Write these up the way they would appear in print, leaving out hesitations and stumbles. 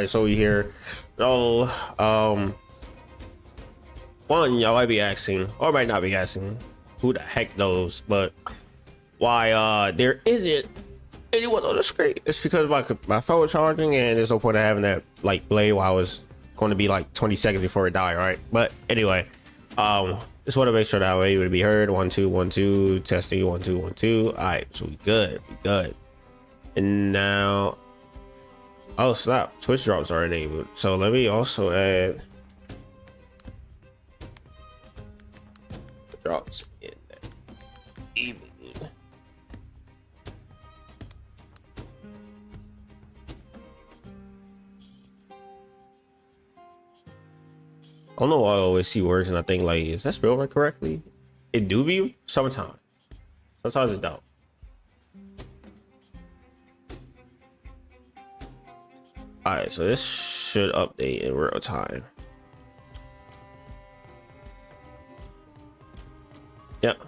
So we here. So, one, y'all might be asking, or might not be asking, who the heck knows, but why there isn't anyone on the screen? It's because my phone was charging, and there's no point of having that like play while I was going to be like 20 seconds before it died, right? But anyway, just want to make sure that way you would be heard. 1 2 1 2 testing. 1 2 1 2. All right, so we good. And now. Oh snap, Twitch drops are enabled. So let me also add drops in there. Even. I don't know why I always see words and I think like, is that spelled right correctly? It do be sometimes. Sometimes it don't. All right, so this should update in real time. Yep.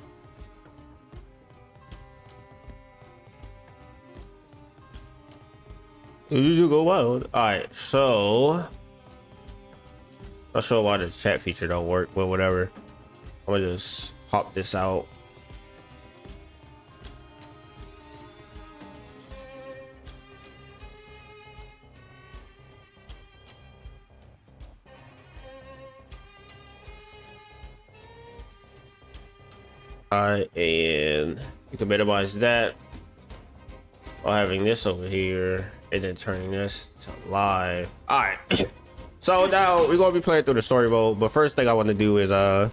You go wild. All right, so not sure why the chat feature don't work, but whatever. I'm gonna just pop this out. Alright, and you can minimize that while having this over here and then turning this to live. Alright. So now we're gonna be playing through the story mode, but first thing I want to do is I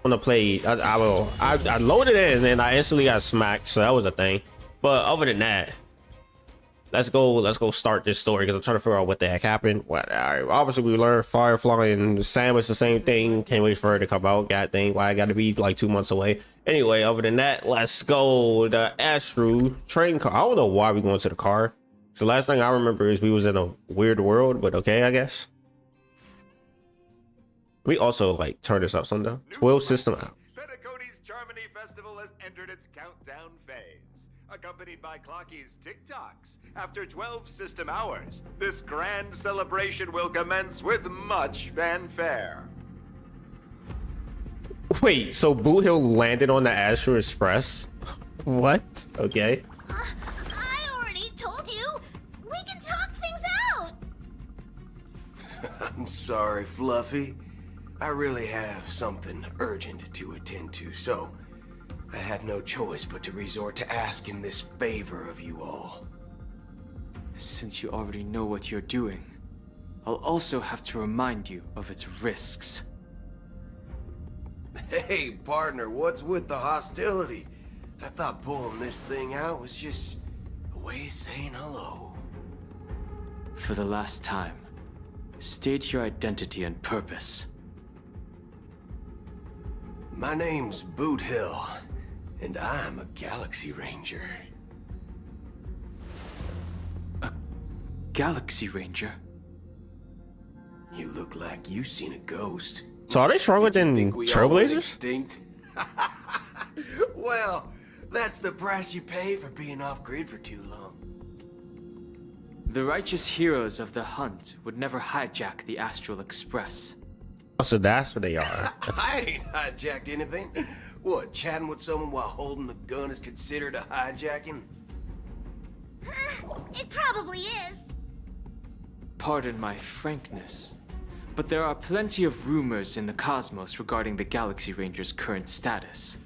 want to play. I loaded it and then I instantly got smacked, so that was a thing. But other than that, let's go start this story because I'm trying to figure out what the heck happened. What? Obviously we learned Firefly and Sam is the same thing. Can't wait for her to come out. God dang, why I gotta be like 2 months away. Anyway, other than that, let's go. The Astro train car. I don't know why we going to the car. The last thing I remember is we was in a weird world, but okay, I guess. We also like turn this up sometime. 12 system out. Pentacone's Charmony Festival has entered its countdown phase, accompanied by Clocky's TikToks. After 12 system hours, this grand celebration will commence with much fanfare. Wait, so Boot Hill landed on the Astro Express? What? Okay. I already told you. We can talk things out. I'm sorry, Fluffy. I really have something urgent to attend to, so I had no choice but to resort to asking this favor of you all. Since you already know what you're doing, I'll also have to remind you of its risks. Hey, partner, what's with the hostility? I thought pulling this thing out was just a way of saying hello. For the last time, state your identity and purpose. My name's Boot Hill, and I'm a Galaxy Ranger. A Galaxy Ranger? You look like you seen a ghost. So are they stronger than Trailblazers? Well, that's the price you pay for being off-grid for too long. The righteous heroes of the hunt would never hijack the Astral Express. Oh, so that's what they are. I ain't hijacked anything. What, chatting with someone while holding the gun is considered a hijacking? It probably is. pardon my frankness, but there are plenty of rumors in the cosmos regarding the Galaxy Ranger's current status,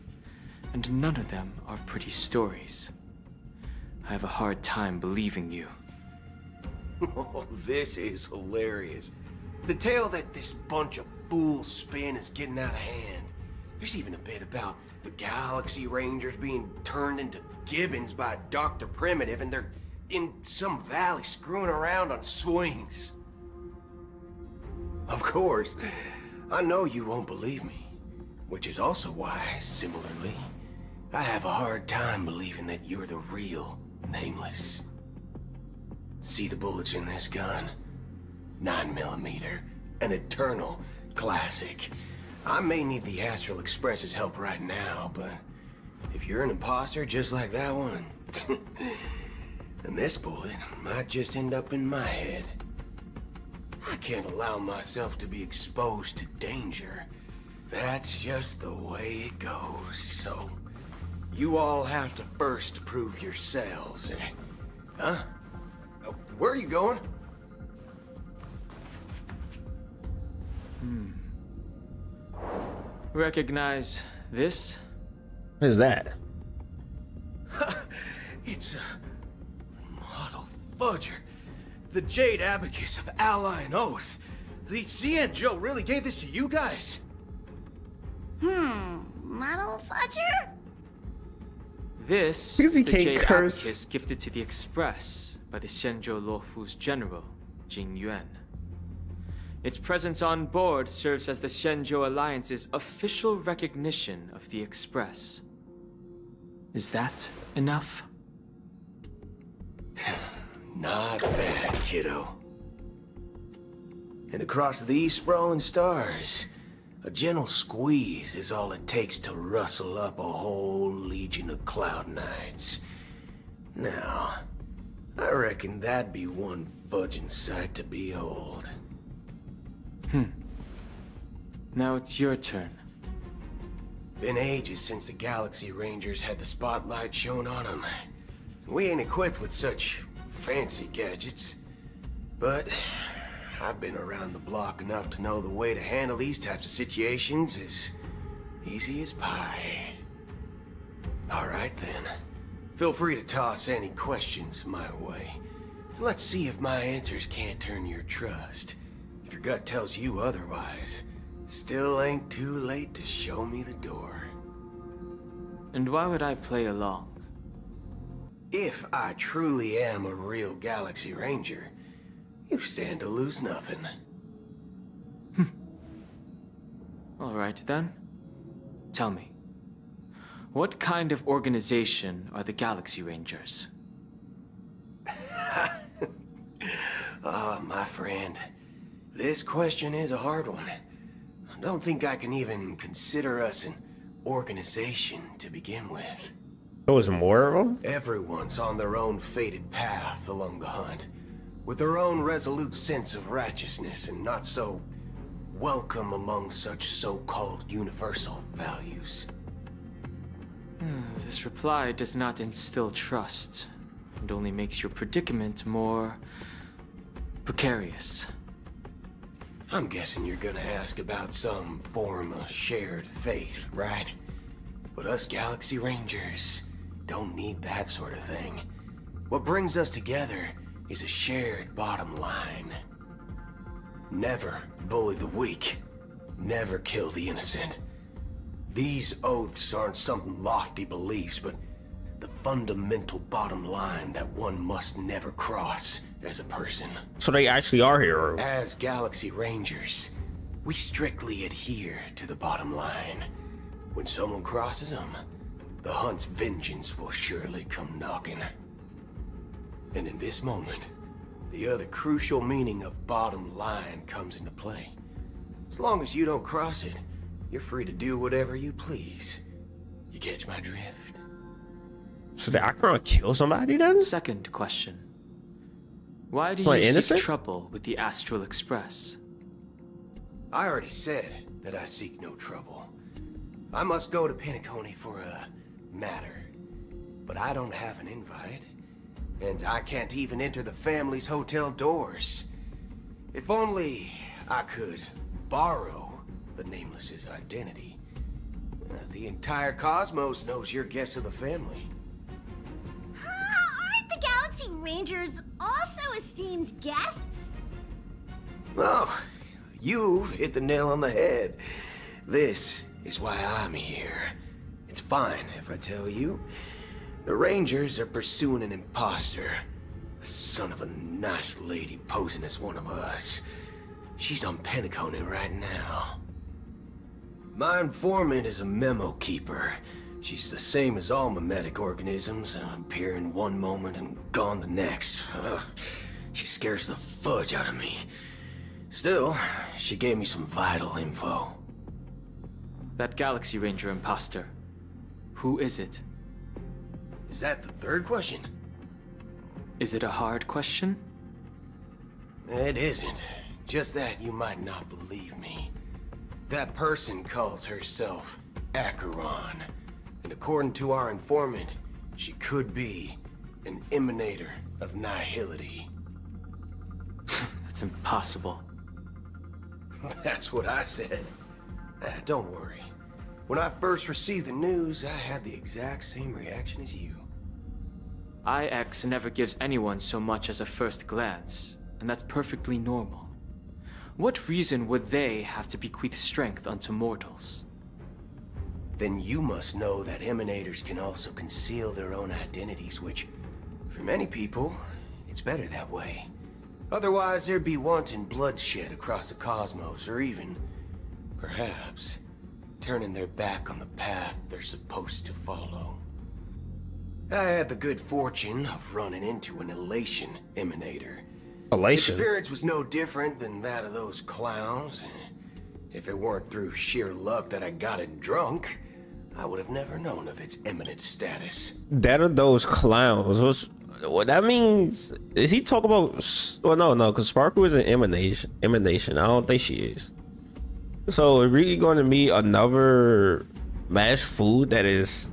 and none of them are pretty stories. I have a hard time believing you. Oh, this is hilarious. The tale that this bunch of fools spin is getting out of hand. There's even a bit about the Galaxy Rangers being turned into gibbons by Dr. Primitive, and they're in some valley screwing around on swings. Of course, I know you won't believe me, which is also why, similarly, I have a hard time believing that you're the real Nameless. See the bullets in this gun? 9mm, an eternal classic. I may need the Astral Express's help right now, but if you're an imposter just like that one, then this bullet might just end up in my head. I can't allow myself to be exposed to danger. That's just the way it goes, so you all have to first prove yourselves. Huh? Where are you going? Recognize this? What is that? It's a model fudger. The Jade Abacus of Ally and Oath. The CN Joe really gave this to you guys? Model fudger? This Because is he the can't Jade curse. Abacus gifted to the Express by the Shenzhou Luofu's general, Jing Yuan. Its presence on board serves as the Shenzhou Alliance's official recognition of the Express. Is that enough? Not bad, kiddo. And across these sprawling stars, a gentle squeeze is all it takes to rustle up a whole legion of Cloud Knights. Now, I reckon that'd be one fudging sight to behold. Now it's your turn. Been ages since the Galaxy Rangers had the spotlight shown on them. We ain't equipped with such fancy gadgets. But I've been around the block enough to know the way to handle these types of situations is easy as pie. Alright then. Feel free to toss any questions my way. Let's see if my answers can't turn your trust. If your gut tells you otherwise, still ain't too late to show me the door. And why would I play along? If I truly am a real Galaxy Ranger, you stand to lose nothing. All right then. Tell me, what kind of organization are the Galaxy Rangers? My friend, this question is a hard one. I don't think I can even consider us an organization to begin with. There was more of them? Everyone's on their own fated path along the hunt, with their own resolute sense of righteousness and not so welcome among such so-called universal values. This reply does not instill trust, and only makes your predicament more precarious. I'm guessing you're gonna ask about some form of shared faith, right? But us Galaxy Rangers don't need that sort of thing. What brings us together is a shared bottom line. Never bully the weak. Never kill the innocent. These oaths aren't some lofty beliefs, but the fundamental bottom line that one must never cross as a person. So they actually are heroes. As Galaxy Rangers, we strictly adhere to the bottom line. When someone crosses them, the hunt's vengeance will surely come knocking. And in this moment, the other crucial meaning of bottom line comes into play. As long as you don't cross it, you're free to do whatever you please. You catch my drift? So they are gonna kill somebody then? Second question. Why do What, you innocent? seek trouble with the Astral Express? I already said that I seek no trouble. I must go to Penacony for a matter. But I don't have an invite. And I can't even enter the family's hotel doors. If only I could borrow the Nameless's identity. The entire cosmos knows you're guest of the family. Aren't the Galaxy Rangers also esteemed guests? Well, you've hit the nail on the head. This is why I'm here. It's fine if I tell you. The Rangers are pursuing an imposter. A son of a nice lady posing as one of us. She's on Penacony right now. My informant is a memo keeper. She's the same as all mimetic organisms, appearing one moment and gone the next. She scares the fudge out of me. Still, she gave me some vital info. That Galaxy Ranger imposter. Who is it? Is that the third question? Is it a hard question? It isn't. Just that you might not believe me. That person calls herself Acheron. And according to our informant, she could be an emanator of nihility. That's impossible. That's what I said. Don't worry. When I first received the news, I had the exact same reaction as you. IX never gives anyone so much as a first glance, and that's perfectly normal. What reason would they have to bequeath strength unto mortals? Then you must know that emanators can also conceal their own identities, which, for many people, it's better that way. Otherwise, there'd be wanton bloodshed across the cosmos, or even, perhaps, turning their back on the path they're supposed to follow. I had the good fortune of running into an Elation emanator. Elation. His appearance was no different than that of those clowns. If it weren't through sheer luck that I got it drunk, I would have never known of its eminent status. That are those clowns. What that means? Is he talking about? Well, no, because Sparkle is an emanation. I don't think she is. So we're really going to meet another mass food that is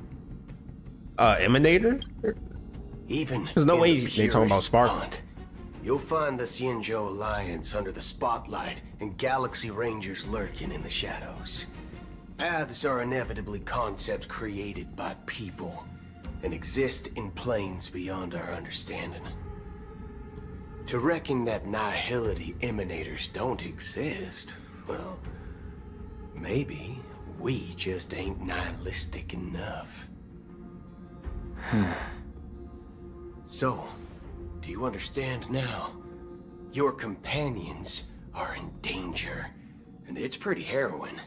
emanator? Even there's no in way the they talking about purest Sparkle. hunt, you'll find the Xianzhou Alliance under the spotlight and Galaxy Rangers lurking in the shadows. Paths are inevitably concepts created by people and exist in planes beyond our understanding. To reckon that nihility emanators don't exist, well, maybe we just ain't nihilistic enough. So, do you understand now? Your companions are in danger, and it's pretty harrowing.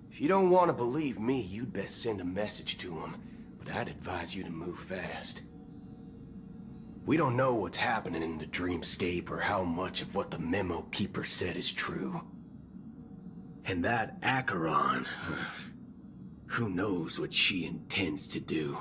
If you don't want to believe me, you'd best send a message to them, but I'd advise you to move fast. We don't know what's happening in the dreamscape or how much of what the memo keeper said is true. And that Acheron, who knows what she intends to do.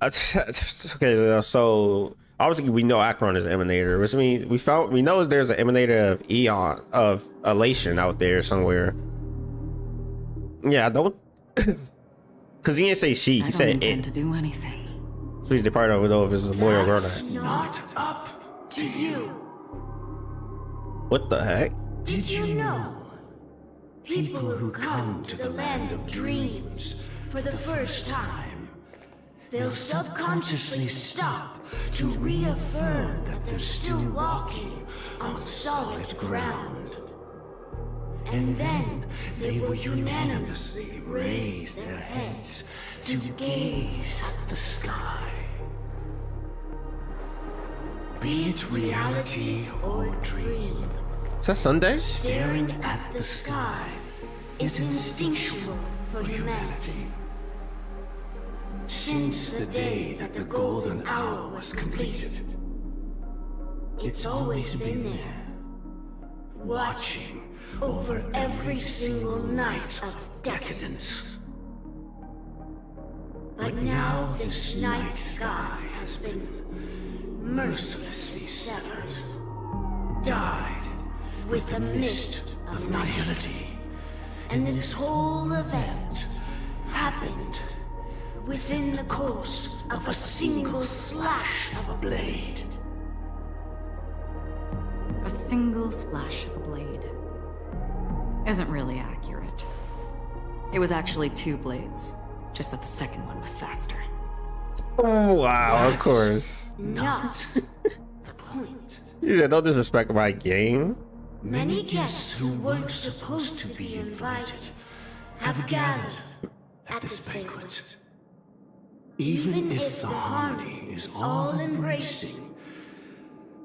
Okay, so obviously we know Acheron is an emanator, which means we know there's an emanator of Eon of Elation out there somewhere. Yeah, I don't, because he didn't say she. He said I don't intend it. to do anything. Please depart over know if it's a boy or girl. Not up to you. What the heck? Did you know? People who come to the land of dreams for the first time, they'll subconsciously stop to reaffirm that they're still walking on solid ground. And then they will unanimously raise their heads to gaze at the sky. Be it reality or dream, Is that Sunday? staring at the sky is instinctual for humanity. Since the day that the golden hour was completed, it's always been there, watching over every single night of decadence. But now this night sky has been mercilessly severed, dyed with the mist of nihility. And this whole event happened within the course of a single slash of a blade. A single slash of a blade isn't really accurate. It was actually 2 blades, just that the second one was faster. Oh wow, of course. Not the point. You said no disrespect my game. Many guests who weren't supposed to be invited have gathered at this banquet. Even if the harmony is all-embracing,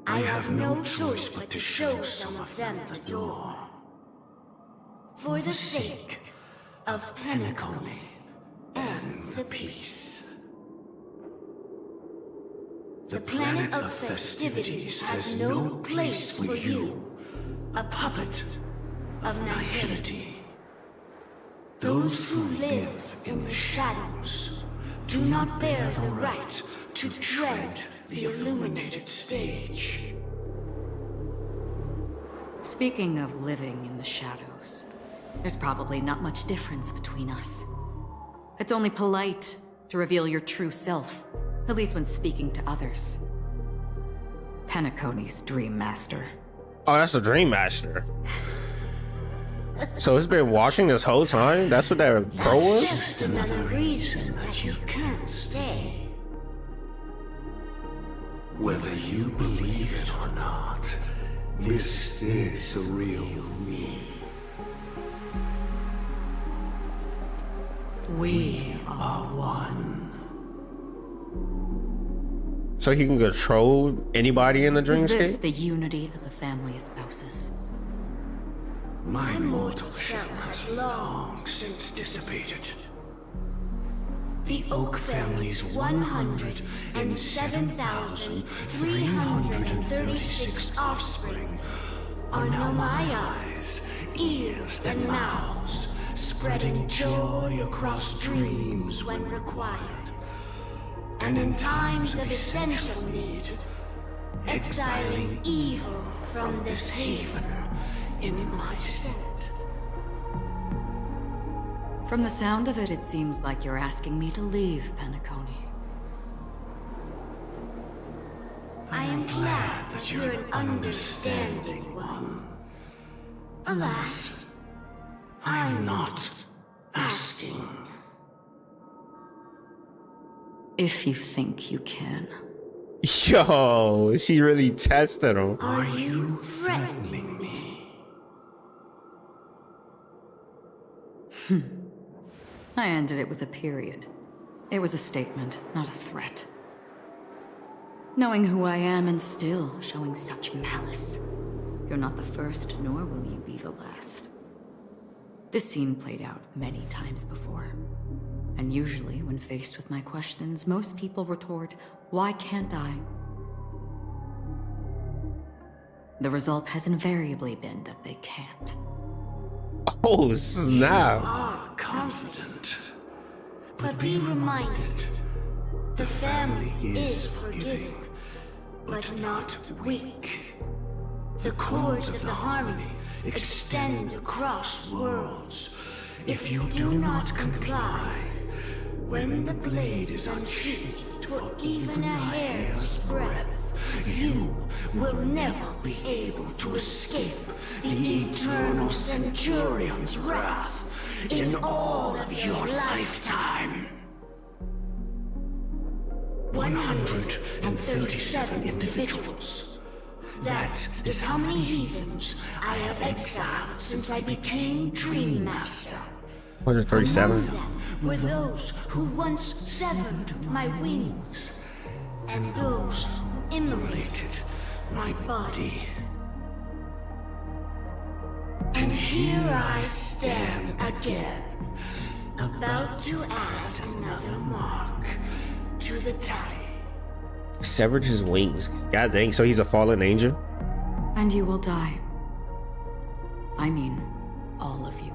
I have no choice but to show some of them the door. For the sake of Penacony and the peace. The planet of festivities has no place for you, a puppet of nihility. Those who live in the shadows do not bear the right to tread the illuminated stage. Speaking of living in the shadows, there's probably not much difference between us. It's only polite to reveal your true self, at least when speaking to others. Penacony's Dream Master. Oh, that's a Dream Master. So it's been watching this whole time? That's what that crow was? Just another reason that you can't stay. Whether you believe it or not, this is the real me. We are one. So he can control anybody in the Is this dreamscape? the unity that the family espouses? My mortal shell has long since dissipated. The Oak family's 107,336 offspring are now my eyes, ears, and mouths, spreading joy across dreams when required. And in times of essential need, exiling evil from this haven in my stead. From the sound of it, it seems like you're asking me to leave Penacony. I am glad that you're an understanding one. Alas, I'm not asking. If you think you can. Yo, she really tested him. Are you threatening me? I ended it with a period. It was a statement, not a threat. Knowing who I am and still showing such malice. You're not the first, nor will you be the last. This scene played out many times before. And usually, when faced with my questions, most people retort, "Why can't I?" The result has invariably been that they can't. Oh, snap. Are confident. But be reminded, the family is forgiving, but not weak. The cords of the harmony extend across worlds. If you do not comply, when the blade is unsheathed for even a hair's breadth, you will never be able to escape the eternal Centurion's wrath in all of your lifetime. 137 individuals. That is how many heathens I have exiled since I became Dream Master. 137. Among them were those who once severed my wings, and those who immolated my body. And here I stand again, about to add another mark to the tally. Severed his wings. God dang, so he's a fallen angel? And you will die. I mean, all of you will.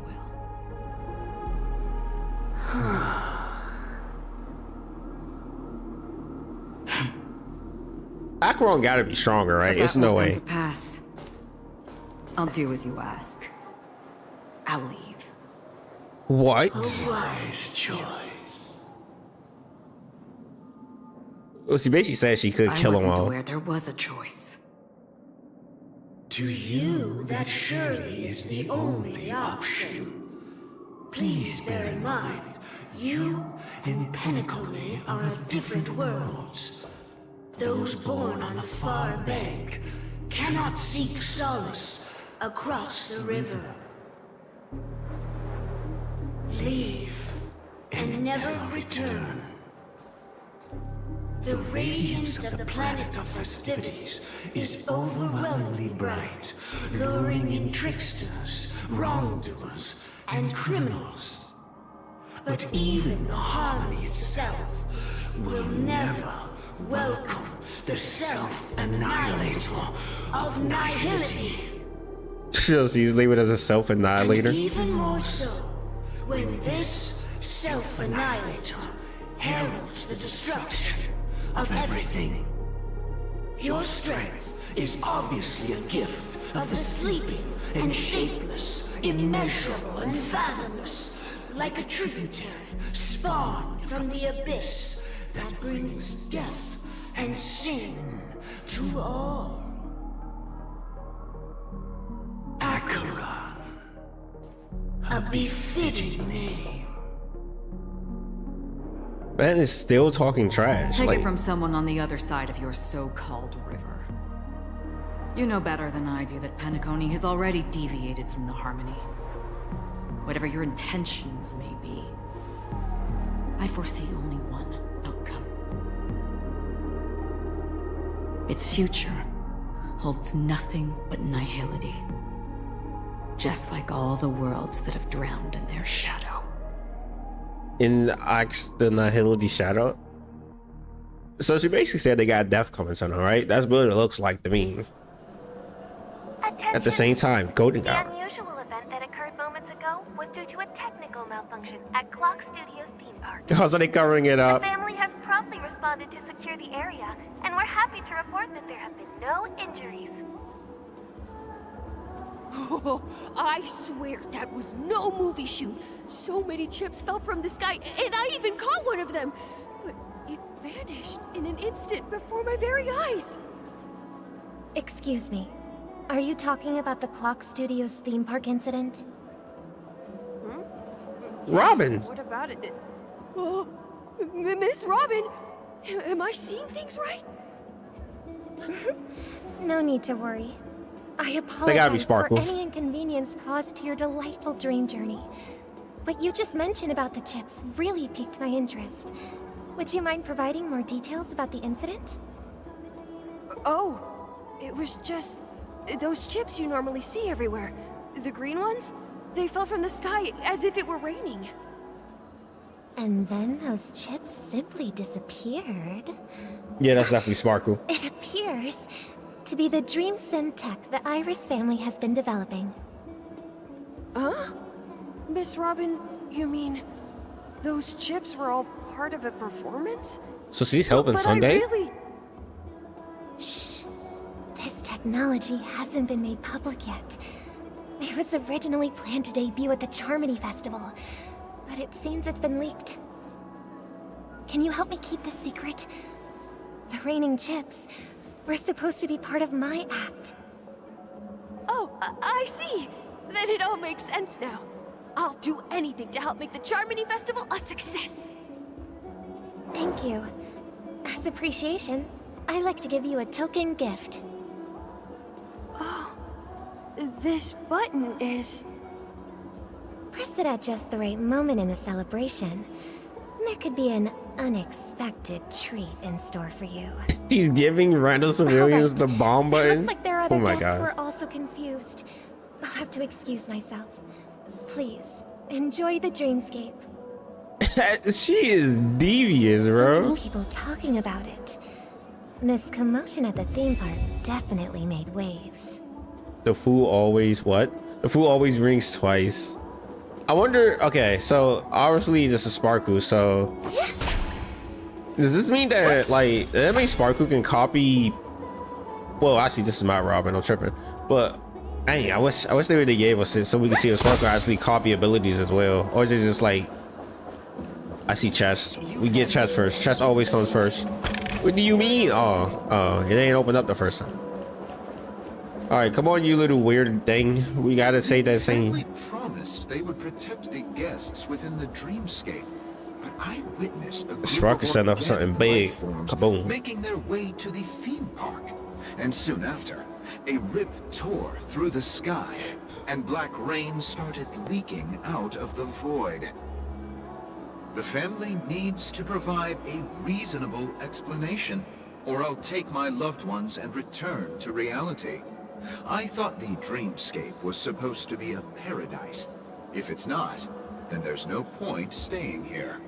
Acheron gotta be stronger, right? But It's that no won't way. come to pass. I'll do as you ask. I'll leave. What? A wise choice. Well, she basically said she could I kill them wasn't all. aware there was a choice. To you, that surely is the only option. Please bear in mind, you and Penacony are of different worlds. Those born on the far bank cannot seek solace across the river. Leave and never return. The radiance of the planet of festivities is overwhelmingly bright, luring in tricksters, wrongdoers, and criminals. But even the harmony itself will never welcome the self-annihilator of nihility. So she's leaving as a self-annihilator. And even more so, when this self-annihilator heralds the destruction of everything. Your strength is obviously a gift of the sleeping and shapeless, immeasurable and fathomless, like a tributary spawned from the abyss that brings death and sin to all. Acheron, a befitting name. Man is still talking trash. Take like, it from someone on the other side of your so-called river. You know better than I do that Penacony has already deviated from the harmony. Whatever your intentions may be, I foresee only one outcome. Its future holds nothing but nihility. Just like all the worlds that have drowned in their shadow. in Axe the Nihility Shadow. So she basically said they got death coming to them, right? That's what it looks like to me. At the same time, Golden The Hour. unusual event that occurred moments ago was due to a technical malfunction at Clock Studios theme park. Oh, so they covering it The up. family has promptly responded to secure the area, and we're happy to report that there have been no injuries. Oh, I swear that was no movie shoot. So many chips fell from the sky, and I even caught one of them. But it vanished in an instant before my very eyes. Excuse me. Are you talking about the Clock Studios theme park incident? Robin. What about it? Oh, Miss Robin, am I seeing things right? No need to worry. I They gotta be apologize for sparkles. any inconvenience caused to your delightful dream journey. What you just mentioned about the chips really piqued my interest. Would you mind providing more details about the incident? Oh, it was just those chips you normally see everywhere. The green ones? They fell from the sky as if it were raining. And then those chips simply disappeared. Yeah, that's definitely Sparkle. It appears to be the dream sim tech the Iris family has been developing. Huh? Miss Robin, you mean those chips were all part of a performance? So she's helping But Sunday? I really... Shh. This technology hasn't been made public yet. It was originally planned to debut at the Charmony Festival, but it seems it's been leaked. Can you help me keep this secret? The raining chips were supposed to be part of my act. Oh, I see. Then it all makes sense now. I'll do anything to help make the Charmony Festival a success. Thank you. As appreciation, I'd like to give you a token gift. Oh, this button is... Press it at just the right moment in the celebration. There could be an unexpected treat in store for you. He's giving random civilians the bomb It button. looks like there are other Oh my guests who gosh. are also confused. I'll have to excuse myself. Please, enjoy the dreamscape. She is devious, So bro. many people talking about it. This commotion at the theme park definitely made waves. The fool always what? The fool always rings twice. I wonder. Okay, so obviously this is Sparkle. So does this mean that like that means Sparkle can copy? Well, actually, this is not Robin. I'm tripping. But dang, I wish they would have gave us it so we can see if Sparkle actually copy abilities as well, or is it just like I see chess. We get chess first. Chess always comes first. What do you mean? Oh, it ain't opened up the first time. All right, come on, you little weird thing. We gotta say that Family same. promised they would protect the guests within the dreamscape, but I witnessed a group Sprocket of set up something organic big. life forms Kaboom. making their way to the theme park. And soon after, a rip tore through the sky, and black rain started leaking out of the void. The family needs to provide a reasonable explanation, or I'll take my loved ones and return to reality. I thought the dreamscape was supposed to be a paradise. If it's not, then there's no point staying here.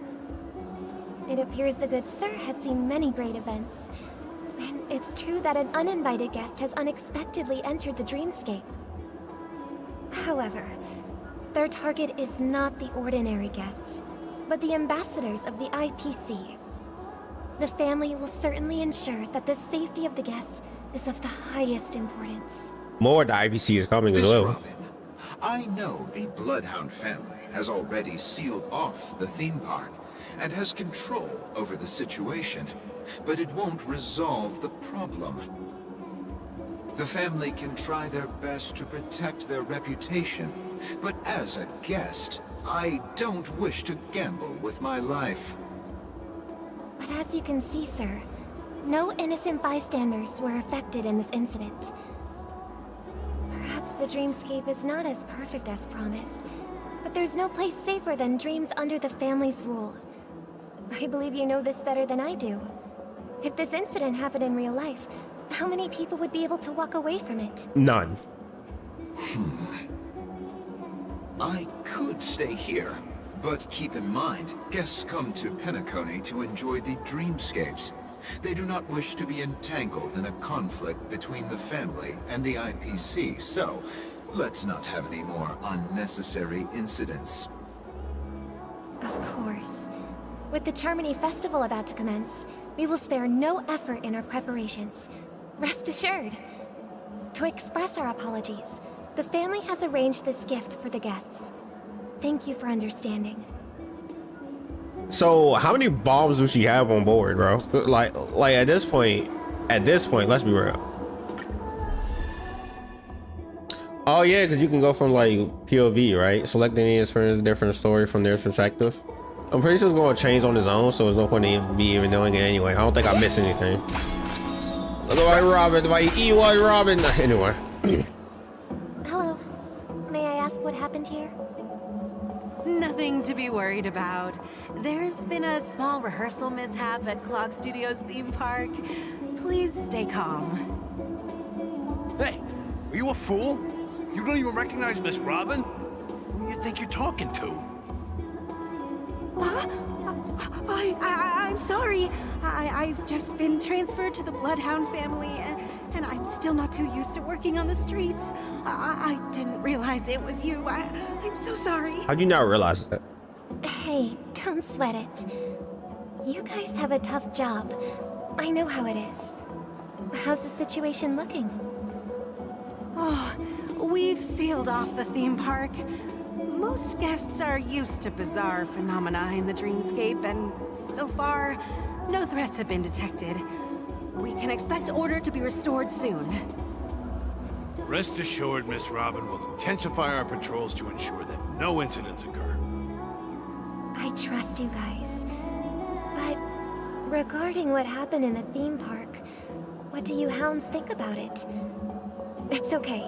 It appears the good sir has seen many great events. And it's true that an uninvited guest has unexpectedly entered the dreamscape. However, their target is not the ordinary guests, but the ambassadors of the IPC. The family will certainly ensure that the safety of the guests is of the highest importance. More the IPC is coming as Miss well. Robin, I know the Bloodhound family has already sealed off the theme park and has control over the situation, but it won't resolve the problem. The family can try their best to protect their reputation, but as a guest, I don't wish to gamble with my life. But as you can see, sir, no innocent bystanders were affected in this incident. Perhaps the dreamscape is not as perfect as promised, but there's no place safer than dreams under the family's rule. I believe you know this better than I do. If this incident happened in real life, how many people would be able to walk away from it? None. I could stay here, but keep in mind, guests come to Penacony to enjoy the dreamscapes. They do not wish to be entangled in a conflict between the family and the IPC, so let's not have any more unnecessary incidents. Of course. With the Charmony Festival about to commence, we will spare no effort in our preparations. Rest assured. To express our apologies, the family has arranged this gift for the guests. Thank you for understanding. So how many bombs do she have on board, bro? Like at this point, let's be real. Oh yeah, because you can go from like POV, right? Selecting the experience, different story from their perspective. I'm pretty sure it's going to change on its own, so there's no point in me even doing it anyway. I don't think I missed anything. Look at White Robin, my E1 Robin. Anyway. Hello. May I ask what happened here? Nothing to be worried about. There's been a small rehearsal mishap at Clock Studios theme park. Please stay calm. Hey, are you a fool? You don't even recognize Miss Robin? Who do you think you're talking to? I'm sorry. I've just been transferred to the Bloodhound family, and I'm still not too used to working on the streets. I didn't realize it was you. I'm so sorry. How'd you not realize that? Hey, don't sweat it. You guys have a tough job. I know how it is. How's the situation looking? Oh, we've sealed off the theme park. Most guests are used to bizarre phenomena in the dreamscape, and so far, no threats have been detected. We can expect order to be restored soon. Rest assured, Miss Robin will intensify our patrols to ensure that no incidents occur. I trust you guys. But regarding what happened in the theme park, what do you hounds think about it? It's okay.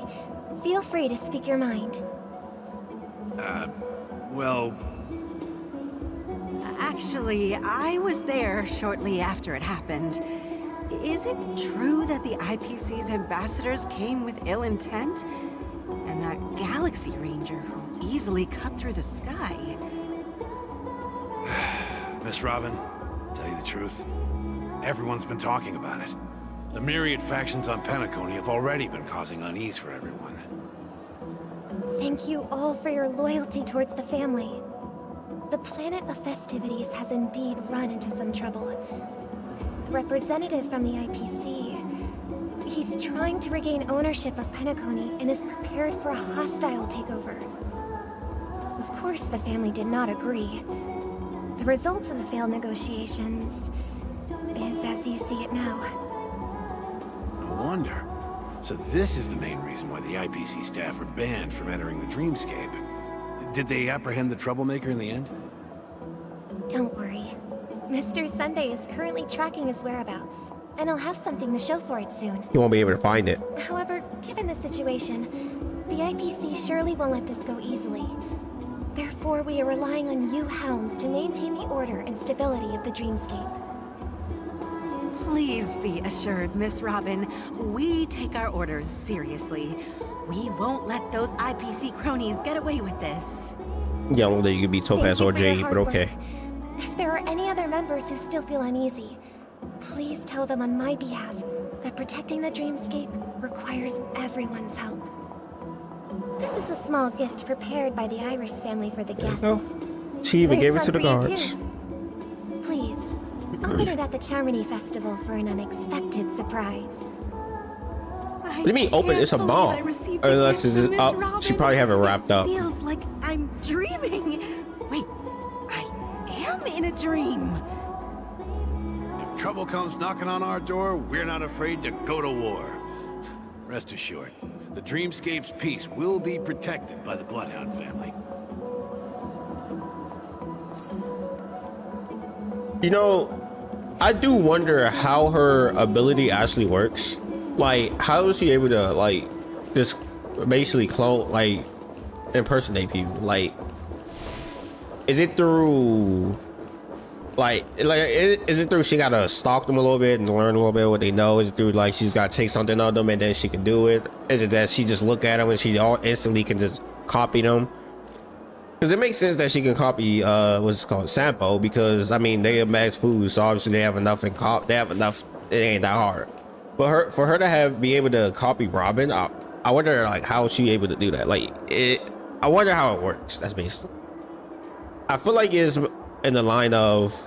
Feel free to speak your mind. Well... Actually, I was there shortly after it happened. Is it true that the IPC's ambassadors came with ill intent? And that Galaxy Ranger who easily cut through the sky? Miss Robin, to tell you the truth, everyone's been talking about it. The myriad factions on Penacony have already been causing unease for everyone. Thank you all for your loyalty towards the family. The planet of festivities has indeed run into some trouble. The representative from the IPC, he's trying to regain ownership of Penacony and is prepared for a hostile takeover. Of course, the family did not agree. The results of the failed negotiations... is as you see it now. No wonder. So this is the main reason why the IPC staff are banned from entering the dreamscape. Did they apprehend the troublemaker in the end? Don't worry. Mr. Sunday is currently tracking his whereabouts, and he'll have something to show for it soon. He won't be able to find it. However, given the situation, the IPC surely won't let this go easily. Therefore, we are relying on you hounds to maintain the order and stability of the dreamscape. Please be assured, Miss Robin, we take our orders seriously. We won't let those IPC cronies get away with this. Yeah, well, you could be Topaz or Jade, but okay. If there are any other members who still feel uneasy, please tell them on my behalf that protecting the dreamscape requires everyone's help. This is a small gift prepared by the Iris family for the guests. She even gave it to the There's one for you, guards. too. Please, open it at the Charmony Festival for an unexpected surprise. What do you mean open? It's a bomb. Unless it's just up. She probably have it wrapped up. Feels like I'm dreaming. Wait, I am in a dream. If trouble comes knocking on our door, we're not afraid to go to war. Rest assured, the Dreamscape's peace will be protected by the Bloodhound family. You know, I do wonder how her ability actually works. Like, how is she able to, like, just basically clone, like, impersonate people? Like, is it through, is it through she gotta stalk them a little bit and learn a little bit what they know? Is it through, like, she's gotta take something of them and then she can do it? Is it that she just look at them and she instantly can just copy them? Because it makes sense that she can copy what's called Sampo, because I mean they have max food, so obviously they have enough and they have enough. It ain't that hard. But for her to be able to copy Robin, I wonder like how she able to do that. Like I wonder how it works. That's basically. I feel like it's in the line of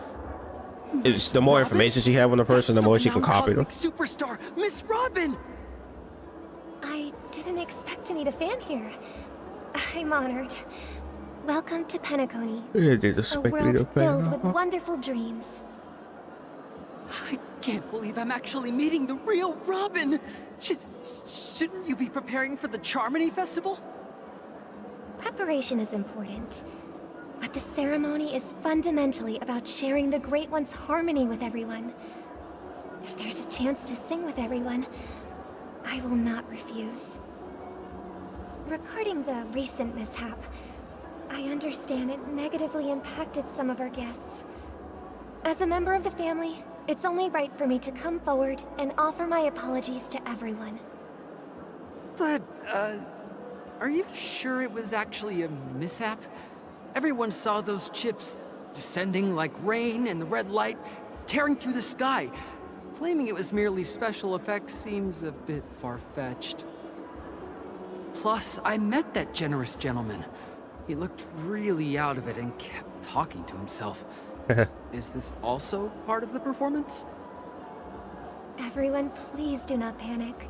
it's the more information she have on the person, the more she can copy them. Superstar, Miss Robin. I didn't expect to meet a fan here. I'm honored. Welcome to Penacony, a world filled with wonderful dreams. I can't believe I'm actually meeting the real Robin. Shouldn't you be preparing for the Charmony Festival? Preparation is important, but the ceremony is fundamentally about sharing the Great One's harmony with everyone. If there's a chance to sing with everyone, I will not refuse. Regarding the recent mishap, I understand it negatively impacted some of our guests. As a member of the family, it's only right for me to come forward and offer my apologies to everyone. But, are you sure it was actually a mishap? Everyone saw those chips descending like rain and the red light tearing through the sky. Claiming it was merely special effects seems a bit far-fetched. Plus, I met that generous gentleman. He looked really out of it and kept talking to himself. Is this also part of the performance? Everyone, please do not panic.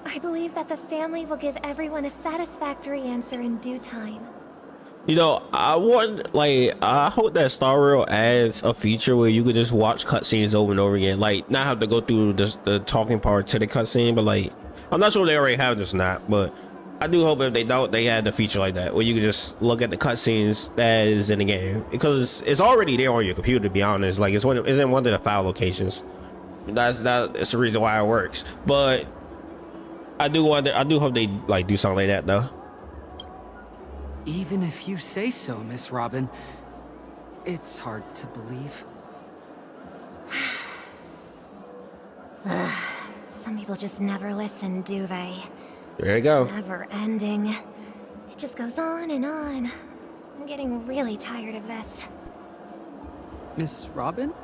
I believe that the family will give everyone a satisfactory answer in due time. You know, I hope that Star Rail adds a feature where you could just watch cutscenes over and over again. Like, not have to go through the talking part to the cutscene, but like, I'm not sure they already have this or not, but I do hope if they don't, they add the feature like that, where you can just look at the cutscenes that is in the game, because it's already there on your computer. To be honest, like it's in one of the file locations. That's the reason why it works. But I do hope they like do something like that though. Even if you say so, Miss Robin, it's hard to believe. Some people just never listen, do they? There you go. It's never ending. It just goes on and on. I'm getting really tired of this. Miss Robin?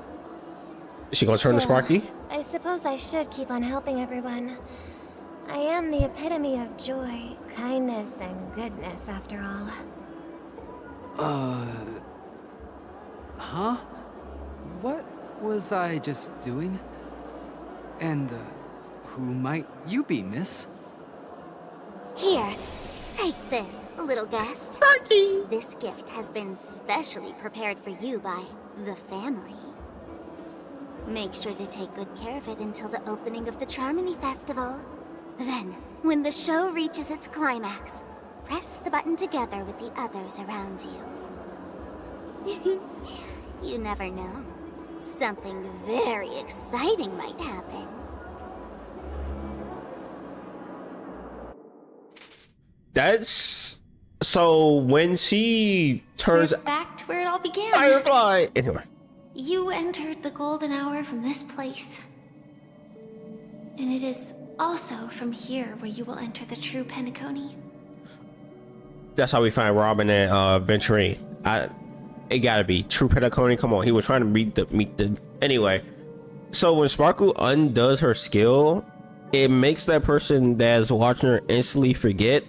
Is she gonna turn to Sparky? I suppose I should keep on helping everyone. I am the epitome of joy, kindness, and goodness, after all. Huh? What was I just doing? And, who might you be, miss? Here, take this, little guest. Sparky! This gift has been specially prepared for you by the family. Make sure to take good care of it until the opening of the Charmony Festival. Then, when the show reaches its climax, press the button together with the others around you. You never know. Something very exciting might happen. That's so when she turns Back to where it all began. Firefly. Anyway, You entered the golden hour from this place. And it is also from here where you will enter the true Penacony. that's how we find Robin and Venturine. It gotta be true Penacony. Come on, he was trying to meet the. Anyway, so when Sparkle undoes her skill, it makes that person that's watching her instantly forget.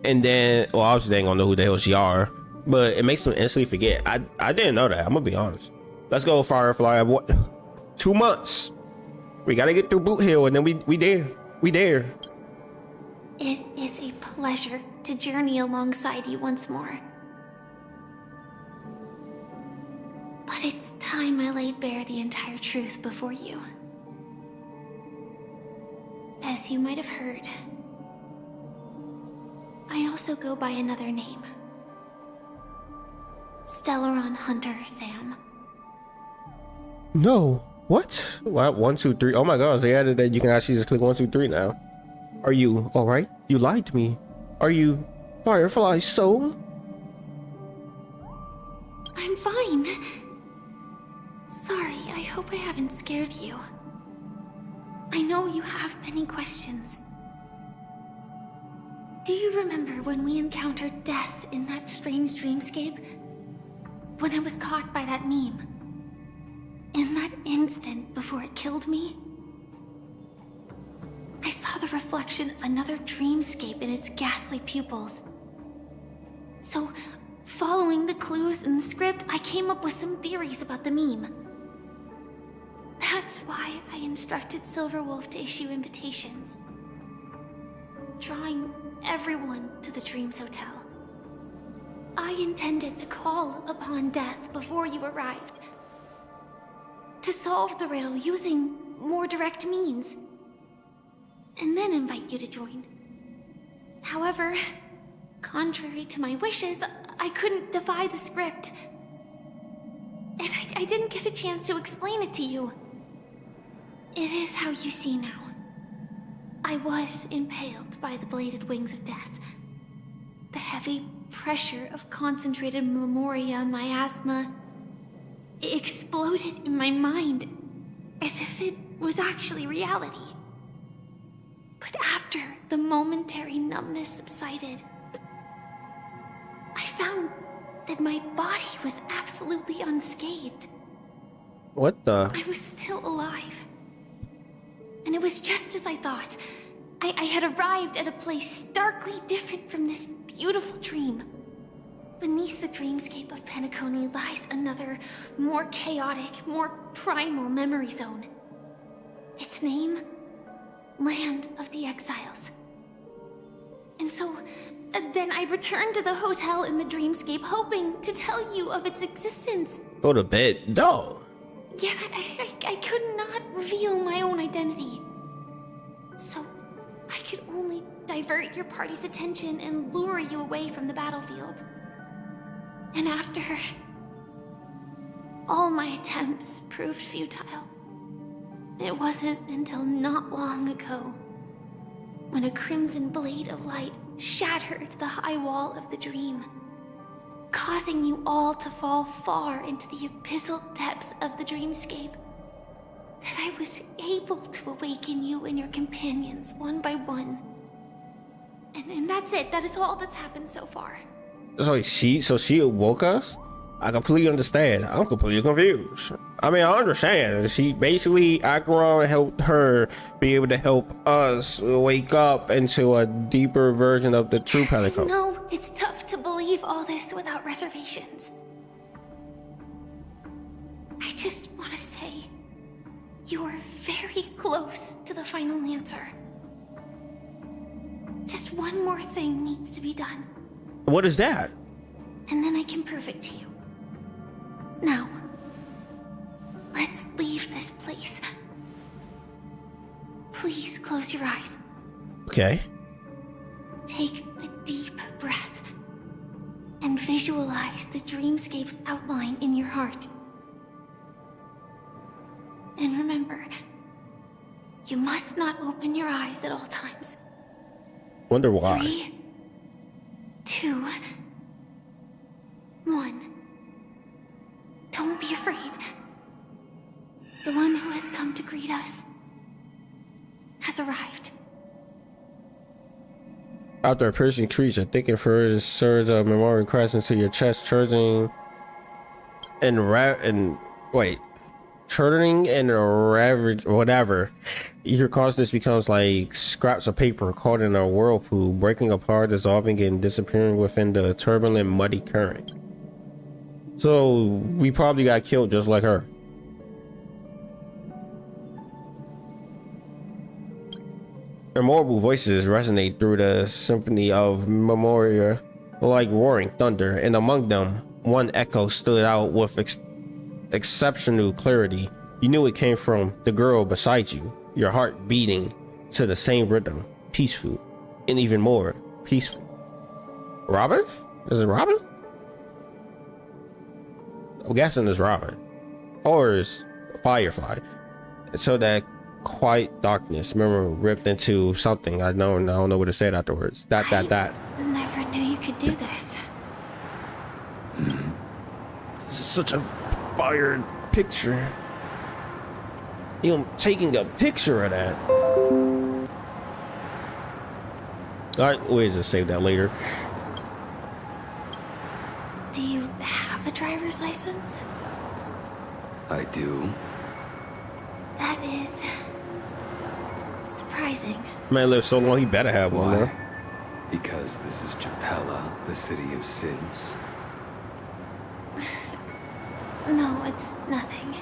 And then, well, obviously they ain't gonna know who the hell she are, but it makes them instantly forget. I didn't know that. I'm gonna be honest. Let's go, Firefly. What? 2 months. We gotta get through Boot Hill, and then we there. We there. It is a pleasure to journey alongside you once more. But it's time I laid bare the entire truth before you. As you might have heard, I also go by another name. Stellaron Hunter Sam. No. What? What? 1, 2, 3. Oh my gosh, they added that you can actually just click 1, 2, 3 now. Are you alright? You lied to me. Are you Firefly's soul? I'm fine. Sorry, I hope I haven't scared you. I know you have many questions. Do you remember when we encountered death in that strange dreamscape? When I was caught by that meme? In that instant before it killed me? I saw the reflection of another dreamscape in its ghastly pupils. So, following the clues in the script, I came up with some theories about the meme. That's why I instructed Silverwolf to issue invitations, drawing everyone to the Dreams Hotel. I intended to call upon death before you arrived, to solve the riddle using more direct means, and then invite you to join. However, contrary to my wishes, I couldn't defy the script, and I didn't get a chance to explain it to you. It is how you see now. I was impaled by the bladed wings of death. The heavy pressure of concentrated memoria miasma exploded in my mind as if it was actually reality. But after the momentary numbness subsided, I found that my body was absolutely unscathed. What the? I was still alive. And it was just as I thought. I had arrived at a place starkly different from this beautiful dream. Beneath the dreamscape of Penacony lies another, more chaotic, more primal memory zone. Its name? Land of the Exiles. And so, then I returned to the hotel in the dreamscape, hoping to tell you of its existence. Go to bed. No. Yet I could not reveal my own identity. So, I could only divert your party's attention and lure you away from the battlefield. And after, all my attempts proved futile. It wasn't until not long ago, when a crimson blade of light shattered the high wall of the dream, causing you all to fall far into the abyssal depths of the dreamscape, that I was able to awaken you and your companions one by one. And that's it. That is all that's happened so far. So she awoke us? I completely understand. I'm completely confused. I mean, I understand. She basically, Acheron helped her be able to help us wake up into a deeper version of the true Penacony. No, it's tough to believe all this without reservations. I just want to say, you are very close to the final answer. Just one more thing needs to be done. What is that? And then I can prove it to you. Now, let's leave this please close your eyes. Okay. Take a deep breath and visualize the dreamscape's outline in your heart. And remember, you must not open your eyes at all times. Wonder why. 3, 2, 1. Don't be afraid. The one who has come to greet us has arrived. After a piercing creature, thick and furry surge of memorial cracks into your chest, charging and churning and ravage whatever. Your consciousness becomes like scraps of paper caught in a whirlpool, breaking apart, dissolving, and disappearing within the turbulent, muddy current. So we probably got killed just like her. Immortal voices resonate through the symphony of memoria like roaring thunder, and among them, one echo stood out with exceptional clarity. You knew it came from the girl beside you, your heart beating to the same rhythm, peaceful, and even more peaceful. Robin? Is it Robin? I'm guessing it's Robin. Or is Firefly. So that quiet darkness, remember, ripped into something. I don't know what to say afterwards. That. Never knew you could do this. Such a fire picture. I'm taking a picture of that. Alright, we'll just save that later. Do you have a driver's license? I do. That is surprising. Man lived so long, he better have one. Why? Though. Because this is Japella, the city of sins. No, it's nothing.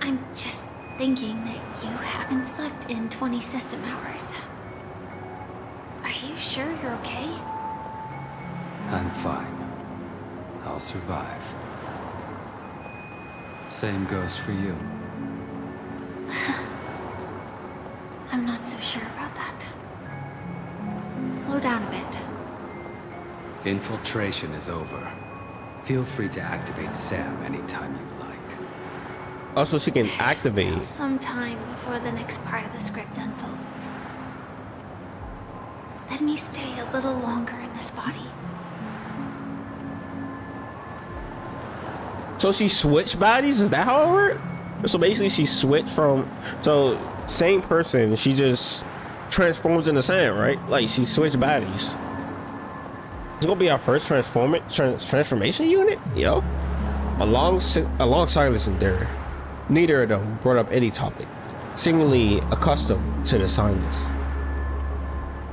I'm just thinking that you haven't slept in 20 system hours. Are you sure you're okay? I'm fine. I'll survive. Same goes for you. I'm not so sure about that. Slow down a bit. Infiltration is over. Feel free to activate Sam anytime you like. Also, she can activate. Still some time before the next part of the script unfolds. Let me stay a little longer in this body. So she switched bodies? Is that how it worked? So basically she switched from, so same person, she just transforms into Sam, right? Like she switched bodies. It's gonna be our first transformation unit, yo. A long silence endured. Neither of them brought up any topic, seemingly accustomed to the silence.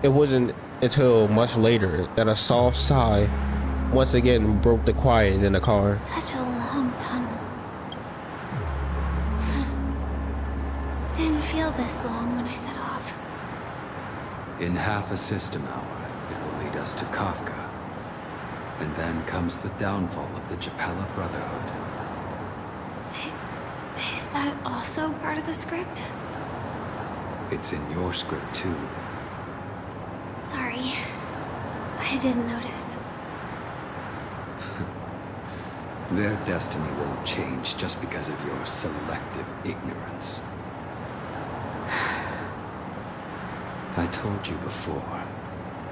It wasn't until much later that a soft sigh once again broke the quiet in the car. Such a long tunnel. Didn't feel this long when I set off. In half a system hour, it will lead us to Kafka. And then comes the downfall of the Japella Brotherhood. Is that also part of the script? It's in your script too. Sorry. I didn't notice. Their destiny won't change just because of your selective ignorance. I told you before,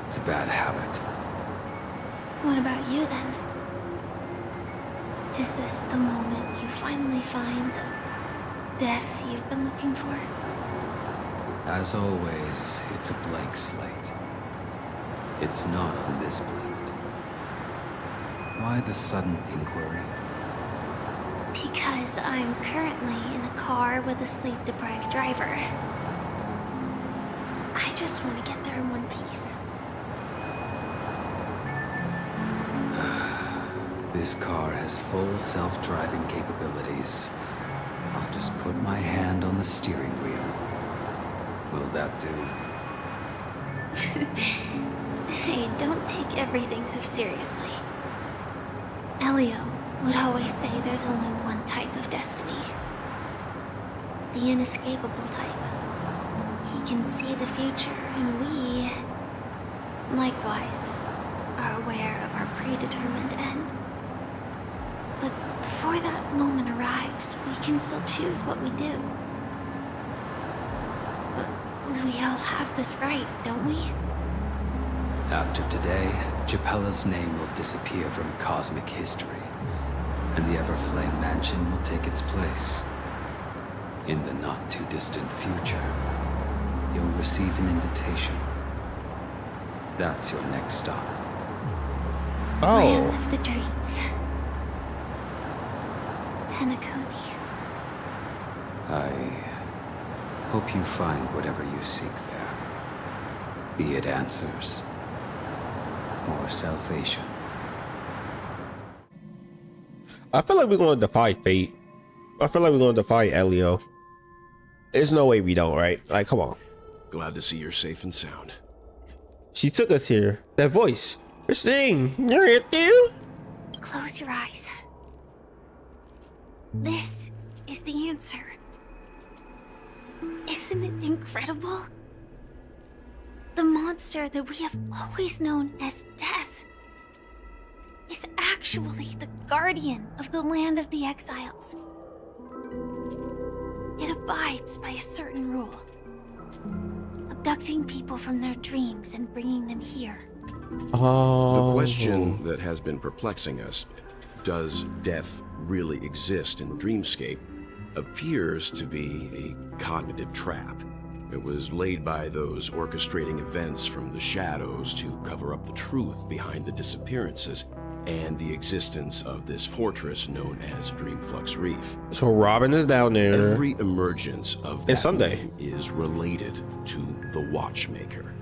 it's a bad habit. What about you then? Is this the moment you finally find the death you've been looking for? As always, it's a blank slate. It's not on this planet. Why the sudden inquiry? Because I'm currently in a car with a sleep-deprived driver. I just want to get there in one piece. This car has full self-driving capabilities. I'll just put my hand on the steering wheel. Will that do? Hey, don't take everything so seriously. Elio would always say there's only one type of destiny. The inescapable type. He can see the future, and we, likewise, are aware of our predetermined end. But before that moment arrives, we can still choose what we do. We all have this right, don't we? After today, Japella's name will disappear from cosmic history, and the Everflame Mansion will take its place. In the not-too-distant future, you'll receive an invitation. That's your next stop. Land of the Dreams. Penacony. I hope you find whatever you seek there. Be it answers or salvation. I feel like we're going to defy fate. I feel like we're going to defy Elio. There's no way we don't, right? Like, come on. Glad to see you're safe and sound. She took us here. That voice. Christine, you're it, dude. Close your eyes. This is the answer. Isn't it incredible? The monster that we have always known as Death is actually the guardian of the land of the exiles. It abides by a certain rule. Abducting people from their dreams and bringing them here. The question that has been perplexing us, does death really exist in the dreamscape, appears to be a cognitive trap. It was laid by those orchestrating events from the shadows to cover up the truth behind the disappearances and the existence of this fortress known as Dreamflux Reef. So Robin is down there. Every emergence of It's that Sunday. name is related to the Watchmaker.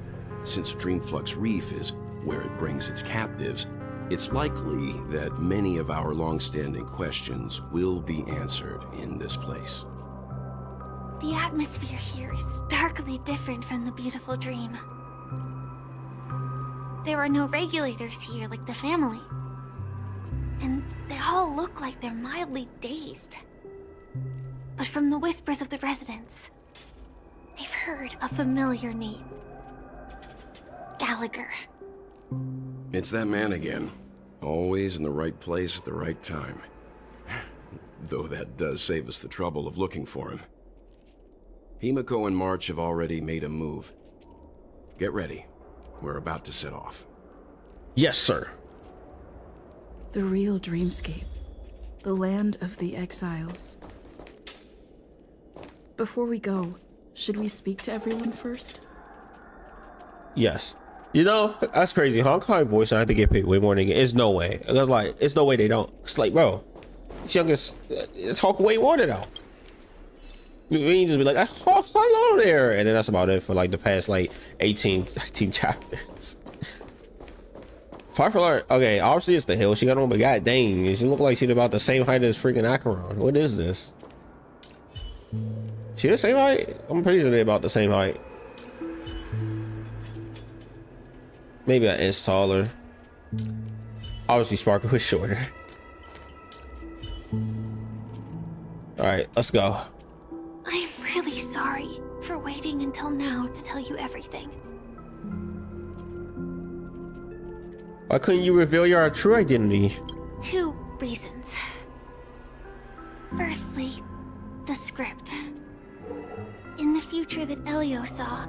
Since Dreamflux Reef is where it brings its captives, it's likely that many of our long-standing questions will be answered in this place. The atmosphere here is starkly different from the beautiful dream. There are no regulators here like the family. And they all look like they're mildly dazed. But from the whispers of the residents, they've heard a familiar name. Gallagher. It's that man again. Always in the right place at the right time. Though that does save us the trouble of looking for him. Himiko and March have already made a move. Get ready. We're about to set off. Yes, sir. The real dreamscape. The land of the exiles. Before we go, should we speak to everyone first? Yes. You know, that's crazy. Honkai voice, I had to get paid way more than it's no way. It's like, it's no way they don't. It's like, bro, this youngest talk way more than that. You ain't just be like, oh, hello there. And then that's about it for like the past like 18 chapters. Firefly, okay, obviously it's the hill she got on, but god dang, she look like she's about the same height as freaking Acheron. What is this? She the same height? I'm pretty sure they're about the same height. Maybe an inch taller. Obviously Sparkle is shorter. Alright, let's go. I'm really sorry for waiting until now to tell you everything. Why couldn't you reveal your true identity? 2 reasons. Firstly, the script. In the future that Elio saw,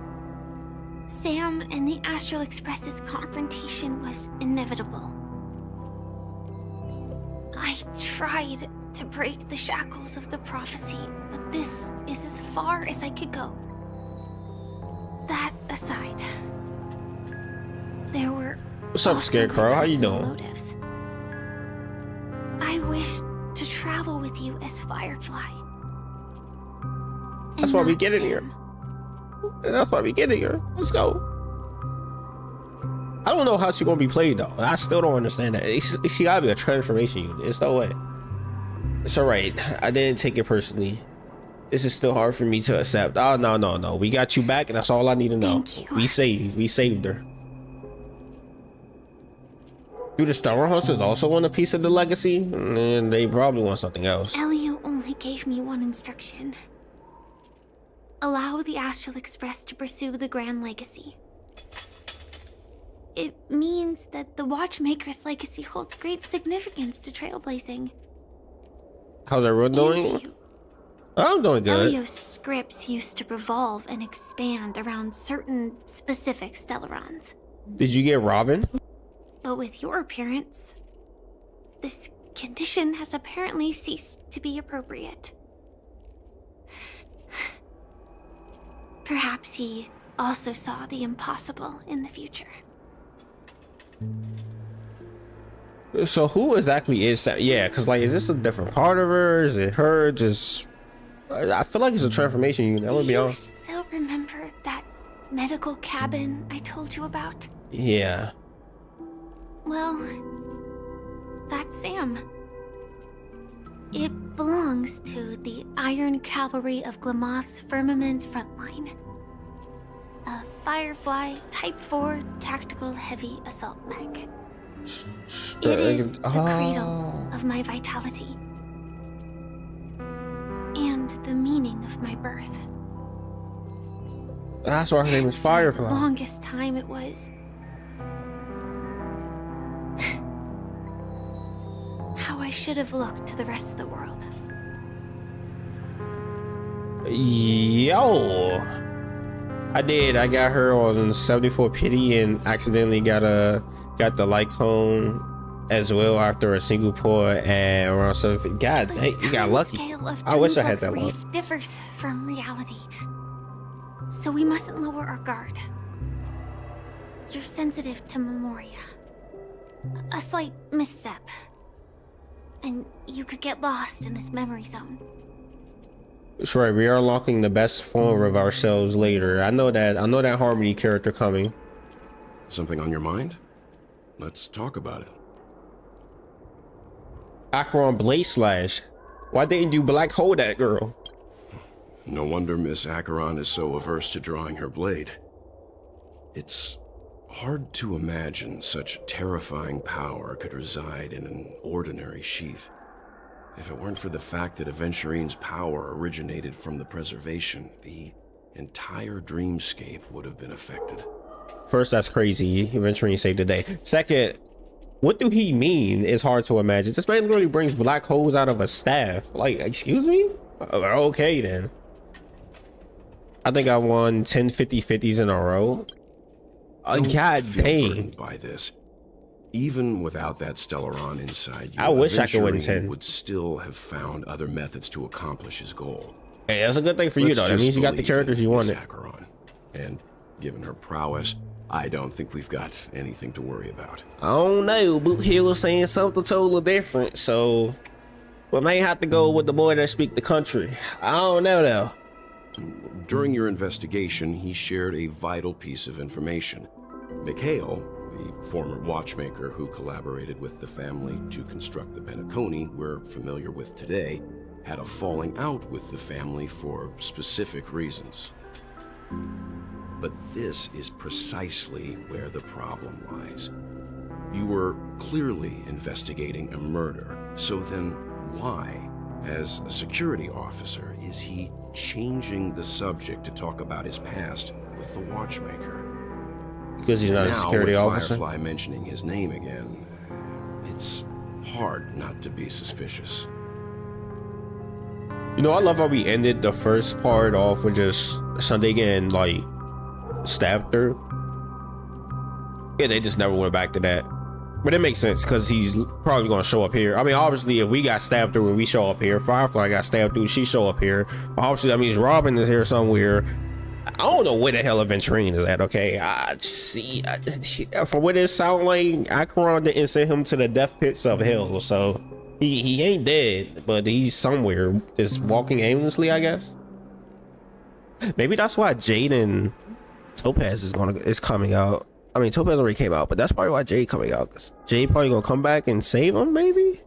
Sam and the Astral Express's confrontation was inevitable. I tried to break the shackles of the prophecy, but this is as far as I could go. That aside, there were What's up, Scarecrow? How you doing? motives. I wished to travel with you as Firefly. That's why we get in here. That's why we get in here. Let's go. I don't know how she gonna be played though. I still don't understand that. She gotta be a transformation unit. It's no way. It's alright. I didn't take it personally. This is still hard for me to accept. Oh no. We got you back, and that's all I need to know. We saved her. Do the Star Hunters also want a piece of the legacy? And they probably want something else. Elio only gave me one instruction. allow the Astral Express to pursue the Grand Legacy. It means that the Watchmaker's legacy holds great significance to trailblazing. How's everyone doing? I'm doing good. Elios scripts used to revolve and expand around certain specific Stellarons. Did you get Robin? But with your appearance, this condition has apparently ceased to be appropriate. Perhaps he also saw the impossible in the future. So who exactly is Sam? Yeah, because like, is this a different part of her? Is it her? Just, I feel like it's a transformation unit. I would be honest. Still remember that medical cabin I told you about? Yeah. Well, that's Sam. It belongs to the Iron Cavalry of Glamoth's Firmament Frontline. A Firefly Type 4 Tactical Heavy Assault Mech. It is the cradle of my vitality. And the meaning of my birth. That's why her name is Firefly. For the longest time it was how I should have looked to the rest of the world. Yo, I did. I got her on 74 pity and accidentally got the light cone as well after a single pour and around 7. God dang, you got lucky. I wish I had that one. Reef differs from reality, so we mustn't lower our guard. You're sensitive to Memoria. A slight misstep, and you could get lost in this memory zone. That's right. We are unlocking the best form of ourselves later. I know that Harmony character coming. Something on your mind? Let's talk about it. Acheron Blade Slash. Why didn't you black hole that girl? No wonder Miss Acheron is so averse to drawing her blade. It's hard to imagine such terrifying power could reside in an ordinary sheath. If it weren't for the fact that Aventurine's power originated from the preservation, the entire dreamscape would have been affected. First, that's crazy. Aventurine saved the day. Second, what do he mean? It's hard to imagine. This man literally brings black holes out of a staff. Like, excuse me? Okay, then. I think I won 10 50-50s in a row. God dang. By this. Even without that Stellaron inside you, I wish I could win 10. Would still have found other methods to accomplish his goal. Hey, that's a good thing for you, though. That means you got the characters you wanted. And given her prowess, I don't think we've got anything to worry about. I don't know. Boot Hill was saying something totally different, so we may have to go with the boy that speak the country. I don't know, though. During your investigation, he shared a vital piece of information. Mikhail, the former watchmaker who collaborated with the family to construct the Penacony we're familiar with today, had a falling out with the family for specific reasons. But this is precisely where the problem lies. You were clearly investigating a murder, so then why, as a security officer, is he changing the subject to talk about his past with the watchmaker? Because he's not a security officer? Firefly mentioning his name again, it's hard not to be suspicious. You know, I love how we ended the first part off with just Sunday getting, like, stabbed through. Yeah, they just never went back to that. But it makes sense, because he's probably going to show up here. I mean, obviously, if we got stabbed through and we show up here, Firefly got stabbed through, she show up here. Obviously, that means Robin is here somewhere. I don't know where the hell Aventurine is at, okay? From what it sound like, Acheron didn't send him to the death pits of hell, so he ain't dead, but he's somewhere just walking aimlessly, I guess. Maybe that's why Jade and Topaz is coming out. I mean, Topaz already came out, but that's probably why Jade coming out. 'Cause Jade probably gonna come back and save him, maybe?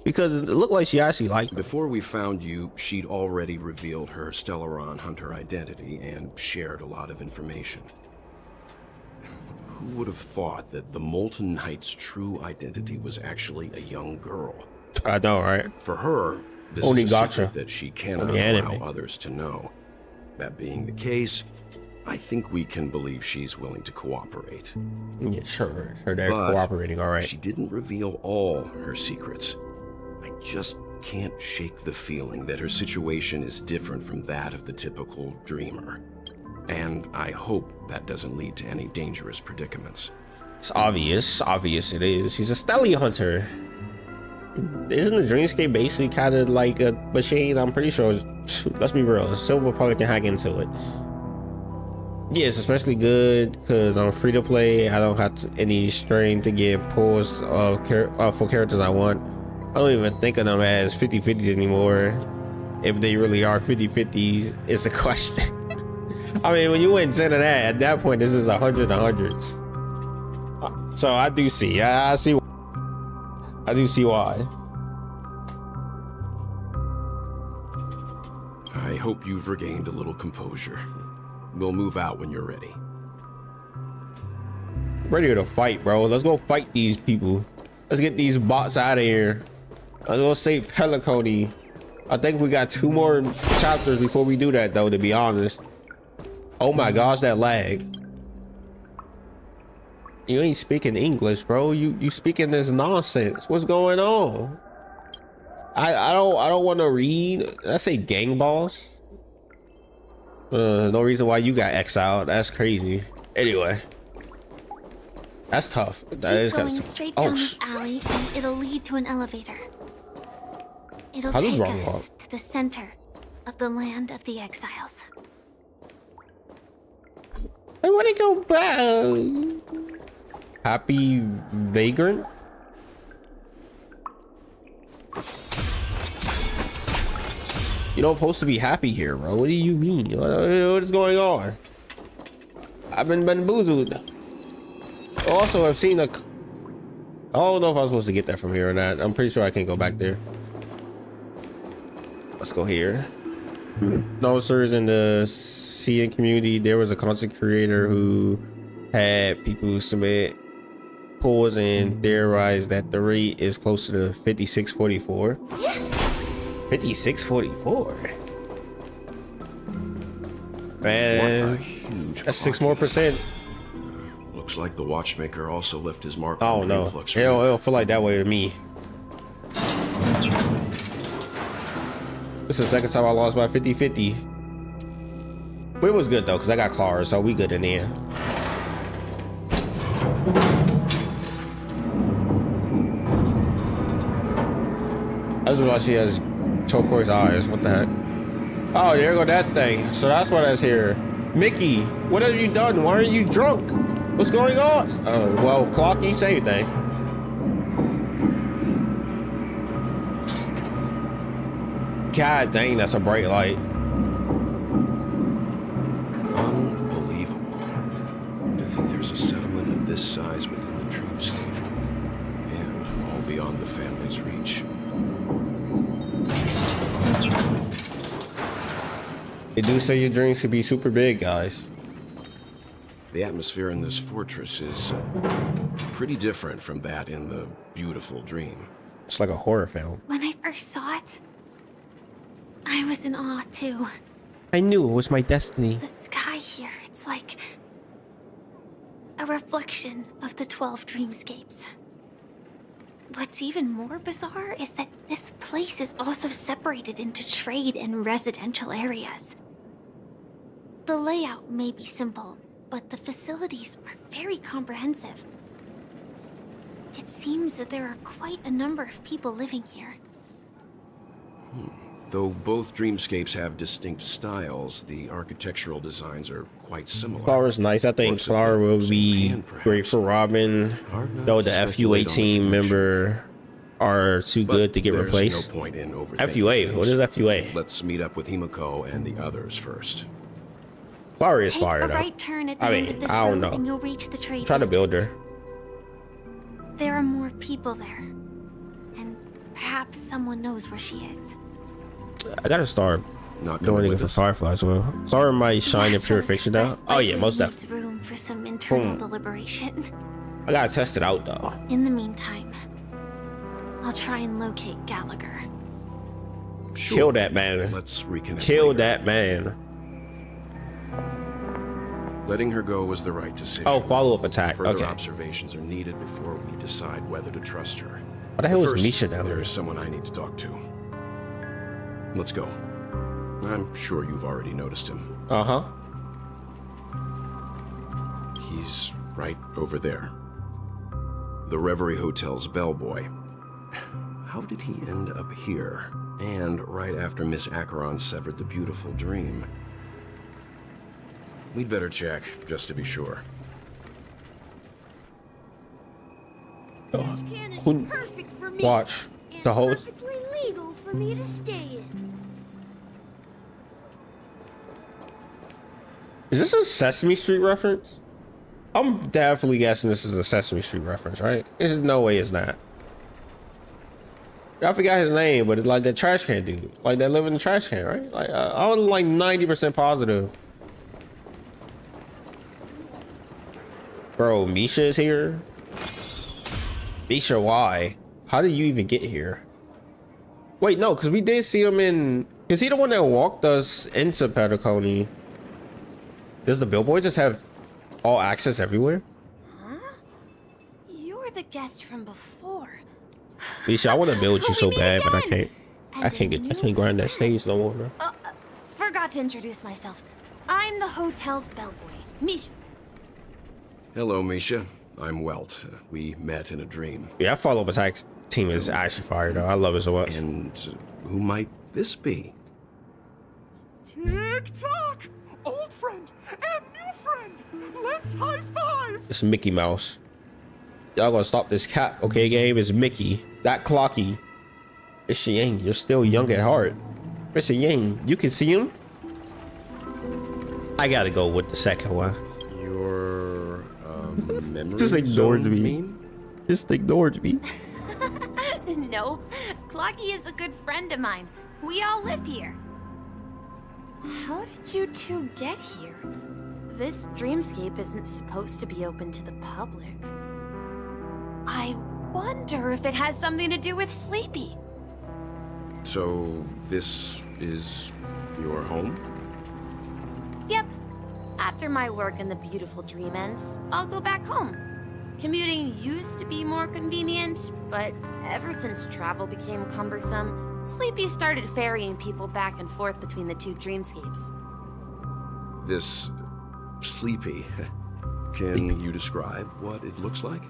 Because it looked like she actually liked him. Before we found you, she'd already revealed her Stellaron hunter identity and shared a lot of information. Who would have thought that the Molten Knight's true identity was actually a young girl? I know, right? For her, this Only is a gotcha. secret that she cannot Only allow anime. others to know. That being the case, I think we can believe she's willing to cooperate. Yeah, sure. They're But cooperating, all right. she didn't reveal all her secrets. I just can't shake the feeling that her situation is different from that of the typical dreamer. And I hope that doesn't lead to any dangerous predicaments. It's obvious it is. She's a stellium hunter. Isn't the dreamscape basically kind of like a machine? I'm pretty sure, let's be real, Silver probably can hack into it. Yeah, it's especially good because I'm free to play. I don't have any strain to get pulls for characters I want. I don't even think of them as 50-50s anymore. If they really are 50-50s, it's a question. I mean, when you went 10 of that, at that point, this is 100 hundreds. So I do see. I do see why. I hope you've regained a little composure. We'll move out when you're ready. Ready to fight, bro. Let's go fight these people. Let's get these bots out of here. Let's go save Peliconi. I think we got 2 more chapters before we do that, though, to be honest. Oh my gosh, that lag. You ain't speaking English, bro. You speaking this nonsense. What's going on? I don't want to read. Did I say gang boss? No reason why you got exiled. That's crazy. Anyway, that's tough. That is kind of tough. Straight down this alley, and it'll lead to an elevator. It'll take us to the center of the land of the exiles. I want to go back. Happy vagrant. You don't supposed to be happy here, bro. What do you mean? What is going on? I've been bamboozled. Also, I've seen a... I don't know if I was supposed to get that from here or not. I'm pretty sure I can't go back there. Let's go here. No, sirs, in the CN community, there was a content creator who had people submit polls and theorized that the rate is closer to 5644. 5644. Man, that's 6 more percent. Looks like the watchmaker also left his mark. Oh no, it don't feel like that way to me. This is the second time I lost by 50-50. But it was good though, because I got Clara, so we good in the end. I just realized she has turquoise eyes. What the heck? Oh, there go that thing. So that's what that's here. Mickey, what have you done? Why are you drunk? What's going on? Well, Clocky, same thing. God dang, that's a bright light. Unbelievable. To think there's a settlement of this size within the dreamscape. And all beyond the family's reach. They do say your dreams could be super big, guys. The atmosphere in this fortress is pretty different from that in the beautiful dream. It's like a horror film. When I first saw it, I was in awe too. I knew it was my destiny. The sky here, it's like a reflection of the 12 dreamscapes. What's even more bizarre is that this place is also separated into trade and residential areas. The layout may be simple, but the facilities are very comprehensive. It seems that there are quite a number of people living here. Though both dreamscapes have distinct styles, the architectural designs are quite similar. Clara's nice. I think Clara will be great for Robin. Though the FUA team member are too good to get replaced. No point in FUA? What is FUA? Let's meet up with Himiko and the others first. Clara is fire Take though. a right turn at the end of this I don't road know. and you'll reach the trade Try to build her. There are more people there. And perhaps someone knows where she is. I gotta start doing it for Firefly as well. Sorry, my shine in pure fiction though. Oh yeah, most definitely. Room for some internal deliberation. I gotta test it out though. In the meantime, I'll try and locate Gallagher. Sure. Kill that man. Let's reconnect. Kill that man. Letting her go was the right decision. Oh, follow-up attack. Further Okay. observations are needed before we decide whether to trust her. What the hell is First, Misha down there? There's someone I need to talk to. Let's go. I'm sure you've already noticed him. Uh-huh. He's right over there. The Reverie Hotel's bellboy. How did he end up here? And right after Miss Acheron severed the beautiful dream. We'd better check, just to be sure. This can is Who- perfect for me. Watch. And The whole... perfectly legal for me to stay in. Is this a Sesame Street reference? I'm definitely guessing this is a Sesame Street reference, right? There's no way it's not. I forgot his name, but it's like that trash can dude. Like that live in the trash can, right? Like I was like 90% positive. Bro, Misha is here? Misha, why? How did you even get here? Wait, no, because we did see him in... Is he the one that walked us into Petacone? Does the billboard just have all access everywhere? Huh? You're the guest from before. Misha, I want to build you so We meet bad, but I again. can't. I can't grind that stage no more, bro. Forgot to introduce myself. I'm the hotel's bellboy, Misha. Hello, Misha. I'm Welt. We met in a dream. Yeah, that follow-up attack team is actually fire, though. I love it so much. And who might this be? Tick-tock! Old friend and new friend! Let's high-five! It's Mickey Mouse. Y'all gonna stop this cat, okay, game? It's Mickey. That Clocky. Mr. Yang, you're still young at heart. Mr. Yang, you can see him? I gotta go with the second one. Your memory Just ignored zone, me. mean? Just ignored me. No, Clocky is a good friend of mine. We all live here. How did you two get here? This dreamscape isn't supposed to be open to the public. I wonder if it has something to do with Sleepy. So, this is your home? Yep. After my work in the beautiful dream ends, I'll go back home. Commuting used to be more convenient, but ever since travel became cumbersome, Sleepy started ferrying people back and forth between the two dreamscapes. This Sleepy. Can you describe what it looks like?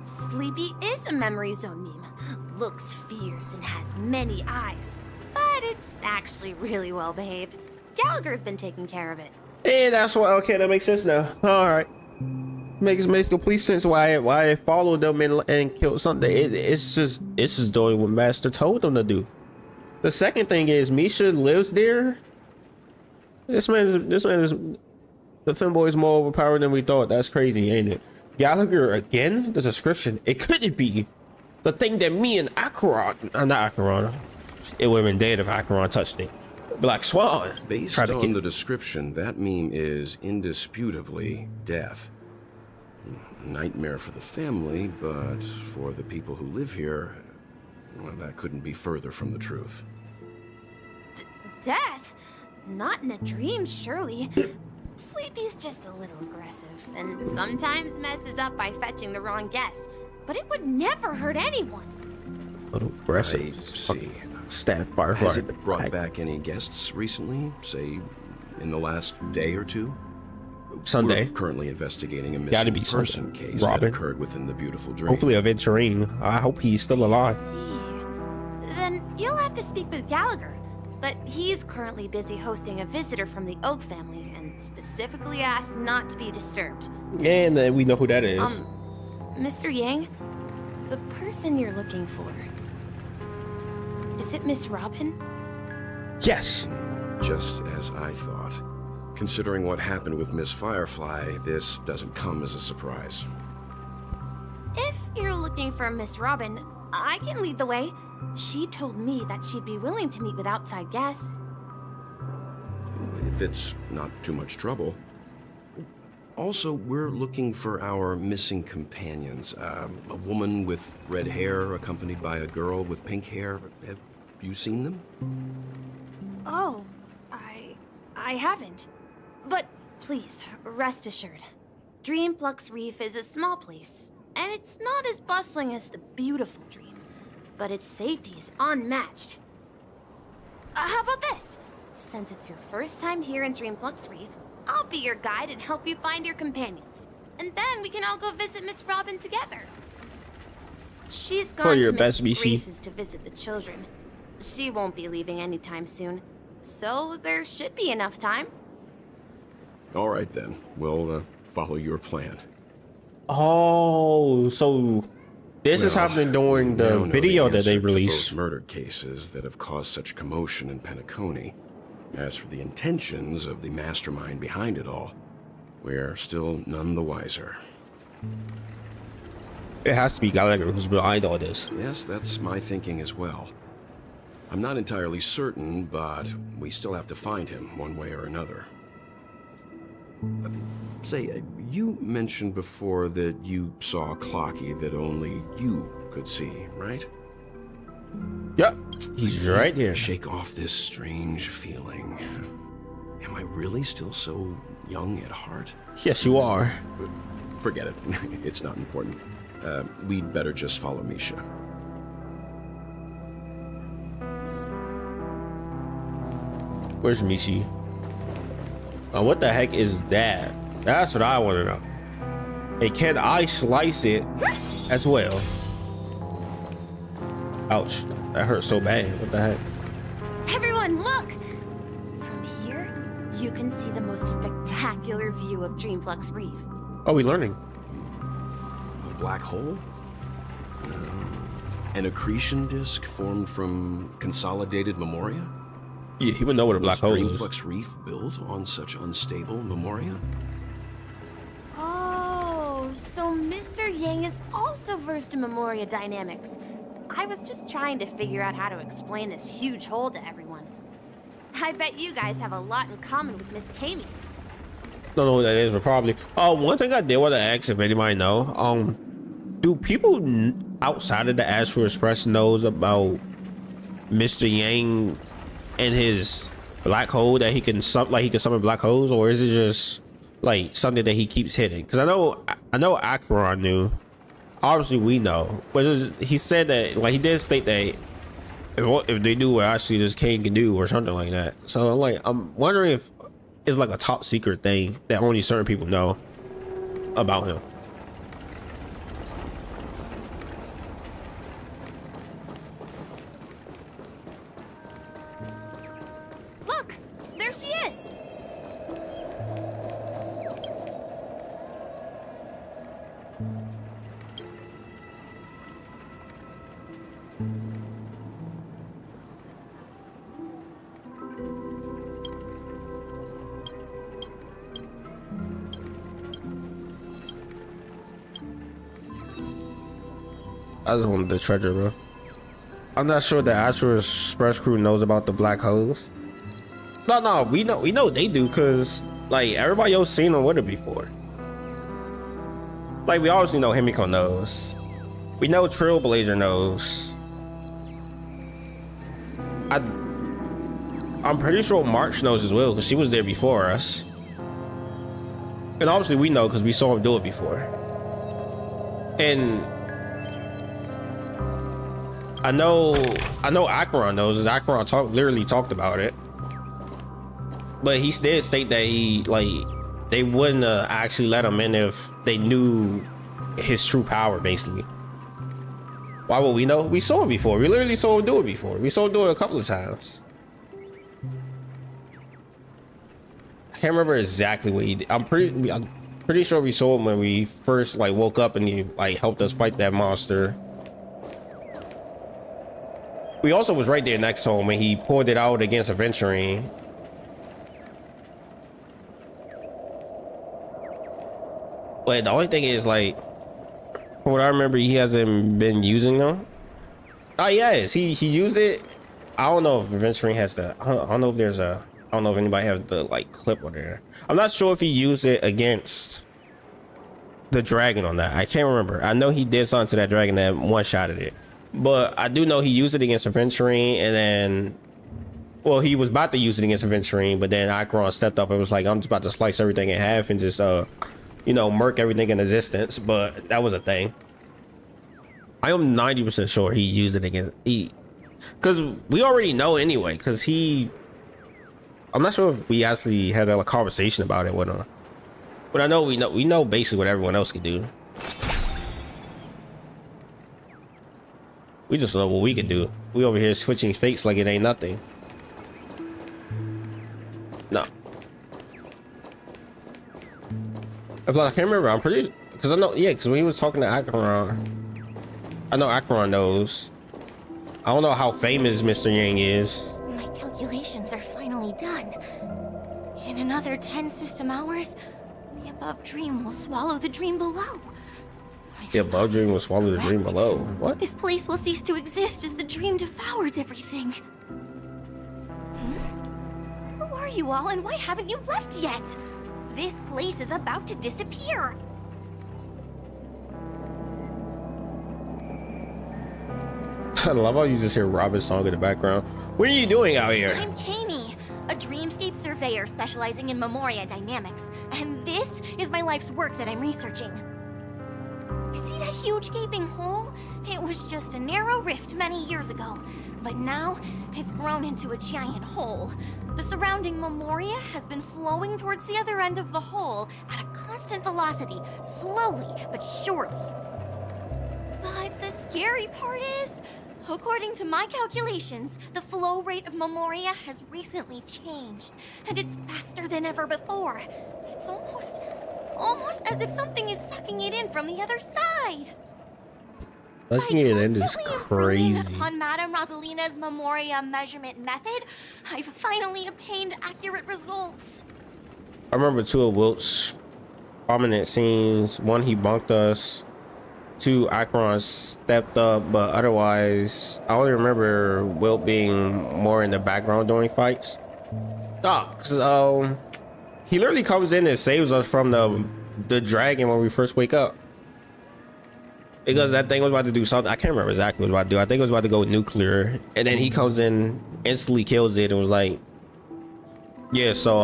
Sleepy is a memory zone meme. Looks fierce and has many eyes. But it's actually really well behaved. Gallagher's been taking care of it. Hey, that's why. Okay, that makes sense now. All right, makes complete sense why I followed them and killed something. It's just doing what Master told them to do. The second thing is Misha lives there. This man is the femboy is more overpowered than we thought. That's crazy, ain't it? Gallagher again. The description. It couldn't be the thing that me and Acheron, not Acheron. It would have been dead if Acheron touched it. Black Swan. Based on the description, that meme is indisputably death. A nightmare for the family, but for the people who live here, well, that couldn't be further from the truth. Death? Not in a dream, surely. Sleepy's just a little aggressive, and sometimes messes up by fetching the wrong guess. But it would never hurt anyone. Little aggressive. I see. Staff firefighter. Has it brought back any guests recently? Say, in the last day or two? Sunday. We're currently investigating a Gotta missing be person Sunday. case Robin. that occurred within the beautiful dream. Hopefully a Venturine. I hope he's still alive. Then you'll have to speak with Gallagher. But he's currently busy hosting a visitor from the Oak family and specifically asked not to be disturbed. And then we know who that is. Mr. Yang, the person you're looking for, is it Miss Robin? Yes. Just as I thought. Considering what happened with Miss Firefly, this doesn't come as a surprise. If you're looking for Miss Robin, I can lead the way. She told me that she'd be willing to meet with outside guests. If it's not too much trouble. Also, we're looking for our missing companions. A woman with red hair accompanied by a girl with pink hair. Have you seen them? Oh, I haven't. But Please, rest assured. Dreamflux Reef is a small place, and it's not as bustling as the beautiful Dream, but its safety is unmatched. How about this? Since it's your first time here in Dreamflux Reef, I'll be your guide and help you find your companions. And then we can all go visit Miss Robin together. She's gone your to best, Miss BC. Grace's to visit the children. She won't be leaving anytime soon, so there should be enough time. All right then, we'll follow your plan. Oh, so this is Well, happening during we now the know video that they answer to released. both murder cases that have caused such commotion in Penacony. As for the intentions of the mastermind behind it all, we're still none the wiser. It has to be Gallagher who's behind all this. Yes, that's my thinking as well. I'm not entirely certain, but we still have to find him one way or another. Say, you mentioned before that you saw a clocky that only you could see, right? Yep, he's right here. Shake off this strange feeling. Am I really still so young at heart? Yes, you are. Forget it. It's not important. We'd better just follow Misha. Where's Mishi? What the heck is that? That's what I want to know. Hey, can I slice it as well? Ouch, that hurt so bad. What the heck? Everyone, look! From here, you can see the most spectacular view of Dreamflux Reef. Oh, we learning. A black hole? An accretion disk formed from consolidated memoria? Yeah, he would know what a black hole is. Dreamflux Reef built on such unstable memoria? Oh, so Mr. Yang is also versed in Memoria dynamics. I was just trying to figure out how to explain this huge hole to everyone. I bet you guys have a lot in common with Miss Kami. Don't know what that is, but probably. Oh, one thing I did want to ask if anybody know. Do people outside of the Astral Express knows about Mr. Yang and his black hole that he can summon black holes, or is it just like something that he keeps hitting? Because I know Acheron knew. Obviously, we know, but he said that, like, he did state that if they knew what actually this Kane can do or something like that. So I'm wondering if it's like a top secret thing that only certain people know about him. Look, there she is. I just wanted the treasure, bro. I'm not sure the Astral Express crew knows about the black holes. No, we know they do, cause like everybody else seen them with it before. Like we obviously know Himiko knows. We know Trailblazer knows. I'm pretty sure March knows as well, cause she was there before us. And obviously we know because we saw him do it before. And I know Acheron knows, as Acheron literally talked about it. But he did state that they wouldn't actually let him in if they knew his true power, basically. Why would we know? We saw it before. We literally saw him do it before. We saw him do it a couple of times. I can't remember exactly what he did. I'm pretty sure we saw him when we first woke up and he helped us fight that monster. We also was right there next to him when he pulled it out against Aventurine. But the only thing is, from what I remember, he hasn't been using them. Oh, yes, he used it. I don't know if Aventurine has the. I don't know if there's a. I don't know if anybody has the clip on there. I'm not sure if he used it against the dragon on that. I can't remember. I know he did something to that dragon that one-shotted it. But I do know he used it against Aventurine, and then Well, he was about to use it against Aventurine, but then Acheron stepped up and was like, I'm just about to slice everything in half and just, you know, murk everything in existence. But that was a thing. I am 90% sure he used it against because we already know anyway, because I'm not sure if we actually had a conversation about it with him. But I know we know basically what everyone else can do. We just know what we can do. We over here switching fates like it ain't nothing. No. I can't remember. I'm pretty, because I know, yeah, because when he was talking to Acheron, I know Acheron knows. I don't know how famous Mr. Yang is. My calculations are finally done. In another 10 system hours, the above dream will swallow the dream below. The above dream will swallow the dream below. What? This place will cease to exist as the dream devours everything. Who are you all, and why haven't you left yet? This place is about to disappear. I love how you just hear Robin's song in the background. What are you doing out here? I'm Kami, a dreamscape surveyor specializing in Memoria dynamics, and this is my life's work that I'm researching. See that huge gaping hole? It was just a narrow rift many years ago, but now it's grown into a giant hole. The surrounding Memoria has been flowing towards the other end of the hole at a constant velocity, slowly but surely. But the scary part is, according to my calculations, the flow rate of Memoria has recently changed, and it's faster than ever before. It's almost as if something is sucking it in from the other side. Sucking it in is crazy. Upon Madame Rosalina's Memoria measurement method, I've finally obtained accurate results. I remember two of Wilt's prominent scenes. One, he bunked us. Two, Acheron stepped up, but otherwise, I only remember Wilt being more in the background during fights. He literally comes in and saves us from the dragon when we first wake up. Because that thing was about to do something. I can't remember exactly what it was about to do. I think it was about to go nuclear. And then he comes in, instantly kills it, and was like, yeah, so,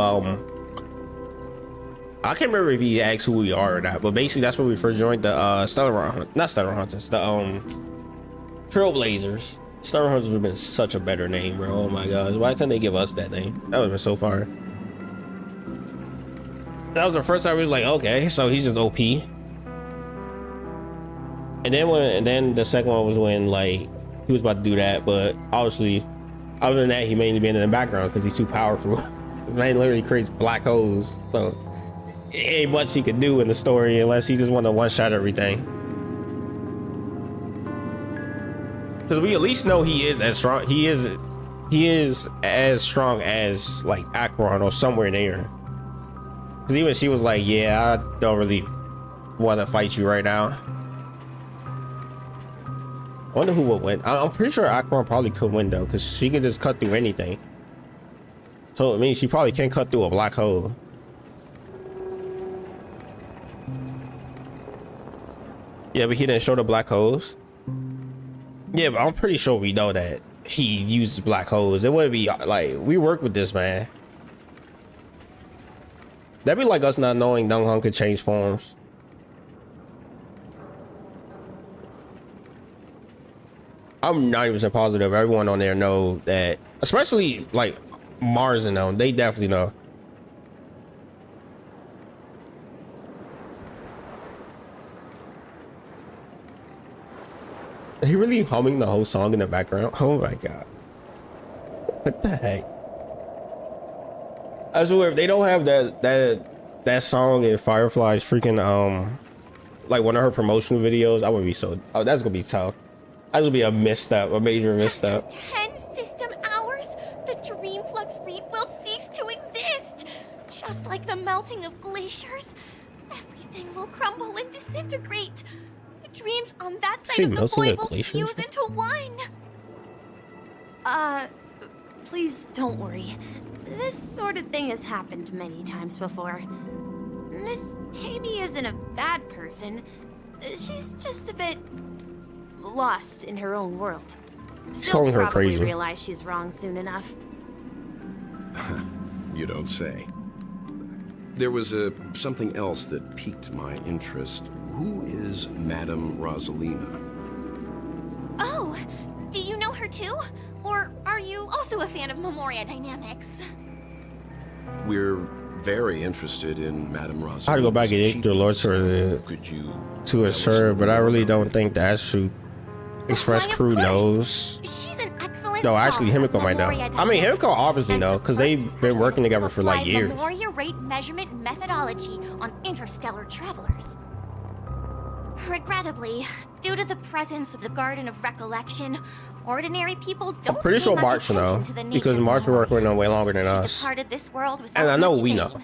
I can't remember if he asked who we are or not, but basically that's when we first joined the, not Stellar Hunters, the, Trailblazers. Stellar Hunters would have been such a better name, bro. Oh my god. Why couldn't they give us that name? That would have been so far. That was the first time we was like, okay, so he's just OP. And then the second one was when like he was about to do that, but obviously, other than that, he mainly been in the background because he's too powerful. The man literally creates black holes, so it ain't much he could do in the story unless he just want to one-shot everything. Because we at least know he is as strong. He is as strong as like Acheron or somewhere there. Because even she was like, yeah, I don't really want to fight you right now. I wonder who would win. I'm pretty sure Acheron probably could win though, because she can just cut through anything. So it means she probably can't cut through a black hole. Yeah, but he didn't show the black holes. Yeah, but I'm pretty sure we know that he uses black holes. It wouldn't be like, we work with this man. That'd be like us not knowing Dung Hun could change forms. I'm 90% positive everyone on there know that, especially like Mars and them, they definitely know. Is he really humming the whole song in the background? Oh my god. What the heck? I swear if they don't have that song in Firefly's freaking like one of her promotional videos, I would be so, oh, that's gonna be tough. That's gonna be a misstep, a major misstep. 10 system hours, the Dream Flux Reef will cease to exist. Just like the melting of glaciers, everything will crumble and disintegrate. The dreams on that side of the void will fuse into one. Please don't worry. This sort of thing has happened many times before. Miss Kami isn't a bad person. She's just a bit lost in her own world. She's calling her crazy. She'll probably realize she's wrong soon enough. You don't say. There was something else that piqued my interest. Who is Madame Rosalina? Oh, do you know her too? Or are you also a fan of Memoria Dynamics? We're very interested in Madame Rosalina. I had to go back and eat the Lord to assure, but I really don't think the Astro Express crew knows. She's an excellent No, actually, Himiko might know. I mean, Himiko obviously know, because they've been working together for like years. Memoria rate measurement methodology on interstellar travelers. Regrettably, due to the presence of the Garden of Recollection, ordinary people don't I'm pretty sure pay much March know, attention to the nature because of March been Memoria. working on way longer than She us. departed this world without And I know much we fame, know.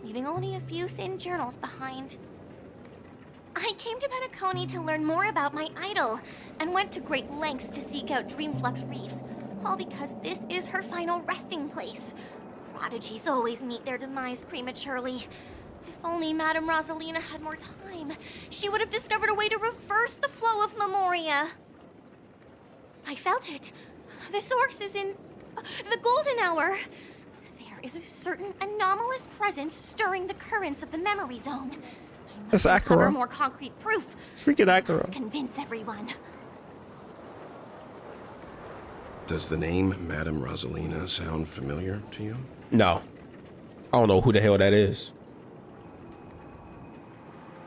leaving only a few thin journals behind. I came to Penacony to learn more about my idol, and went to great lengths to seek out Dreamflux Reef, all because this is her final resting place. Prodigies always meet their demise prematurely. If only Madame Rosalina had more time, she would have discovered a way to reverse the flow of Memoria. I felt it. The source is in the golden hour. There is a certain anomalous presence stirring the currents of the memory zone. That's Uncover Akira. more concrete proof. Freaking Akira. Must convince everyone. Does the name Madame Rosalina sound familiar to you? No. I don't know who the hell that is.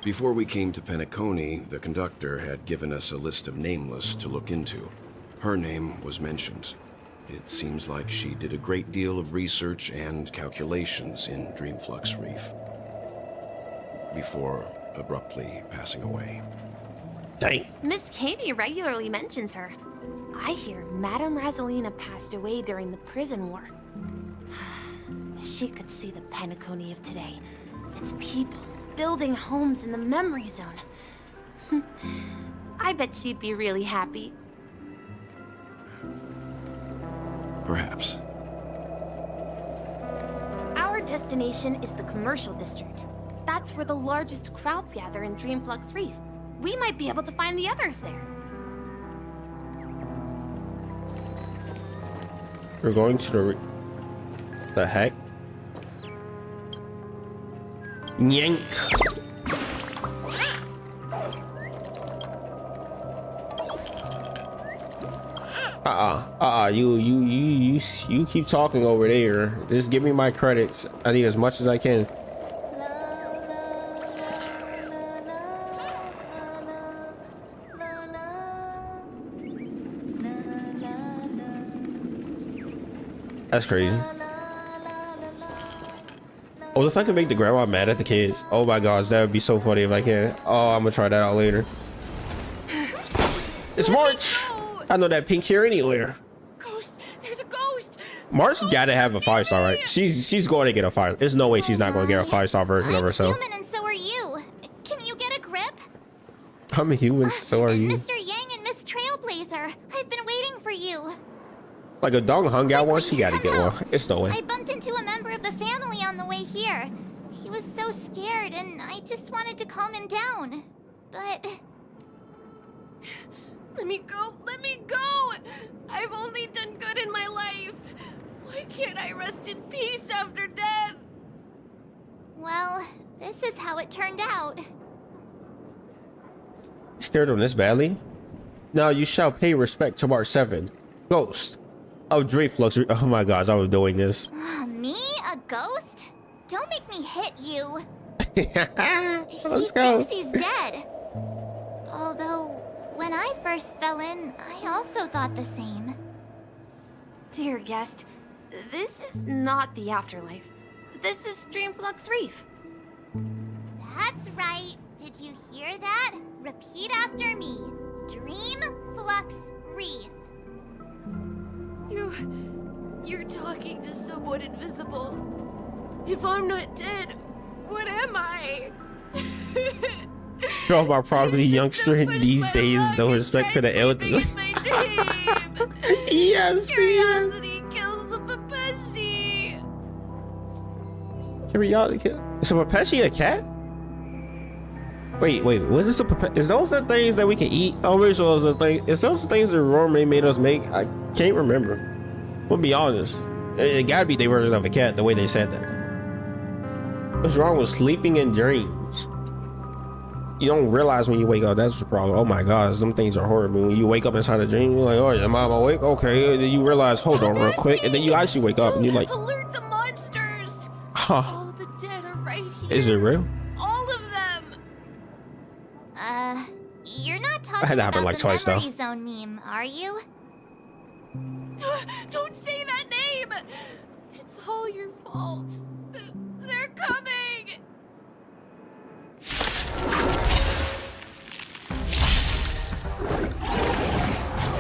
Before we came to Penacony, the conductor had given us a list of nameless to look into. Her name was mentioned. It seems like she did a great deal of research and calculations in Dreamflux Reef before abruptly passing away. Dang. Miss Katie regularly mentions her. I hear Madame Rosalina passed away during the prison war. She could see the Penacony of today. Its people building homes in the memory zone. I bet she'd be really happy. Perhaps. Our destination is the commercial district. That's where the largest crowds gather in Dreamflux Reef. We might be able to find the others there. We're going to the heck? Yank. You keep talking over there. Just give me my credits. I need as much as I can. That's crazy. Oh, if I can make the grandma mad at the kids. Oh my gosh, that would be so funny if I can. Oh, I'm gonna try that out later. It's March. I know that pink hair anywhere. Ghost! There's a ghost! March gotta have a 5-star, right? She's going to get a 5. There's no way she's not going to get a 5-star version of herself. Human, and so are you. Can you get a grip? I'm a human, so are you. Mr. Yang and Miss Trailblazer, I've been waiting for you. Like a dog hung out one, she gotta get one. It's no way. I bumped into a member of the family on the way here. He was so scared, and I just wanted to calm him down. But... Let me go! Let me go! I've only done good in my life. Why can't I rest in peace after death? Well, this is how it turned out. You scared him this badly? Now you shall pay respect to March 7. Ghost of Dreamflux. Oh my gosh, I was doing this. Me? A ghost? Don't make me hit you. Let's go. He thinks he's dead. Although, when I first fell in, I also thought the same. Dear guest, this is not the afterlife. This is Dreamflux Reef. That's right. Did you hear that? Repeat after me. Dreamflux Reef. You're talking to someone invisible. If I'm not dead, what am I? Bro, my probably youngster these days, no respect for the elderly. Yes, Curiosity kills the Papeshi. Curiosity kill. Is a Papeshi a cat? Wait, what is a Papeshi? Is those the things that we can eat? Oh, which was the thing? Is those the things that Romain made us make? I can't remember. We'll be honest. It gotta be their version of a cat, the way they said that. What's wrong with sleeping in dreams? You don't realize when you wake up, that's the problem. Oh my gosh, some things are horrible. When you wake up inside a dream, you're like, oh, am I awake? Okay. And then you realize, hold on real quick. And then you actually wake up and you're like, alert the monsters! huh. All the dead are right here. Is it real? All of them! You're not That talking had to happen about like the twice, though. memory zone meme, are you? Don't say that name! It's all your fault. They're coming!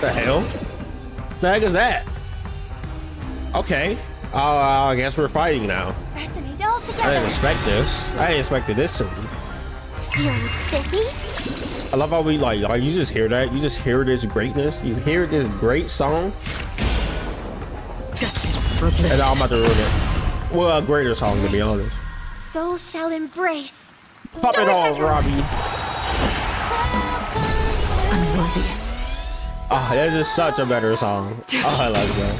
The hell? The heck is that? Okay. I guess we're fighting now. Resonate all I together. didn't expect this. I didn't expect this soon. Feeling spiffy? I love how we like you just hear that. You just hear this greatness. You hear this great song. And I'm about to ruin it. Well, a greater song, to be honest. Soul shall embrace. Pop it off, Robbie. Unworthy. Oh, that is such a better song. Oh, I love that.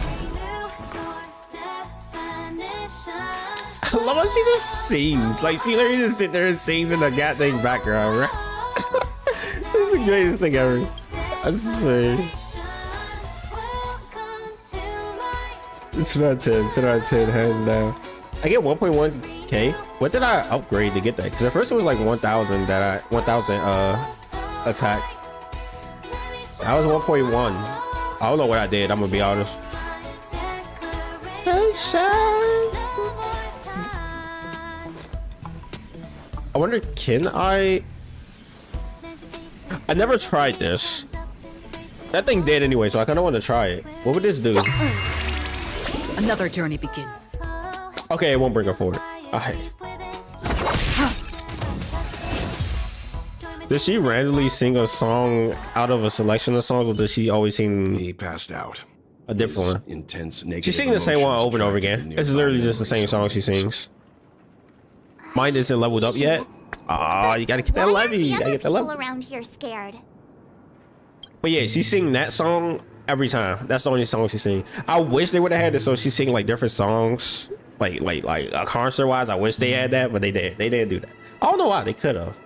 I love how she just sings. Like, she literally just sit there and sings in the goddamn background, right? This is the greatest thing ever. I swear. It's not 10. It's not 10, hands down. I get 1.1k. What did I upgrade to get that? Because at first it was like 1,000 that 1,000 attack. That was 1.1. I don't know what I did. I'm gonna be honest. I wonder, can I never tried this. That thing did anyway, so I kind of want to try it. What would this do? Another journey begins. Okay, it won't bring her forward. Alright. Does she randomly sing a song out of a selection of songs, or does she always sing? He passed out. A different one. Intense negative. She's singing the same one over and over again. It's literally just the same song she sings. Mine isn't leveled up yet. Ah, you gotta get that levy. You gotta get that People levy. around here scared. But yeah, she sing that song every time. That's the only song she sing. I wish they would have had it so she sing like different songs, like concert wise. I wish they had that, but they didn't. They didn't do that. I don't know why. They could have.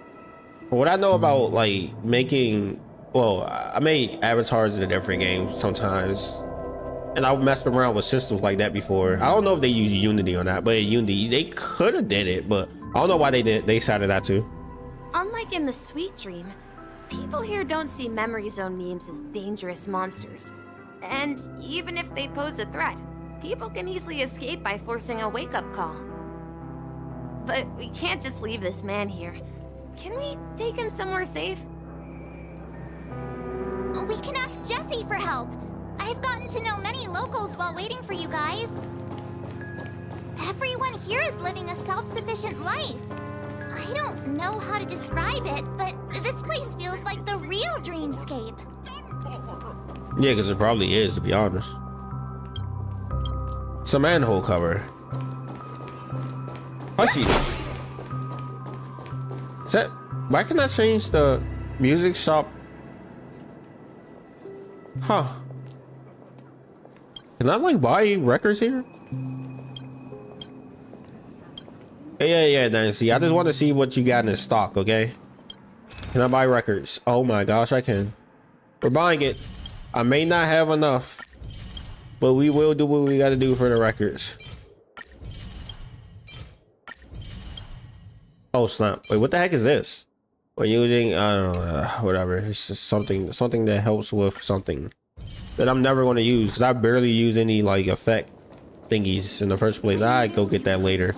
But what I know about like making, well, I made avatars in a different game sometimes, and I messed around with systems like that before. I don't know if they use Unity or not, but in Unity they could have did it, but I don't know why they did. They decided not to. Unlike in the Sweet Dream, people here don't see memory zone memes as dangerous monsters. And even if they pose a threat, people can easily escape by forcing a wake-up call. But we can't just leave this man here. Can we take him somewhere safe? We can ask Jessie for help. I've gotten to know many locals while waiting for you guys. Everyone here is living a self-sufficient life. I don't know how to describe it, but this place feels like the real dreamscape. Yeah, because it probably is, to be honest. It's a manhole cover. I see. Is that, why can I change the music shop? Huh. Can I like buy records here? Yeah, Nancy. I just want to see what you got in stock, okay? Can I buy records? Oh my gosh, I can. We're buying it. I may not have enough, but we will do what we got to do for the records. Oh snap! Wait, what the heck is this? We're using, I don't know, whatever. It's just something that helps with something that I'm never going to use because I barely use any like effect thingies in the first place. I go get that later.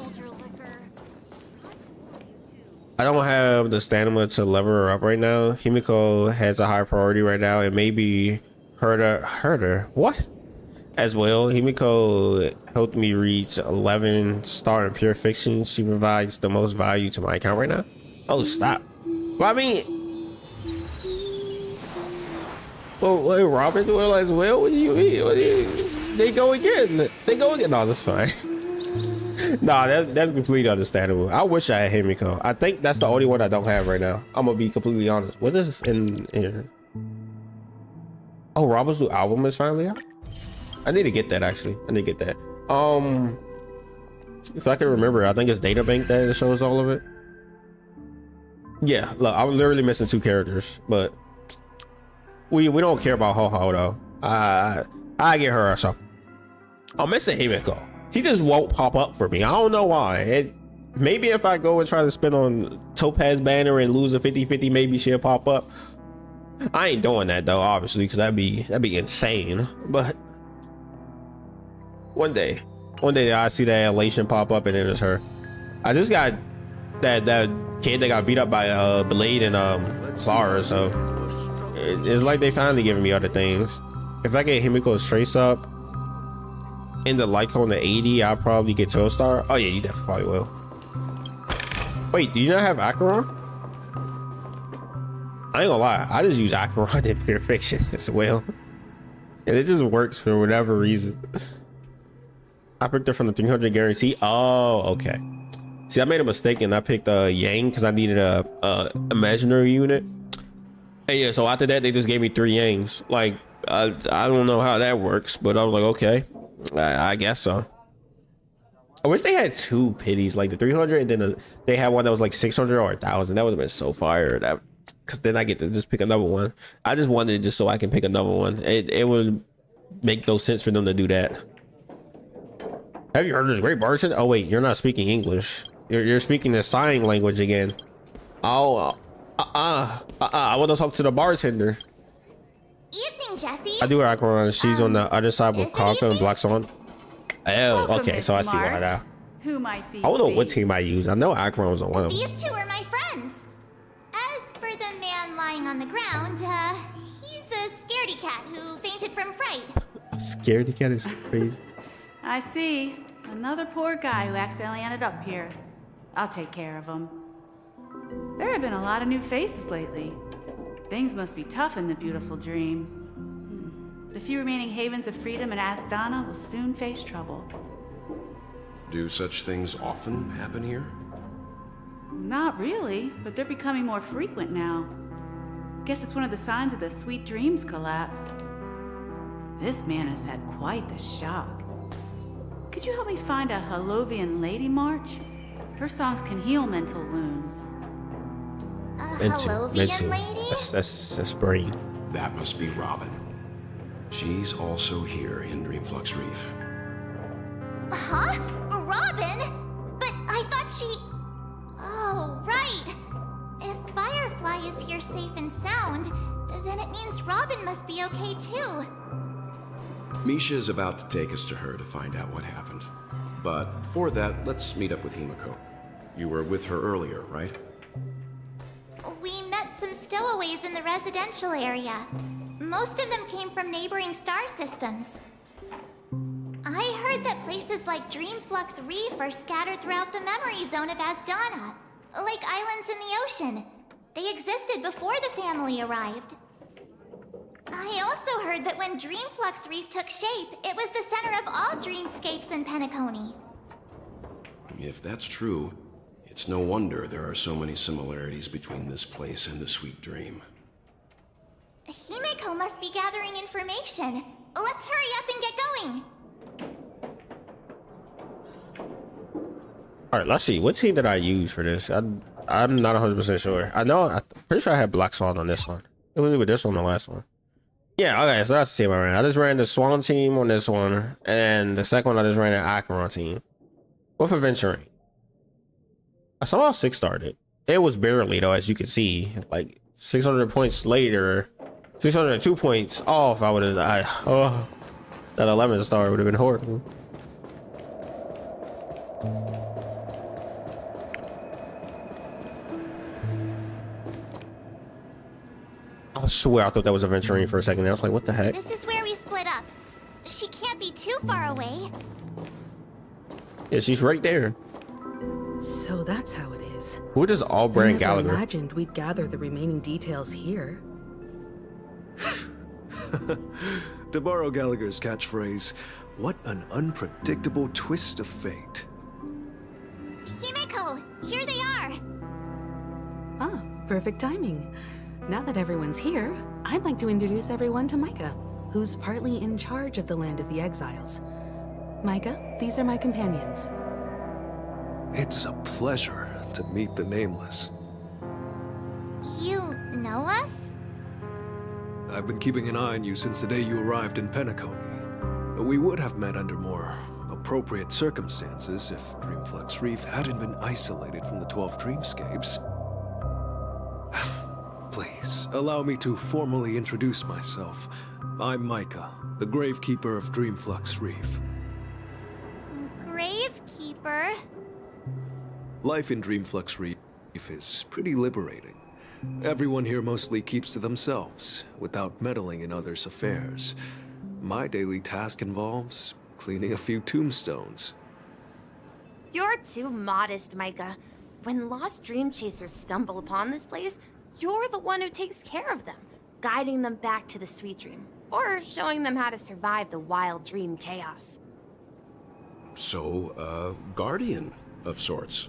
I don't have the stamina to level her up right now. Himiko has a high priority right now, and maybe Herder what as well. Himiko helped me reach 11 star in pure fiction. She provides the most value to my account right now. Oh stop. Well, I mean, well, Robert will as well. What do you mean? They go again. They go again. No, that's fine. Nah, that's completely understandable. I wish I had Himiko. I think that's the only one I don't have right now. I'm gonna be completely honest. What is in here? Oh, Robert's new album is finally out. I need to get that actually. I need to get that. If I can remember, I think it's Databank that shows all of it. Yeah, look, I'm literally missing 2 characters, but we don't care about Ho-Ho though. I get her or something. I'm missing Himiko. She just won't pop up for me. I don't know why. Maybe if I go and try to spin on Topaz Banner and lose a 50-50, maybe she'll pop up. I ain't doing that though, obviously, because that'd be insane. But one day I see that elation pop up and then it's her. I just got that kid that got beat up by Blade and Clara, so it's like they finally giving me other things. If I get Himiko's trace up in the like on the 80, I'll probably get 12 star. Oh yeah, you definitely probably will. Wait, do you not have Acheron? I ain't gonna lie, I just use Acheron in Pure Fiction as well. And it just works for whatever reason. I picked her from the 300 guarantee. Oh, okay. See, I made a mistake and I picked Yang because I needed a imaginary unit. And yeah, so after that, they just gave me 3 Yangs. Like, I don't know how that works, but I was like, okay, I guess so. I wish they had 2 pities, like the 300, and then they had one that was like 600 or 1,000. That would have been so fire. Because then I get to just pick another one. I just wanted it just so I can pick another one. It would make no sense for them to do that. Have you heard of this great bartender? Oh wait, you're not speaking English. You're speaking the sign language again. Oh, I want to talk to the bartender. Evening, Jesse. I do her Acheron. She's on the other side with Kaka and Black Swan. Oh, okay, so I see why now. Who might these I don't know be? what team I use. I know Acheron was on one of them. These 2 are my friends. As for the man lying on the ground, he's a scaredy cat who fainted from fright. A scaredy cat is crazy. I see. Another poor guy who accidentally ended up here. I'll take care of him. There have been a lot of new faces lately. Things must be tough in the beautiful dream. The few remaining havens of freedom in Asdana will soon face trouble. Do such things often happen here? Not really, but they're becoming more frequent now. Guess it's one of the signs of the Sweet Dreams collapse. This man has had quite the shock. Could you help me find a Halovian Lady March? Her songs can heal mental wounds. Mental. That's brain. That must be Robin. She's also here in Dreamflux Reef. Huh? Robin? But I thought she... Oh, right. If Firefly is here safe and sound, then it means Robin must be okay too. Misha is about to take us to her to find out what happened. But for that, let's meet up with Himiko. You were with her earlier, right? We met some stowaways in the residential area. Most of them came from neighboring star systems. I heard that places like Dreamflux Reef are scattered throughout the memory zone of Asdana, like islands in the ocean. They existed before the family arrived. I also heard that when Dreamflux Reef took shape, it was the center of all dreamscapes in Penacony. If that's true, it's no wonder there are so many similarities between this place and the Sweet Dream. Himiko must be gathering information. Let's hurry up and get going. All right, let's see. What team did I use for this? I'm not 100% sure. I'm pretty sure I had Black Swan on this one. It was with this one, the last one. Yeah, okay, so that's the team I ran. I just ran the Swan team on this one, and the second one I just ran an Acheron team with Adventuring. I somehow 6-starred it. It was barely though, as you can see. Like 600 points later, 602 points off. I would have died. Oh, that 11-star would have been horrible. I swear I thought that was Adventuring for a second. I was like, what the heck? This is where we split up. She can't be too far away. Yeah, she's right there. So that's how it is. Who does Allbrand Gallagher? I imagined we'd gather the remaining details here. To borrow Gallagher's catchphrase, what an unpredictable twist of fate. Himiko, here they are. Ah, perfect timing. Now that everyone's here, I'd like to introduce everyone to Micah, who's partly in charge of the Land of the Exiles. Micah, these are my companions. It's a pleasure to meet the Nameless. You know us? I've been keeping an eye on you since the day you arrived in Penacony. We would have met under more appropriate circumstances if Dreamflux Reef hadn't been isolated from the 12 Dreamscapes. Please, allow me to formally introduce myself. I'm Micah, the Gravekeeper of Dreamflux Reef. Gravekeeper? Life in Dreamflux Reef is pretty liberating. Everyone here mostly keeps to themselves, without meddling in others' affairs. My daily task involves cleaning a few tombstones. You're too modest, Micah. When lost dream chasers stumble upon this place, you're the one who takes care of them, guiding them back to the sweet dream, or showing them how to survive the wild dream chaos. So, guardian of sorts.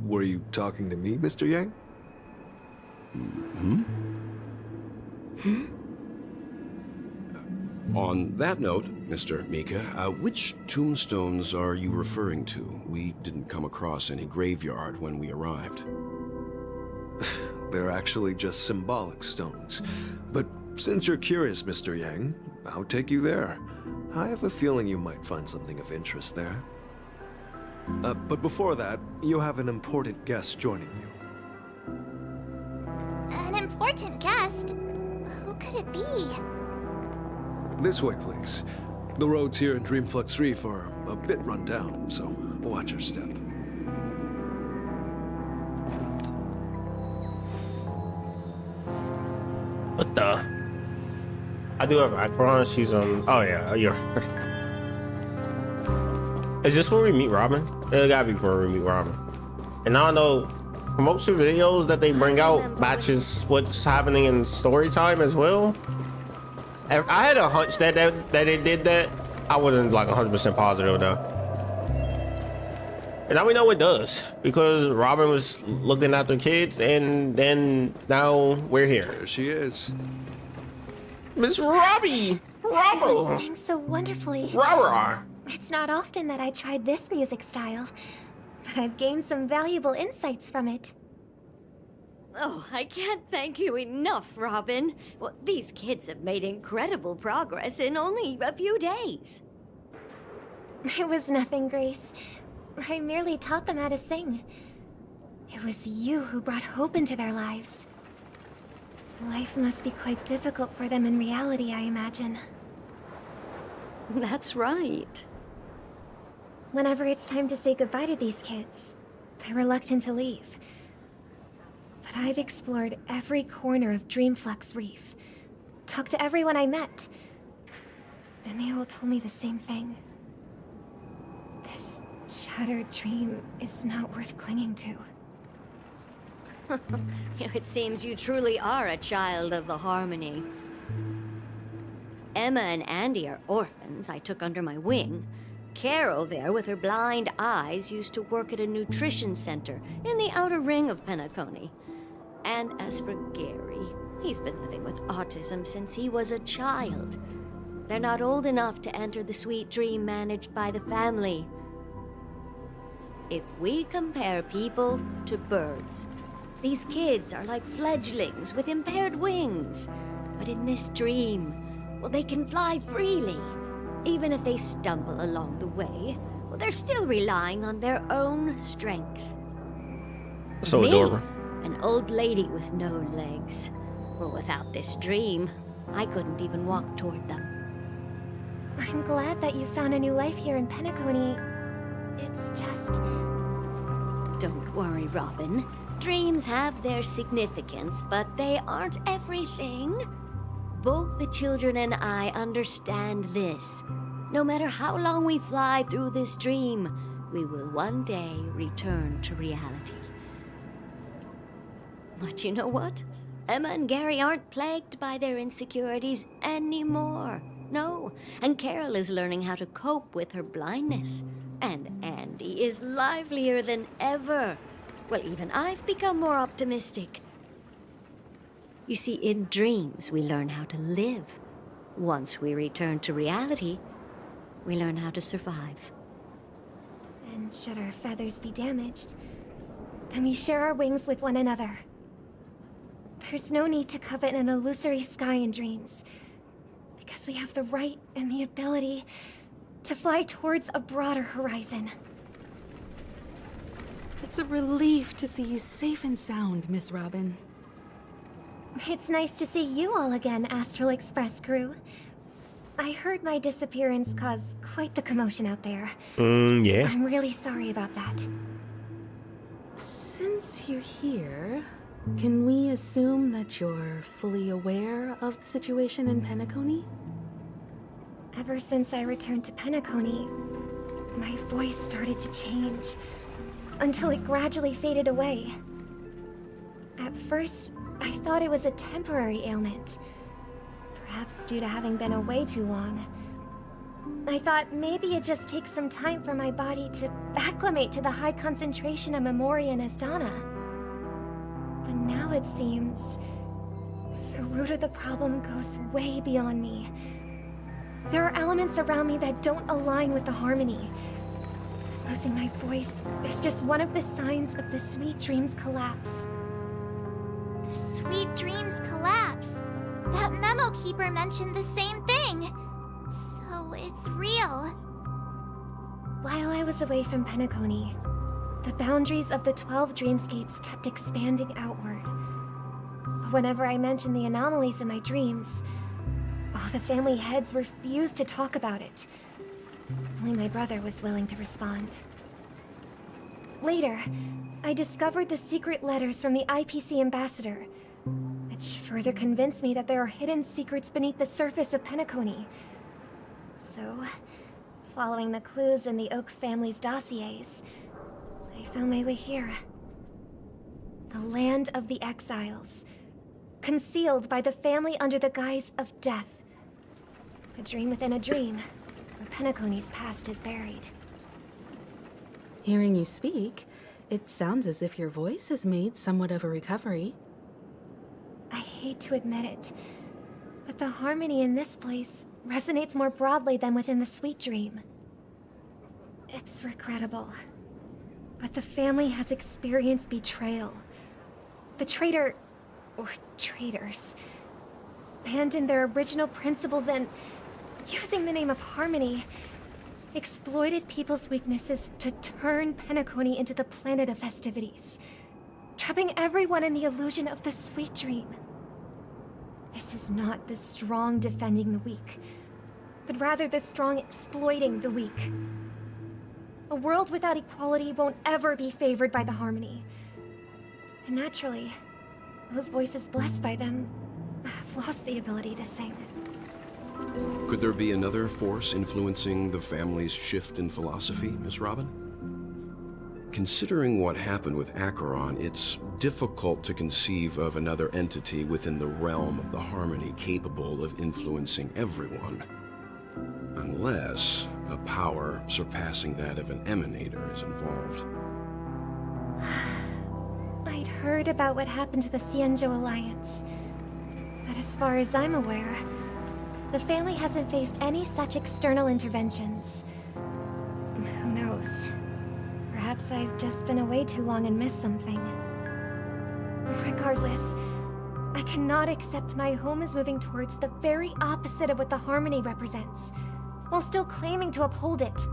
Were you talking to me, Mr. Yang? On that note, Mr. Mika, which tombstones are you referring to? We didn't come across any graveyard when we arrived. They're actually just symbolic stones. But since you're curious, Mr. Yang, I'll take you there. I have a feeling you might find something of interest there. But before that, you have an important guest joining you. An important guest? Who could it be? This way, please. The roads here in Dreamflux Reef are a bit run down, so watch your step. What the? I do have Akron. She's on. Oh yeah, you're. Is this where we meet Robin? It gotta be where we meet Robin. And I don't know. Most of the videos that they bring out matches what's happening in story time as well. I had a hunch that they did that. I wasn't like 100% positive though. And now we know it does because Robin was looking after kids, and then now we're here. There she is. Miss Robbie! Robbo! You sang so wonderfully. Rah-rah. It's not often that I tried this music style, but I've gained some valuable insights from it. Oh, I can't thank you enough, Robin. Well, these kids have made incredible progress in only a few days. It was nothing, Grace. I merely taught them how to sing. It was you who brought hope into their lives. Life must be quite difficult for them in reality, I imagine. That's right. Whenever it's time to say goodbye to these kids, they're reluctant to leave. But I've explored every corner of Dreamflux Reef, talked to everyone I met, and they all told me the same thing. This shattered dream is not worth clinging to. It seems you truly are a child of the Harmony. Emma and Andy are orphans I took under my wing. Carol there, with her blind eyes, used to work at a nutrition center in the outer ring of Penacony. And as for Gary, he's been living with autism since he was a child. They're not old enough to enter the sweet dream managed by the family. If we compare people to birds, these kids are like fledglings with impaired wings. But in this dream, well, they can fly freely. Even if they stumble along the way, well, they're still relying on their own strength. So Me, adorable. an old lady with no legs. Well, without this dream, I couldn't even walk toward them. I'm glad that you found a new life here in Penacony. It's just... Don't worry, Robin. Dreams have their significance, but they aren't everything. Both the children and I understand this. No matter how long we fly through this dream, we will one day return to reality. But you know what? Emma and Gary aren't plagued by their insecurities anymore. No, and Carol is learning how to cope with her blindness. And Andy is livelier than ever. Well, even I've become more optimistic. You see, in dreams, we learn how to live. Once we return to reality, we learn how to survive. And should our feathers be damaged, then we share our wings with one another. There's no need to covet an illusory sky in dreams, because we have the right and the ability to fly towards a broader horizon. It's a relief to see you safe and sound, Miss Robin. It's nice to see you all again, Astral Express crew. I heard my disappearance caused quite the commotion out there. Yeah. I'm really sorry about that. Since you're here, can we assume that you're fully aware of the situation in Penacony? Ever since I returned to Penacony, my voice started to change, until it gradually faded away. At first, I thought it was a temporary ailment, perhaps due to having been away too long. I thought maybe it just takes some time for my body to acclimate to the high concentration of Memoria and Asdana. But now it seems the root of the problem goes way beyond me. There are elements around me that don't align with the harmony. Losing my voice is just one of the signs of the Sweet Dreams collapse. The Sweet Dreams collapse. That memo keeper mentioned the same thing. So it's real. While I was away from Penacony, the boundaries of the 12 dreamscapes kept expanding outward. But whenever I mentioned the anomalies in my dreams, all the family heads refused to talk about it. Only my brother was willing to respond. Later, I discovered the secret letters from the IPC ambassador, which further convinced me that there are hidden secrets beneath the surface of Penacony. So, following the clues in the Oak family's dossiers, I found my way here. The land of the exiles, concealed by the family under the guise of death. A dream within a dream, where Penacony's past is buried. Hearing you speak, it sounds as if your voice has made somewhat of a recovery. I hate to admit it, but the harmony in this place resonates more broadly than within the Sweet Dream. It's regrettable, but the family has experienced betrayal. The traitor, or traitors, abandoned their original principles and, using the name of harmony, exploited people's weaknesses to turn Penacony into the planet of festivities, trapping everyone in the illusion of the Sweet Dream. This is not the strong defending the weak, but rather the strong exploiting the weak. A world without equality won't ever be favored by the harmony. And naturally, those voices blessed by them have lost the ability to sing. Could there be another force influencing the family's shift in philosophy, Miss Robin? Considering what happened with Acheron, it's difficult to conceive of another entity within the realm of the harmony capable of influencing everyone. Unless a power surpassing that of an emanator is involved. I'd heard about what happened to the Xianzhou Alliance, but as far as I'm aware, the family hasn't faced any such external interventions. Who knows? Perhaps I've just been away too long and missed something. Regardless, I cannot accept my home is moving towards the very opposite of what the harmony represents, while still claiming to uphold it.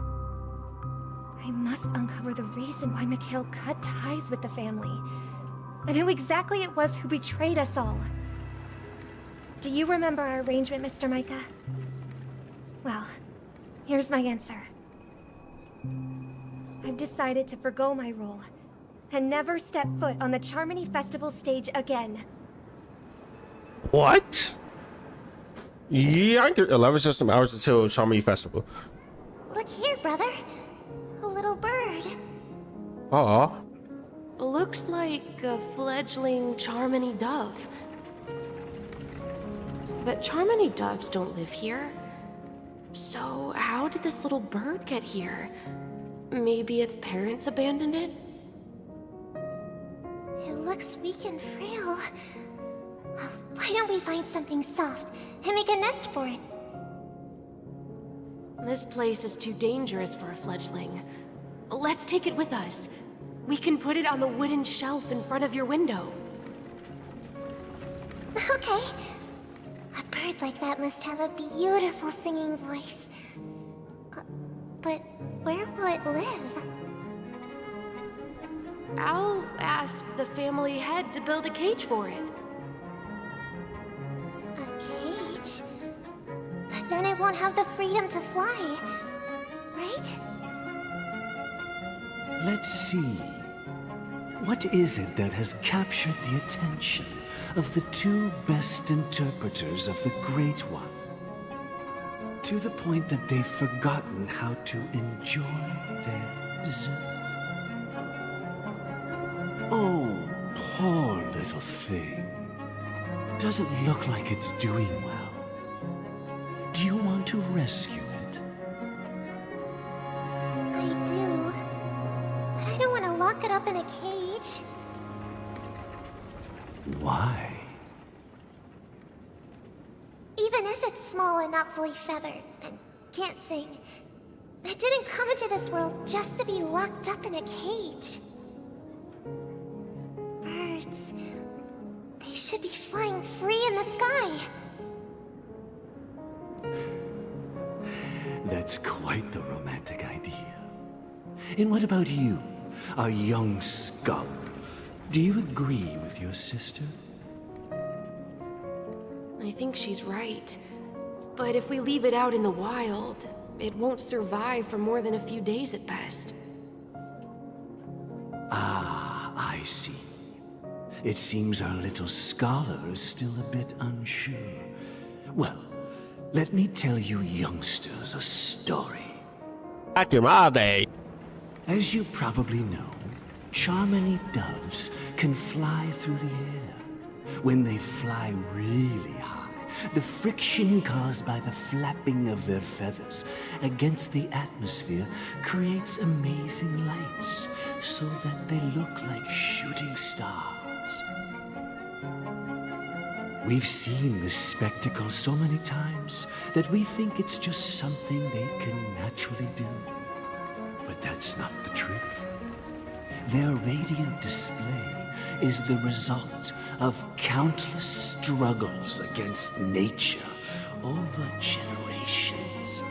I must uncover the reason why Mikhail cut ties with the family, and who exactly it was who betrayed us all. Do you remember our arrangement, Mr. Micah? Well, here's my answer. I've decided to forgo my role, and never step foot on the Charmony Festival stage again. What? Yeah, I did 11 system hours until Charmony Festival. Look here, brother. A little bird. Aw. Looks like a fledgling Charmony dove. But Charmony doves don't live here. So how did this little bird get here? Maybe its parents abandoned it? It looks weak and frail. Why don't we find something soft and make a nest for it? This place is too dangerous for a fledgling. Let's take it with us. We can put it on the wooden shelf in front of your window. Okay. A bird like that must have a beautiful singing voice. But where will it live? I'll ask the family head to build a cage for it. A cage? But then it won't have the freedom to fly, right? Let's see. What is it that has captured the attention of the two best interpreters of the Great One? To the point that they've forgotten how to enjoy their dessert. Oh, poor little thing. Doesn't look like it's doing well. Do you want to rescue it? I do. But I don't want to lock it up in a cage. Why? Even if it's small and not fully feathered and can't sing, it didn't come into this world just to be locked up in a cage. Birds, they should be flying free in the sky. That's quite the romantic idea. And what about you, a young scholar? Do you agree with your sister? I think she's right. But if we leave it out in the wild, it won't survive for more than a few days at best. Ah, I see. It seems our little scholar is still a bit unsure. Well, let me tell you youngsters a story. Back in my day. As you probably know, Charmony doves can fly through the air. When they fly really high, the friction caused by the flapping of their feathers against the atmosphere creates amazing lights, so that they look like shooting stars. We've seen this spectacle so many times that we think it's just something they can naturally do. But that's not the truth. Their radiant display is the result of countless struggles against nature over generations.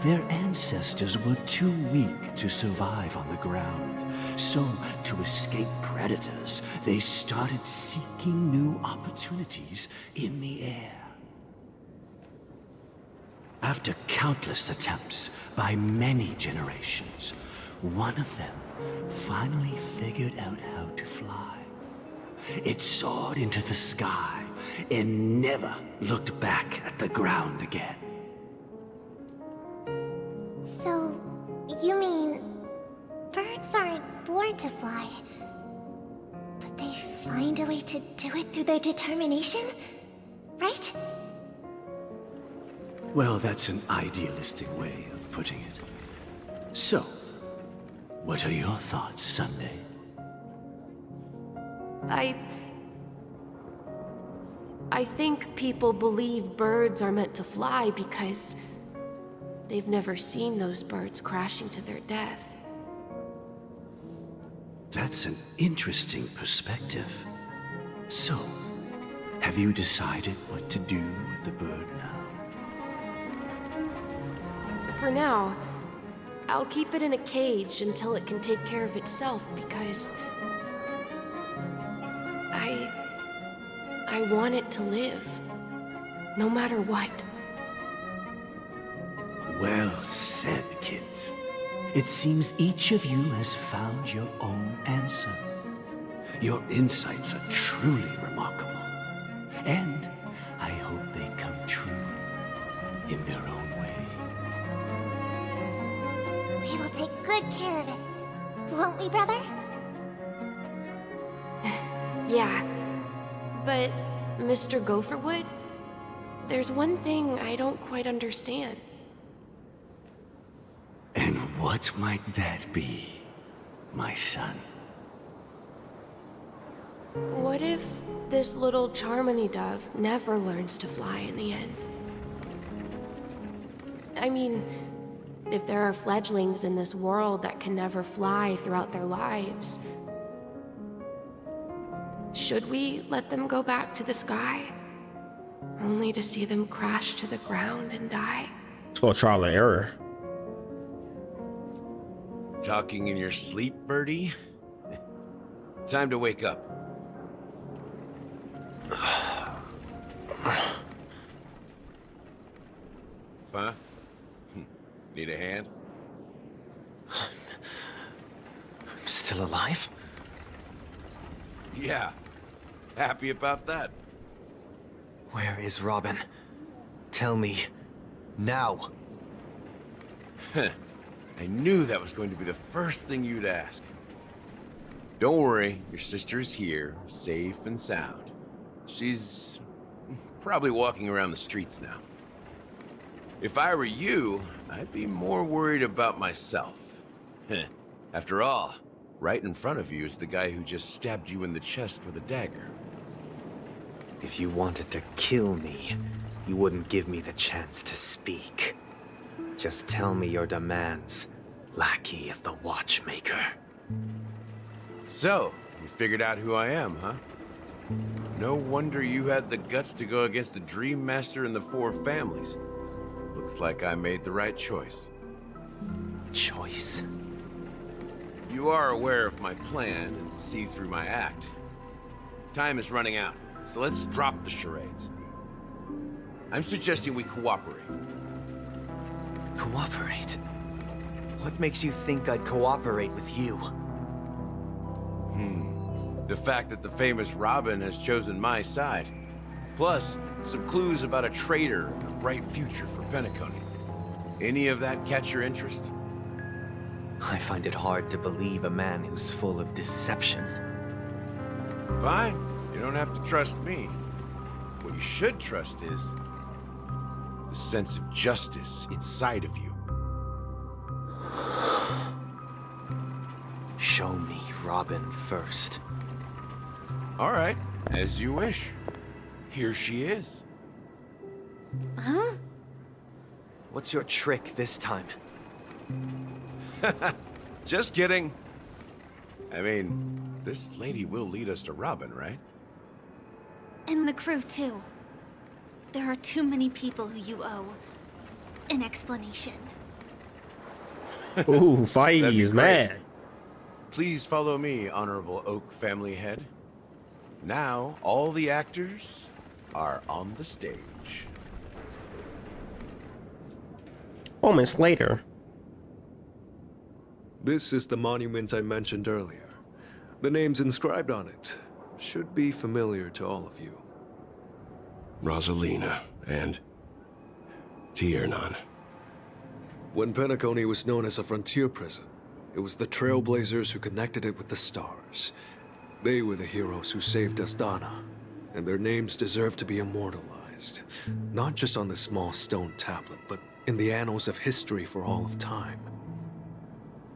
Their ancestors were too weak to survive on the ground, so to escape predators, they started seeking new opportunities in the air. After countless attempts by many generations, one of them finally figured out how to fly. It soared into the sky and never looked back at the ground again. So, you mean birds aren't born to fly, but they find a way to do it through their determination, right? Well, that's an idealistic way of putting it. So, what are your thoughts, Sunday? I think people believe birds are meant to fly because they've never seen those birds crashing to their death. That's an interesting perspective. So, have you decided what to do with the bird now? For now, I'll keep it in a cage until it can take care of itself because I want it to live, no matter what. Well said, kids. It seems each of you has found your own answer. Your insights are truly remarkable. And I hope they come true in their own way. We will take good care of it, won't we, brother? Yeah, but Mr. Gopherwood, there's one thing I don't quite understand. And what might that be, my son? What if this little Charmony dove never learns to fly in the end? I mean, if there are fledglings in this world that can never fly throughout their lives, should we let them go back to the sky? Only to see them crash to the ground and die? It's called trial and error. Talking in your sleep, Birdie? Time to wake up. Huh? Need a hand? I'm still alive? Yeah. Happy about that. Where is Robin? Tell me. Now. I knew that was going to be the first thing you'd ask. Don't worry, your sister is here, safe and sound. She's probably walking around the streets now. If I were you, I'd be more worried about myself. After all, right in front of you is the guy who just stabbed you in the chest with a dagger. If you wanted to kill me, you wouldn't give me the chance to speak. Just tell me your demands, lackey of the Watchmaker. So, you figured out who I am, huh? No wonder you had the guts to go against the Dream Master and the Four Families. Looks like I made the right choice. Choice? You are aware of my plan and see through my act. Time is running out, so let's drop the charades. I'm suggesting we cooperate. Cooperate? What makes you think I'd cooperate with you? The fact that the famous Robin has chosen my side. Plus, some clues about a traitor and a bright future for Penacony. Any of that catch your interest? I find it hard to believe a man who's full of deception. Fine. You don't have to trust me. What you should trust is the sense of justice inside of you. Show me Robin first. All right, as you wish. Here she is. Huh? What's your trick this time? Just kidding. I mean, this lady will lead us to Robin, right? And the crew, too. There are too many people who you owe an explanation. Ooh, That'd be Feige's great. mad. Please follow me, Honorable Oak family head. Now, all the actors are on the stage. Moments later. This is the monument I mentioned earlier. The names inscribed on it should be familiar to all of you. Rosalina and Tiernan. When Penacony was known as a frontier prison, it was the Trailblazers who connected it with the stars. They were the heroes who saved Asdana, and their names deserve to be immortalized. Not just on this small stone tablet, but in the annals of history for all of time.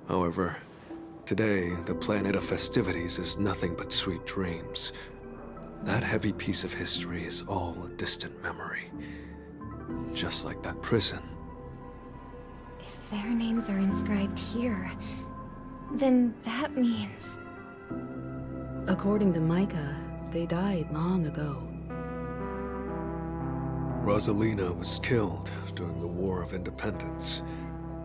However, today, the planet of festivities is nothing but sweet dreams. That heavy piece of history is all a distant memory. Just like that prison. If their names are inscribed here, then that means... According to Micah, they died long ago. Rosalina was killed during the War of Independence.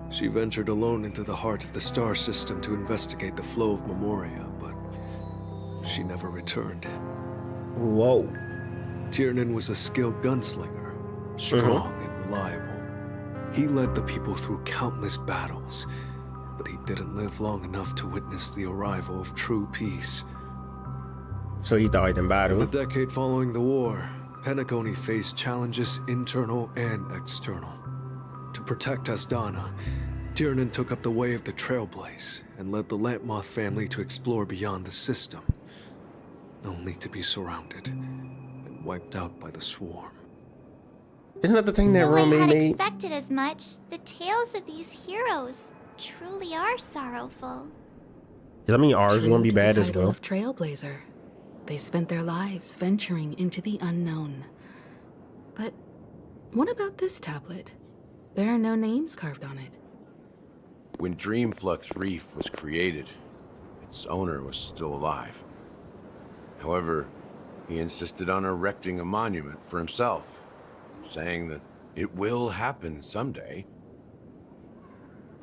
She ventured alone into the heart of the star system to investigate the flow of Memoria, but she never returned. Whoa. Tiernan was a skilled gunslinger, strong and reliable. He led the people through countless battles, but he didn't live long enough to witness the arrival of true peace. So he died in battle. The decade following the war, Penacony faced challenges internal and external. To protect Asdana, Tiernan took up the way of the Trailblaze and led the Lampmoth family to explore beyond the system, only to be surrounded and wiped out by the swarm. Isn't that the thing that Though I Romy had made? expected as much, the tales of these heroes truly are sorrowful. Does that mean ours is gonna be True to bad the as title well? of Trailblazer. They spent their lives venturing into the unknown. But what about this tablet? There are no names carved on it. When Dreamflux Reef was created, its owner was still alive. However, he insisted on erecting a monument for himself, saying that it will happen someday.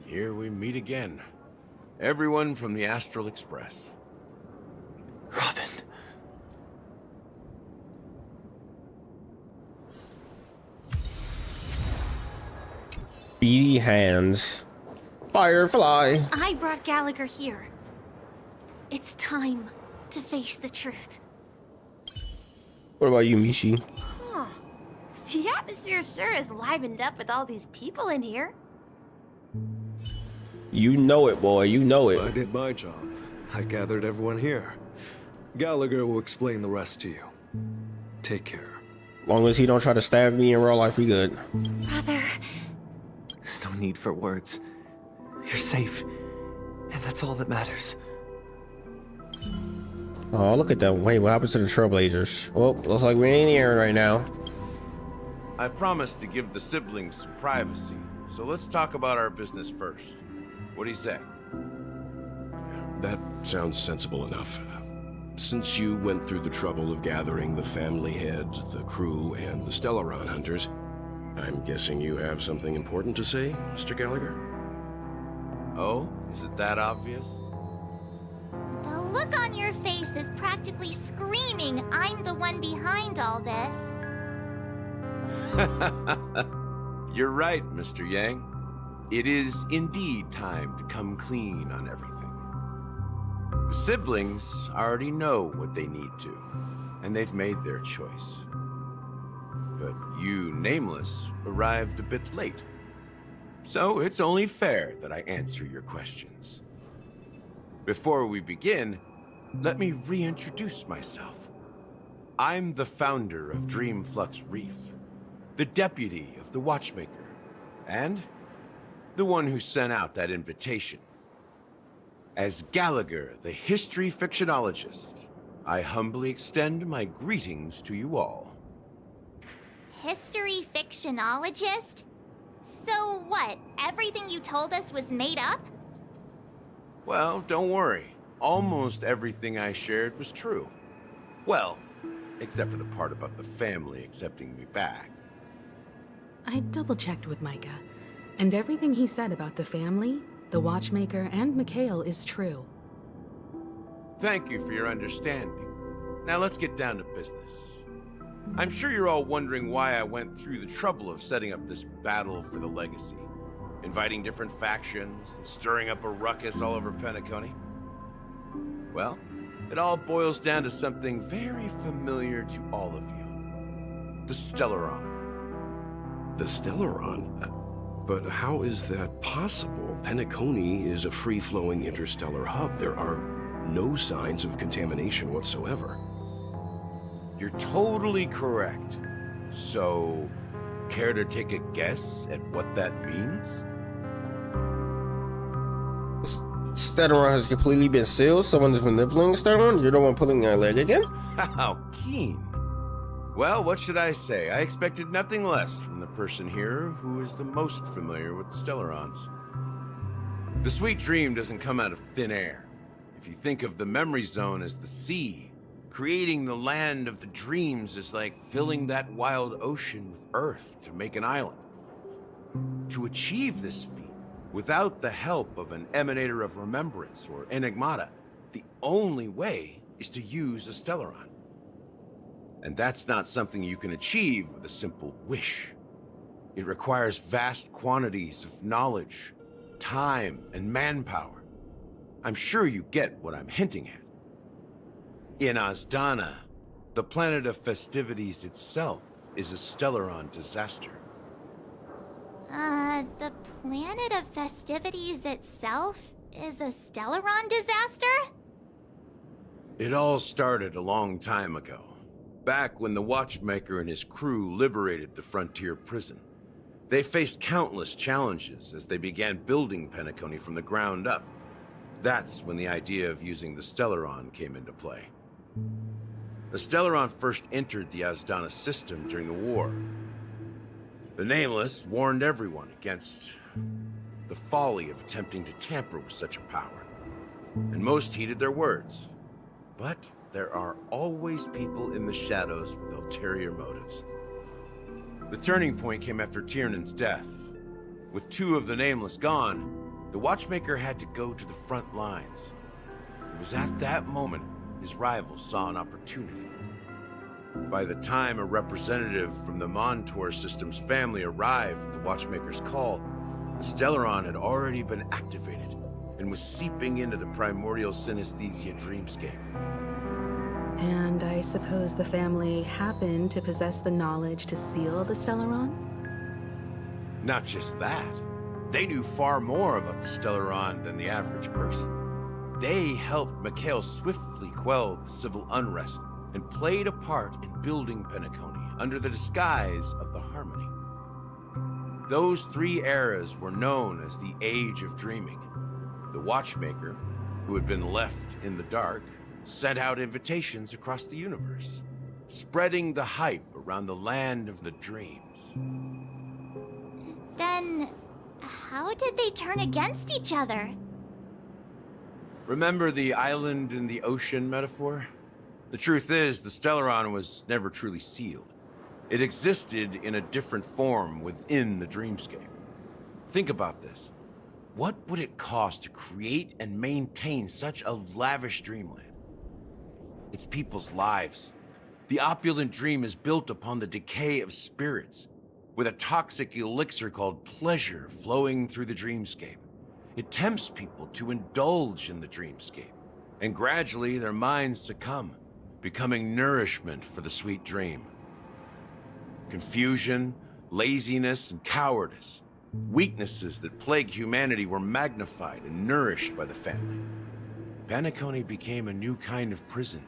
Here we meet again. Everyone from the Astral Express. Robin. Beady hands. Firefly. I brought Gallagher here. It's time to face the truth. What about you, Mishi? Huh. The atmosphere sure is livened up with all these people in here. You know it, boy. You know it. I did my job. I gathered everyone here. Gallagher will explain the rest to you. Take care. Long as he don't try to stab me in real life, we good. Brother. There's no need for words. You're safe. And that's all that matters. Oh, look at that. Wait, what happens to the Trailblazers? Well, looks like we ain't here right now. I promised to give the siblings some privacy, so let's talk about our business first. What do you say? That sounds sensible enough. Since you went through the trouble of gathering the family head, the crew, and the Stellaron hunters, I'm guessing you have something important to say, Mr. Gallagher? Oh? Is it that obvious? The look on your face is practically screaming, I'm the one behind all this. You're right, Mr. Yang. It is indeed time to come clean on everything. The siblings already know what they need to, and they've made their choice. But you, Nameless, arrived a bit late. So it's only fair that I answer your questions. Before we begin, let me reintroduce myself. I'm the founder of Dreamflux Reef, the deputy of the Watchmaker, and the one who sent out that invitation. As Gallagher, the history fictionologist, I humbly extend my greetings to you all. History fictionologist? So what, everything you told us was made up? Well, don't worry. Almost everything I shared was true. Well, except for the part about the family accepting me back. I double-checked with Micah, and everything he said about the family, the Watchmaker, and Mikhail is true. Thank you for your understanding. Now let's get down to business. I'm sure you're all wondering why I went through the trouble of setting up this battle for the legacy, inviting different factions, and stirring up a ruckus all over Penacony. Well, it all boils down to something very familiar to all of you. The Stellaron. The Stellaron? But how is that possible? Penacony is a free-flowing interstellar hub. There are no signs of contamination whatsoever. You're totally correct. So, care to take a guess at what that means? Stellaron has completely been sealed. Someone is manipulating Stellaron. You're the one pulling their leg again? How keen. Well, what should I say? I expected nothing less from the person here who is the most familiar with the Stellarons. The sweet dream doesn't come out of thin air. If you think of the memory zone as the sea, creating the land of the dreams is like filling that wild ocean with earth to make an island. To achieve this feat, without the help of an emanator of remembrance or enigmata, the only way is to use a Stellaron. And that's not something you can achieve with a simple wish. It requires vast quantities of knowledge, time, and manpower. I'm sure you get what I'm hinting at. In Azdana, the planet of festivities itself is a Stellaron disaster. The planet of festivities itself is a Stellaron disaster? It all started a long time ago. Back when the Watchmaker and his crew liberated the frontier prison. They faced countless challenges as they began building Penacony from the ground up. That's when the idea of using the Stellaron came into play. The Stellaron first entered the Azdana system during the war. The Nameless warned everyone against the folly of attempting to tamper with such a power, and most heeded their words. But there are always people in the shadows with ulterior motives. The turning point came after Tiernan's death. With 2 of the Nameless gone, the Watchmaker had to go to the front lines. It was at that moment his rivals saw an opportunity. By the time a representative from the Montour Systems family arrived at the Watchmaker's call, the Stellaron had already been activated and was seeping into the primordial synesthesia dreamscape. And I suppose the family happened to possess the knowledge to seal the Stellaron? Not just that. They knew far more about the Stellaron than the average person. They helped Mikhail swiftly quell the civil unrest and played a part in building Penacony under the disguise of the Harmony. Those 3 eras were known as the Age of Dreaming. The Watchmaker, who had been left in the dark, sent out invitations across the universe, spreading the hype around the land of the dreams. Then, how did they turn against each other? Remember the island in the ocean metaphor? The truth is, the Stellaron was never truly sealed. It existed in a different form within the dreamscape. Think about this. What would it cost to create and maintain such a lavish dreamland? It's people's lives. The opulent dream is built upon the decay of spirits, with a toxic elixir called pleasure flowing through the dreamscape. It tempts people to indulge in the dreamscape, and gradually their minds succumb, becoming nourishment for the sweet dream. Confusion, laziness, and cowardice, weaknesses that plague humanity, were magnified and nourished by the family. Penacony became a new kind of prison,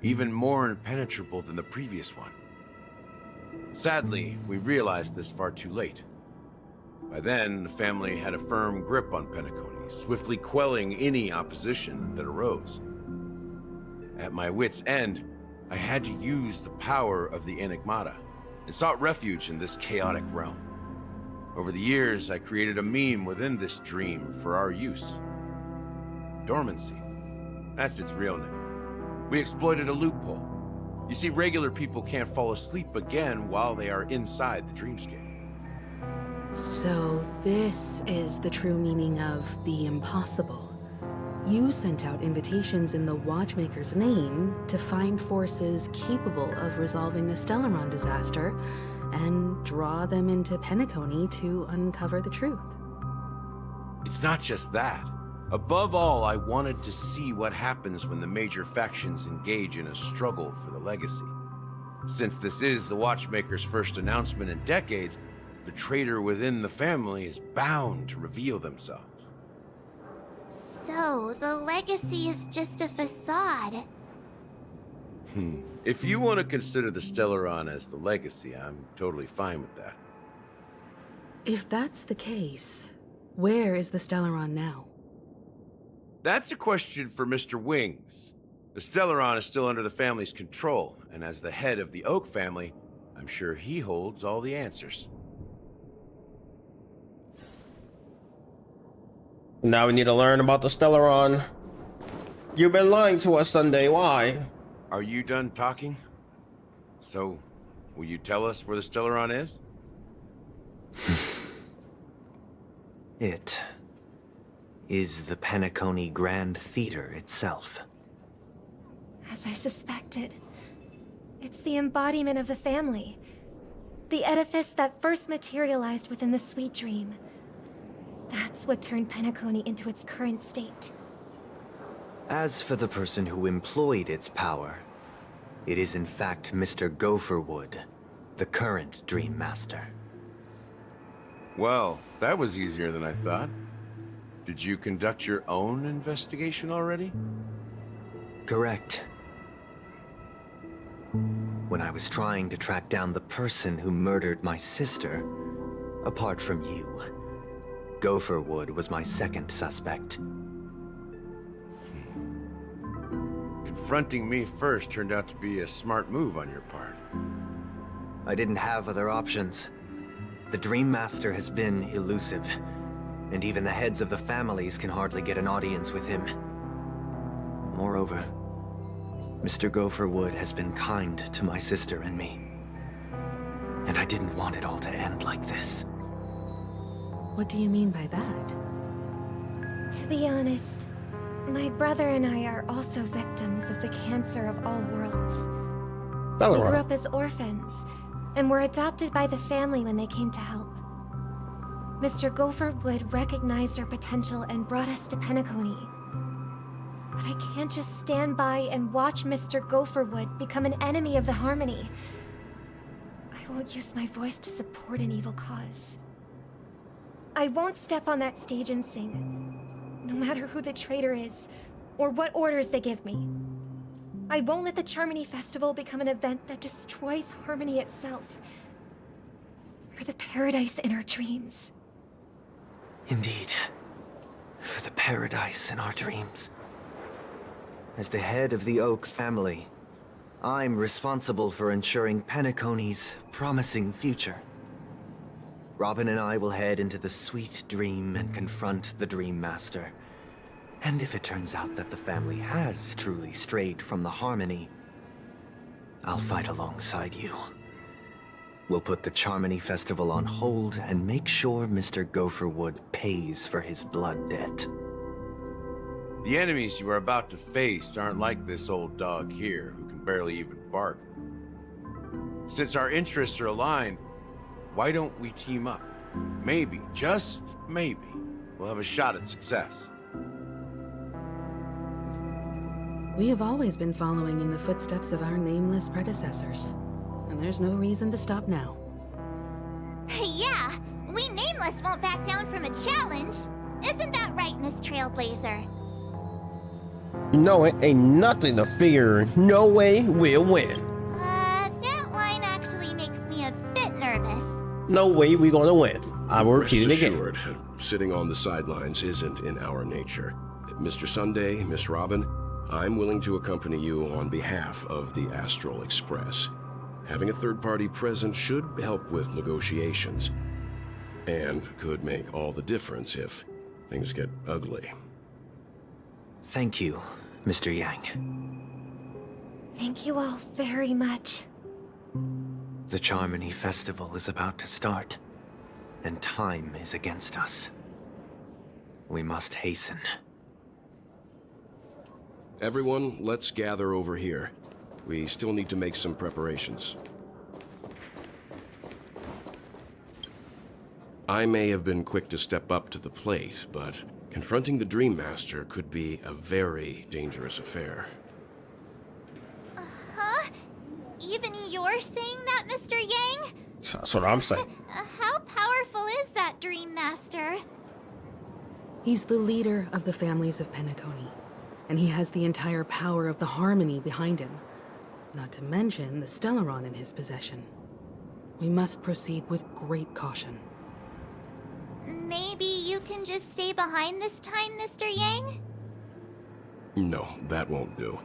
even more impenetrable than the previous one. Sadly, we realized this far too late. By then, the family had a firm grip on Penacony, swiftly quelling any opposition that arose. At my wit's end, I had to use the power of the Enigmata, and sought refuge in this chaotic realm. Over the years, I created a meme within this dream for our use. Dormancy. That's its real name. We exploited a loophole. You see, regular people can't fall asleep again while they are inside the dreamscape. So this is the true meaning of the impossible. You sent out invitations in the Watchmaker's name to find forces capable of resolving the Stellaron disaster and draw them into Penacony to uncover the truth. It's not just that. Above all, I wanted to see what happens when the major factions engage in a struggle for the legacy. Since this is the Watchmaker's first announcement in decades, the traitor within the family is bound to reveal themselves. So, the legacy is just a facade. If you want to consider the Stellaron as the legacy, I'm totally fine with that. If that's the case, where is the Stellaron now? That's a question for Mr. Wings. The Stellaron is still under the family's control, and as the head of the Oak family, I'm sure he holds all the answers. Now we need to learn about the Stellaron. You've been lying to us, Sunday. Why? Are you done talking? So, will you tell us where the Stellaron is? It is the Penacony Grand Theater itself. As I suspected, it's the embodiment of the family. The edifice that first materialized within the Sweet Dream. That's what turned Penacony into its current state. As for the person who employed its power, it is in fact Mr. Gopherwood, the current Dream Master. Well, that was easier than I thought. Did you conduct your own investigation already? Correct. When I was trying to track down the person who murdered my sister, apart from you, Gopherwood was my second suspect. Confronting me first turned out to be a smart move on your part. I didn't have other options. The Dream Master has been elusive, and even the heads of the families can hardly get an audience with him. Moreover, Mr. Gopherwood has been kind to my sister and me. And I didn't want it all to end like this. What do you mean by that? To be honest, my brother and I are also victims of the cancer of all worlds. We grew up as orphans, and were adopted by the family when they came to help. Mr. Gopherwood recognized our potential and brought us to Penacony. But I can't just stand by and watch Mr. Gopherwood become an enemy of the Harmony. I won't use my voice to support an evil cause. I won't step on that stage and sing, no matter who the traitor is, or what orders they give me. I won't let the Charmony Festival become an event that destroys Harmony itself, or the paradise in our dreams. Indeed, for the paradise in our dreams. As the head of the Oak family, I'm responsible for ensuring Penacony's promising future. Robin and I will head into the Sweet Dream and confront the Dream Master. And if it turns out that the family has truly strayed from the Harmony, I'll fight alongside you. We'll put the Charmony Festival on hold and make sure Mr. Gopherwood pays for his blood debt. The enemies you are about to face aren't like this old dog here, who can barely even bark. Since our interests are aligned, why don't we team up? Maybe, just maybe, we'll have a shot at success. We have always been following in the footsteps of our nameless predecessors, and there's no reason to stop now. Yeah, we Nameless won't back down from a challenge. Isn't that right, Miss Trailblazer? No, it ain't nothing to fear. No way we'll win. That line actually makes me a bit nervous. No way we gonna win. I will repeat it Rest again. assured, sitting on the sidelines isn't in our nature. Mr. Sunday, Miss Robin, I'm willing to accompany you on behalf of the Astral Express. Having a third party present should help with negotiations, and could make all the difference if things get ugly. Thank you, Mr. Yang. Thank you all very much. The Charmony Festival is about to start, and time is against us. We must hasten. Everyone, let's gather over here. We still need to make some preparations. I may have been quick to step up to the plate, but confronting the Dream Master could be a very dangerous affair. Huh? Even you're saying that, Mr. Yang? That's what I'm saying. How powerful is that Dream Master? He's the leader of the families of Penacony, and he has the entire power of the Harmony behind him. Not to mention the Stellaron in his possession. We must proceed with great caution. Maybe you can just stay behind this time, Mr. Yang? No, that won't do.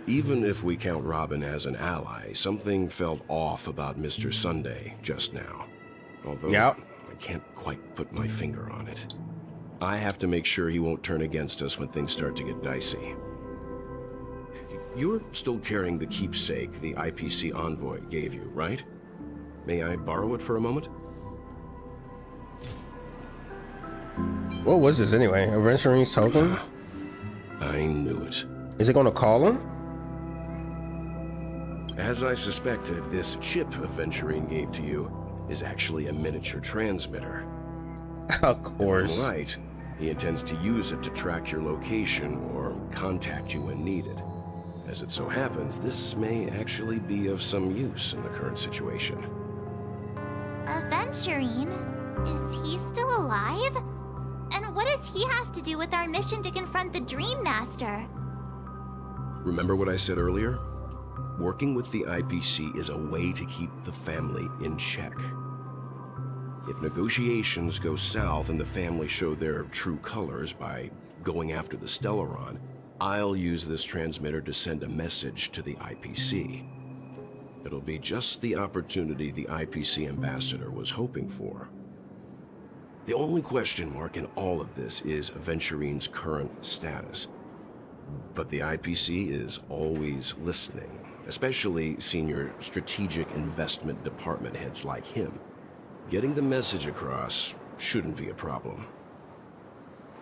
Even if we count Robin as an ally, something felt off about Mr. Sunday just now. Although I can't quite put my finger on it. I have to make sure he won't turn against us when things start to get dicey. You're still carrying the keepsake the IPC envoy gave you, right? May I borrow it for a moment? What was this anyway? Adventuring's token? I knew it. Is it gonna call him? As I suspected, this chip Aventurine gave to you is actually a miniature transmitter. Of course. If I'm right, he intends to use it to track your location or contact you when needed. As it so happens, this may actually be of some use in the current situation. Aventurine? Is he still alive? And what does he have to do with our mission to confront the Dream Master? Remember what I said earlier? Working with the IPC is a way to keep the family in check. If negotiations go south and the family show their true colors by going after the Stellaron, I'll use this transmitter to send a message to the IPC. It'll be just the opportunity the IPC ambassador was hoping for. The only question mark in all of this is Aventurine's current status. But the IPC is always listening, especially senior strategic investment department heads like him. Getting the message across shouldn't be a problem.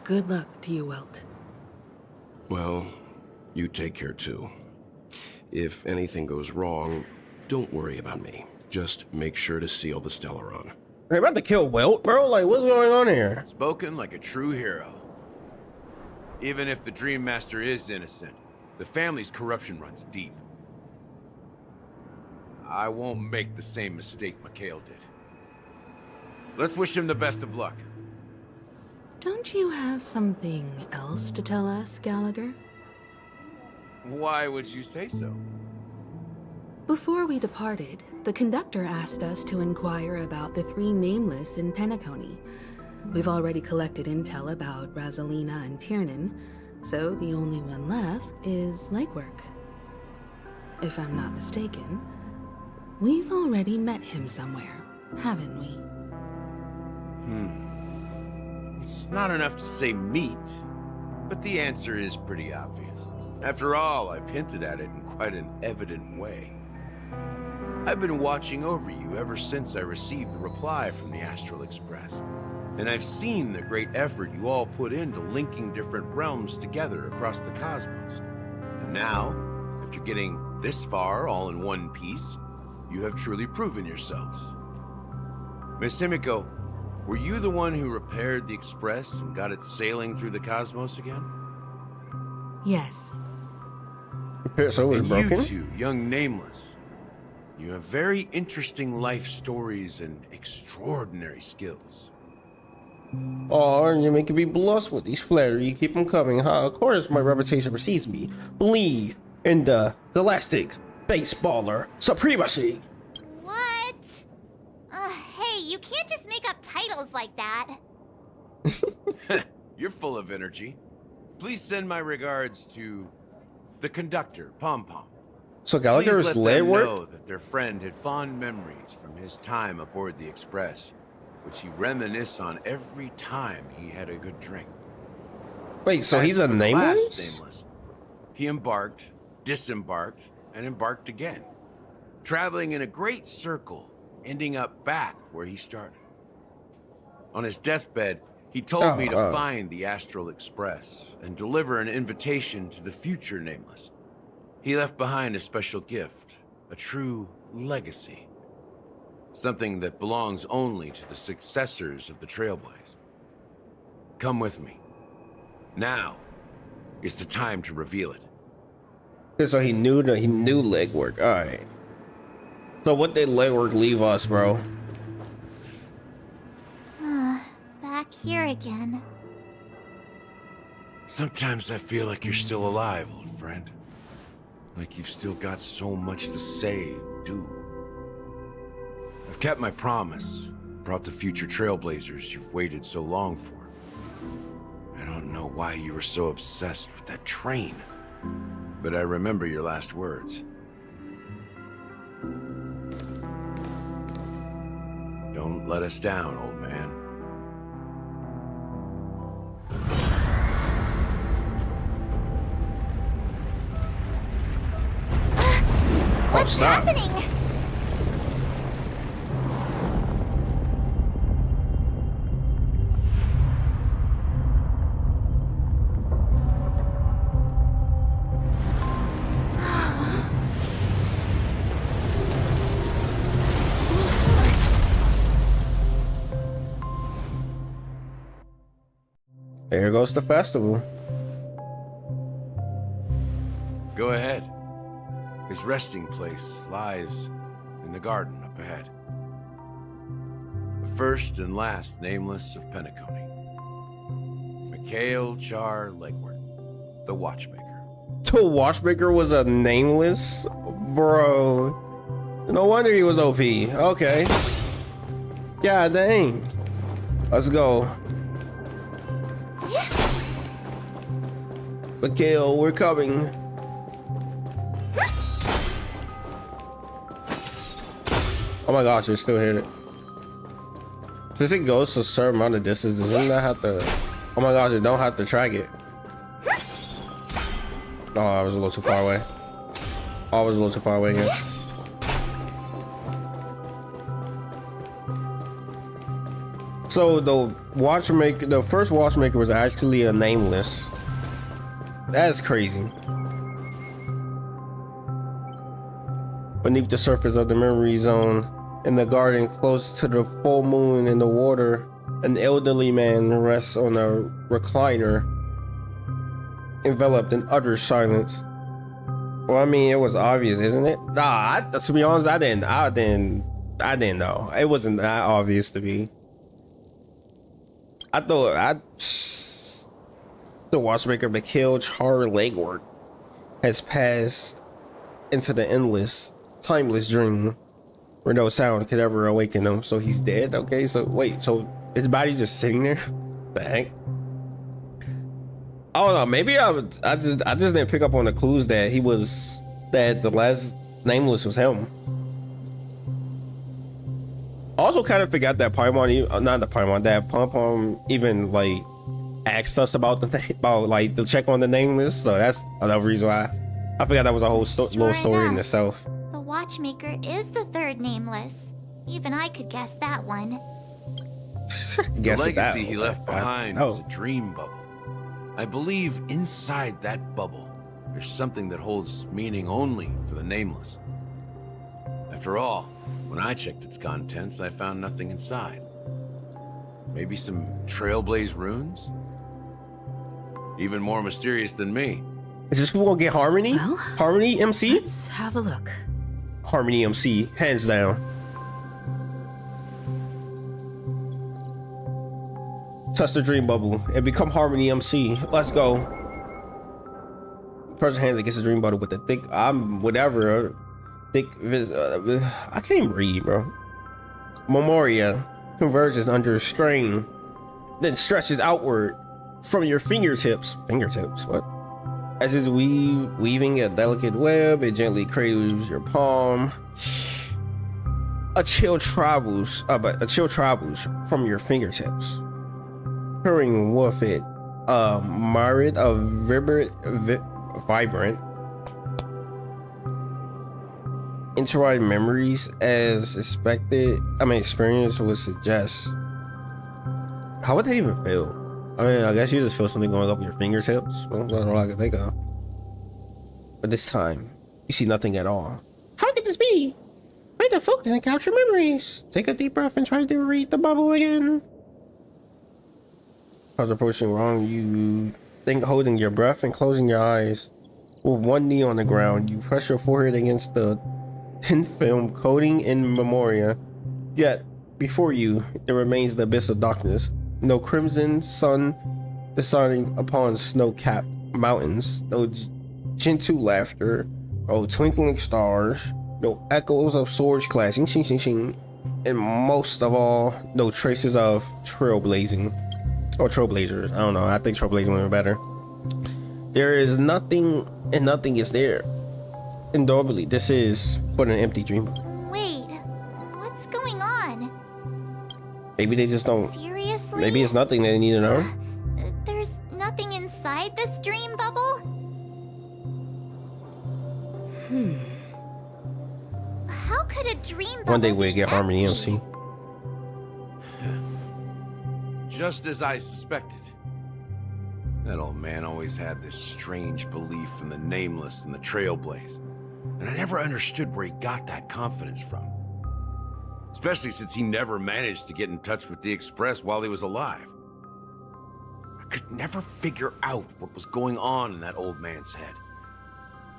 Good luck to you, Welt. Well, you take care too. If anything goes wrong, don't worry about me. Just make sure to seal the Stellaron. They're about to kill Welt, bro? Like, what's going on here? Spoken like a true hero. Even if the Dream Master is innocent, the family's corruption runs deep. I won't make the same mistake Mikhail did. Let's wish him the best of luck. Don't you have something else to tell us, Gallagher? Why would you say so? Before we departed, the conductor asked us to inquire about the 3 nameless in Penacony. We've already collected intel about Razelina and Tiernan, so the only one left is legwork. If I'm not mistaken, we've already met him somewhere, haven't we? It's not enough to say meet, but the answer is pretty obvious. After all, I've hinted at it in quite an evident way. I've been watching over you ever since I received the reply from the Astral Express, and I've seen the great effort you all put into linking different realms together across the cosmos. And now, after getting this far all in one piece, you have truly proven yourselves. Miss Himiko, were you the one who repaired the Express and got it sailing through the cosmos again? Yes. So it was broken? You two, young Nameless, you have very interesting life stories and extraordinary skills. Oh, you're making me blush with these flattery. You keep them coming, huh? Of course my reputation precedes me. Believe in the galactic baseballer supremacy. What? Hey, you can't just make up titles like that. You're full of energy. Please send my regards to the conductor, Pom Pom. So Gallagher is lead Please let them work? know that their friend had fond memories from his time aboard the Express, which he reminisced on every time he had a good drink. Wait, so As he's a for the last nameless? Nameless? He embarked, disembarked, and embarked again, traveling in a great circle, ending up back where he started. On his deathbed, he told me to find the Astral Express and deliver an invitation to the future Nameless. He left behind a special gift, a true legacy. Something that belongs only to the successors of the Trailblaze. Come with me. Now is the time to reveal it. Okay, so he knew legwork. Alright. So what did legwork leave us, bro? Back here again. Sometimes I feel like you're still alive, old friend. Like you've still got so much to say and do. I've kept my promise, brought the future Trailblazers you've waited so long for. I don't know why you were so obsessed with that train, but I remember your last words. Don't let us down, old man. What's happening? There goes the festival. Go ahead. His resting place lies in the garden up ahead. The first and last Nameless of Penacony. Mikhail Char Legward, the Watchmaker. The Watchmaker was a nameless? Bro. No wonder he was OP. Okay. God dang. Let's go. Mikhail, we're coming. Oh my gosh, it still hit it. Since it goes to a certain amount of distance, doesn't that have to... Oh my gosh, it don't have to track it. Oh, I was a little too far away. Oh, I was a little too far away again. So the watchmaker, the first watchmaker was actually a nameless. That's crazy. Beneath the surface of the memory zone, in the garden close to the full moon in the water, an elderly man rests on a recliner, enveloped in utter silence. Well, I mean, it was obvious, isn't it? Nah, to be honest, I didn't know. It wasn't that obvious to me. I thought the watchmaker Mikhail Legwork has passed into the endless, timeless dream where no sound could ever awaken him. So he's dead. Okay, so wait, so his body just sitting there? The heck? I don't know. Maybe I just didn't pick up on the clues that that the last nameless was him. I also kind of forgot that Paimon, not the Paimon, that Pom even like asked us about the check on the nameless. So that's another reason why I forgot that was a whole little story in itself. The watchmaker is the third nameless. Even I could guess that one. The legacy he left behind was a dream bubble. I believe inside that bubble, there's something that holds meaning only for the nameless. After all, when I checked its contents, I found nothing inside. Maybe some trailblaze runes? Even more mysterious than me. Is this who will get Harmony? Well, Harmony MC? Let's have a look. Harmony MC, hands down. Touch the dream bubble and become Harmony MC. Let's go. Press your hands against the dream bubble with the thick, I can't even read, bro. Memoria converges under strain, then stretches outward from your fingertips. Fingertips, what? As it's weaving a delicate web, it gently cradles your palm. A chill travels from your fingertips. Purring with it, myriad of vibrant, intertwined memories as experience would suggest. How would that even feel? I mean, I guess you just feel something going up your fingertips. Well, that's all I can think of. But this time, you see nothing at all. How could this be? Try to focus and capture memories. Take a deep breath and try to read the bubble again. As approaching wrong, you think holding your breath and closing your eyes. With one knee on the ground, you press your forehead against the thin film coating in Memoria. Yet, before you, there remains the abyss of darkness. No crimson sun deciding upon snow-capped mountains. No gentle laughter. No twinkling stars. No echoes of swords clashing. Shing, shing, shing. And most of all, no traces of trailblazing. Or trailblazers. I don't know. I think trailblazing would be better. There is nothing, and nothing is there. Indubitably, this is but an empty dream. Wait, what's going on? Maybe they just don't. Seriously? Maybe it's nothing they need to know. There's nothing inside this dream bubble? How could a dream bubble One day we'll be get Harmony empty? MC. Just as I suspected. That old man always had this strange belief in the nameless and the trailblaze. And I never understood where he got that confidence from. Especially since he never managed to get in touch with the Express while he was alive. I could never figure out what was going on in that old man's head.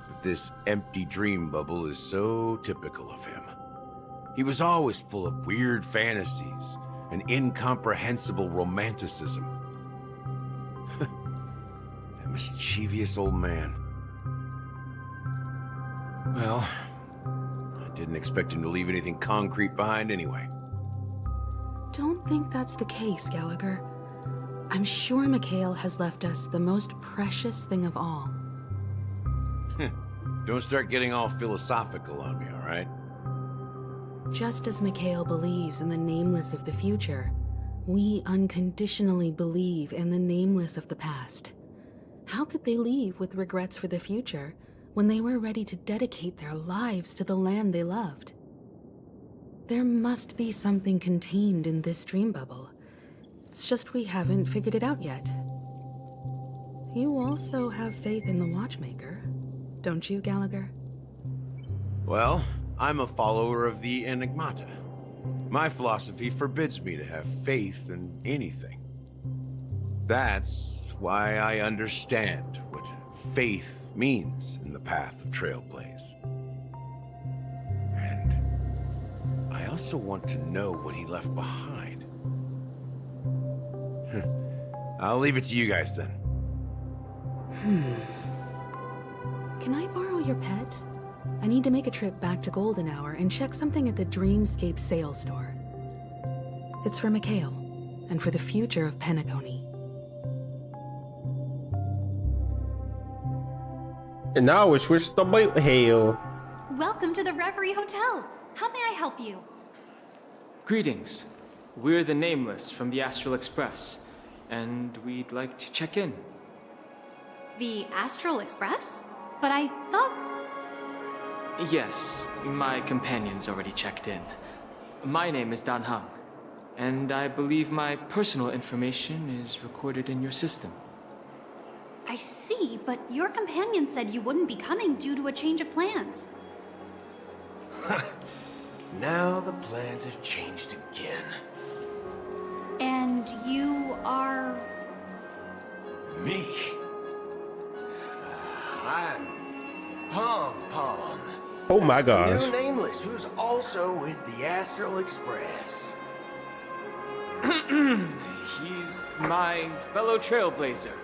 But this empty dream bubble is so typical of him. He was always full of weird fantasies and incomprehensible romanticism. That mischievous old man. Well, I didn't expect him to leave anything concrete behind anyway. Don't think that's the case, Gallagher. I'm sure Mikhail has left us the most precious thing of all. Don't start getting all philosophical on me, all right? Just as Mikhail believes in the nameless of the future, we unconditionally believe in the nameless of the past. How could they leave with regrets for the future when they were ready to dedicate their lives to the land they loved? There must be something contained in this dream bubble. It's just we haven't figured it out yet. You also have faith in the Watchmaker, don't you, Gallagher? Well, I'm a follower of the Enigmata. My philosophy forbids me to have faith in anything. That's why I understand what faith means in the path of Trailblaze. And I also want to know what he left behind. I'll leave it to you guys then. Can I borrow your pet? I need to make a trip back to Golden Hour and check something at the Dreamscape sales store. It's for Mikhail, and for the future of Penacony. And now we switch to Mikhail. Welcome to the Reverie Hotel. How may I help you? Greetings. We're the Nameless from the Astral Express, and we'd like to check in. The Astral Express? But I thought... Yes, my companion's already checked in. My name is Dan Heng, and I believe my personal information is recorded in your system. I see, but your companion said you wouldn't be coming due to a change of plans. Now the plans have changed again. And you are... Me? I'm Pom Pom. Oh my gosh. New Nameless, who's also with the Astral Express. He's my fellow Trailblazer.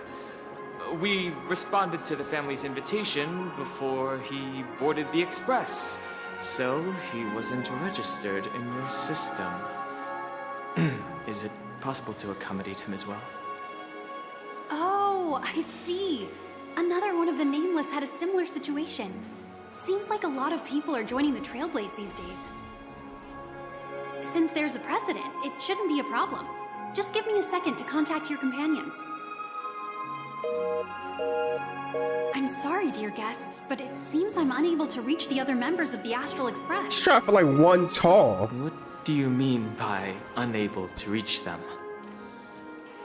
We responded to the family's invitation before he boarded the Express, so he wasn't registered in your system. Is it possible to accommodate him as well? Oh, I see. Another one of the Nameless had a similar situation. Seems like a lot of people are joining the Trailblaze these days. Since there's a precedent, it shouldn't be a problem. Just give me a second to contact your companions. I'm sorry, dear guests, but it seems I'm unable to reach the other members of the Astral Express. She's trying for like one call. What do you mean by unable to reach them?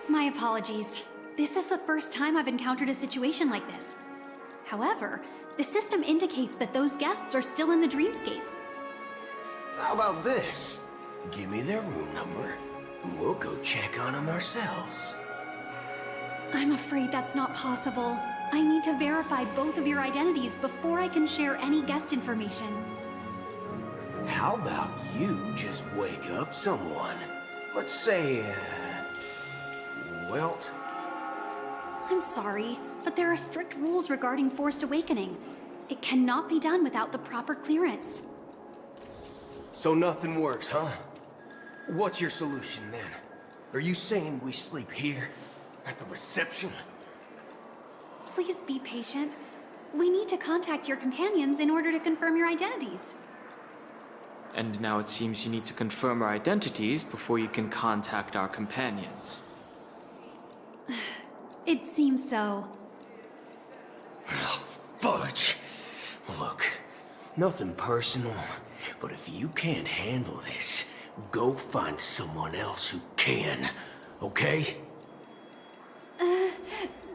My apologies. This is the first time I've encountered a situation like this. However, the system indicates that those guests are still in the dreamscape. How about this? Give me their room number, and we'll go check on them ourselves. I'm afraid that's not possible. I need to verify both of your identities before I can share any guest information. How about you just wake up someone? Let's say, Welt? I'm sorry, but there are strict rules regarding forced awakening. It cannot be done without the proper clearance. So nothing works, huh? What's your solution then? Are you saying we sleep here? At the reception? Please be patient. We need to contact your companions in order to confirm your identities. And now it seems you need to confirm our identities before you can contact our companions. It seems so. Oh, fudge. Look, nothing personal, but if you can't handle this, go find someone else who can, okay?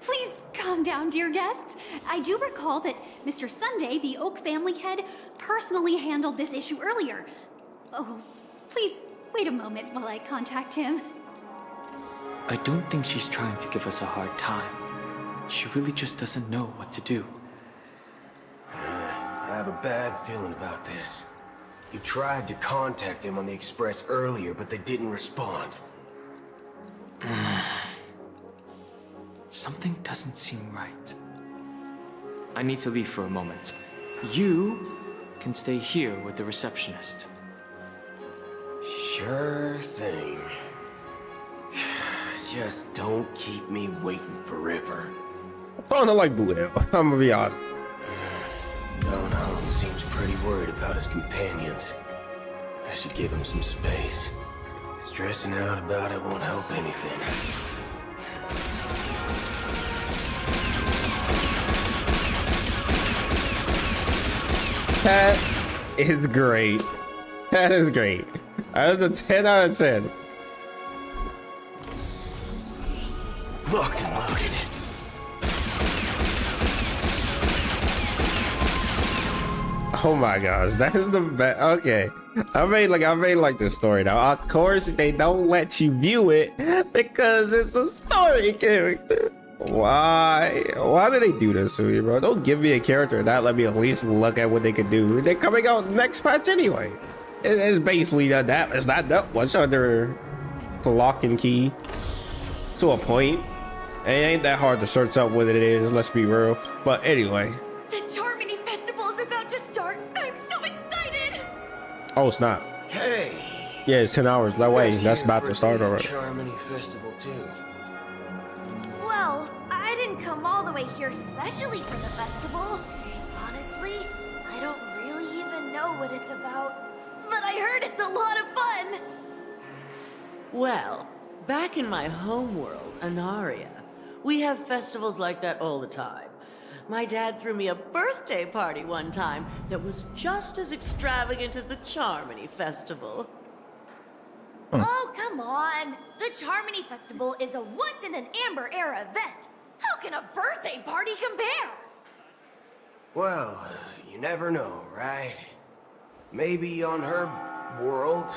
Please calm down, dear guests. I do recall that Mr. Sunday, the Oak family head, personally handled this issue earlier. Oh, please wait a moment while I contact him. I don't think she's trying to give us a hard time. She really just doesn't know what to do. I have a bad feeling about this. You tried to contact them on the Express earlier, but they didn't respond. Something doesn't seem right. I need to leave for a moment. You can stay here with the receptionist. Sure thing. Just don't keep me waiting forever. Kinda like Blue. I'm gonna be honest. Don Home seems pretty worried about his companions. should give him some space. Stressing out about it won't help anything. That is great. That is great. That is a 10 out of 10. Locked and loaded. Oh my gosh, that is the best. Okay, I made like this story now. Of course, they don't let you view it because it's a story character. Why do they do this to me, bro? Don't give me a character and not let me at least look at what they could do. They're coming out next patch anyway. It's basically that. It's not that much under lock and key to a point. It ain't that hard to search up what it is. Let's be real. But anyway. The Charmony Festival is about to start. I'm so excited. Oh, it's not. Hey. Yeah, it's 10 hours. That way, that's about to start already. Charmony Festival too. Well, I didn't come all the way here specially for the festival. Honestly, I don't really even know what it's about. But I heard it's a lot of fun. Well, back in my homeworld, Anaria, we have festivals like that all the time. My dad threw me a birthday party one time that was just as extravagant as the Charmony Festival. Oh, come on. The Charmony Festival is a once-in-an-amber era event. How can a birthday party compare? Well, you never know, right? Maybe on her world,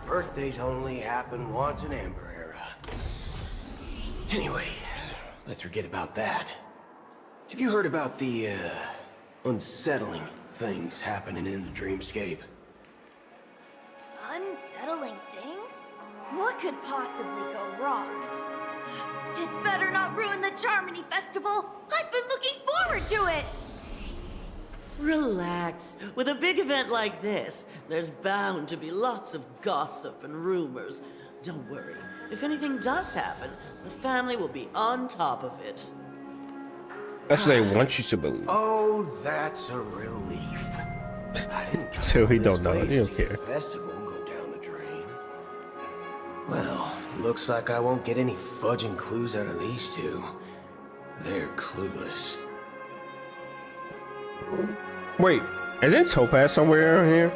birthdays only happen once in Amber Era. Anyway, let's forget about that. Have you heard about the, unsettling things happening in the dreamscape? Unsettling things? What could possibly go wrong? It better not ruin the Charmony Festival! I've been looking forward to it! Relax. With a big event like this, there's bound to be lots of gossip and rumors. Don't worry. If anything does happen, the family will be on top of it. That's what they want you to believe. Oh, that's a relief. I didn't So he don't know. He don't care. The festival go down the drain. Well, looks like I won't get any fudging clues out of these two. They're clueless. Wait, is it Topaz somewhere around here?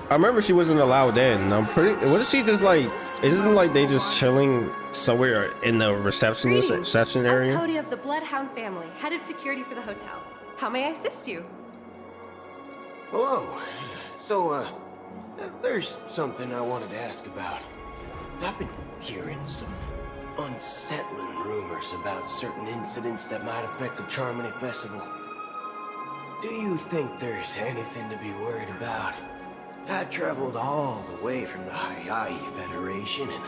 I remember she wasn't allowed in. I'm pretty. What is she just like? Isn't it like they just chilling somewhere in the reception area? Cody of the Bloodhound family, head of security for the hotel. How may I assist you? Hello. So, there's something I wanted to ask about. I've been hearing some unsettling rumors about certain incidents that might affect the Charmony Festival. Do you think there's anything to be worried about? I traveled all the way from the Hayaii Federation, and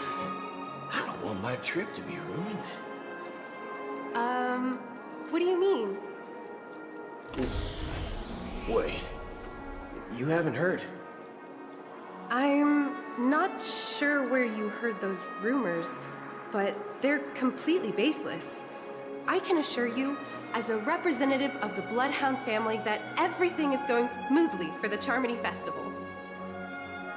I don't want my trip to be ruined. What do you mean? Wait, you haven't heard? I'm not sure where you heard those rumors, but they're completely baseless. I can assure you, as a representative of the Bloodhound family, that everything is going smoothly for the Charmony Festival.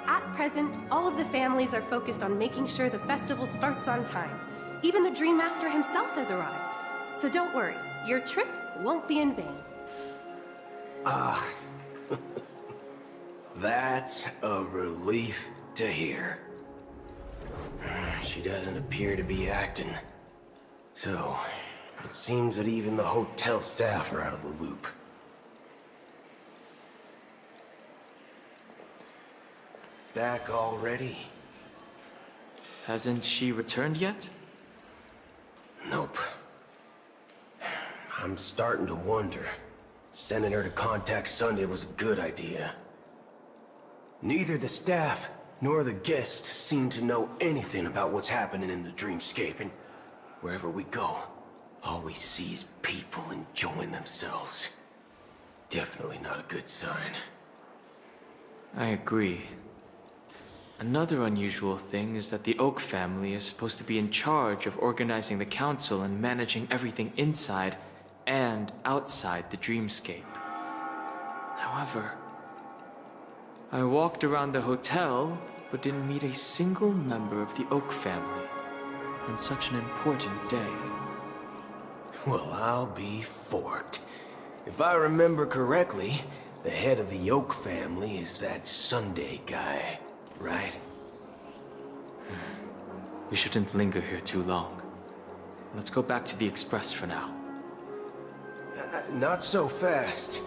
At present, all of the families are focused on making sure the festival starts on time. Even the Dream Master himself has arrived. So don't worry, your trip won't be in vain. That's a relief to hear. She doesn't appear to be acting. So, it seems that even the hotel staff are out of the loop. Back already? Hasn't she returned yet? Nope. I'm starting to wonder. Sending her to contact Sunday was a good idea. Neither the staff nor the guests seem to know anything about what's happening in the dreamscape, and wherever we go, all we see is people enjoying themselves. Definitely not a good sign. I agree. Another unusual thing is that the Oak family is supposed to be in charge of organizing the council and managing everything inside and outside the dreamscape. However, I walked around the hotel, but didn't meet a single member of the Oak family on such an important day. Well, I'll be forked. If I remember correctly, the head of the Oak family is that Sunday guy, right? We shouldn't linger here too long. Let's go back to the Express for now. Not so fast.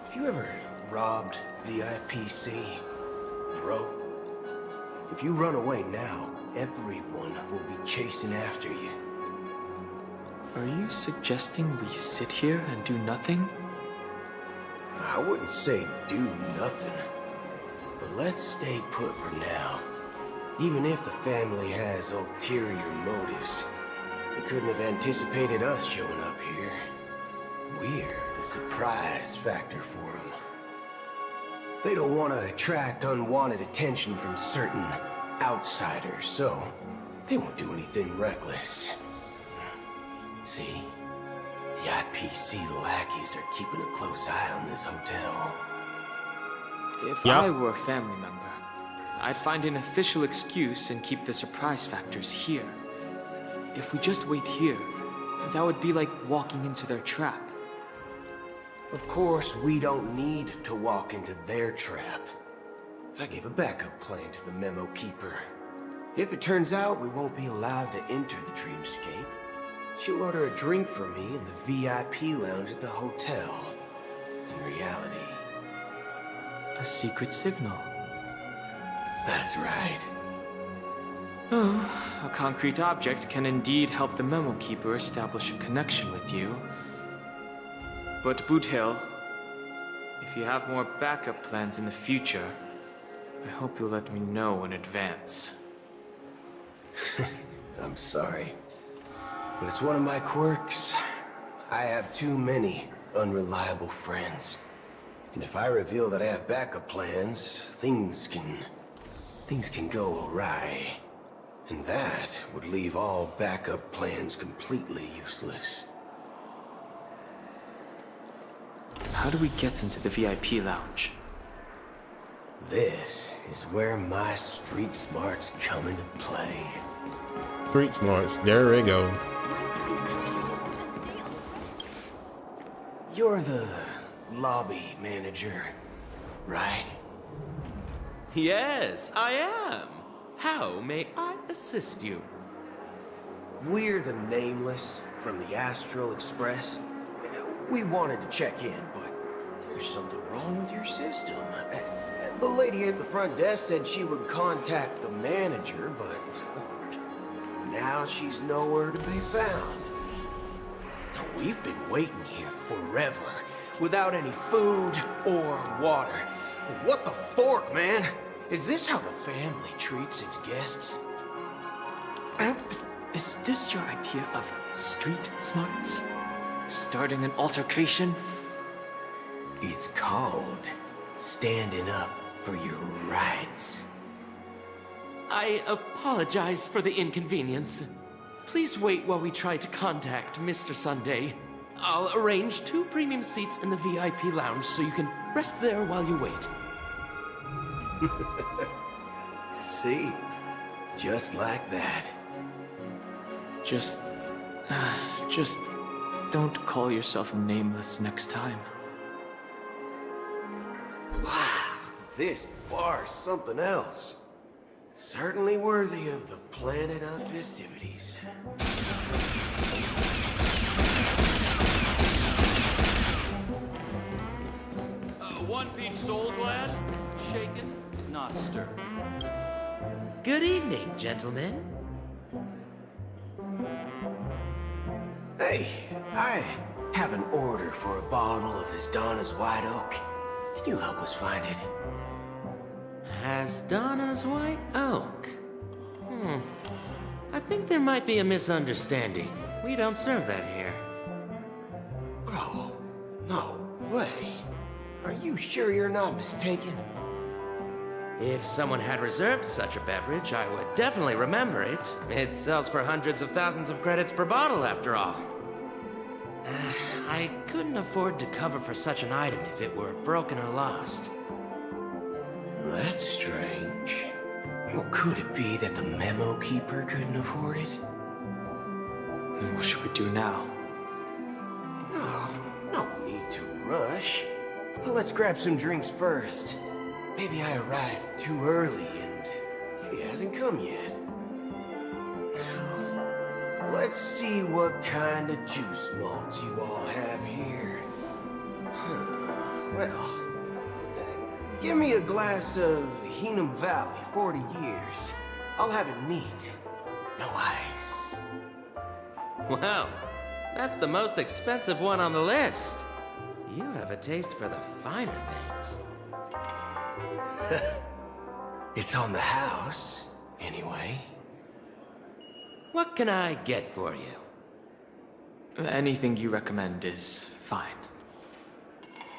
Have you ever robbed VIPC, bro? If you run away now, everyone will be chasing after you. Are you suggesting we sit here and do nothing? I wouldn't say do nothing. But let's stay put for now. Even if the family has ulterior motives, they couldn't have anticipated us showing up here. We're the surprise factor for them. They don't want to attract unwanted attention from certain outsiders, so they won't do anything reckless. See? The IPC lackeys are keeping a close eye on this hotel. If I were a family member, I'd find an official excuse and keep the surprise factors here. If we just wait here, that would be like walking into their trap. Of course, we don't need to walk into their trap. I gave a backup plan to the memo keeper. If it turns out we won't be allowed to enter the dreamscape, she'll order a drink for me in the VIP lounge at the hotel. In reality, a secret signal. That's right. Oh, a concrete object can indeed help the memo keeper establish a connection with you. But Boot Hill, if you have more backup plans in the future, I hope you'll let me know in advance. I'm sorry, but it's one of my quirks. I have too many unreliable friends. And if I reveal that I have backup plans, things can go awry. And that would leave all backup plans completely useless. How do we get into the VIP lounge? This is where my street smarts come into play. Street smarts, there we go. You're the lobby manager, right? Yes, I am. How may I assist you? We're the Nameless from the Astral Express. We wanted to check in, but there's something wrong with your system. The lady at the front desk said she would contact the manager, but now she's nowhere to be found. Now, we've been waiting here forever, without any food or water. What the fork, man? Is this how the family treats its guests? Is this your idea of street smarts? Starting an altercation? It's called standing up for your rights. I apologize for the inconvenience. Please wait while we try to contact Mr. Sunday. I'll arrange 2 premium seats in the VIP lounge so you can rest there while you wait. See? Just like that. Just don't call yourself Nameless next time. Wow, this bar's something else. Certainly worthy of the planet of festivities. One peach sold, lad. Shaken, not stirred. Good evening, gentlemen. Hey, I have an order for a bottle of Donna's White Oak. Can you help us find it? Donna's White Oak? I think there might be a misunderstanding. We don't serve that here. Oh, no way. Are you sure you're not mistaken? If someone had reserved such a beverage, I would definitely remember it. It sells for hundreds of thousands of credits per bottle, after all. I couldn't afford to cover for such an item if it were broken or lost. That's strange. Well, could it be that the memo keeper couldn't afford it? Then what should we do now? Oh, no need to rush. Well, let's grab some drinks first. Maybe I arrived too early and he hasn't come yet. Now, let's see what kind of juice malts you all have here. Well, give me a glass of Heenum Valley, 40 years. I'll have it neat. No ice. Wow, that's the most expensive one on the list. You have a taste for the finer things. It's on the house, anyway. What can I get for you? Anything you recommend is fine.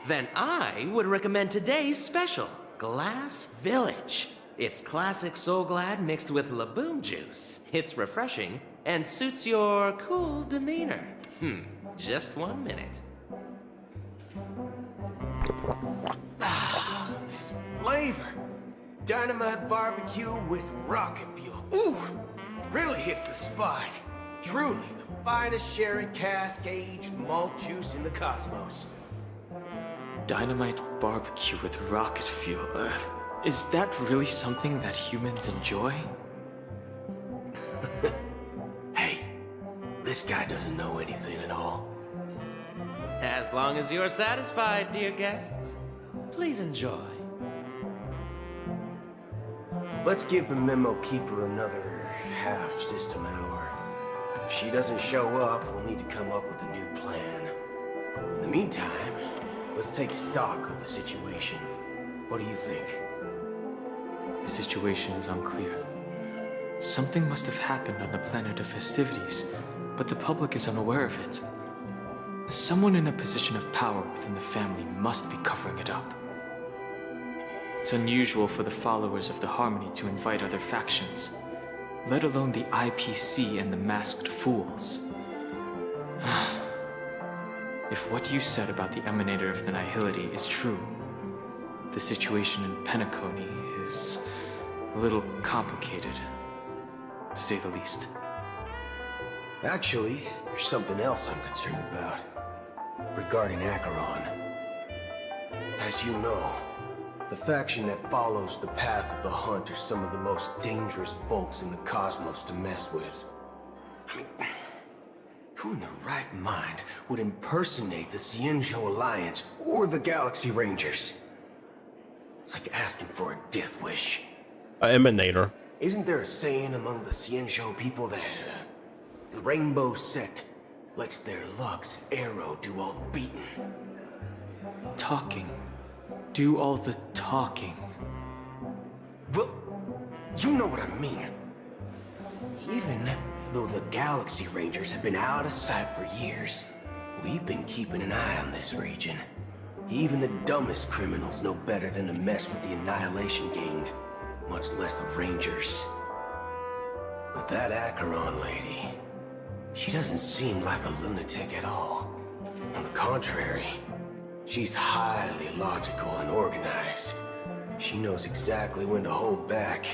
Then I would recommend today's special, Glass Village. It's classic Soul Glad mixed with Laboon juice. It's refreshing and suits your cool demeanor. Just 1 minute. Ah, this flavor. Dynamite barbecue with rocket fuel. Ooh, really hits the spot. Truly the finest sherry cask-aged malt juice in the cosmos. Dynamite barbecue with rocket fuel. Is that really something that humans enjoy? Hey, this guy doesn't know anything at all. As long as you're satisfied, dear guests, please enjoy. Let's give the memo keeper another half-system hour. If she doesn't show up, we'll need to come up with a new plan. In the meantime, let's take stock of the situation. What do you think? The situation is unclear. Something must have happened on the planet of festivities, but the public is unaware of it. Someone in a position of power within the family must be covering it up. It's unusual for the followers of the Harmony to invite other factions, let alone the IPC and the Masked Fools. If what you said about the Emanator of the Nihility is true, the situation in Penacony is a little complicated, to say the least. Actually, there's something else I'm concerned about. Regarding Acheron. As you know, the faction that follows the path of the Hunt are some of the most dangerous folks in the cosmos to mess with. I mean, who in their right mind would impersonate the Cienjo Alliance or the Galaxy Rangers? It's like asking for a death wish. Emanator. Isn't there a saying among the Cienjo people that the Rainbow Sect lets their Lux arrow do all the beating? Talking. Do all the talking. Well, you know what I mean. Even though the Galaxy Rangers have been out of sight for years, we've been keeping an eye on this region. Even the dumbest criminals know better than to mess with the Annihilation Gang, much less the Rangers. But that Acheron lady, she doesn't seem like a lunatic at all. On the contrary, she's highly logical and organized. She knows exactly when to hold back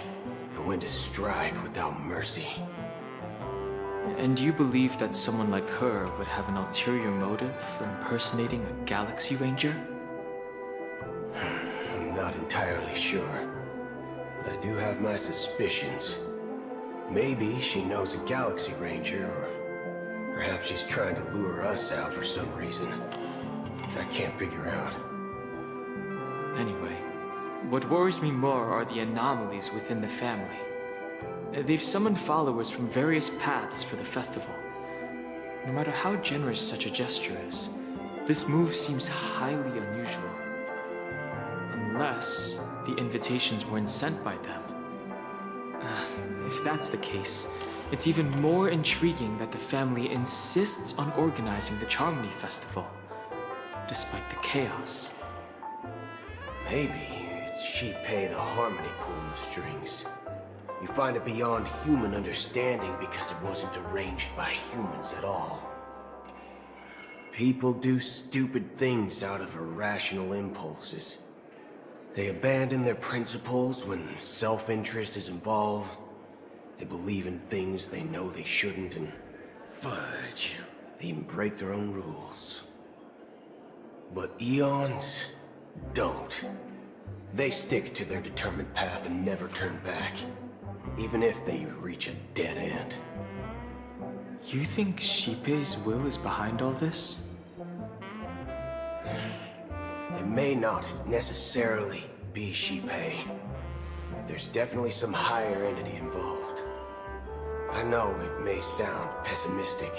and when to strike without mercy. And you believe that someone like her would have an ulterior motive for impersonating a Galaxy Ranger? I'm not entirely sure, but I do have my suspicions. Maybe she knows a Galaxy Ranger, or perhaps she's trying to lure us out for some reason, which I can't figure out. Anyway, what worries me more are the anomalies within the family. They've summoned followers from various paths for the festival. No matter how generous such a gesture is, this move seems highly unusual. Unless the invitations weren't sent by them. If that's the case, it's even more intriguing that the family insists on organizing the Charmony Festival, despite the chaos. Maybe it's she pay the Harmony pulling the strings. You find it beyond human understanding because it wasn't arranged by humans at all. People do stupid things out of irrational impulses. They abandon their principles when self-interest is involved. They believe in things they know they shouldn't, and fudge, they even break their own rules. But Eons don't. They stick to their determined path and never turn back, even if they reach a dead end. You think Shippei's will is behind all this? It may not necessarily be Shippei. There's definitely some higher entity involved. I know it may sound pessimistic,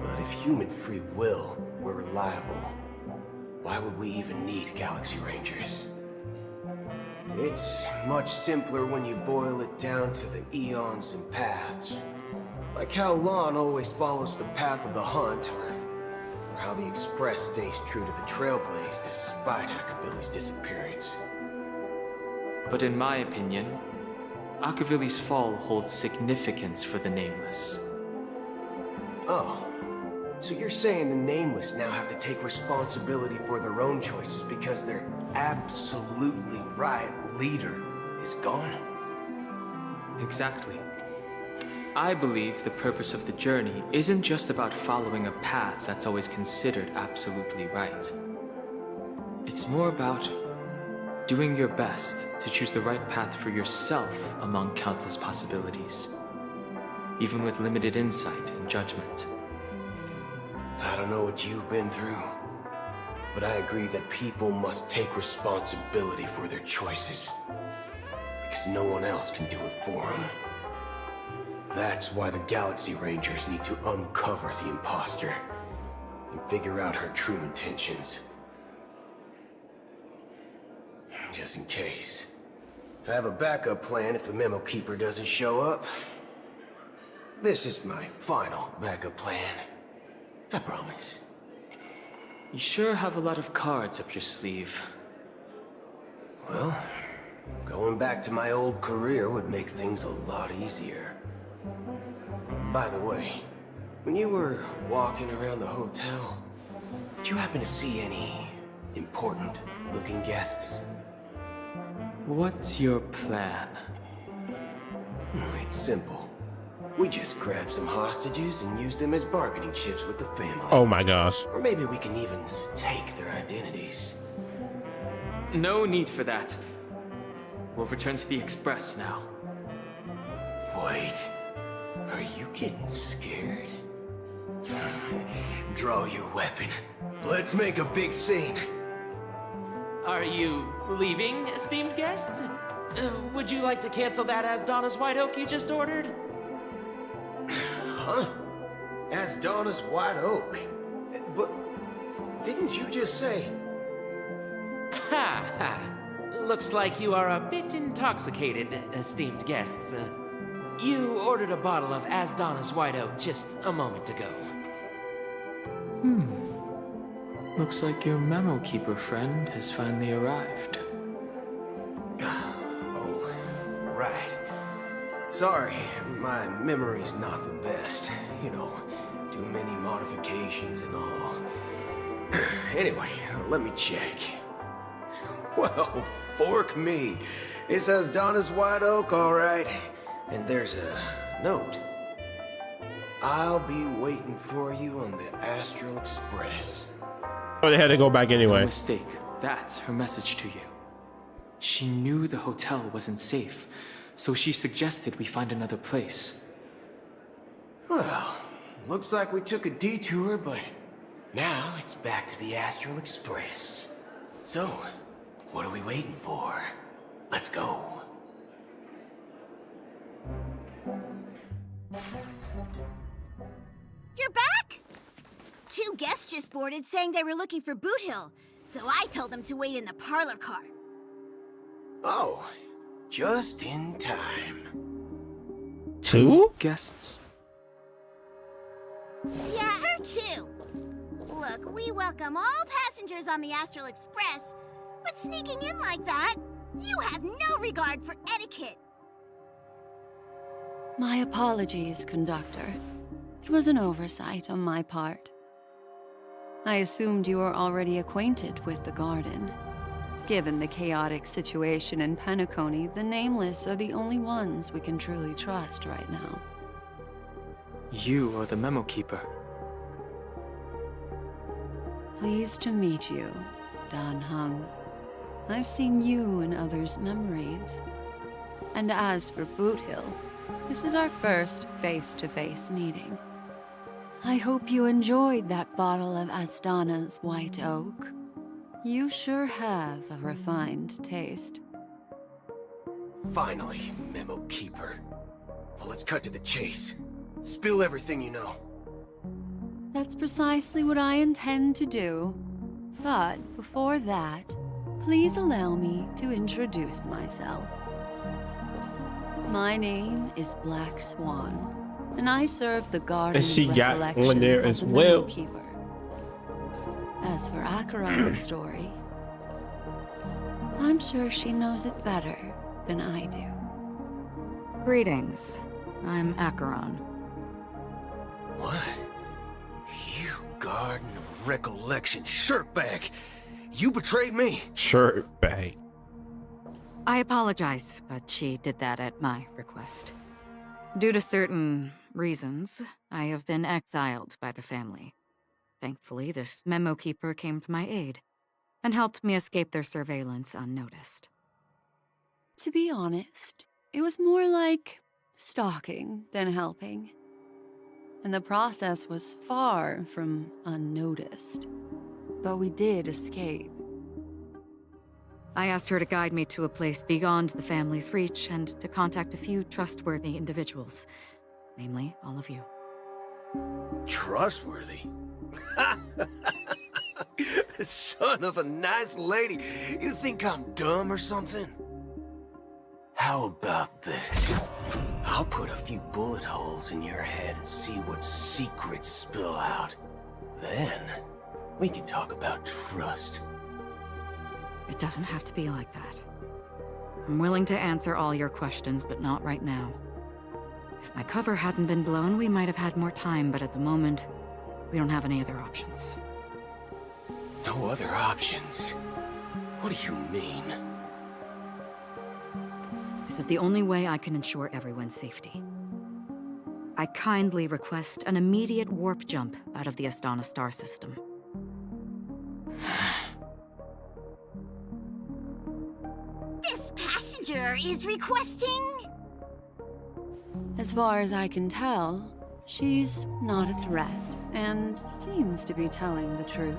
but if human free will were reliable, why would we even need Galaxy Rangers? It's much simpler when you boil it down to the eons and paths. Like how Lon always follows the path of the hunt, or how the Express stays true to the Trailblaze despite Akavilli's disappearance. But in my opinion, Akavilli's fall holds significance for the Nameless. Oh, so you're saying the Nameless now have to take responsibility for their own choices because their absolutely right leader is gone? Exactly. I believe the purpose of the journey isn't just about following a path that's always considered absolutely right. It's more about doing your best to choose the right path for yourself among countless possibilities, even with limited insight and judgment. I don't know what you've been through, but I agree that people must take responsibility for their choices, because no one else can do it for them. That's why the Galaxy Rangers need to uncover the imposter and figure out her true intentions. Just in case. I have a backup plan if the Memo Keeper doesn't show up. This is my final backup plan. I promise. You sure have a lot of cards up your sleeve. Well, going back to my old career would make things a lot easier. By the way, when you were walking around the hotel, did you happen to see any important-looking guests? What's your plan? It's simple. We just grab some hostages and use them as bargaining chips with the family. Oh my gosh. Or maybe we can even take their identities. No need for that. We'll return to the Express now. Wait. Are you getting scared? Draw your weapon. Let's make a big scene. Are you leaving, esteemed guests? Would you like to cancel that Asdana's White Oak you just ordered? Huh? Asdana's White Oak? But didn't you just say... Ha ha. Looks like you are a bit intoxicated, esteemed guests. You ordered a bottle of Asdana's White Oak just a moment ago. Looks like your Memo Keeper friend has finally arrived. Oh, right. Sorry, my memory's not the best. You know, too many modifications and all. Anyway, let me check. Well, fork me. It says Donna's White Oak, all right. And there's a note. I'll be waiting for you on the Astral Express. Oh, they had to go back anyway. No mistake. That's her message to you. She knew the hotel wasn't safe, so she suggested we find another place. Well, looks like we took a detour, but now it's back to the Astral Express. So, what are we waiting for? Let's go. You're back? 2 guests just boarded saying they were looking for Boot Hill, so I told them to wait in the parlor car. Oh, just in time. 2 guests? Yeah, her too. Look, we welcome all passengers on the Astral Express, but sneaking in like that, you have no regard for etiquette. My apologies, conductor. It was an oversight on my part. I assumed you were already acquainted with the garden. Given the chaotic situation in Penacony, the Nameless are the only ones we can truly trust right now. You are the Memo Keeper. Pleased to meet you, Dan Hung. I've seen you in others' memories. And as for Boot Hill, this is our first face-to-face meeting. I hope you enjoyed that bottle of Astana's White Oak. You sure have a refined taste. Finally, Memo Keeper. Well, let's cut to the chase. Spill everything you know. That's precisely what I intend to do. But before that, please allow me to introduce myself. My name is Black Swan, and I serve the Garden And she of got Recollection one there as as the well. Memo Keeper. As for Acheron's story, I'm sure she knows it better than I do. Greetings. I'm Acheron. What? You Garden of Recollection shirtbag! You betrayed me! Shirtbag. I apologize, but she did that at my request. Due to certain reasons, I have been exiled by the family. Thankfully, this Memo Keeper came to my aid and helped me escape their surveillance unnoticed. To be honest, it was more like stalking than helping. And the process was far from unnoticed. But we did escape. I asked her to guide me to a place beyond the family's reach and to contact a few trustworthy individuals. Namely, all of you. Trustworthy? Son of a nice lady. You think I'm dumb or something? How about this? I'll put a few bullet holes in your head and see what secrets spill out. Then, we can talk about trust. It doesn't have to be like that. I'm willing to answer all your questions, but not right now. If my cover hadn't been blown, we might have had more time, but at the moment, we don't have any other options. No other options? What do you mean? This is the only way I can ensure everyone's safety. I kindly request an immediate warp jump out of the Astana star system. This passenger is requesting... As far as I can tell, she's not a threat and seems to be telling the truth.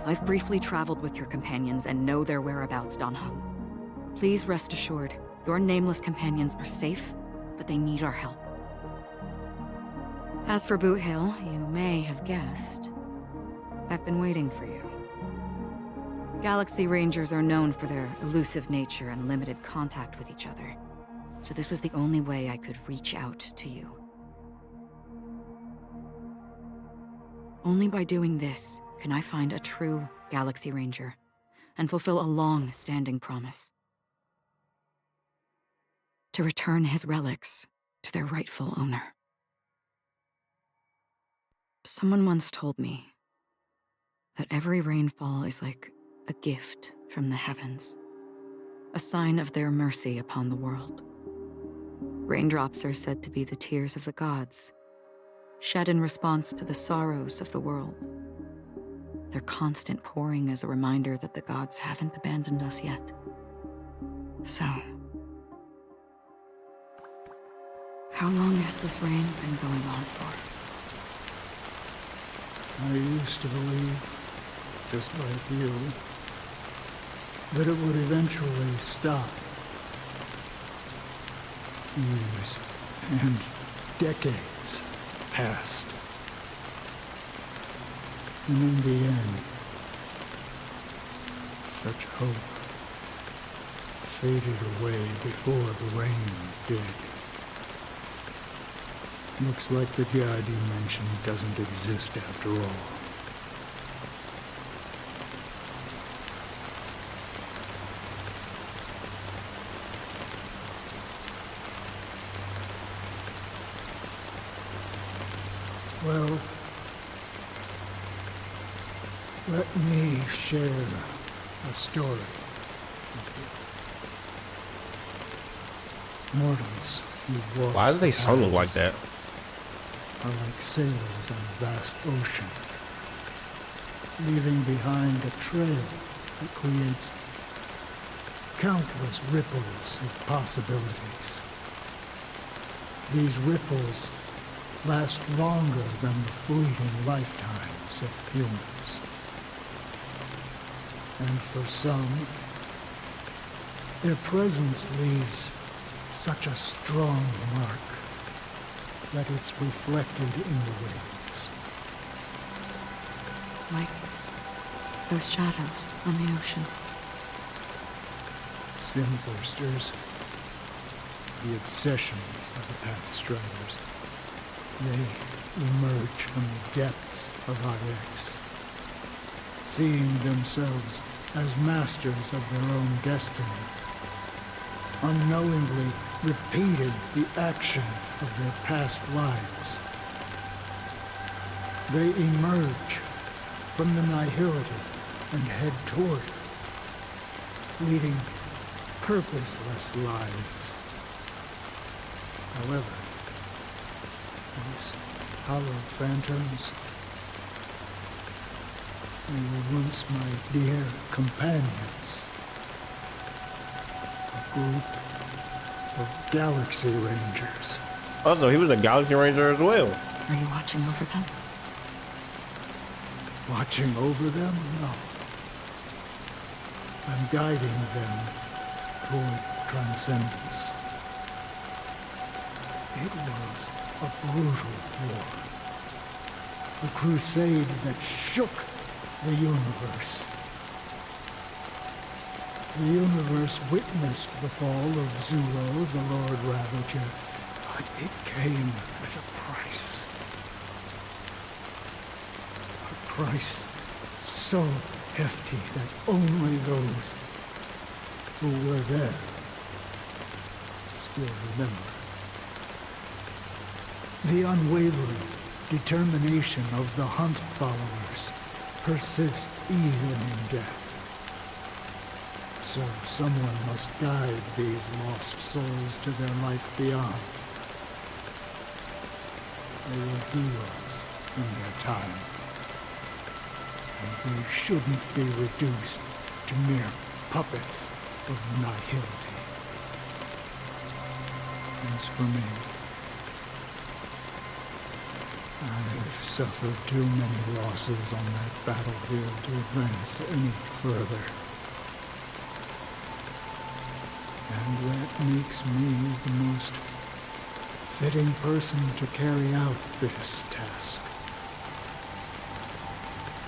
I've briefly traveled with your companions and know their whereabouts, Dan Hung. Please rest assured, your nameless companions are safe, but they need our help. As for Boot Hill, you may have guessed. I've been waiting for you. Galaxy Rangers are known for their elusive nature and limited contact with each other, so this was the only way I could reach out to you. Only by doing this can I find a true Galaxy Ranger and fulfill a long-standing promise. To return his relics to their rightful owner. Someone once told me that every rainfall is like a gift from the heavens, a sign of their mercy upon the world. Raindrops are said to be the tears of the gods, shed in response to the sorrows of the world. Their constant pouring is a reminder that the gods haven't abandoned us yet. So, how long has this rain been going on for? I used to believe, just like you, that it would eventually stop. Years and decades passed. And in the end, such hope faded away before the rain did. Looks like the god you mentioned doesn't exist after all. Well, Let me share a story with you. Mortals who walk Why do they sound like that? are like sailors on a vast ocean, leaving behind a trail that creates countless ripples of possibilities. These ripples last longer than the fleeting lifetimes of humans. And for some, their presence leaves such a strong mark that it's reflected in the waves. Like those shadows on the ocean. Sinthirsters, the obsessions of the Pathstriders, they emerge from the depths of IX, seeing themselves as masters of their own destiny, unknowingly repeating the actions of their past lives. They emerge from the nihility and head toward it, leading purposeless lives. However, these hollow phantoms, they were once my dear companions. A group of Galaxy Rangers. Oh, so he was a Galaxy Ranger as well. Are you watching over them? Watching over them? No. I'm guiding them toward transcendence. It was a brutal war. A crusade that shook the universe. The universe witnessed the fall of Zuro, the Lord Ravager, but it came at a price. A price so hefty that only those who were there still remember. The unwavering determination of the Hunt followers persists even in death. So someone must guide these lost souls to their life beyond. They were heroes in their time. And they shouldn't be reduced to mere puppets of nihility. As for me, I've suffered too many losses on that battlefield to advance any further. And that makes me the most fitting person to carry out this task.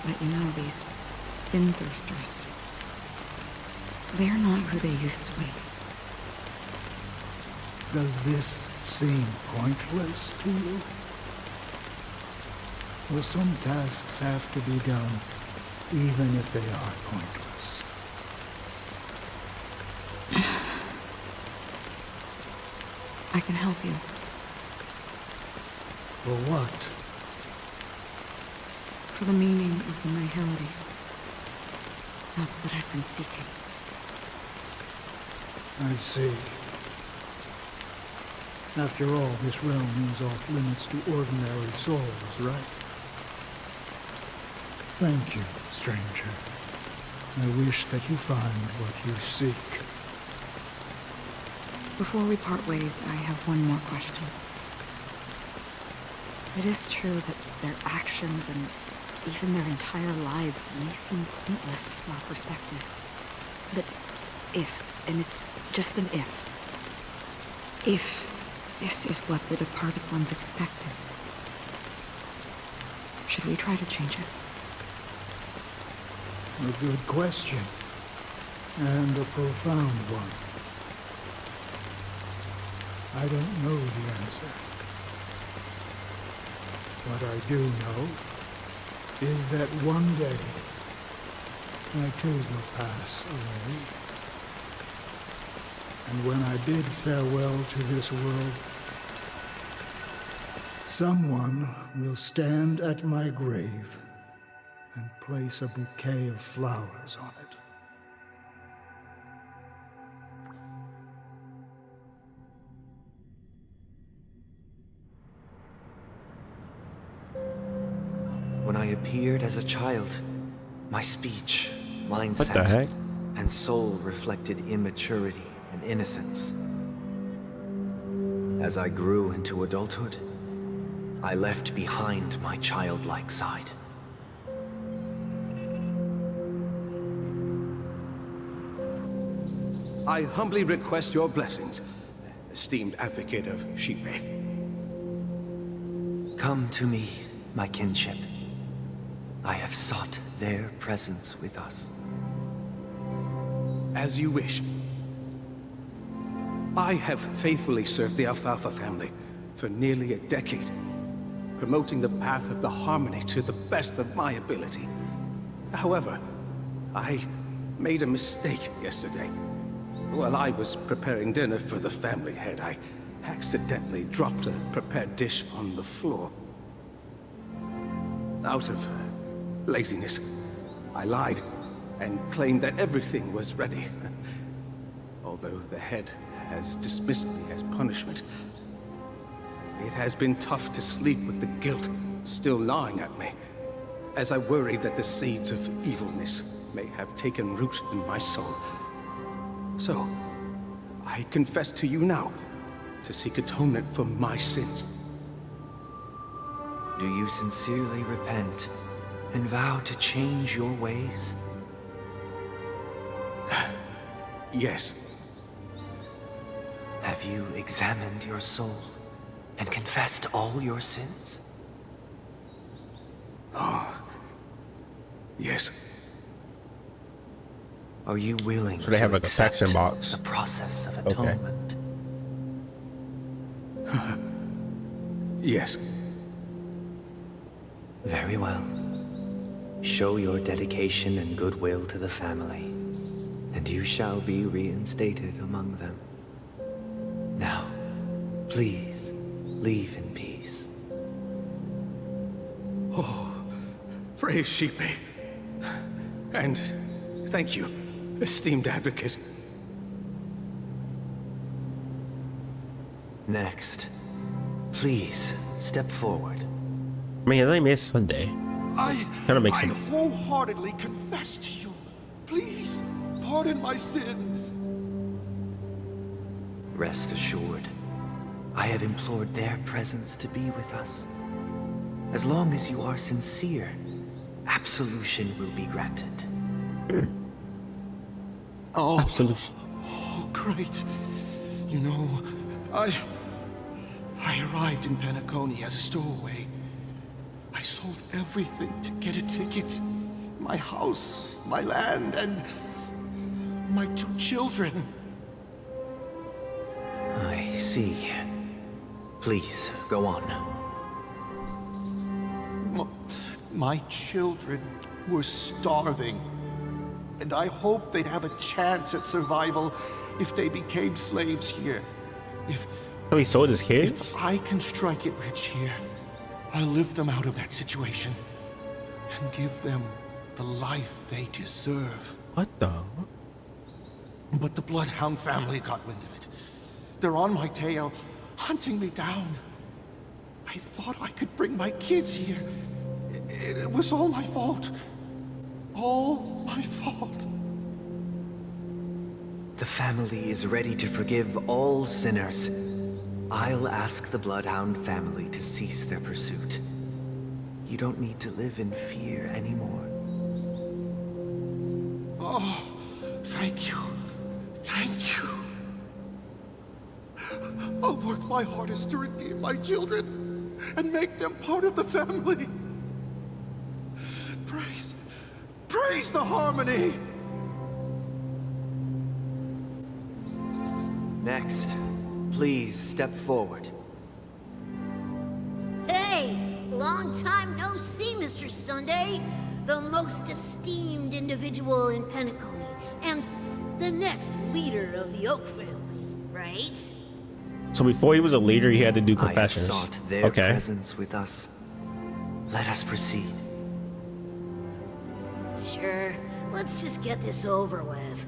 But you know, these Sinthirsters, they're not who they used to be. Does this seem pointless to you? Well, some tasks have to be done, even if they are pointless. I can help you. For what? For the meaning of the nihility. That's what I've been seeking. I see. After all, this realm is off limits to ordinary souls, right? Thank you, stranger. I wish that you find what you seek. Before we part ways, I have one more question. It is true that their actions and even their entire lives may seem pointless from our perspective. But if, and it's just an if this is what the departed ones expected, should we try to change it? A good question, and a profound one. I don't know the answer. What I do know is that one day I too will pass away. And when I bid farewell to this world, someone will stand at my grave and place a bouquet of flowers on it. When I appeared as a child, my speech, What the mindset, heck? and soul reflected immaturity and innocence. As I grew into adulthood, I left behind my childlike side. I humbly request your blessings, esteemed advocate of Shipe. Come to me, my kinship. I have sought their presence with us. As you wish. I have faithfully served the Alfalfa family for nearly a decade, promoting the path of the harmony to the best of my ability. However, I made a mistake yesterday. While I was preparing dinner for the family head, I accidentally dropped a prepared dish on the floor. Out of laziness, I lied and claimed that everything was ready. Although the head has dismissed me as punishment, it has been tough to sleep with the guilt still gnawing at me, as I worried that the seeds of evilness may have taken root in my soul. So, I confess to you now, to seek atonement for my sins. Do you sincerely repent and vow to change your ways? Yes. Have you examined your soul and confessed all your sins? Oh. Yes. Are you willing So they have to like a accept section box. the process of Okay. atonement? Yes. Very well. Show your dedication and goodwill to the family, and you shall be reinstated among them. Now, please, leave in peace. Oh, praise Shipe. And thank you, esteemed advocate. Next, please step forward. I mean, his name is Sunday. Kind of makes I sense. wholeheartedly confess to you. Please, pardon my sins. Rest assured, I have implored their presence to be with us. As long as you are sincere, absolution will be granted. Oh, Absolution. Oh, great. You know, I arrived in Penacony as a stowaway. I sold everything to get a ticket. My house, my land, and my 2 children. I see. Please, go on. My children were starving. And I hoped they'd have a chance at survival if they became slaves here. Oh, he sold his kids? If I can strike it rich here, I'll lift them out of that situation and give them the life they deserve. What the? But the Bloodhound family got wind of it. They're on my tail, hunting me down. I thought I could bring my kids here. It was all my fault. All my fault. The family is ready to forgive all sinners. I'll ask the Bloodhound family to cease their pursuit. You don't need to live in fear anymore. Oh, thank you. Thank you. I'll work my hardest to redeem my children and make them part of the family. Praise the harmony! Next, please step forward. Hey! Long time no see, Mr. Sunday. The most esteemed individual in Penacony, and the next leader of the Oak family, right? So before he was a leader, he had to do I have confessions. sought their presence with us. Let us proceed. Sure, let's just get this over with.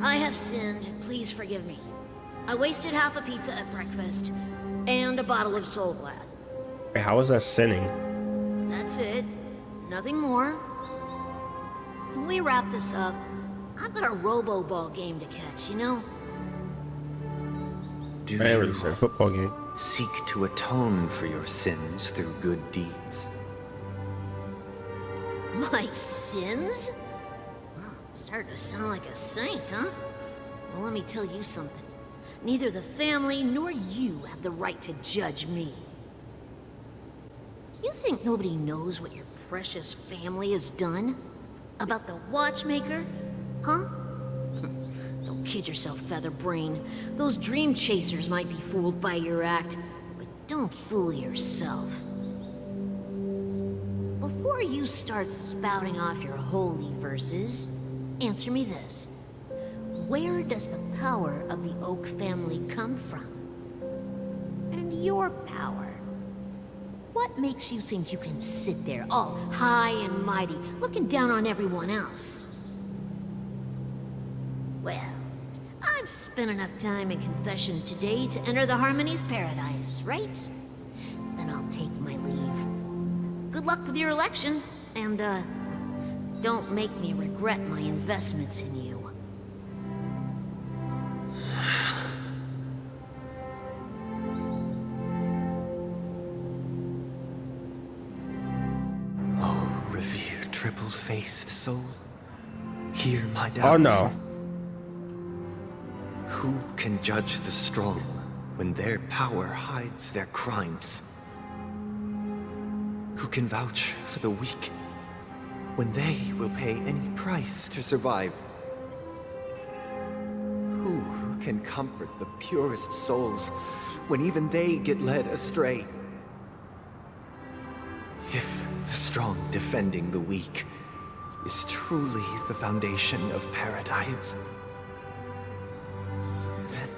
I have sinned, please forgive me. I wasted half a pizza at breakfast, and a bottle of Soul Glad. Hey, how is that sinning? That's it. Nothing more. When we wrap this up, I've got a robo-ball game to catch, you know? Do I never you said football game. seek to atone for your sins through good deeds? My sins? Oh, starting to sound like a saint, huh? Well, let me tell you something. Neither the family nor you have the right to judge me. You think nobody knows what your precious family has done? About the watchmaker? Huh? Don't kid yourself, Featherbrain. Those dream chasers might be fooled by your act, but don't fool yourself. Before you start spouting off your holy verses, answer me this. Where does the power of the Oak family come from? And your power? What makes you think you can sit there all high and mighty, looking down on everyone else? Well, I've spent enough time in confession today to enter the Harmony's paradise, right? Then I'll take my leave. Good luck with your election, and, don't make me regret my investments in you. Oh, revered triple-faced soul, hear my doubts. Oh no. Who can judge the strong when their power hides their crimes? Who can vouch for the weak when they will pay any price to survive? Who can comfort the purest souls when even they get led astray? If the strong defending the weak is truly the foundation of paradise, then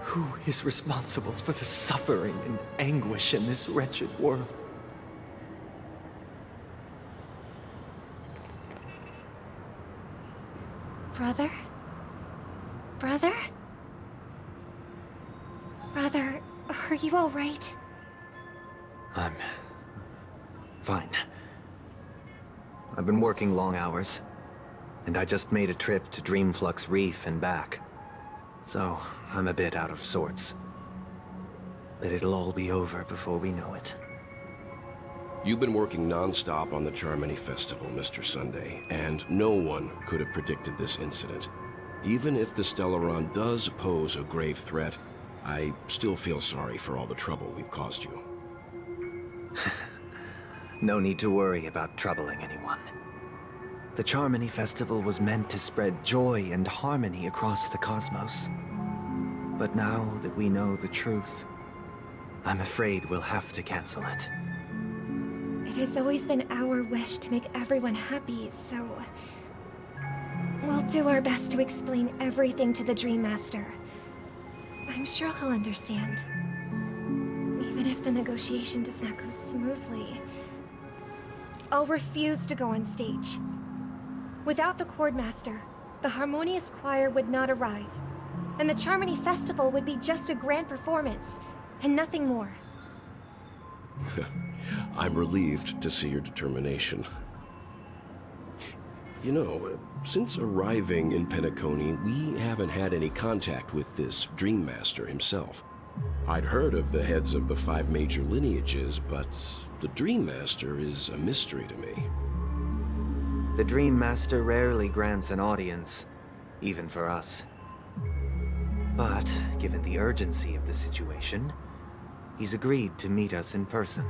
who is responsible for the suffering and anguish in this wretched world? Brother? Brother? Brother, are you all right? I'm fine. I've been working long hours, and I just made a trip to Dreamflux Reef and back. So, I'm a bit out of sorts. But it'll all be over before we know it. You've been working non-stop on the Charmony Festival, Mr. Sunday, and no one could have predicted this incident. Even if the Stellaron does pose a grave threat, I still feel sorry for all the trouble we've caused you. No need to worry about troubling anyone. The Charmony Festival was meant to spread joy and harmony across the cosmos. But now that we know the truth, I'm afraid we'll have to cancel it. It has always been our wish to make everyone happy, so... we'll do our best to explain everything to the Dream Master. I'm sure he'll understand. Even if the negotiation does not go smoothly, I'll refuse to go on stage. Without the Chordmaster, the Harmonious Choir would not arrive, and the Charmony Festival would be just a grand performance, and nothing more. I'm relieved to see your determination. You know, since arriving in Penacony, we haven't had any contact with this Dream Master himself. I'd heard of the heads of the 5 major lineages, but the Dream Master is a mystery to me. The Dream Master rarely grants an audience, even for us. But, given the urgency of the situation, he's agreed to meet us in person.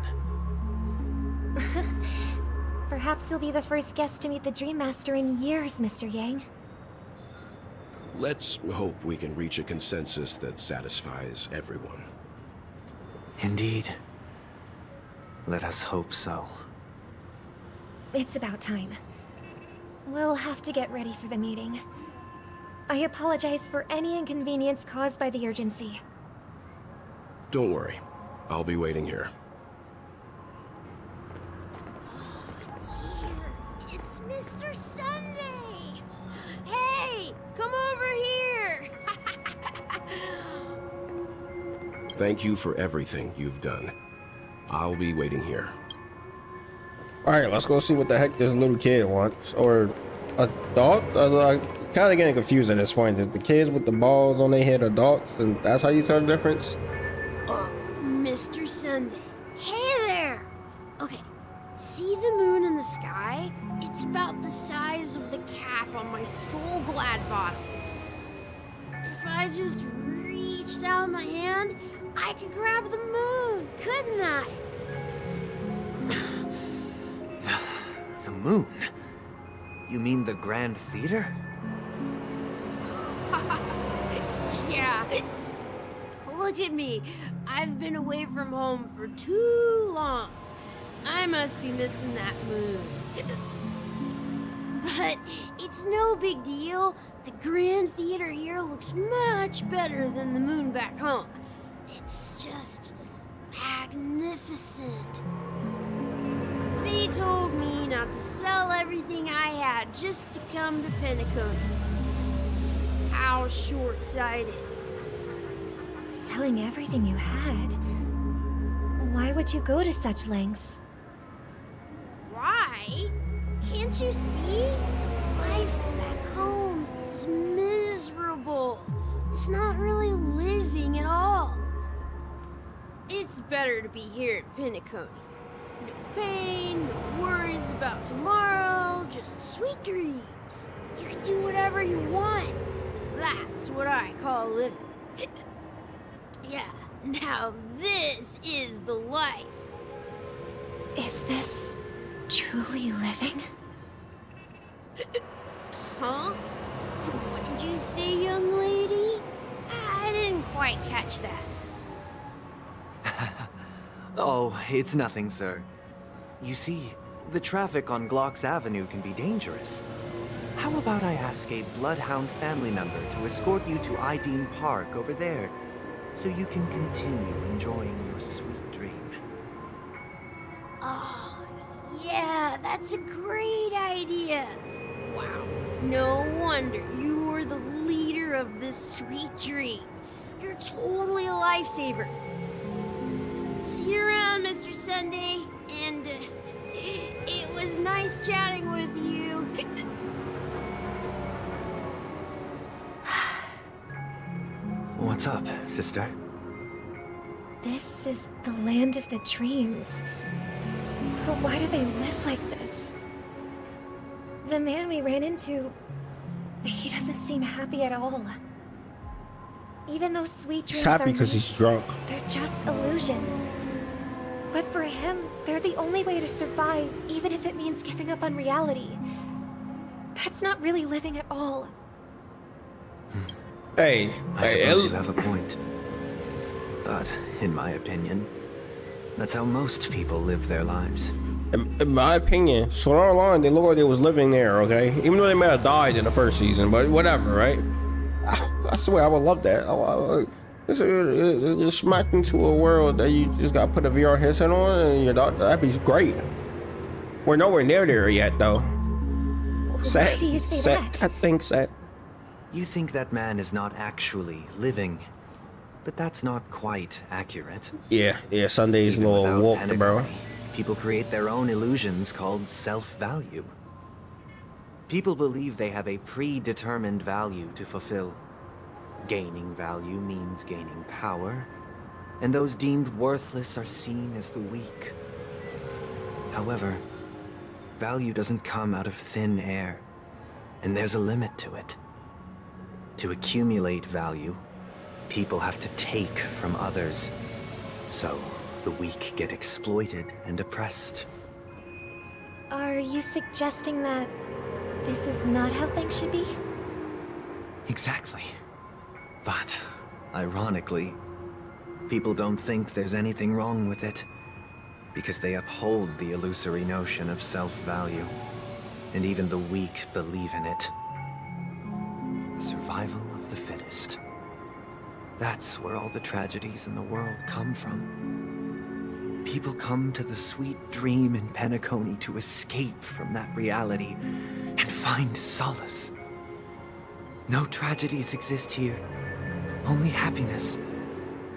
Perhaps you'll be the first guest to meet the Dream Master in years, Mr. Yang. Let's hope we can reach a consensus that satisfies everyone. Indeed. Let us hope so. It's about time. We'll have to get ready for the meeting. I apologize for any inconvenience caused by the urgency. Don't worry. I'll be waiting here. Mr. Sunday! Hey, come over here! Thank you for everything you've done. I'll be waiting here. All right, let's go see what the heck this little kid wants. Or adult? I'm kind of getting confused at this point. Is the kids with the balls on their head adults, and that's how you tell the difference? Mr. Sunday. Hey there! Okay, see the moon in the sky? It's about the size of the cap on my Soul Glad bottle. If I just reached out my hand, I could grab the moon, couldn't I? The moon? You mean the Grand Theater? Yeah. Look at me. I've been away from home for too long. I must be missing that moon. But it's no big deal. The Grand Theater here looks much better than the moon back home. It's just magnificent. They told me not to sell everything I had just to come to Penacony. How short-sighted. Selling everything you had? Why would you go to such lengths? Why? Can't you see? Life back home is miserable. It's not really living at all. It's better to be here at Penacony. No pain, no worries about tomorrow, just sweet dreams. You can do whatever you want. That's what I call living. Yeah, now this is the life. Is this truly living? Huh? What did you say, young lady? I didn't quite catch that. Oh, it's nothing, sir. You see, the traffic on Glock's Avenue can be dangerous. How about I ask a Bloodhound family member to escort you to Ideen Park over there, so you can continue enjoying your sweet dream? Oh, yeah, that's a great idea. Wow, no wonder you were the leader of this sweet dream. You're totally a lifesaver. See you around, Mr. Sunday, and it was nice chatting with you. What's up, sister? This is the land of the dreams. But why do they live like this? The man we ran into, he doesn't seem happy at all. Even those sweet dreams He's happy because made, he's drunk. they're just illusions. But for him, they're the only way to survive, even if it means giving up on reality. That's not really living at all. Hey, I suppose you have a point. But, in my opinion, that's how most people live their lives. In my opinion, Solar Line, they look like they was living there, okay? Even though they may have died in the first season, but whatever, right? I swear, I would love that. You're smacked into a world that you just got to put a VR headset on, and that'd be great. We're nowhere near there yet, though. Why do you say that? I think sad. You think that man is not actually living, but that's not quite accurate. Yeah, Sunday's a Even little without walk, bro. Penacony, people create their own illusions called self-value. People believe they have a predetermined value to fulfill. Gaining value means gaining power, and those deemed worthless are seen as the weak. However, value doesn't come out of thin air, and there's a limit to it. To accumulate value, people have to take from others. So, the weak get exploited and oppressed. Are you suggesting that this is not how things should be? Exactly. But, ironically, people don't think there's anything wrong with it, because they uphold the illusory notion of self-value, and even the weak believe in it. The survival of the fittest. That's where all the tragedies in the world come from. people come to the sweet dream in Penacony to escape from that reality and find solace. No tragedies exist here, only happiness,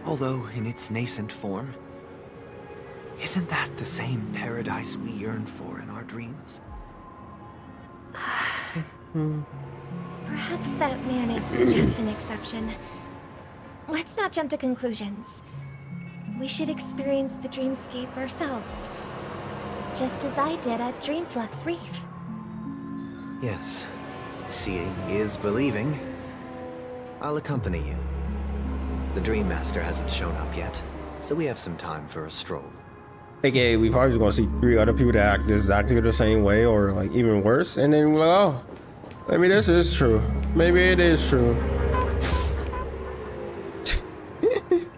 although in its nascent form. Isn't that the same paradise we yearn for in our dreams? Perhaps that man is just an exception. Let's not jump to conclusions. We should experience the dreamscape ourselves. Just as I did at Dreamflux Reef. Yes. Seeing is believing. I'll accompany you. The Dream Master hasn't shown up yet, so we have some time for a stroll. AKA, we probably just gonna see 3 other people that act exactly the same way or like even worse, and then we're like, oh, maybe this is true. Maybe it is true.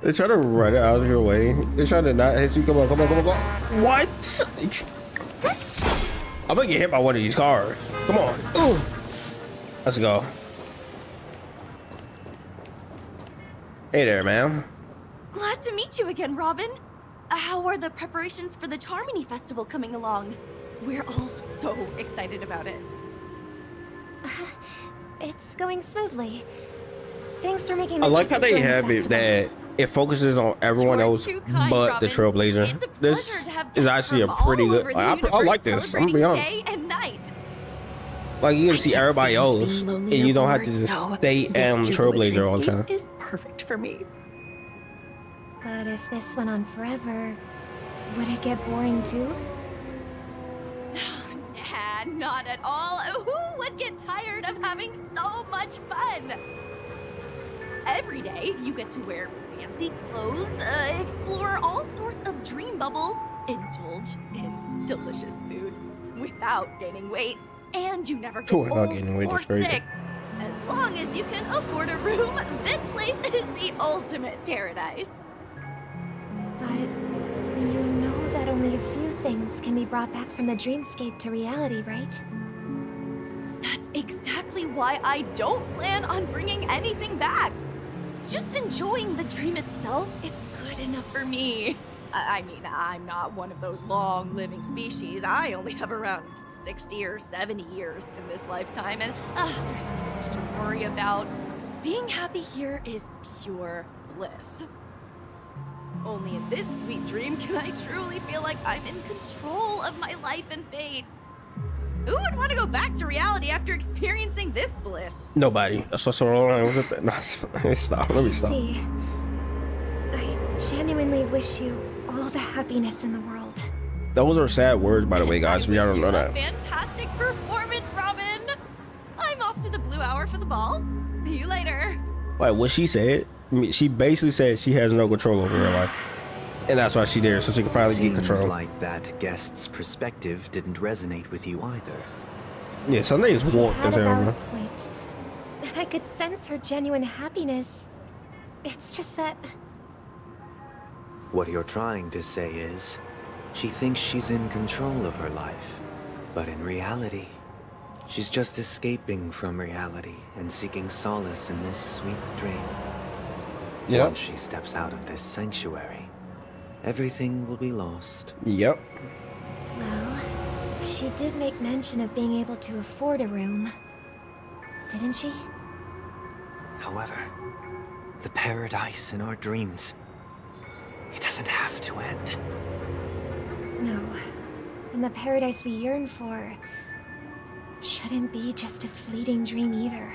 They try to run it out of your way. They try to not hit you. Come on, come on, come on, come on. What? I'm gonna get hit by one of these cars. Come on. Ooh. Let's go. Hey there, ma'am. Glad to meet you again, Robin. How are the preparations for the Charmony Festival coming along? We're all so excited about it. It's going smoothly. Thanks for making the I like how trip to they join the have it festival. that it focuses on everyone else kind, but Robin. the Trailblazer. It's a This to have is guests actually a from pretty all good. over Like, the I like universe this. I'm gonna be honest. day and night. Like you can see everybody else, and you don't have to just stay Trailblazer all the time. Is perfect for me. But if this went on forever, would it get boring too? Nah, not at all. Who would get tired of having so much fun? Every day, you get to wear fancy clothes, explore all sorts of dream bubbles, indulge in delicious food without gaining weight, and you never get Without old getting weight, or that's crazy. sick. As long as you can afford a room, this place is the ultimate paradise. But you know that only a few things can be brought back from the dreamscape to reality, right? That's exactly why I don't plan on bringing anything back. Just enjoying the dream itself is good enough for me. I mean, I'm not one of those long-living species. I only have around 60 or 70 years in this lifetime, and there's so much to worry about. Being happy here is pure bliss. Only in this sweet dream can I truly feel like I'm in control of my life and fate. Who would want to go back to reality after experiencing this bliss? Nobody. That's what's wrong with it. No, stop. Let me stop. See, I genuinely wish you all the happiness in the world. Those are sad words, by the way, guys. We don't know that. Fantastic performance, Robin. I'm off to the Blue Hour for the ball. See you later. Like what she said. I mean, she basically said she has no control over her life, and that's why she's there, so she can finally get control. Seems like that guest's perspective didn't resonate with you either. Yeah, Sunday's warped as hell, man. Point. And I could sense her genuine happiness. It's just that... What you're trying to say is, she thinks she's in control of her life. But in reality, she's just escaping from reality and seeking solace in this sweet dream. Yep. Once she steps out of this sanctuary, everything will be lost. Yep. Well, she did make mention of being able to afford a room. Didn't she? However, the paradise in our dreams, it doesn't have to end. No. And the paradise we yearn for shouldn't be just a fleeting dream either.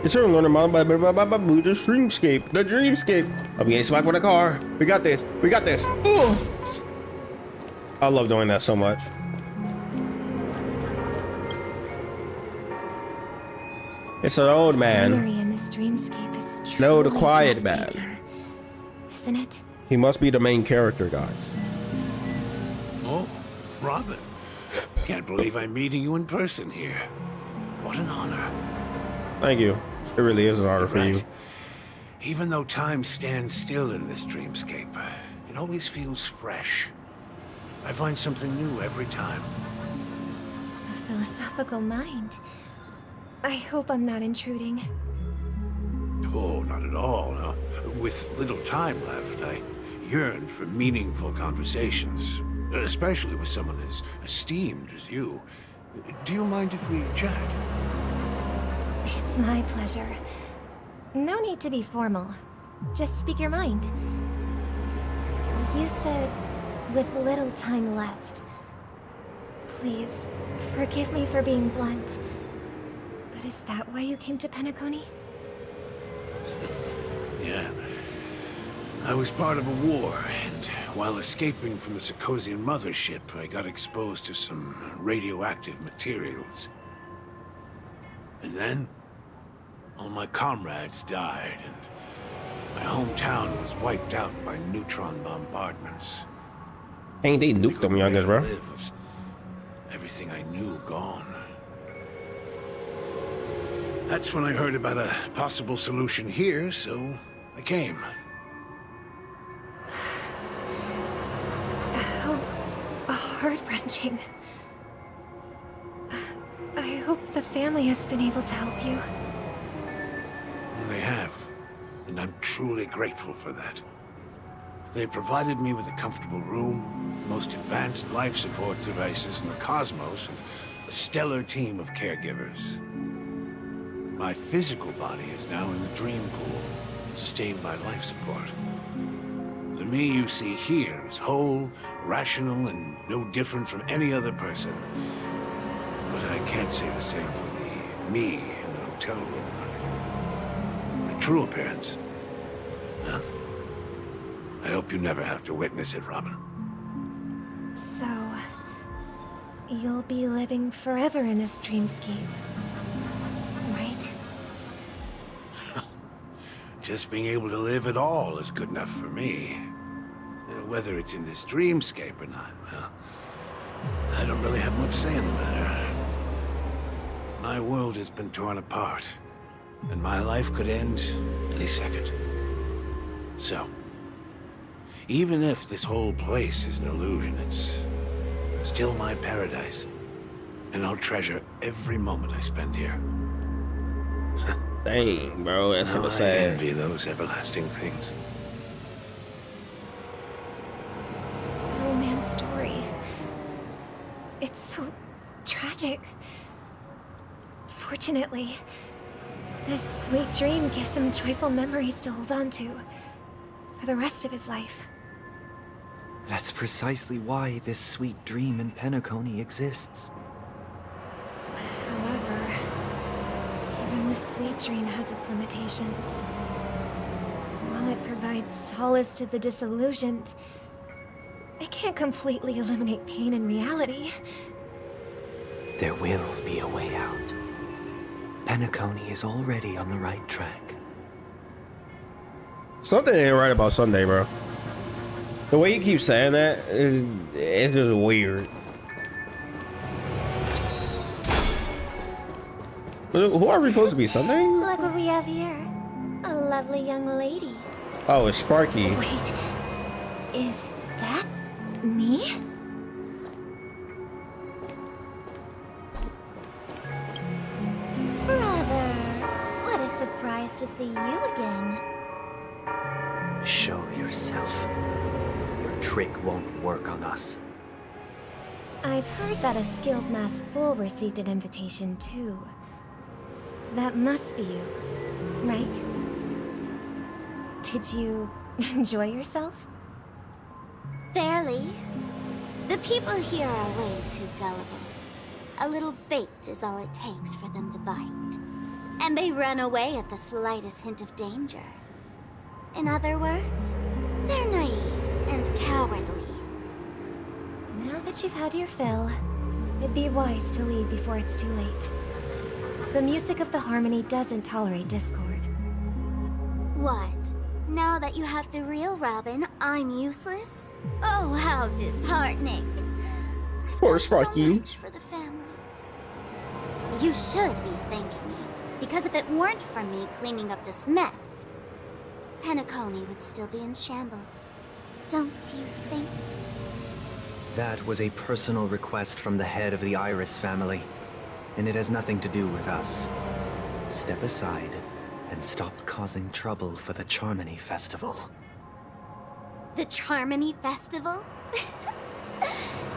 It's your learning about the dreamscape. The dreamscape. I'm getting smacked with a car. We got this. We got this. Ooh. I love doing that so much. It's an old man. Scenery in this dreamscape is No, the truly quiet breathtaking, man. Isn't it? He must be the main character, guys. Oh, Robin. Can't believe I'm meeting you in person here. What an honor. Thank you. It really is an honor for you. Even though time stands still in this dreamscape, it always feels fresh. I find something new every time. A philosophical mind. I hope I'm not intruding. Oh, not at all, no. With little time left, I yearn for meaningful conversations, especially with someone as esteemed as you. Do you mind if we chat? It's my pleasure. No need to be formal. Just speak your mind. You said, with little time left. Please, forgive me for being blunt. But is that why you came to Penacony? Yeah. I was part of a war, and while escaping from the Sarkosian mothership, I got exposed to some radioactive materials. And then, all my comrades died, and my hometown was wiped out by neutron bombardments. Ain't they nuked them youngers, bro? Everything I knew gone. That's when I heard about a possible solution here, so I came. How heart-wrenching. I hope the family has been able to help you. They have, and I'm truly grateful for that. They provided me with a comfortable room, the most advanced life support devices in the cosmos, and a stellar team of caregivers. My physical body is now in the dream pool, sustained by life support. The me you see here is whole, rational, and no different from any other person. But I can't say the same for the me in the hotel room. My true appearance? No. I hope you never have to witness it, Robin. So, you'll be living forever in this dreamscape, right? Just being able to live at all is good enough for me. Whether it's in this dreamscape or not, well, I don't really have much say in the matter. My world has been torn apart, and my life could end any second. So, even if this whole place is an illusion, it's still my paradise. And I'll treasure every moment I spend here. Dang, bro, that's kind I of sad. envy those everlasting things. Oh man's story. It's so tragic. Fortunately, this sweet dream gives him joyful memories to hold on to for the rest of his life. That's precisely why this sweet dream in Penacony exists. However, even the sweet dream has its limitations. While it provides solace to the disillusioned, it can't completely eliminate pain in reality. There will be a way out. Penacony is already on the right track. Something ain't right about Sunday, bro. The way you keep saying that, it's just weird. Who are we supposed to be, Sunday? Look what we have here. A lovely young lady. Oh, it's Sparky. Wait, is that me? Brother, what a surprise to see you again. Show yourself. Your trick won't work on us. I've heard that a skilled mass fool received an invitation too. That must be you, right? Did you enjoy yourself? Barely. The people here are way too gullible. A little bait is all it takes for them to bite. And they run away at the slightest hint of danger. In other words, they're naive and cowardly. Now that you've had your fill, it'd be wise to leave before it's too late. The music of the harmony doesn't tolerate discord. What? Now that you have the real Robin, I'm useless? Oh, how disheartening. Poor Sparky. So much for the family. You should be thanking me, because if it weren't for me cleaning up this mess, Penacony would still be in shambles. Don't you think? That was a personal request from the head of the Iris family, and it has nothing to do with us. Step aside and stopped causing trouble for the Charmony Festival. The Charmony Festival?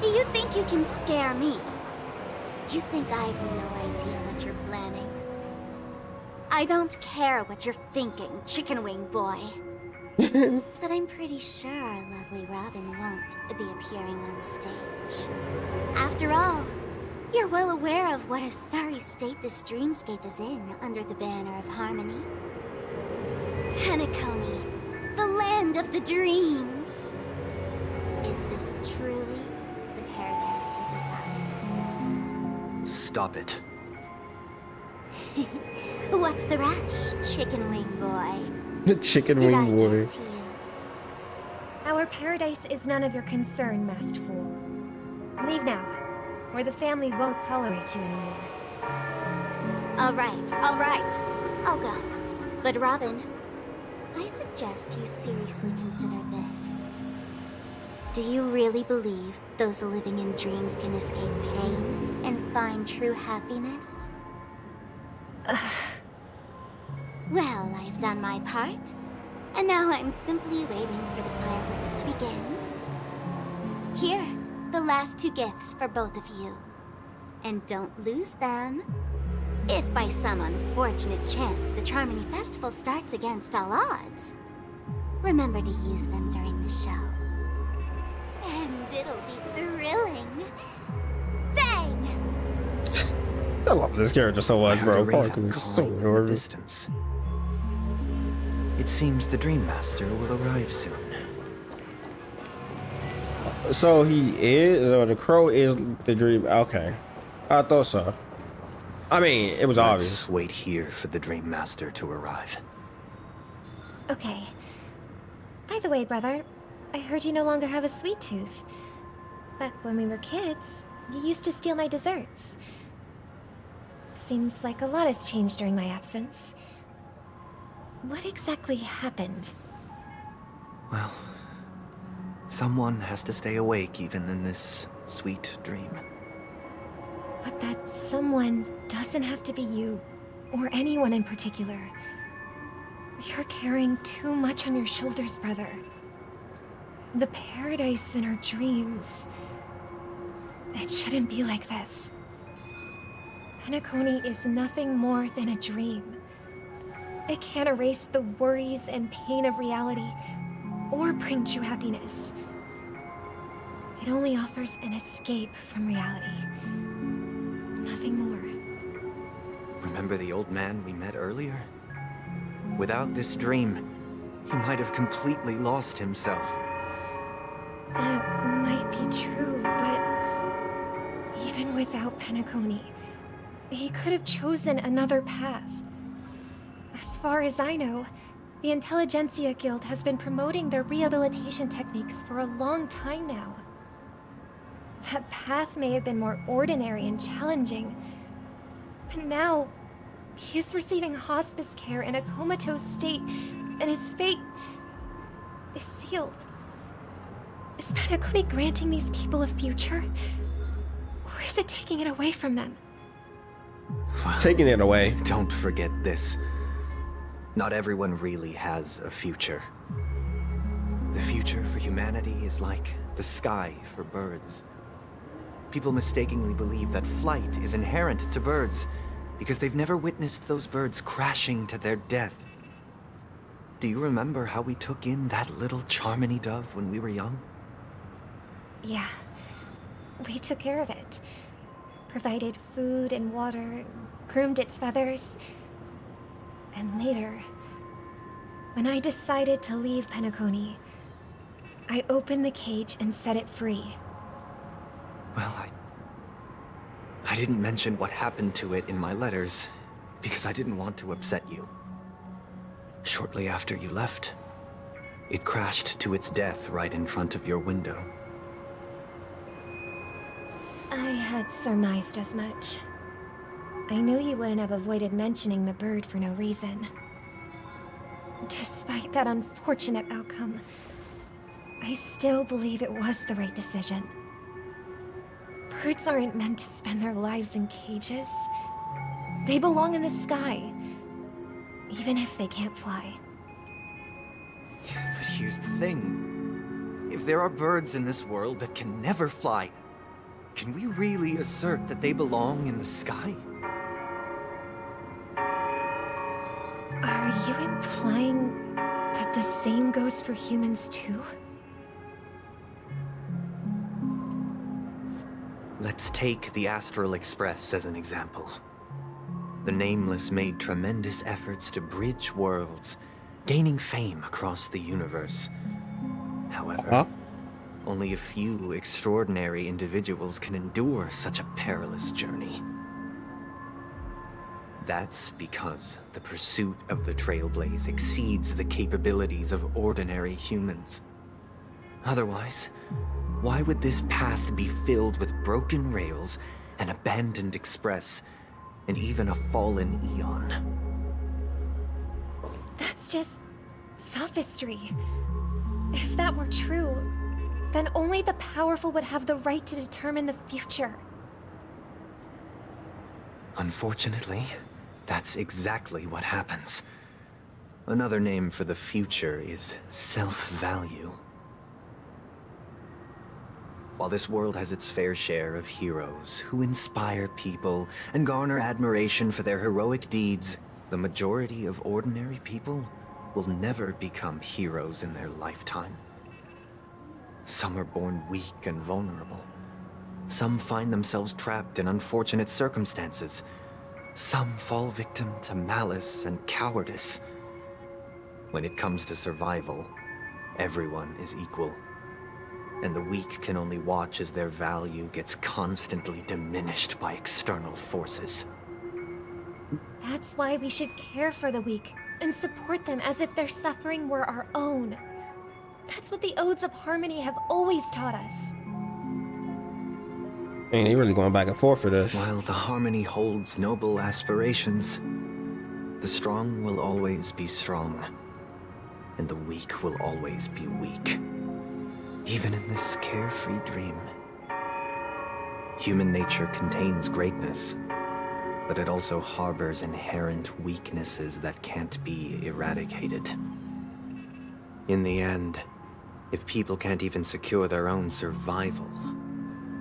You think you can scare me? You think I have no idea what you're planning? I don't care what you're thinking, Chicken Wing Boy. But I'm pretty sure our lovely Robin won't be appearing on stage. After all, you're well aware of what a sorry state this dreamscape is in under the banner of harmony. Penacony, the land of the dreams. Is this truly the paradise you desire? Stop it. What's the rush, Chicken Wing Boy? The Chicken Wing Boy. Our paradise is none of your concern, masked fool. Leave now, or the family won't tolerate you anymore. All right. I'll go. But Robin, I suggest you seriously consider this. Do you really believe those living in dreams can escape pain and find true happiness? Well, I've done my part, and now I'm simply waiting for the fireworks to begin. Here, the last 2 gifts for both of you. And don't lose them. If by some unfortunate chance the Charmony Festival starts against all odds, remember to use them during the show. And it'll be thrilling. Bang! I love this character so much, bro. Rita Parker is so calling in the adorable. distance. It seems the Dream Master will arrive soon. So he is, or the crow is the dream. Okay, I thought so. I mean, it was obvious. Let's wait here for the Dream Master to arrive. Okay. By the way, brother, I heard you no longer have a sweet tooth. Back when we were kids, you used to steal my desserts. Seems like a lot has changed during my absence. What exactly happened? Well, someone has to stay awake even in this sweet dream. But that someone doesn't have to be you, or anyone in particular. You're carrying too much on your shoulders, brother. The paradise in our dreams. It shouldn't be like this. Penacony is nothing more than a dream. It can't erase the worries and pain of reality, or bring true happiness. It only offers an escape from reality. Nothing more. Remember the old man we met earlier? Without this dream, he might have completely lost himself. That might be true, but even without Penacony, he could have chosen another path. As far as I know, the Intelligentsia Guild has been promoting their rehabilitation techniques for a long time now. That path may have been more ordinary and challenging, but now he is receiving hospice care in a comatose state, and his fate is sealed. Is Penacony granting these people a future? Or is it taking it away from them? Well, Taking it away. Don't forget this. Not everyone really has a future. The future for humanity is like the sky for birds. People mistakenly believe that flight is inherent to birds because they've never witnessed those birds crashing to their death. Do you remember how we took in that little Charmony dove when we were young? Yeah. We took care of it. Provided food and water, groomed its feathers. And later, when I decided to leave Penacony, I opened the cage and set it free. Well, I didn't mention what happened to it in my letters because I didn't want to upset you. Shortly after you left, it crashed to its death right in front of your window. I had surmised as much. I knew you wouldn't have avoided mentioning the bird for no reason. Despite that unfortunate outcome, I still believe it was the right decision. Birds aren't meant to spend their lives in cages. They belong in the sky. even if they can't fly. But here's the thing. If there are birds in this world that can never fly, can we really assert that they belong in the sky? Are you implying that the same goes for humans too? Let's take the Astral Express as an example. The Nameless made tremendous efforts to bridge worlds, gaining fame across the universe. However, only a few extraordinary individuals can endure such a perilous journey. That's because the pursuit of the Trailblaze exceeds the capabilities of ordinary humans. Otherwise, why would this path be filled with broken rails, an abandoned express, and even a fallen Eon? That's just sophistry. If that were true, then only the powerful would have the right to determine the future. Unfortunately, that's exactly what happens. Another name for the future is self-value. While this world has its fair share of heroes who inspire people and garner admiration for their heroic deeds, the majority of ordinary people will never become heroes in their lifetime. Some are born weak and vulnerable. Some find themselves trapped in unfortunate circumstances. Some fall victim to malice and cowardice. When it comes to survival, everyone is equal. And the weak can only watch as their value gets constantly diminished by external forces. That's why we should care for the weak and support them as if their suffering were our own. That's what the Odes of Harmony have always taught us. Man, they really going back and forth for this. While the Harmony holds noble aspirations, the strong will always be strong, and the weak will always be weak. Even in this carefree dream. Human nature contains greatness, but it also harbors inherent weaknesses that can't be eradicated. In the end, if people can't even secure their own survival,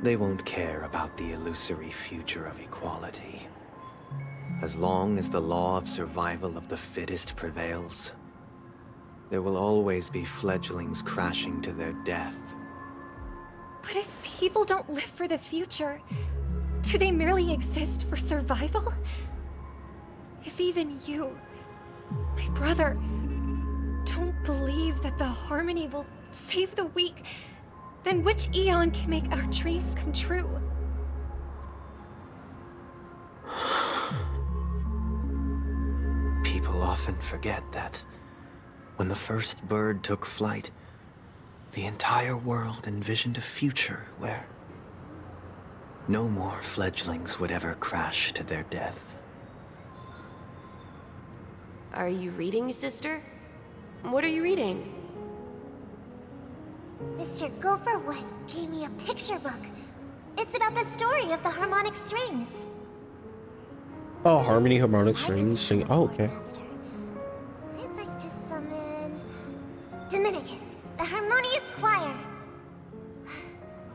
they won't care about the illusory future of equality. As long as the law of survival of the fittest prevails, there will always be fledglings crashing to their death. But if people don't live for the future, do they merely exist for survival? If even you, my brother, don't believe that the Harmony will save the weak, then which Eon can make our dreams come true? People often forget that when the first bird took flight, the entire world envisioned a future where no more fledglings would ever crash to their death. Are you reading, sister? What are you reading? Mr. Gopherwood gave me a picture book. It's about the story of the harmonic strings. Oh, harmonic strings sing. Oh, okay. I'd like to summon Dominicus, the harmonious choir.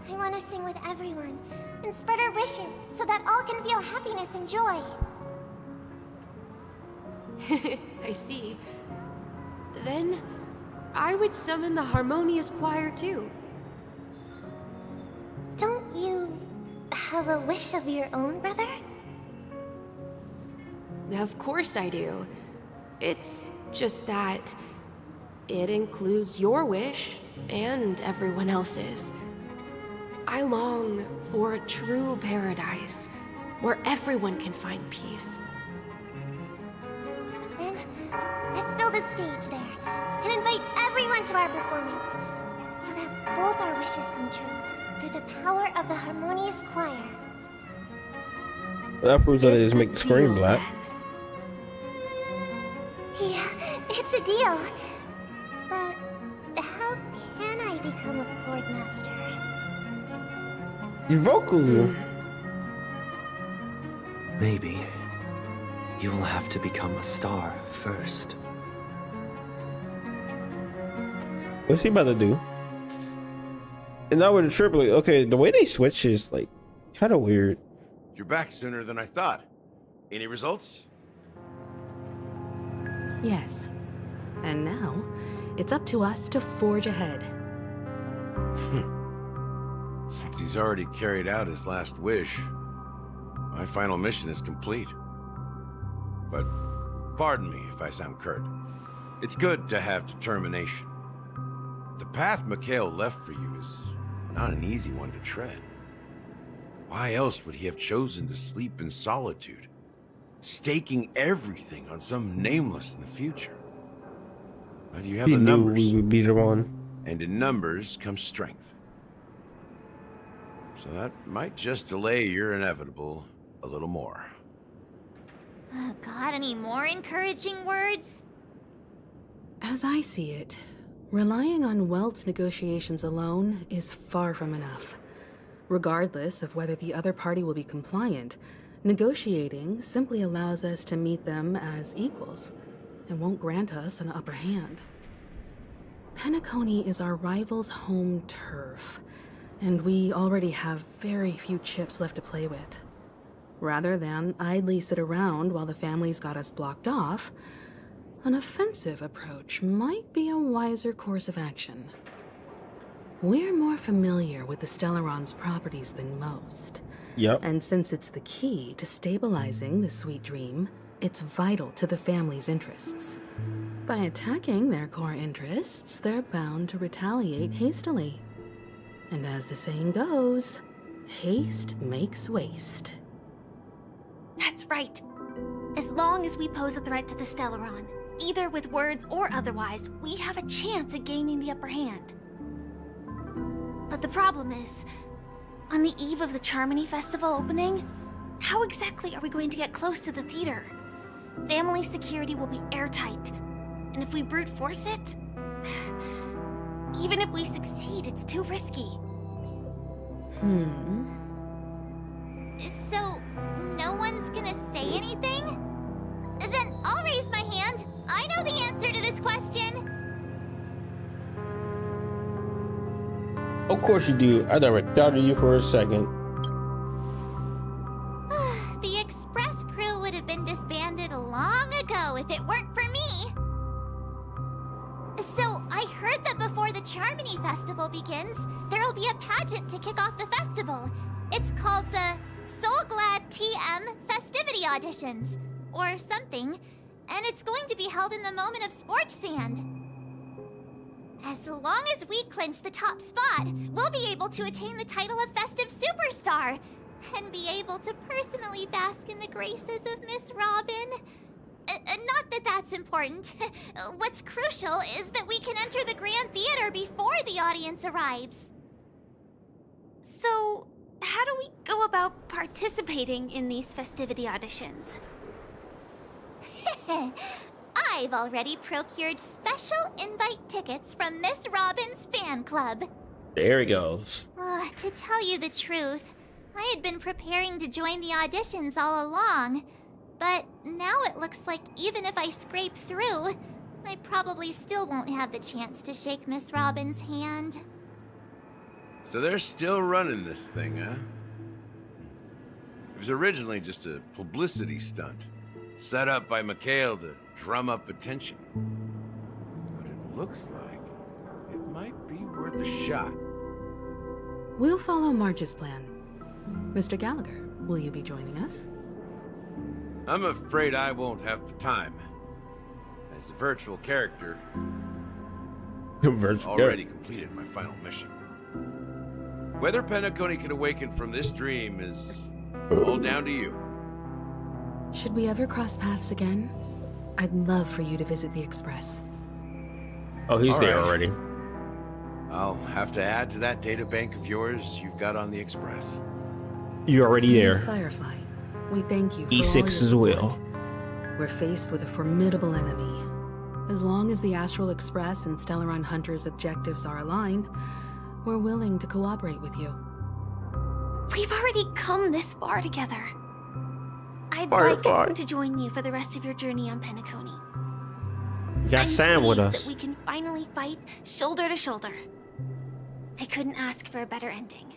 I want to sing with everyone and spread our wishes so that all can feel happiness and joy. I see. Then, I would summon the harmonious choir too. Don't you have a wish of your own, brother? Of course I do. It's just that it includes your wish and everyone else's. I long for a true paradise where everyone can find peace. Then, let's build a stage there and invite everyone to our performance so that both our wishes come true through the power of the harmonious choir. Well, that proves that it just make the screen black. Yeah, it's a deal. But how can I become a chord master? You vocal. Maybe You will have to become a star first. What's he about to do? And now with the triplet, okay, the way they switch is like kind of weird. You're back sooner than I thought. Any results? Yes. And now, it's up to us to forge ahead. Since he's already carried out his last wish, my final mission is complete. But pardon me if I sound curt. It's good to have determination. The path Mikhail left for you is not an easy one to tread. Why else would he have chosen to sleep in solitude, staking everything on some nameless in the future? But you have He the knew numbers. we would beat him on. And in numbers comes strength. So that might just delay your inevitable a little more. Got any more encouraging words? As I see it, relying on Welt's negotiations alone is far from enough. Regardless of whether the other party will be compliant, negotiating simply allows us to meet them as equals, and won't grant us an upper hand. Penacony is our rival's home turf, and we already have very few chips left to play with. Rather than idly sit around while the family's got us blocked off, an offensive approach might be a wiser course of action. We're more familiar with the Stellaron's properties than most. Yep. And since it's the key to stabilizing the sweet dream, it's vital to the family's interests. By attacking their core interests, they're bound to retaliate hastily. And as the saying goes, haste makes waste. That's right. As long as we pose a threat to the Stellaron, either with words or otherwise, we have a chance at gaining the upper hand. But the problem is, on the eve of the Charmony Festival opening, how exactly are we going to get close to the theater? Family security will be airtight, and if we brute force it, even if we succeed, it's too risky. So, no one's gonna say anything? Then I'll raise my hand. I know the answer to this question. Of course you do. I never doubted you for a second. The Express crew would have been disbanded long ago if it weren't for me. So, I heard that before the Charmony Festival begins, there'll be a pageant to kick off the festival. It's called the Soul Glad TM Festivity Auditions, or something, and it's going to be held in the moment of Scorch Sand. As long as we clinch the top spot, we'll be able to attain the title of Festive Superstar, and be able to personally bask in the graces of Miss Robin. Not that that's important. What's crucial is that we can enter the Grand Theater before the audience arrives. So, how do we go about participating in these festivity auditions? I've already procured special invite tickets from Miss Robin's fan club. There he goes. To tell you the truth, I had been preparing to join the auditions all along. But now it looks like even if I scrape through, I probably still won't have the chance to shake Miss Robin's hand. So they're still running this thing, huh? It was originally just a publicity stunt, set up by Mikhail to drum up attention. But it looks like it might be worth a shot. We'll follow March's plan. Mr. Gallagher, will you be joining us? I'm afraid I won't have the time. As a virtual character, already completed my final mission. Whether Penacony can awaken from this dream is all down to you. Should we ever cross paths again? I'd love for you to visit the Express. Oh, he's there already. I'll have to add to that data bank of yours you've got on the Express. You're already Miss there. Firefly, we thank you for E6 all as your well. support. We're faced with a formidable enemy. As long as the Astral Express and Stellaron Hunter's objectives are aligned, we're willing to cooperate with you. We've already come this far together. I'd Firefly. like to join you for the rest of your journey on Penacony. We got Sam with pleased us. that we can finally fight shoulder to shoulder. I couldn't ask for a better ending.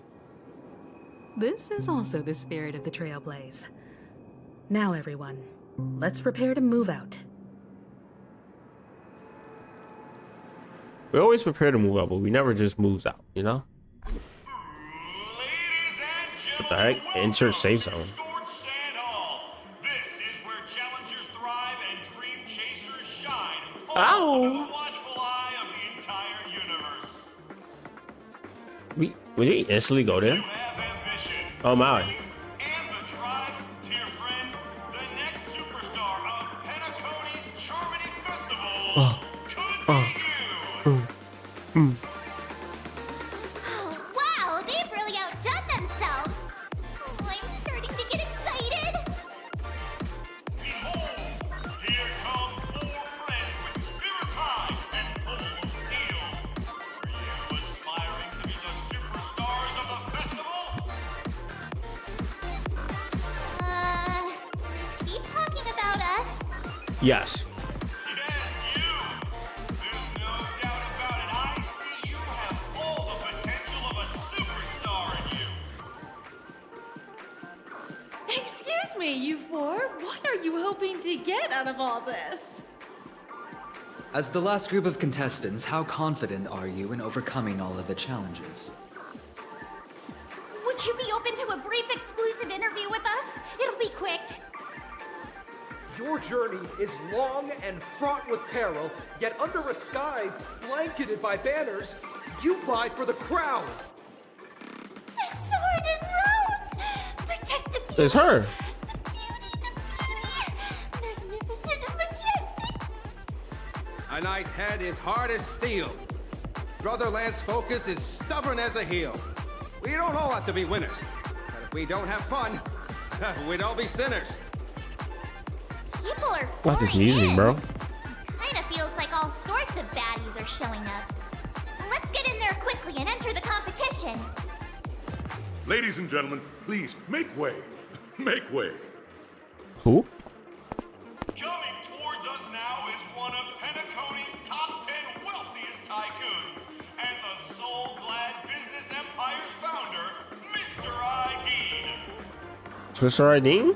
This is also the spirit of the Trailblaze. Now, everyone, let's prepare to move out. We always prepare to move out, but we never just moves out, you know? What the heck? Insert safe zone. Ow! We did instantly go there? Oh my. Oh, wow, they've really outdone themselves. Oh, I'm starting to get excited. Is he talking about us? Yes. Excuse me, you four. What are you hoping to get out of all this? As the last group of contestants, how confident are you in overcoming all of the challenges? Would you be open to a brief exclusive interview with us? It'll be quick. Your journey is long and fraught with peril, yet under a sky blanketed by banners, you vie for the crown. The sword and rose! Protect the beauty! It's her. Magnificent and majestic! A knight's head is hard as steel. Brother Lance Focus is stubborn as a heel. We don't all have to be winners. But if we don't have fun, we'd all be sinners. People are What this pouring music, in. bro? Kinda feels like all sorts of baddies are showing up. Let's get in there quickly and enter the competition. Ladies and gentlemen, please make way. Make way. Who? Coming towards us now is one of Penacony's top 10 wealthiest tycoons and the soul-glad business empire's founder, Mr. Ideen. Twister ID?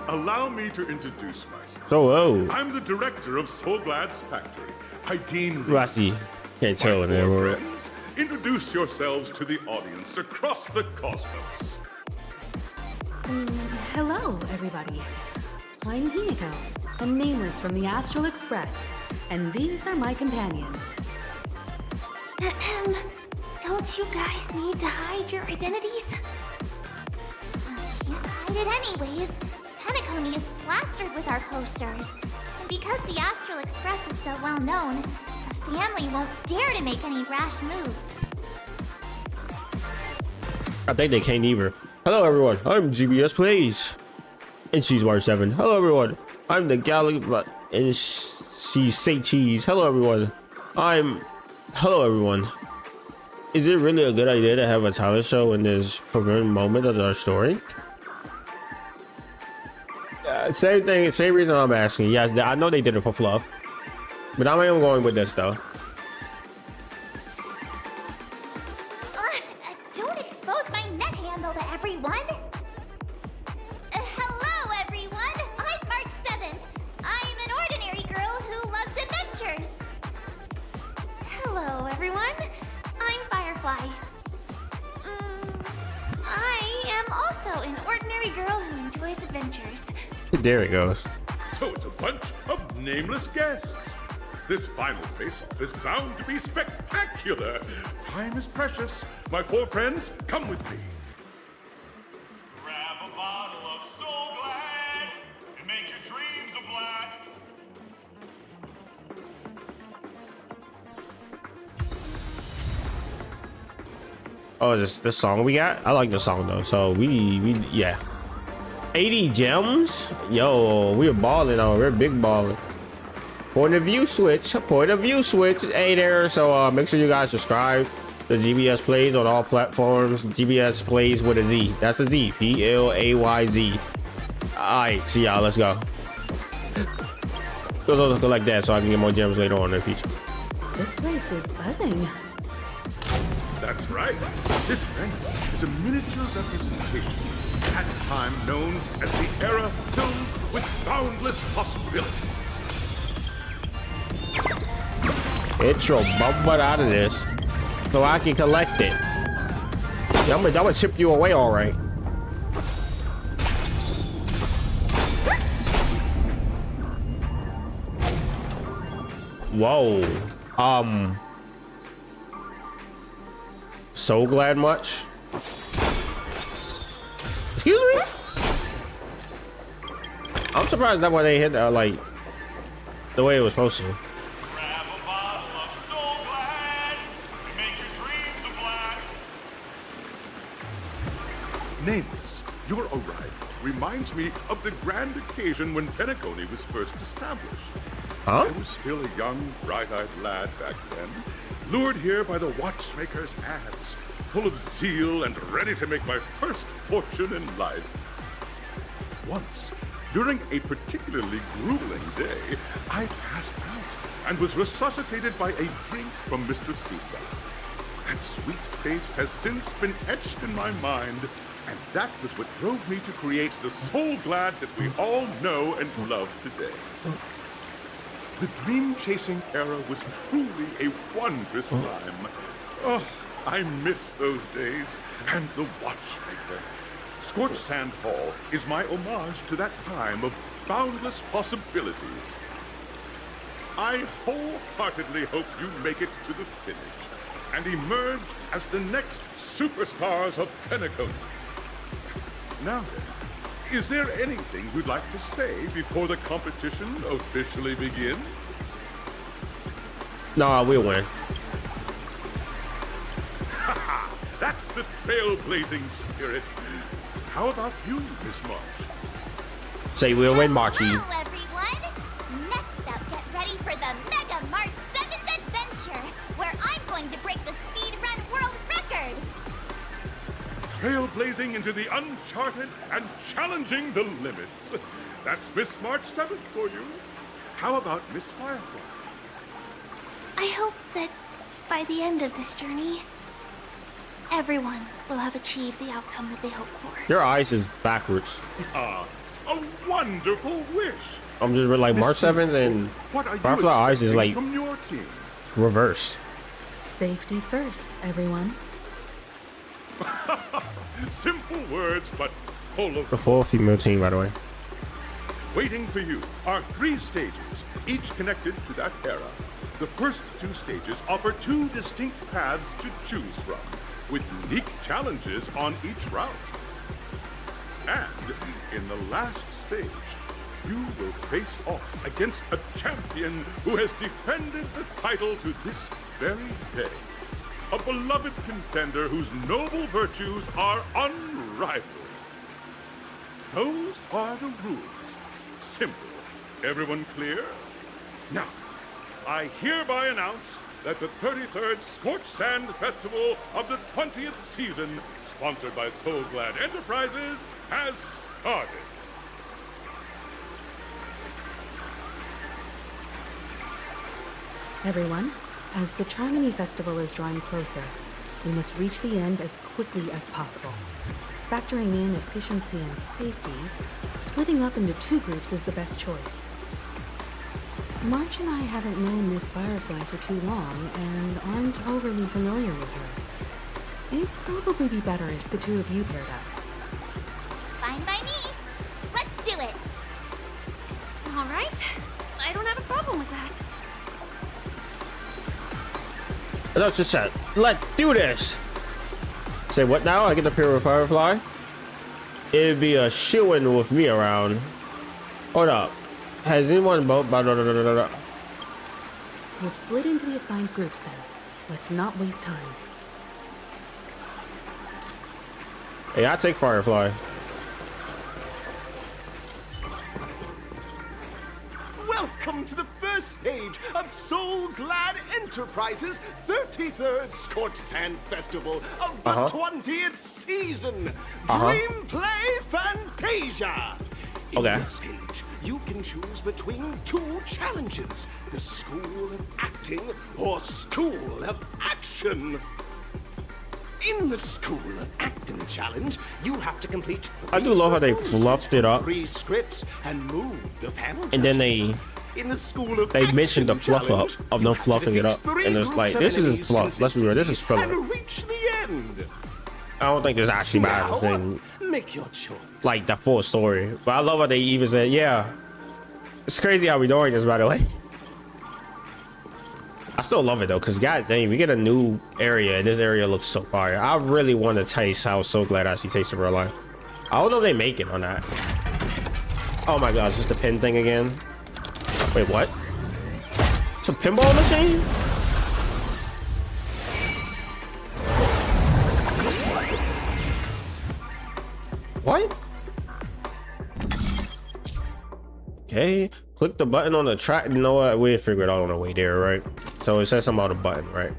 Allow me to introduce myself. So, oh. I'm the director of Soulglad's factory, Ideen. Rusty. Can't tell in My there. four bro. friends, introduce yourselves to the audience across the cosmos. Hello, everybody. I'm Himiko, a nameless from the Astral Express, and these are my companions. Ahem. Don't you guys need to hide your identities? Can't hide it anyways. Penacony is plastered with our posters. And because the Astral Express is so well known, the family won't dare to make any rash moves. I think they can't either. Hello, everyone. I'm GBS Plays. And she's March 7. Hello, everyone. I'm the Galaxy. And she's Say Cheese. Hello, everyone. Hello, everyone. Is it really a good idea to have a talent show in this prevalent moment of our story? Same thing, same reason I'm asking. Yes, I know they did it for fluff, but I'm even going with this though. Don't expose my net handle to everyone. Hello, everyone. I'm March 7th. I'm an ordinary girl who loves adventures. Hello, everyone. I'm Firefly. I am also an ordinary girl who enjoys adventures. There it goes. So it's a bunch of nameless guests. This final face-off is bound to be spectacular. Time is precious. My four friends, come with me. Grab a bottle of Soulglad and make your dreams a blast. Oh, this song we got? I like the song though. So we yeah. 80 gems? Yo, we're balling on. We're big balling. Point of view switch. Point of view switch. Hey there. So make sure you guys subscribe to GBS Plays on all platforms. GBS Plays with a Z. That's a Z. P-L-A-Y-Z. Alright, see y'all. Let's go. Go like that so I can get more gems later on in the future. This place is buzzing. That's right. This venue is a miniature representation of that time known as the era filled with boundless possibilities. Get your bum butt out of this so I can collect it. Yeah, I'm gonna chip you away, all right. Whoa. So glad much. Excuse me? I'm surprised that way they hit like the way it was supposed to. Grab a bottle of Soul Glad to make your dreams a blast. Nameless, your arrival reminds me of the grand occasion when Penacony was first established. Huh? I was still a young, bright-eyed lad back then, lured here by the watchmaker's ads, full of zeal and ready to make my first fortune in life. Once, during a particularly grueling day, I passed out and was resuscitated by a drink from Mr. Sousa. That sweet taste has since been etched in my mind, and that was what drove me to create the Soul Glad that we all know and love today. The dream-chasing era was truly a wondrous time. Oh, I miss those days, and the watchmaker. Scorched Sand Hall is my homage to that time of boundless possibilities. I wholeheartedly hope you make it to the finish and emerge as the next superstars of Penacony. Now then, is there anything you'd like to say before the competition officially begins? Nah, we'll win. That's the trailblazing spirit. How about you, Miss March? Say we'll win, Marchie. Hello, everyone! Next up, get ready for the Mega March 7th adventure, where I'm going to break the speedrun world record! Trailblazing into the uncharted and challenging the limits. That's Miss March 7th for you. How about Miss Firefly? I hope that by the end of this journey, everyone will have achieved the outcome that they hoped for. Your eyes is backwards. Ah, a wonderful wish. I'm just like March 7th and What are you Firefly eyes is like from your team? reverse. Safety first, everyone. Simple words, but full of... The full female team, by the way. Waiting for you are 3 stages, each connected to that era. The first 2 stages offer 2 distinct paths to choose from, with unique challenges on each route. And in the last stage, you will face off against a champion who has defended the title to this very day. A beloved contender whose noble virtues are unrivaled. Those are the rules. Simple. Everyone clear? Now, I hereby announce that the 33rd Scorched Sand Festival of the 20th season, sponsored by Soul Glad Enterprises, has started. Everyone, as the Charmony Festival is drawing closer, we must reach the end as quickly as possible. Factoring in efficiency and safety, splitting up into 2 groups is the best choice. March and I haven't known Miss Firefly for too long and aren't overly familiar with her. It'd probably be better if the 2 of you paired up. Fine by me. Let's do it. All right. I don't have a problem with that. Let's just chat. Let's do this. Say what now? I get to pair with Firefly? It'd be a shoo-in with me around. Hold up. Has anyone both? We'll split into the assigned groups then. Let's not waste time. Hey, I take Firefly. Welcome to the first stage of Soul Glad Enterprises' 33rd Scorched Sand Festival of the 20th season. Dream Play Fantasia! In Okay. this stage, you can choose between two challenges: the School of Acting or School of Action. In the School of Acting challenge, you have to complete I do love how they performances fluffed it from up. 3 scripts and move the panel. And then they In the School of mentioned the Action fluff up challenge, of you them have to fluffing it defeat up. 3 And it's groups like, of this isn't enemies fluff. Let's be real, this is filler. and reach the end. I don't think this actually matters Now, in make your choice. like the full story. But I love how they even said, yeah. It's crazy how we doing this, by the way. I still love it though, because god dang, we get a new area and this area looks so fire. I really want to taste how So Glad actually tastes in real life. I don't know if they make it or not. Oh my god, is this the pin thing again? Wait, what? It's a pinball machine? What? Okay, click the button on the track. You know what? We'll figure it out on the way there, right? So it says something about a button, right?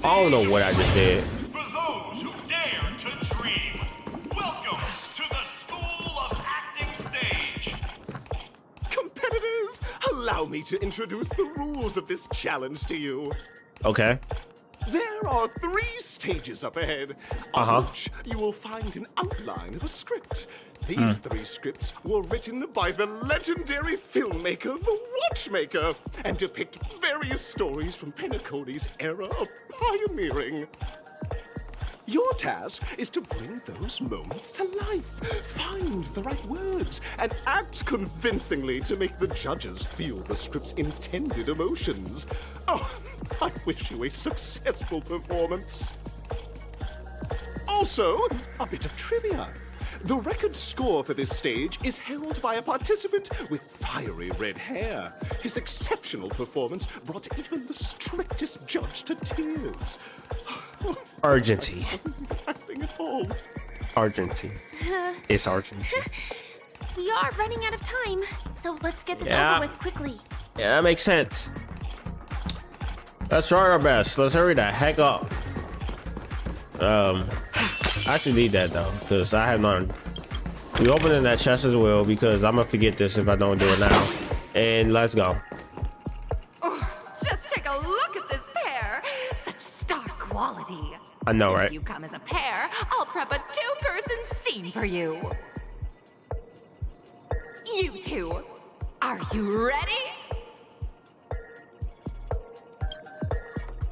I don't know what I just did. For those who dare to dream, welcome to the School of Acting stage. Competitors, allow me to introduce the rules of this challenge to you. Okay. There are 3 stages up ahead, on which you will find an outline of a script. These 3 scripts were written by the legendary filmmaker, The Watchmaker, and depict various stories from Penacony's era of pioneering. Your task is to bring those moments to life, find the right words, and act convincingly to make the judges feel the script's intended emotions. Oh, I wish you a successful performance. Also, a bit of trivia. The record score for this stage is held by a participant with fiery red hair. His exceptional performance brought even the strictest judge to tears. Urgency. Acting at all. Urgency. It's urgency. We are running out of time, so let's get this Yeah. over with quickly. Yeah, that makes sense. Let's try our best. Let's hurry the heck up. I actually need that though, because I have none. We opening that chest as well, because I'm gonna forget this if I don't do it now. And let's go. Oh, just take a look at this pair. Such star quality. I know, Since right? you come as a pair, I'll prep a 2-person scene for you. You two, are you ready?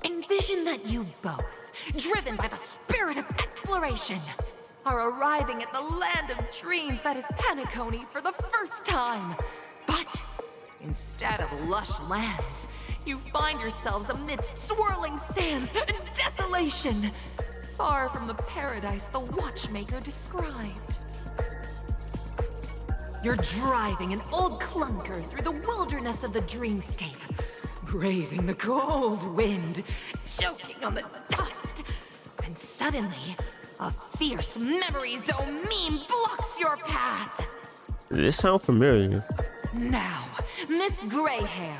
Envision that you both, driven by the spirit of exploration, are arriving at the land of dreams that is Penacony for the first time. But instead of lush lands, you find yourselves amidst swirling sands and desolation, far from the paradise the Watchmaker described. You're driving an old clunker through the wilderness of the dreamscape, braving the cold wind, choking on the dust, and suddenly, a fierce memory zone meme blocks your path. This sounds familiar. Now, Miss Greyhair,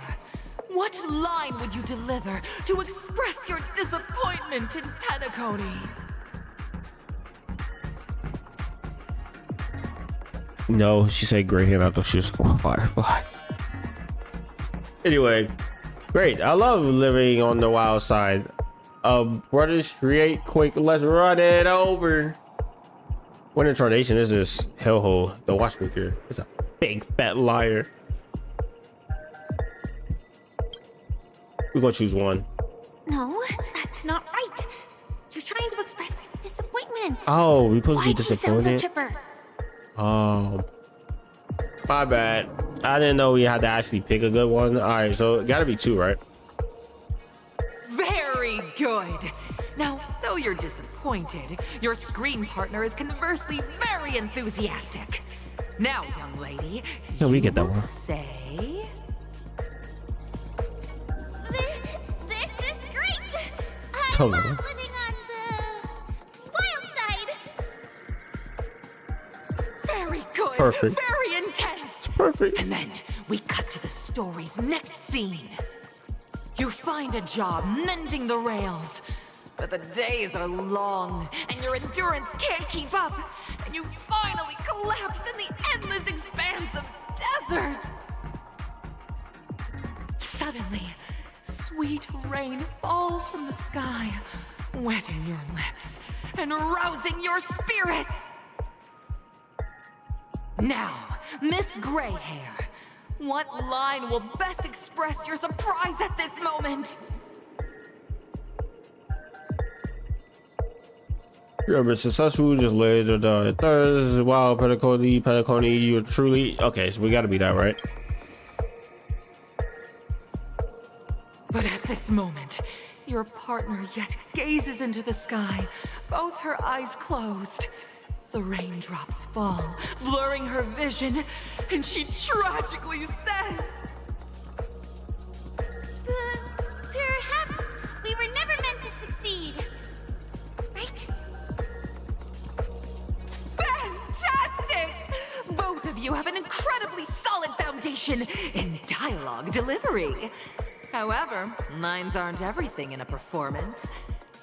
what line would you deliver to express your disappointment in Penacony? No, she said gray hair. I thought she was going firefly. Anyway, great. I love living on the wild side. Brothers, create quick. Let's run it over. What incarnation is this hellhole? The Watchmaker is a big fat liar. We're gonna choose one. No, that's not right. You're trying to express disappointment. Oh, we're supposed to be Why'd you sound so disappointed. chipper? My bad. I didn't know we had to actually pick a good one. All right, so it gotta be 2, right? Very good. Now, though you're disappointed, your screen partner is conversely very enthusiastic. Now, young lady, Yeah, we get that one. say... This is great! I Totally. love living on the wild side! Very good. Perfect. Very intense. Perfect. And then we cut to the story's next scene. You find a job mending the rails, But the days are long, and your endurance can't keep up, and you finally collapse in the endless expanse of desert! Suddenly, sweet rain falls from the sky, wetting your lips and rousing your spirits! Now, Miss Greyhair, what line will best express your surprise at this moment? You have been successful, just later the third. Wow, Penacony, you're truly okay. So we got to be that, right? But at this moment, your partner yet gazes into the sky, both her eyes closed. The raindrops fall, blurring her vision, and she tragically says, Perhaps we were never meant to succeed. Right? Fantastic! Both of you have an incredibly solid foundation in dialogue delivery. However, lines aren't everything in a performance.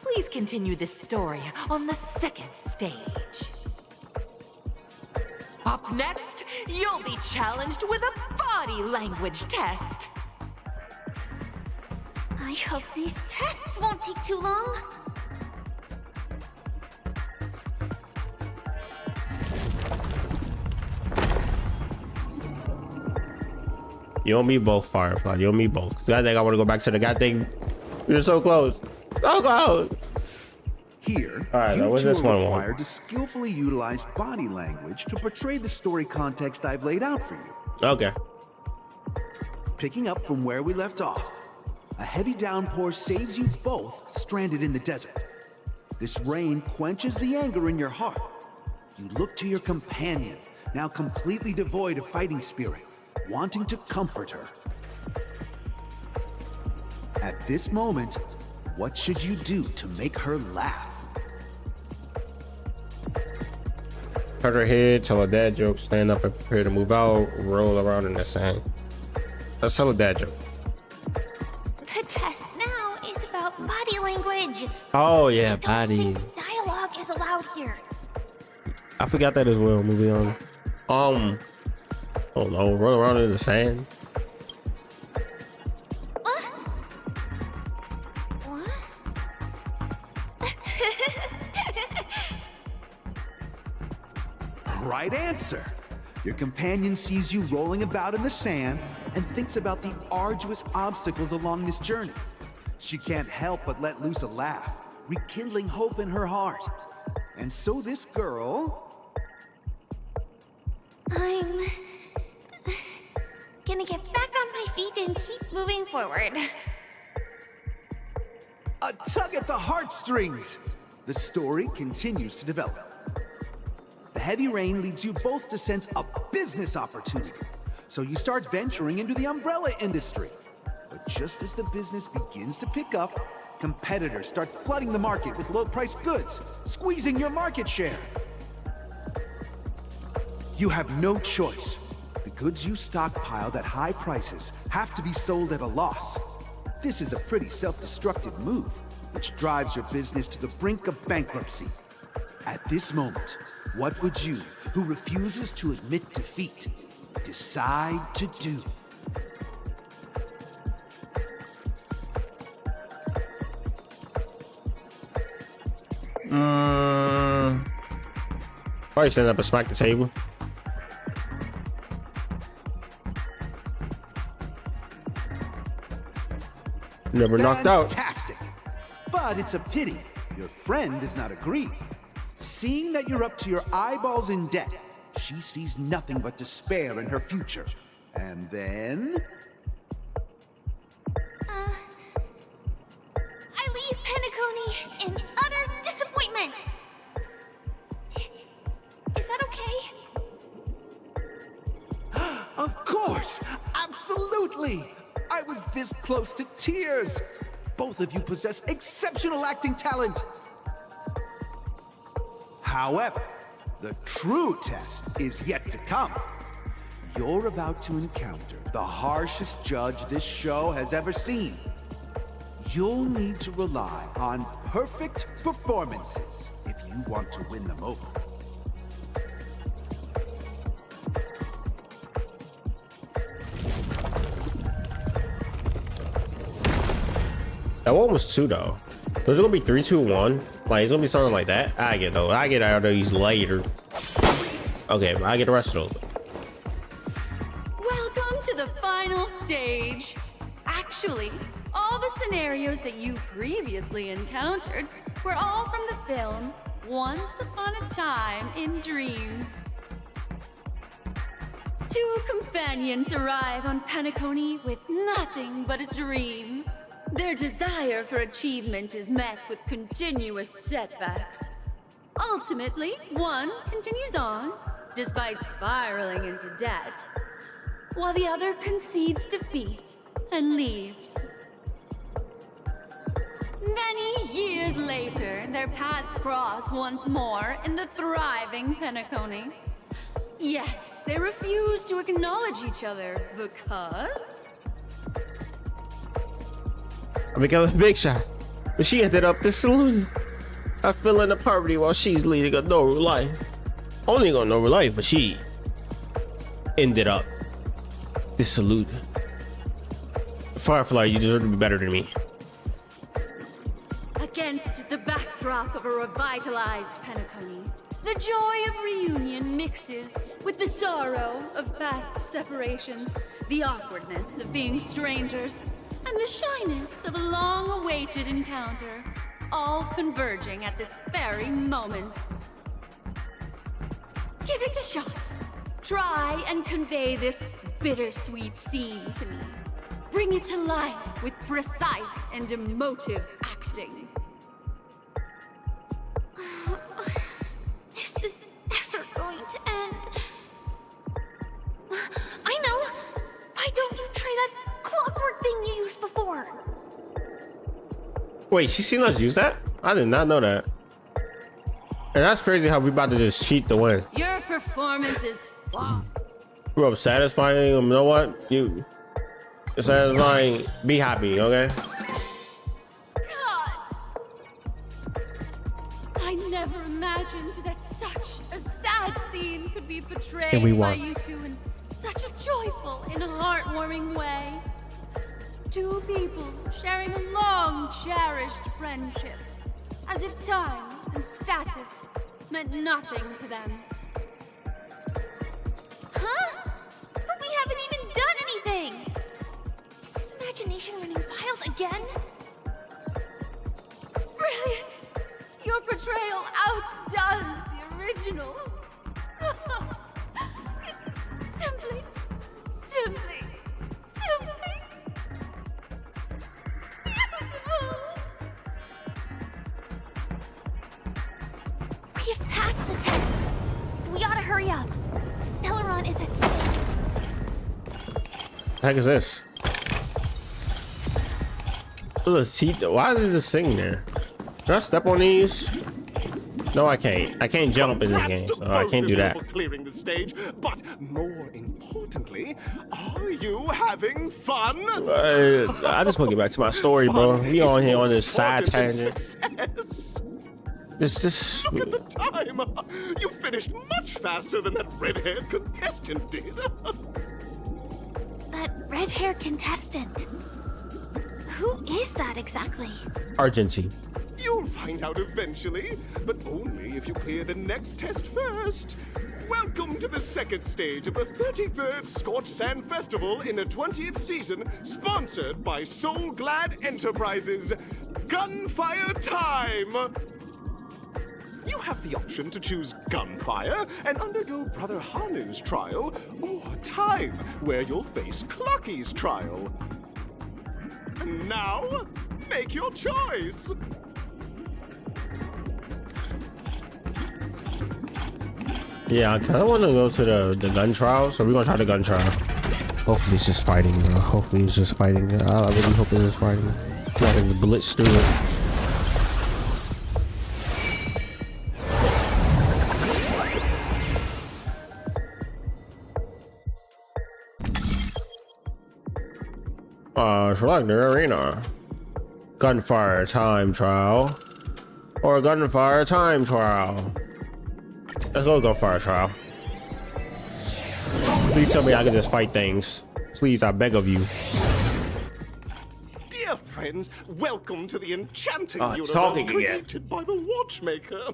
Please continue this story on the second stage. Up next, you'll be challenged with a body language test. I hope these tests won't take too long. You and me both, Firefly. You and me both. Cause I think I want to go back to the guy thing. You're so close. So close. Here, all right, you what's two this are one required to skillfully utilize body language to portray the story context I've laid out for you. Okay. Picking up from where we left off, a heavy downpour saves you both stranded in the desert. This rain quenches the anger in your heart. You look to your companion, now completely devoid of fighting spirit, wanting to comfort her. At this moment, what should you do to make her laugh? Cut her head, tell a dad joke, stand up and prepare to move out, roll around in the sand. Let's tell a dad joke. The test now is about body language. Oh yeah, body. Dialogue is allowed here. I forgot that as well. Moving on. Oh no, roll around in the sand. What? What? Right answer. Your companion sees you rolling about in the sand and thinks about the arduous obstacles along this journey. She can't help but let loose a laugh, rekindling hope in her heart. And so this girl... I'm gonna get back on my feet and keep moving forward. A tug at the heartstrings! The story continues to develop. The heavy rain leads you both to sense a business opportunity. So you start venturing into the umbrella industry. But just as the business begins to pick up, competitors start flooding the market with low-priced goods, squeezing your market share. You have no choice. The goods you stockpiled at high prices have to be sold at a loss. This is a pretty self-destructive move, which drives your business to the brink of bankruptcy. At this moment, what would you, who refuses to admit defeat, decide to do? Probably stand up and smack the table. Never knocked out. Fantastic! But it's a pity your friend does not agree. Seeing that you're up to your eyeballs in debt, she sees nothing but despair in her future. And then... I leave Penacony in utter disappointment. Is that okay? Of course! Absolutely! I was this close to tears! Both of you possess exceptional acting talent! However, the true test is yet to come. You're about to encounter the harshest judge this show has ever seen. You'll need to rely on perfect performances if you want to win them over. That one was 2 though. So it's gonna be 3, 2, 1. Like it's gonna be something like that. I get those. I get out of these later. Okay, but I get the rest of those. Welcome to the final stage. Actually, all the scenarios that you previously encountered were all from the film Once Upon a Time in Dreams. 2 companions arrive on Penacony with nothing but a dream. Their desire for achievement is met with continuous setbacks. Ultimately, one continues on, despite spiraling into debt, while the other concedes defeat and leaves. Many years later, their paths cross once more in the thriving Penacony. Yet, they refuse to acknowledge each other because... I became a big shot, but she ended up disillusioned. I fell into poverty while she's leading a normal life. Only a normal life, but she ended up disillusioned. Firefly, you deserve to be better than me. Against the backdrop of a revitalized Penacony, the joy of reunion mixes with the sorrow of past separation, the awkwardness of being strangers, and the shyness of a long-awaited encounter, all converging at this very moment. Give it a shot. Try and convey this bittersweet scene to me. Bring it to life with precise and emotive acting. Is this ever going to end? I know! Why don't you try that clockwork thing you used before? Wait, she seen us use that? I did not know that. And that's crazy how we about to just cheat to win. Your performance is flawed. Bro, satisfying. You know what? You're satisfying. Be happy, okay? I never imagined that such a sad scene could be portrayed And we by won. you two in such a joyful and heartwarming way. 2 people sharing a long cherished friendship, as if time and status meant nothing to them. Huh? But we haven't even done anything! Is his imagination running wild again? Brilliant! Your portrayal outdoes the original. It's simply beautiful. We have passed the test. We ought to hurry up. Stellaron is at stake. The heck is this? What's a seat? Why is this thing there? Can I step on these? No, I can't. I can't jump in this game, so I can't do that. Clearing the stage, but more importantly, are you having fun? I just want to get back to my story, bro. We on here on this side tangent. This. Look at the time. You finished much faster than that red-haired contestant did. That red-haired contestant. Who is that exactly? Argency. You'll find out eventually, but only if you clear the next test first. Welcome to the second stage of the 33rd Scorched Sand Festival in the 20th season, sponsored by Soul Glad Enterprises. Gunfire time! You have the option to choose gunfire and undergo Brother Hanu's trial, or time, where you'll face Clucky's trial. Now, make your choice! Yeah, I kind of want to go to the gun trial, so we're gonna try the gun trial. Hopefully it's just fighting, bro. Hopefully it's just fighting. I really hope it's just fighting. Like it's blitz through it. Select the arena. Gunfire time trial. Or a gunfire time trial. Let's go gunfire trial. Please tell me I can just fight things. Please, I beg of you. Dear friends, welcome to the enchanting universe talking again. created by the Watchmaker.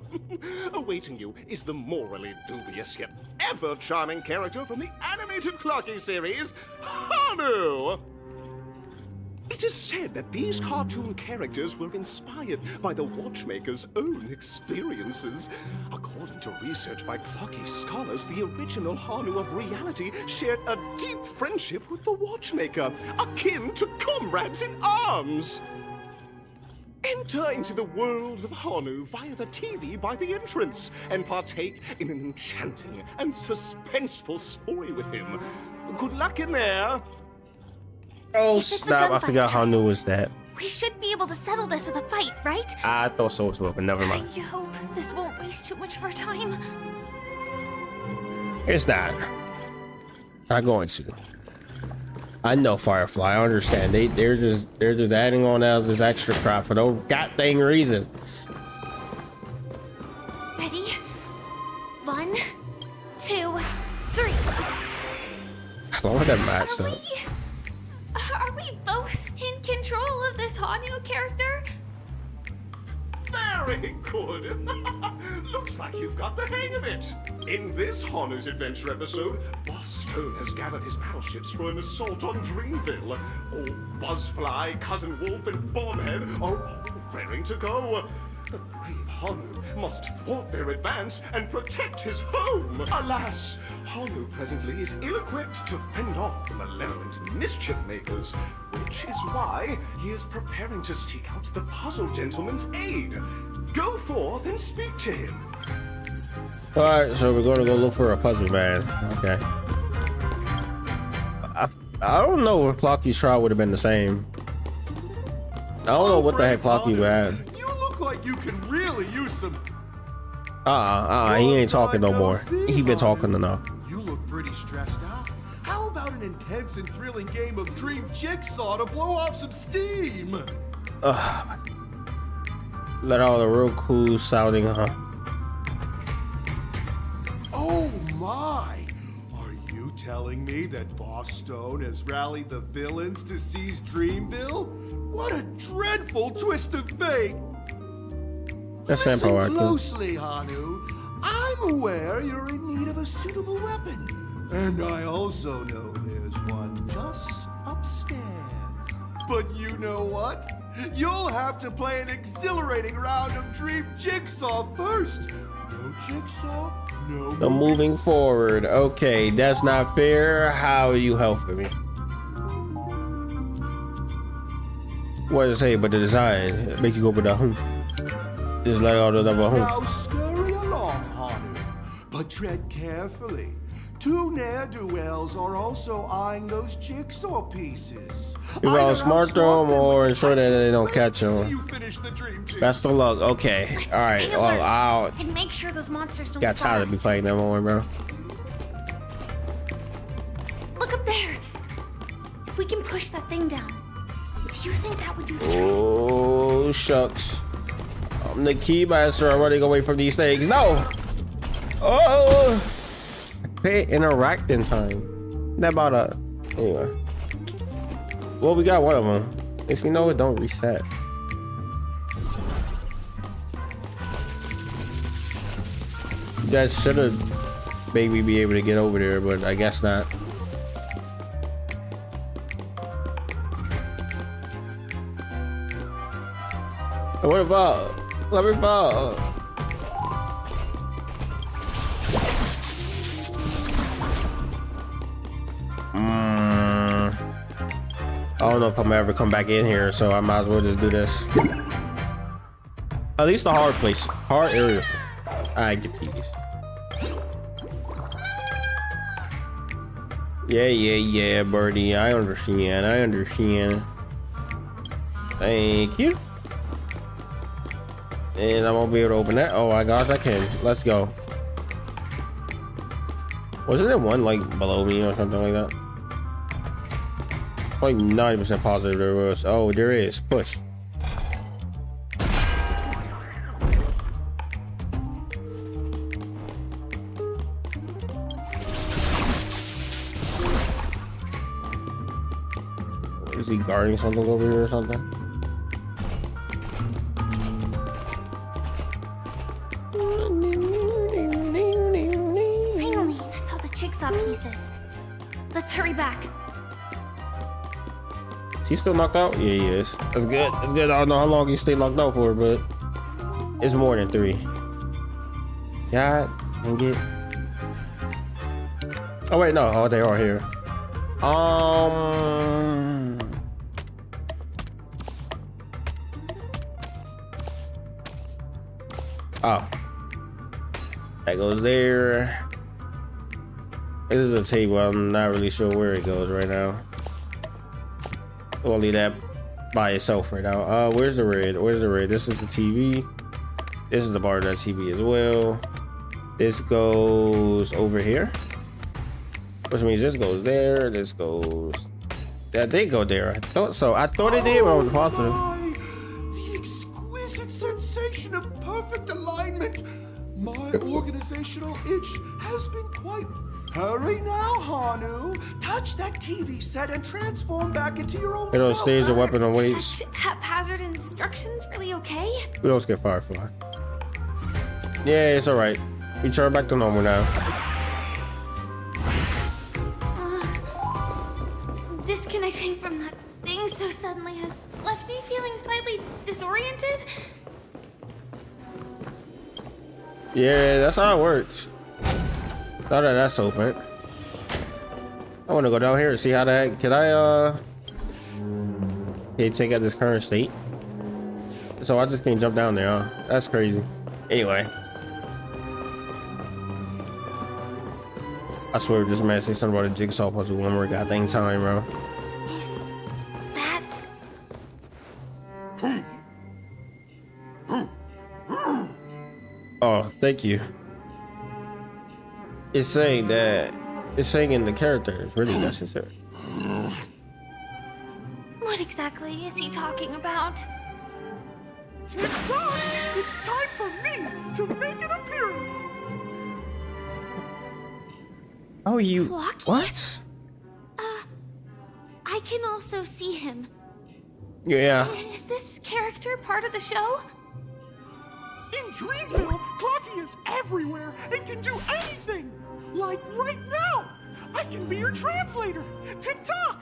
Awaiting you is the morally dubious yet ever charming character from the animated Clocky series, Hanu. It is said that these cartoon characters were inspired by the Watchmaker's own experiences. According to research by Clocky scholars, the original Hanu of reality shared a deep friendship with the Watchmaker, akin to comrades in arms. Enter into the world of Hanu via the TV by the entrance and partake in an enchanting and suspenseful story with him. Good luck in there. Oh snap, I forgot how new was that. We should be able to settle this with a fight, right? I thought so as well, but never mind. I hope this won't waste too much of our time. It's not. Not going to. I know Firefly, I understand. They're just adding on as this extra crap for no goddamn reason. Ready? 1, 2, 3. How long did that match up? Are we both in control of this Hanu character? Very good. Looks like you've got the hang of it. In this Hanu's Adventure episode, Boss Stone has gathered his battleships for an assault on Dreamville. Old Buzzfly, Cousin Wolf, and Bombhead are all raring to go. The brave Hanu must thwart their advance and protect his home. Alas, Hanu presently is ill-equipped to fend off the malevolent mischief makers, which is why he is preparing to seek out the Puzzle Gentleman's aid. Go forth and speak to him. Alright, so we're gonna go look for a puzzle man. Okay. I don't know if Clocky's trial would have been the same. I don't know what the heck Clocky would have. Like you can really use some. He ain't talking no more. He been talking enough. You look pretty stressed out. How about an intense and thrilling game of Dream Jigsaw to blow off some steam? Let all the real cool sounding, huh? Oh my! Are you telling me that Boss Stone has rallied the villains to seize Dreamville? What a dreadful twist of fate! Listen closely, Hanu. I'm aware you're in need of a suitable weapon. And I also know there's one just upstairs. But you know what? You'll have to play an exhilarating round of Dream Jigsaw first. No Jigsaw, no moving forward. Okay, that's not fair. How are you helping me? What does it say but the design? Make you go with the just let all the double Now scurry along, Hanu, but tread carefully. Two ne'er-do-wells are also eyeing those jigsaw pieces. You gotta smart them or ensure that they don't catch them. Best of luck. Okay. All right. Well, I'll. And make sure those monsters don't. Got tired of me playing that more, bro. Look up there. If we can push that thing down, do you think that would do the trick? Oh shucks. I'm the keymaster. I'm running away from these things. No. Oh. Pay interact in time. That about a. Anyway. Well, we got one of them. If we know it don't reset. You guys should have made me be able to get over there, but I guess not. What about? Let me fall. I don't know if I'm ever come back in here, so I might as well just do this. At least the hard place, hard area. I get these. Yeah, birdie. I understand. Thank you. And I won't be able to open that. Oh my gosh, I can. Let's go. Wasn't there one like below me or something like that? Like 90% positive there was. Oh, there is. Push. Is he guarding something over here or something? Finally, that's all the jigsaw pieces. Let's hurry back. Is he still knocked out? Yeah, he is. That's good. That's good. I don't know how long he stayed knocked out for, but it's more than 3. God, and get. Oh wait, no. Oh, they are here. Oh, that goes there. This is a table. I'm not really sure where it goes right now. We'll leave that by itself right now. Where's the red? Where's the red? This is the TV. This is the bar of that TV as well. This goes over here, which means this goes there. This goes. That did go there. I thought so. I thought it did, but I was positive. The exquisite sensation of perfect alignment. My organizational itch has been quite. Hurry now, Hanu. Touch that TV set and transform back into your own Hit on self. stage, a weapon awaits. Such haphazard instructions really okay? We don't get Firefly. Yeah, it's alright. We turn back to normal now. Disconnecting from that thing so suddenly has left me feeling slightly disoriented. Yeah, that's how it works. Now that that's open, I want to go down here and see how that. Can I take out this current state? So I just can't jump down there, huh? That's crazy. Anyway, I swear this man say something about a jigsaw puzzle one more goddamn time, bro. Is that... Oh, thank you. It's saying that it's saying in the character is really necessary. What exactly is he talking about? Tick-tock! It's time for me to make an appearance! Oh, you... Lucky? What? I can also see him. Yeah. Is this character part of the show? In Dreamville, Clocky is everywhere and can do anything! Like right now! I can be your translator! Tick-tock!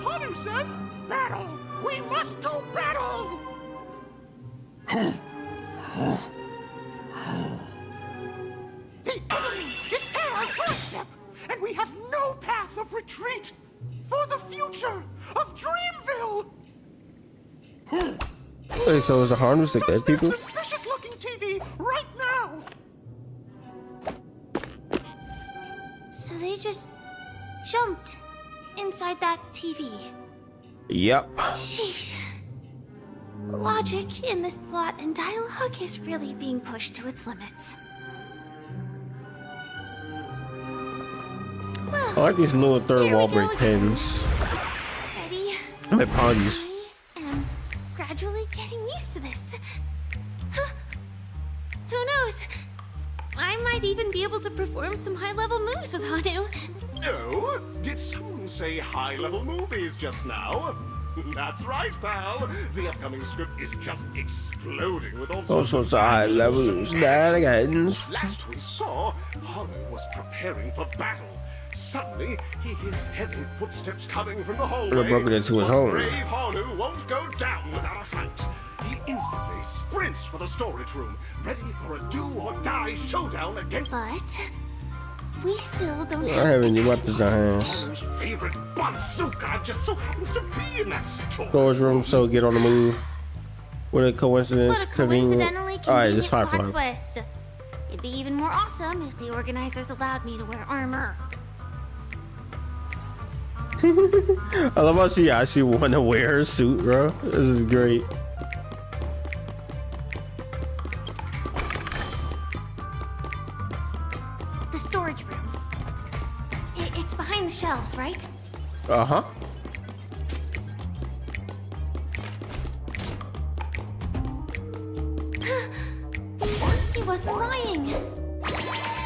Hanu says, battle! We must do battle! The enemy is at our doorstep, and we have no path of retreat for the future of Dreamville! Wait, so is the harness the dead people? Suspicious looking TV right now! So they just jumped inside that TV. Yep. Sheesh. Logic in this plot and dialogue is really being pushed to its limits. Well, I like these little third here wall we go break again. pins. Ready? My pawns. And gradually getting used to this. Huh. Who knows? I might even be able to perform some high-level moves with Hanu. Oh, did someone say high-level movies just now? That's right, pal. The upcoming script is just exploding with all sorts of high level shenanigans. Last we saw, Hanu was preparing for battle. Suddenly, he hears heavy footsteps coming from the hallway. Would have broken into his But home. brave Hanu won't go down without a fight. He instantly sprints for the storage room, ready for a do-or-die showdown against... But we still don't I have have any weapons on hands. Hanu's favorite bazooka just so happens to be in that store. Storage room, so get on the move. What a coincidence. What a coincidentally Alright, this convenient Firefly. plot twist. It'd be even more awesome if the organizers allowed me to wear armor. I love how she actually want to wear her suit, bro. This is great. The storage room. It's behind the shelves, right? Uh-huh. He wasn't lying.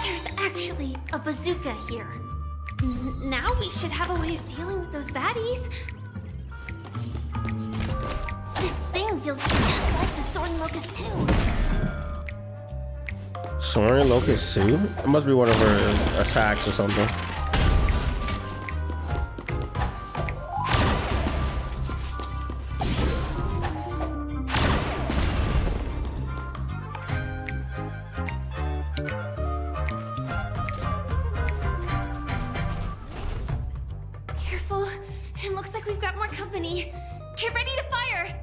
There's actually a bazooka here. Now we should have a way of dealing with those baddies. This thing feels just like the Soaring Locust too. Soaring Locust too? It must be one of her attacks or something. Careful. It looks like we've got more company. Get ready to fire!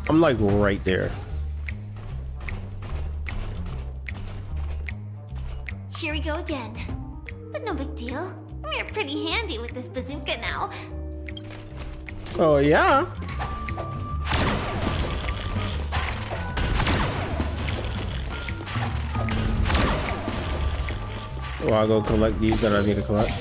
I'm like right there. Here we go again. But no big deal. We're pretty handy with this bazooka now. Oh yeah. Well, I'll go collect these that I need to collect.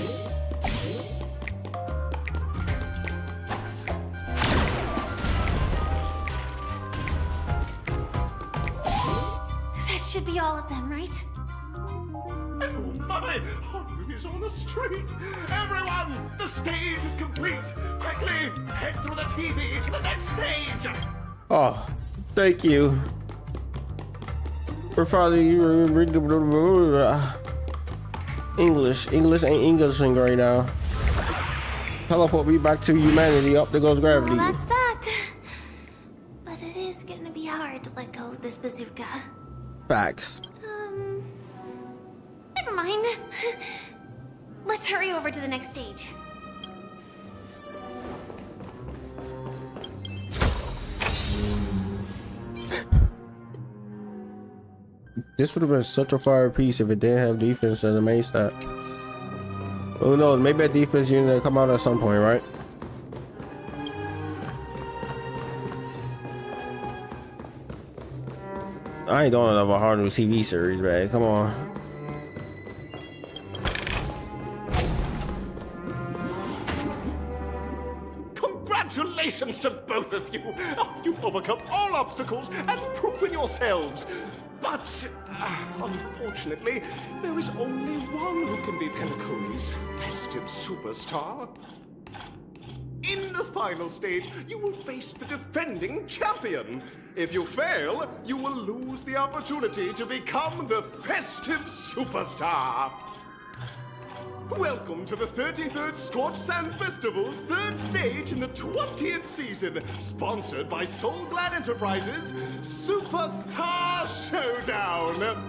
That should be all of them, right? Oh my! Honor is on the street! Everyone! The stage is complete! Quickly! Head through the TV to the next stage! Oh, thank you. We're finally English ain't Englishing right now. Teleport me back to humanity. Up there goes gravity. Well, that's that. But it is gonna be hard to let go of this bazooka. Facts. Never mind. Let's hurry over to the next stage. This would have been such a fire piece if it didn't have defense as a main stat. Who knows? Maybe that defense unit will come out at some point, right? I ain't doing another hard new TV series, man. Come on. Congratulations to both of you! Oh, you've overcome all obstacles and proven yourselves! But, unfortunately, there is only one who can be Penacony's festive superstar. In the final stage, you will face the defending champion. If you fail, you will lose the opportunity to become the festive superstar. Welcome to the 33rd Scorched Sand Festival's third stage in the 20th season, sponsored by Soul Glad Enterprises, Superstar Showdown!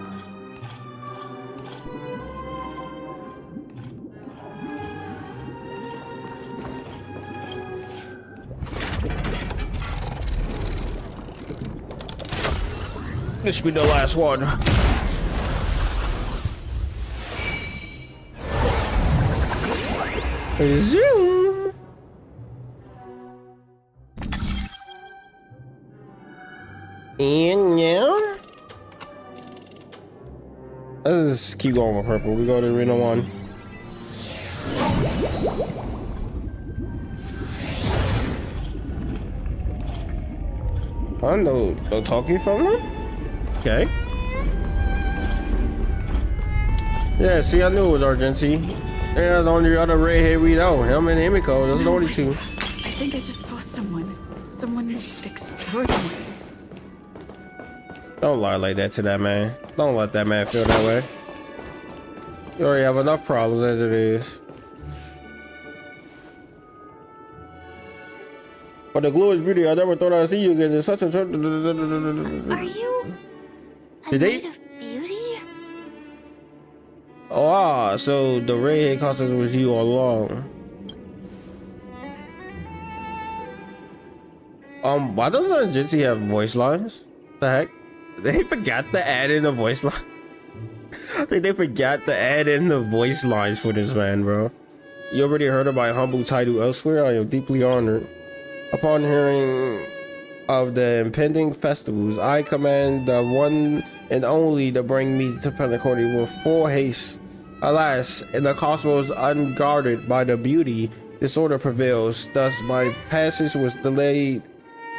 This should be the last one. Zoom. And yeah. Let's just keep going with purple. We go to arena 1. Oh, no talking from them? Okay. Yeah, see, I knew it was Argenti. Yeah, the only other redhead we know. Him and Himiko, those are the only two. I think I just saw someone. Someone extraordinary. Don't lie like that to that man. Don't let that man feel that way. You already have enough problems as it is. But the glue is beauty. I never thought I'd see you again. It's such a... Are you a maid of beauty? Oh, so the redhead costume was you all along. Why doesn't Jinxie have voice lines? The heck? They forgot to add in the voice line. I think they forgot to add in the voice lines for this man, bro. You already heard of my humble title elsewhere. I am deeply honored. Upon hearing of the impending festivals, I command the one and only to bring me to Penacony with full haste. Alas, in the cosmos unguarded by the beauty, disorder prevails. Thus, my passage was delayed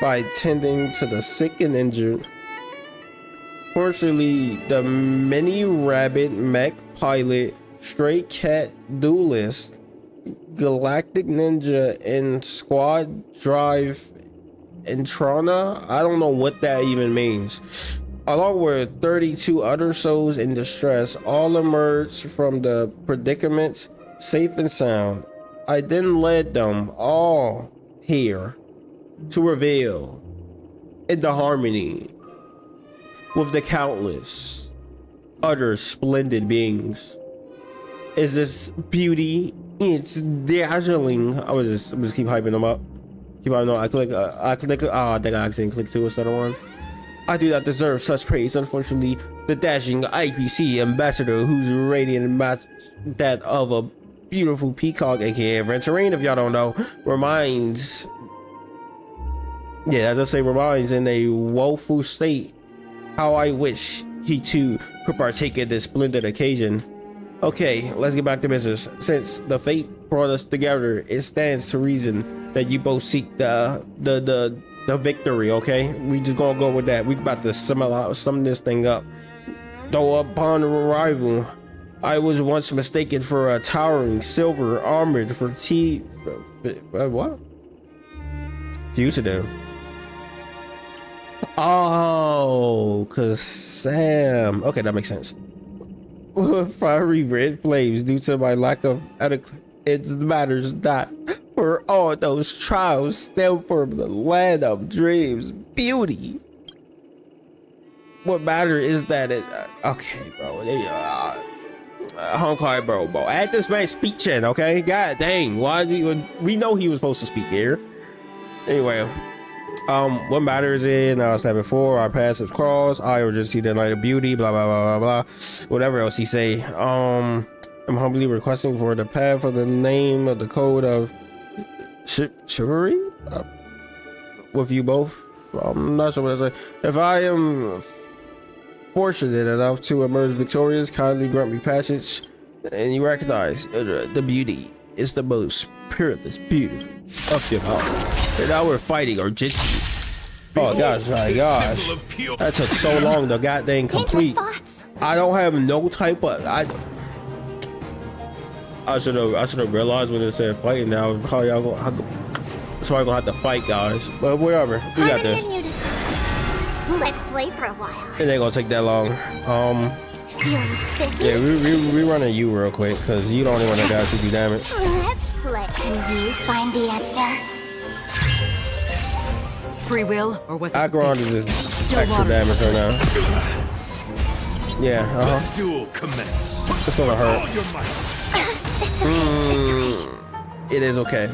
by tending to the sick and injured. Fortunately, the mini rabbit mech pilot, stray cat duelist, galactic ninja, and squad drive Introna, I don't know what that even means, along with 32 other souls in distress, all emerged from the predicaments safe and sound. I then led them all here to reveal into harmony with the countless other splendid beings is this beauty. It's dazzling. I'm gonna just keep hyping them up. Keep on. No, I think I accidentally clicked 2 instead of 1. I do not deserve such praise. Unfortunately, the dashing IPC ambassador, whose radiant match that of a beautiful peacock, aka Venturine, if y'all don't know, reminds. Yeah, I just say reminds in a woeful state. How I wish he too could partake in this splendid occasion. Okay, let's get back to business. Since the fate brought us together, it stands to reason that you both seek the victory. Okay, we just gonna go with that. We about to sum this thing up. Though upon arrival, I was once mistaken for a towering silver armored what? Fugitive. Oh, cause Sam. Okay, that makes sense. Fiery red flames due to my lack of etiquette. It matters not, for all those trials stem from the land of dreams, beauty. What matters is that it. Okay, bro. Honkai, bro. Add this man speeching, okay? God dang, why do you? We know he was supposed to speak here. Anyway. What matters is, I said before, our paths have crossed. I urge see the light of beauty, blah blah blah blah blah. Whatever else he say. I'm humbly requesting for the path of the name of the code of chivalry with you both. I'm not sure what I say. If I am fortunate enough to emerge victorious, kindly grant me passage, and you recognize the beauty is the most peerless beauty of them all. And now we're fighting Argenti. Oh gosh, my gosh. That took so long to goddamn complete. I don't have no type of I should have realized when it said fighting now. How y'all gonna have to fight, guys. But whatever. We got this. Let's play for a while. It ain't gonna take that long. Yeah, we running you real quick because you the only one that does to do damage. Let's play. Can you find the answer? Free will, or was it Aggron is extra damage right now. Yeah, Duel commence. It's gonna hurt. It is okay.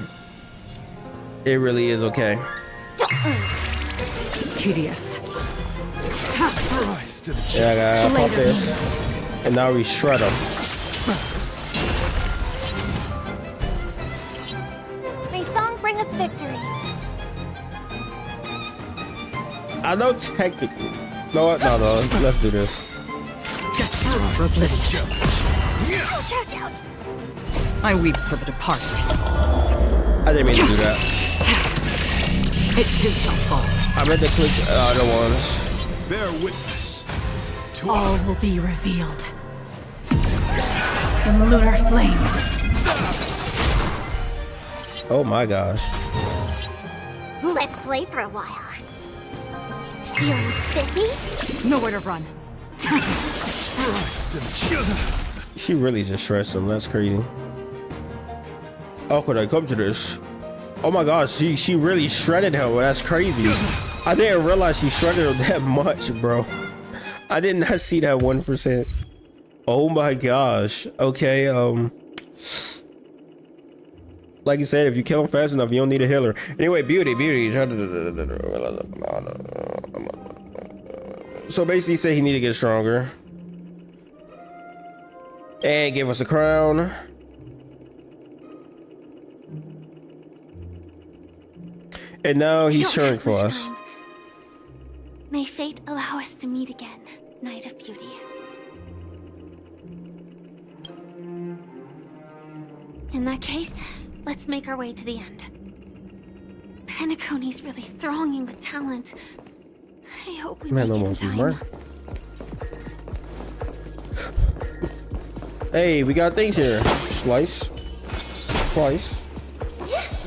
It really is okay. Tedious. Yeah, I gotta pop this. And now we shred them. May song bring us victory. I know technically. No, let's do this. Just for oblivion. I weep for the departed. I didn't mean to do that. It too shall fall. I meant to click the other ones. Bear witness. All will be revealed. In lunar flame. Oh my gosh. Let's play for a while. Feeling spiffy? Nowhere to run. She really just stressed him. That's crazy. How could I come to this? Oh my gosh, she really shredded him. That's crazy. I didn't realize she shredded him that much, bro. I did not see that 1%. Oh my gosh. Okay, like you said, if you kill him fast enough, you don't need a healer. Anyway, beauty. So basically, he said he needed to get stronger. And give us a crown. And now he's cheering for us. May fate allow us to meet again. Night of Beauty. In that case, let's make our way to the end. Penacony's really thronging with talent. I hope we make it in time. Hey, we got things here. Slice. Slice.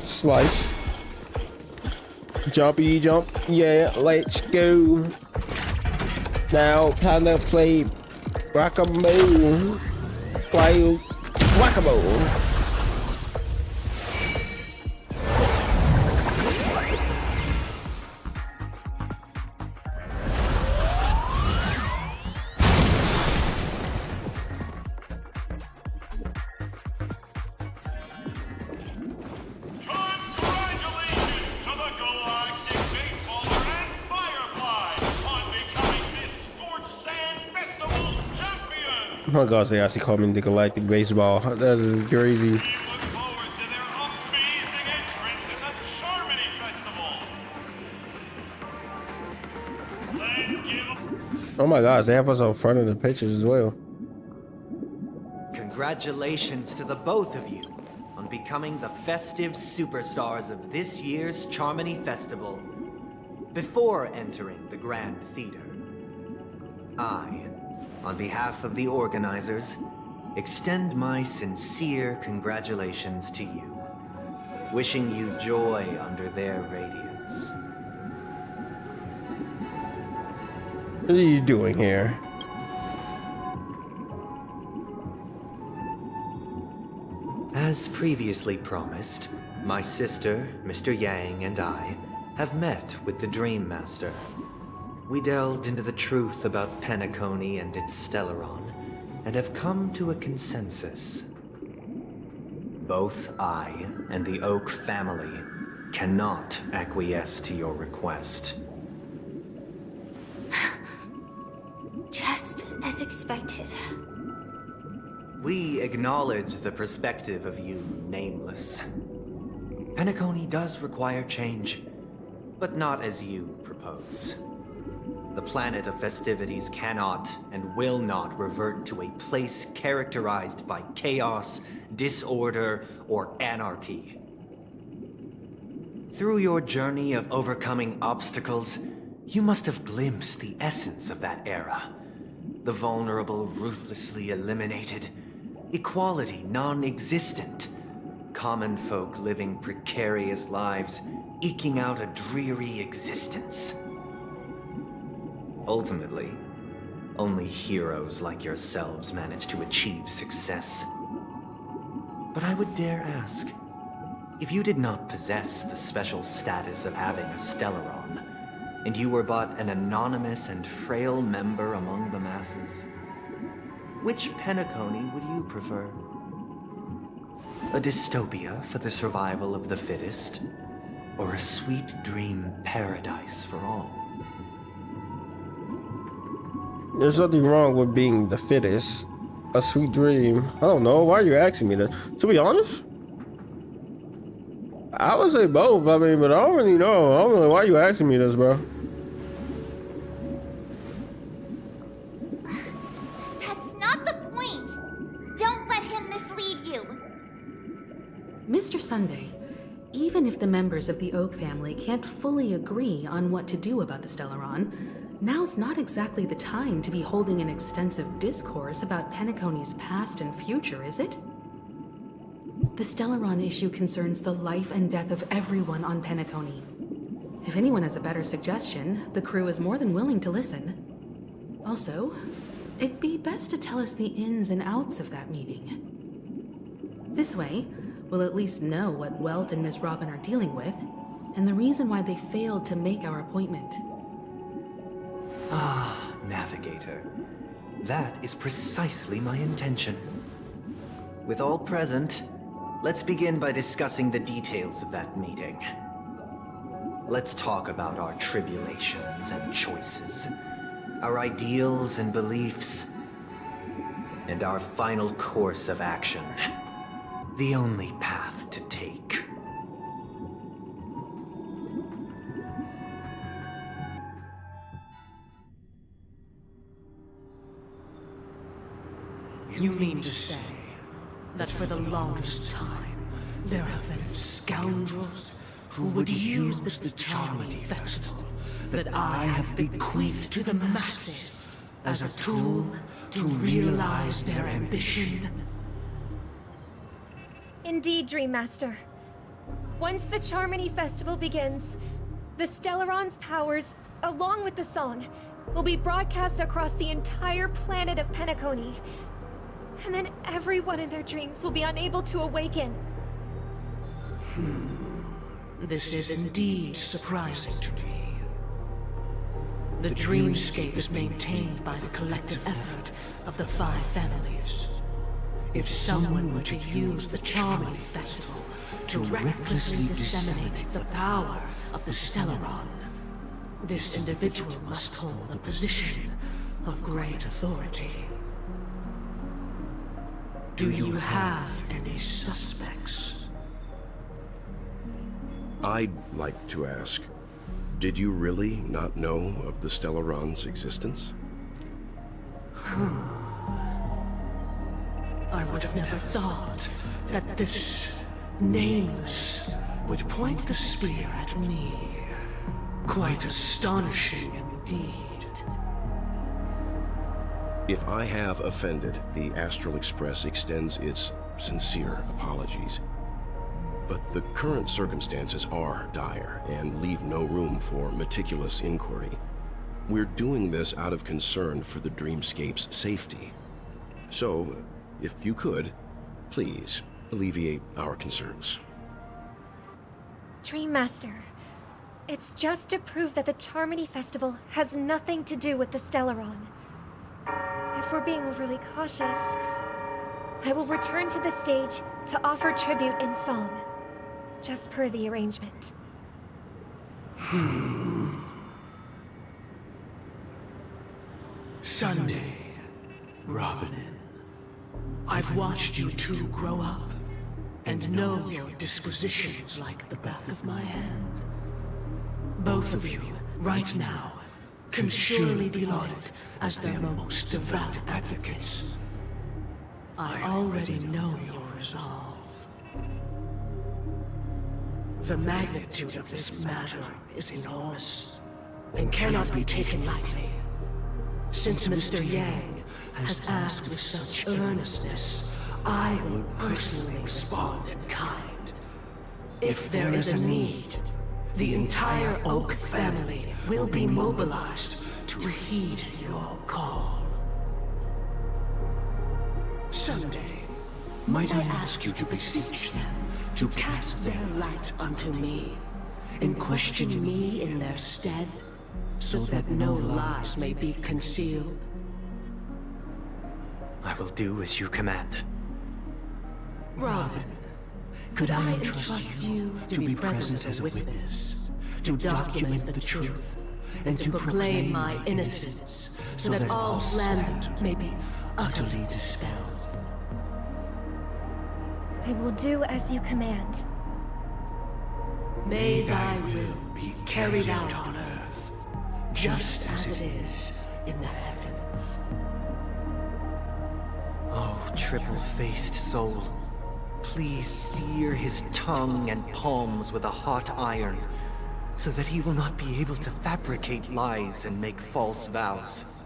Slice. Jumpy jump. Yeah, let's go. Now, time to play whack-a-mole. Play whack-a-mole. Oh my gosh, they actually call me the Galactic Baseball. That is crazy. Oh my gosh, they have us on front of the pictures as well. Congratulations to the both of you on becoming the festive superstars of this year's Charmony Festival. Before entering the Grand Theater, I, on behalf of the organizers, extend my sincere congratulations to you, wishing you joy under their radiance. What are you doing here? As previously promised, my sister, Mr. Yang, and I have met with the Dream Master. We delved into the truth about Penacony and its Stellaron, and have come to a consensus. Both I and the Oak family cannot acquiesce to your request. Just as expected. We acknowledge the perspective of you, Nameless. Penacony does require change, but not as you propose. The planet of festivities cannot and will not revert to a place characterized by chaos, disorder, or anarchy. Through your journey of overcoming obstacles, you must have glimpsed the essence of that era. The vulnerable ruthlessly eliminated, equality non-existent, common folk living precarious lives, eking out a dreary existence. Ultimately, only heroes like yourselves manage to achieve success. But I would dare ask, if you did not possess the special status of having a Stellaron, and you were but an anonymous and frail member among the masses, which Penacony would you prefer? A dystopia for the survival of the fittest, or a sweet dream paradise for all? There's nothing wrong with being the fittest. A sweet dream. I don't know. Why are you asking me that? To be honest, I would say both. I mean, but I don't really know. I don't know why you asking me this, bro. That's not the point. Don't let him mislead you. Mr. Sunday, even if the members of the Oak family can't fully agree on what to do about the Stellaron, now's not exactly the time to be holding an extensive discourse about Penacony's past and future, is it? The Stellaron issue concerns the life and death of everyone on Penacony. If anyone has a better suggestion, the crew is more than willing to listen. Also, it'd be best to tell us the ins and outs of that meeting. This way, we'll at least know what Welt and Miss Robin are dealing with, and the reason why they failed to make our appointment. Ah, Navigator. That is precisely my intention. With all present, let's begin by discussing the details of that meeting. Let's talk about our tribulations and choices, our ideals and beliefs, and our final course of action. The only path to take. You mean to say that for the longest time, there have been scoundrels who would use the Charmony Festival that I have bequeathed to the masses as a tool to realize their ambition? Indeed, Dream Master. Once the Charmony Festival begins, the Stellaron's powers, along with the song, will be broadcast across the entire planet of Penacony. And then everyone in their dreams will be unable to awaken. This is indeed surprising to me. The dreamscape is maintained by the collective effort of the 5 families. If someone were to use the Charmony Festival to recklessly disseminate the power of the Stellaron, this individual must hold a position of great authority. Do you have any suspects? I'd like to ask, did you really not know of the Stellaron's existence? I would have never thought that this Nameless would point the spear at me. Quite astonishing indeed. If I have offended, the Astral Express extends its sincere apologies. But the current circumstances are dire and leave no room for meticulous inquiry. We're doing this out of concern for the Dreamscape's safety. So, if you could, please alleviate our concerns. Dream Master, it's just to prove that the Charmony Festival has nothing to do with the Stellaron. If we're being overly cautious, I will return to the stage to offer tribute in song, just per the arrangement. Sunday, Robin, I've watched you two grow up and know your dispositions like the back of my hand. Both of you, right now, can surely be lauded as their most devout advocates. I already know your resolve. The magnitude of this matter is enormous and cannot be taken lightly. Since Mr. Yang has asked with such earnestness, I will personally respond in kind. If there is a need, the entire Oak family will be mobilized to heed your call. Sunday, might I ask you to beseech them to cast their light unto me and question me in their stead, so that no lies may be concealed? I will do as you command. Robin, could I entrust you to be present as a witness, to document the truth, and to proclaim my innocence, so that all slander may be utterly dispelled? I will do as you command. May thy will be carried out on earth, just as it is in the heavens. Oh, triple-faced soul, please sear his tongue and palms with a hot iron, so that he will not be able to fabricate lies and make false vows.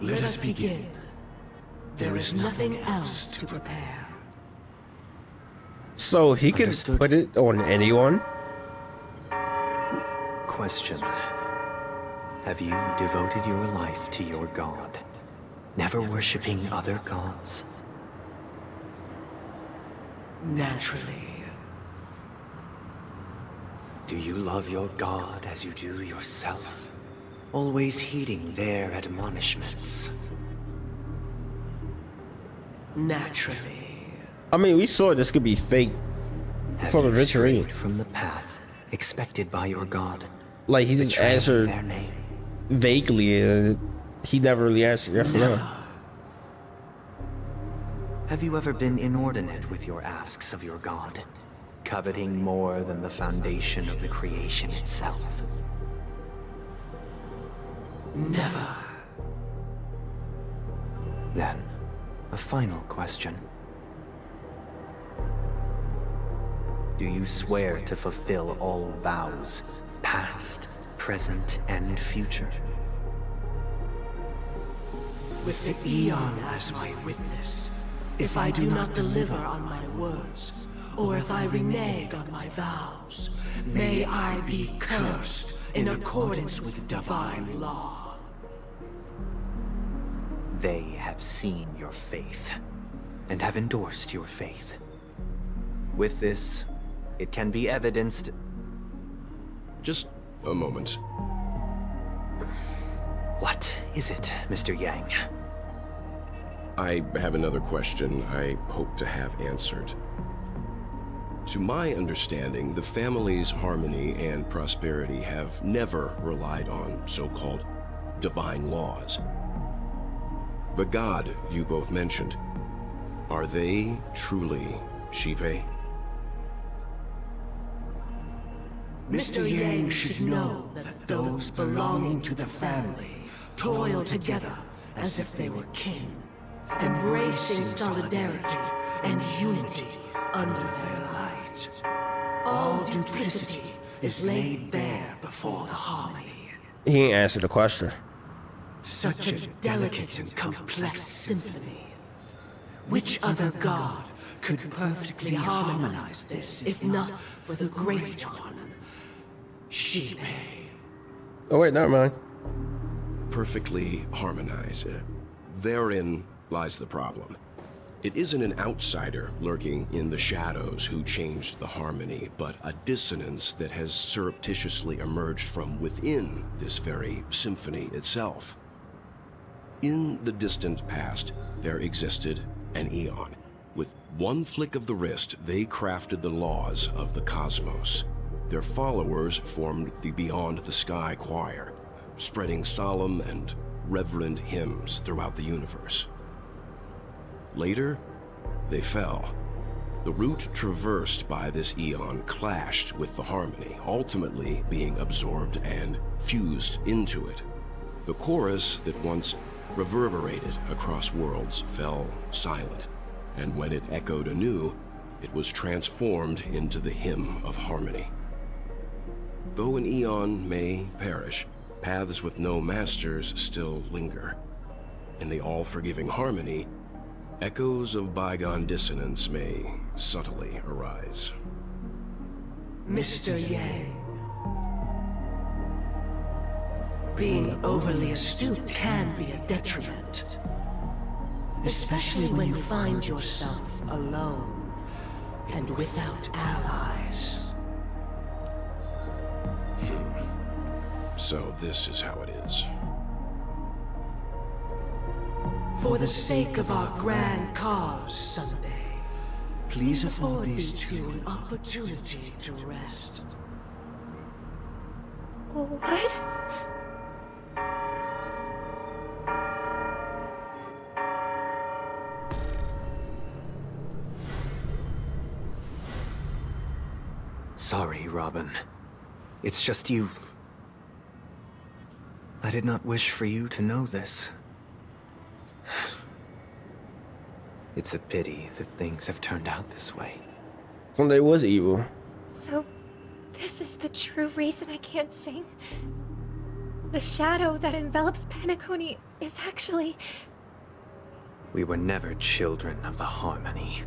Let us begin. There is nothing else to prepare. So he can put it on anyone? Question. Have you devoted your life to your god, never worshipping other gods? Naturally. Do you love your god as you do yourself, always heeding their admonishments? Naturally. I mean, we saw this could be fake for the Victory. From the path expected by your god. Like he just answered their name. Vaguely, and he never really answered yes or no. Have you ever been inordinate with your asks of your god, coveting more than the foundation of the creation itself? Never. Then, a final question. Do you swear to fulfill all vows, past, present, and future? With the Eon as my witness, if I do not deliver on my words, or if I renege on my vows, may I be cursed in accordance with divine law. They have seen your faith, and have endorsed your faith. With this, it can be evidenced... Just a moment. What is it, Mr. Yang? I have another question I hope to have answered. To my understanding, the family's harmony and prosperity have never relied on so-called divine laws. The god you both mentioned, are they truly Xipe? Mr. Yang should know that those belonging to the family toil together as if they were kin, embracing solidarity and unity under their light. All duplicity is laid bare before the harmony. He ain't answered the question. Such a delicate and complex symphony. Which other god could perfectly harmonize this, if not for the great one, Xipe? Oh wait, never mind. Perfectly harmonized. Therein lies the problem. It isn't an outsider lurking in the shadows who changed the harmony, but a dissonance that has surreptitiously emerged from within this very symphony itself. In the distant past, there existed an Eon. With one flick of the wrist, they crafted the laws of the cosmos. Their followers formed the Beyond the Sky Choir, spreading solemn and reverent hymns throughout the universe. Later, they fell. The route traversed by this Eon clashed with the harmony, ultimately being absorbed and fused into it. The chorus that once reverberated across worlds fell silent, and when it echoed anew, it was transformed into the hymn of harmony. Though an Eon may perish, paths with no masters still linger. In the all-forgiving harmony, echoes of bygone dissonance may subtly arise. Mr. Yang, being overly astute can be a detriment, especially when you find yourself alone and without allies. So this is how it is. For the sake of our grand cause, Sunday, please afford these two an opportunity to rest. What? Sorry, Robin. It's just you. I did not wish for you to know this. It's a pity that things have turned out this way. Sunday was evil. So, this is the true reason I can't sing? The shadow that envelops Penacony is actually... We were never children of the harmony.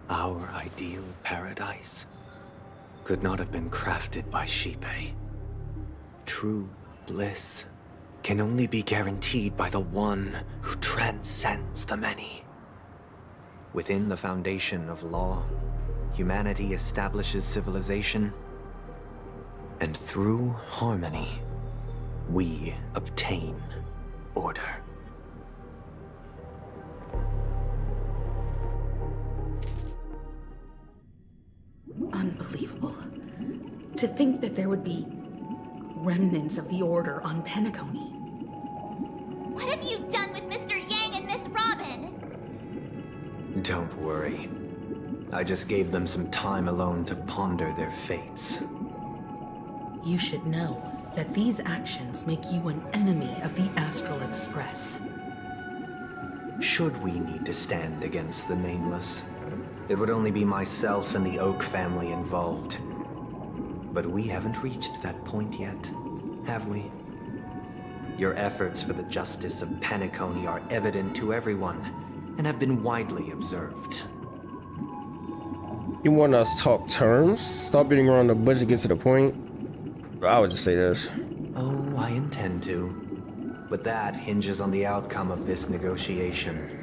Our ideal paradise could not have been crafted by Xipe. True bliss can only be guaranteed by the one who transcends the many. Within the foundation of law, humanity establishes civilization, and through harmony, we obtain order. Unbelievable. To think that there would be remnants of the Order on Penacony. What have you done with Mr. Yang and Miss Robin? Don't worry. I just gave them some time alone to ponder their fates. You should know that these actions make you an enemy of the Astral Express. should we need to stand against the Nameless. It would only be myself and the Oak family involved. But we haven't reached that point yet, have we? Your efforts for the justice of Penacony are evident to everyone, and have been widely observed. You want us to talk terms? Stop beating around the bush and get to the point? I would just say this. Oh, I intend to. But that hinges on the outcome of this negotiation.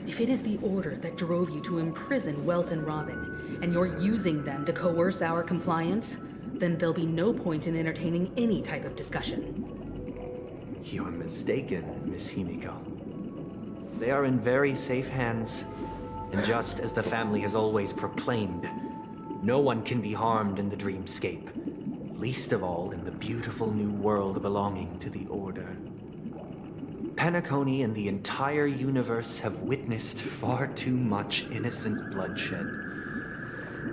If it is the order that drove you to imprison Welt and Robin, and you're using them to coerce our compliance, then there'll be no point in entertaining any type of discussion. You're mistaken, Miss Himiko. They are in very safe hands, and just as the family has always proclaimed, no one can be harmed in the dreamscape, least of all in the beautiful new world belonging to the Order. Penacony and the entire universe have witnessed far too much innocent bloodshed.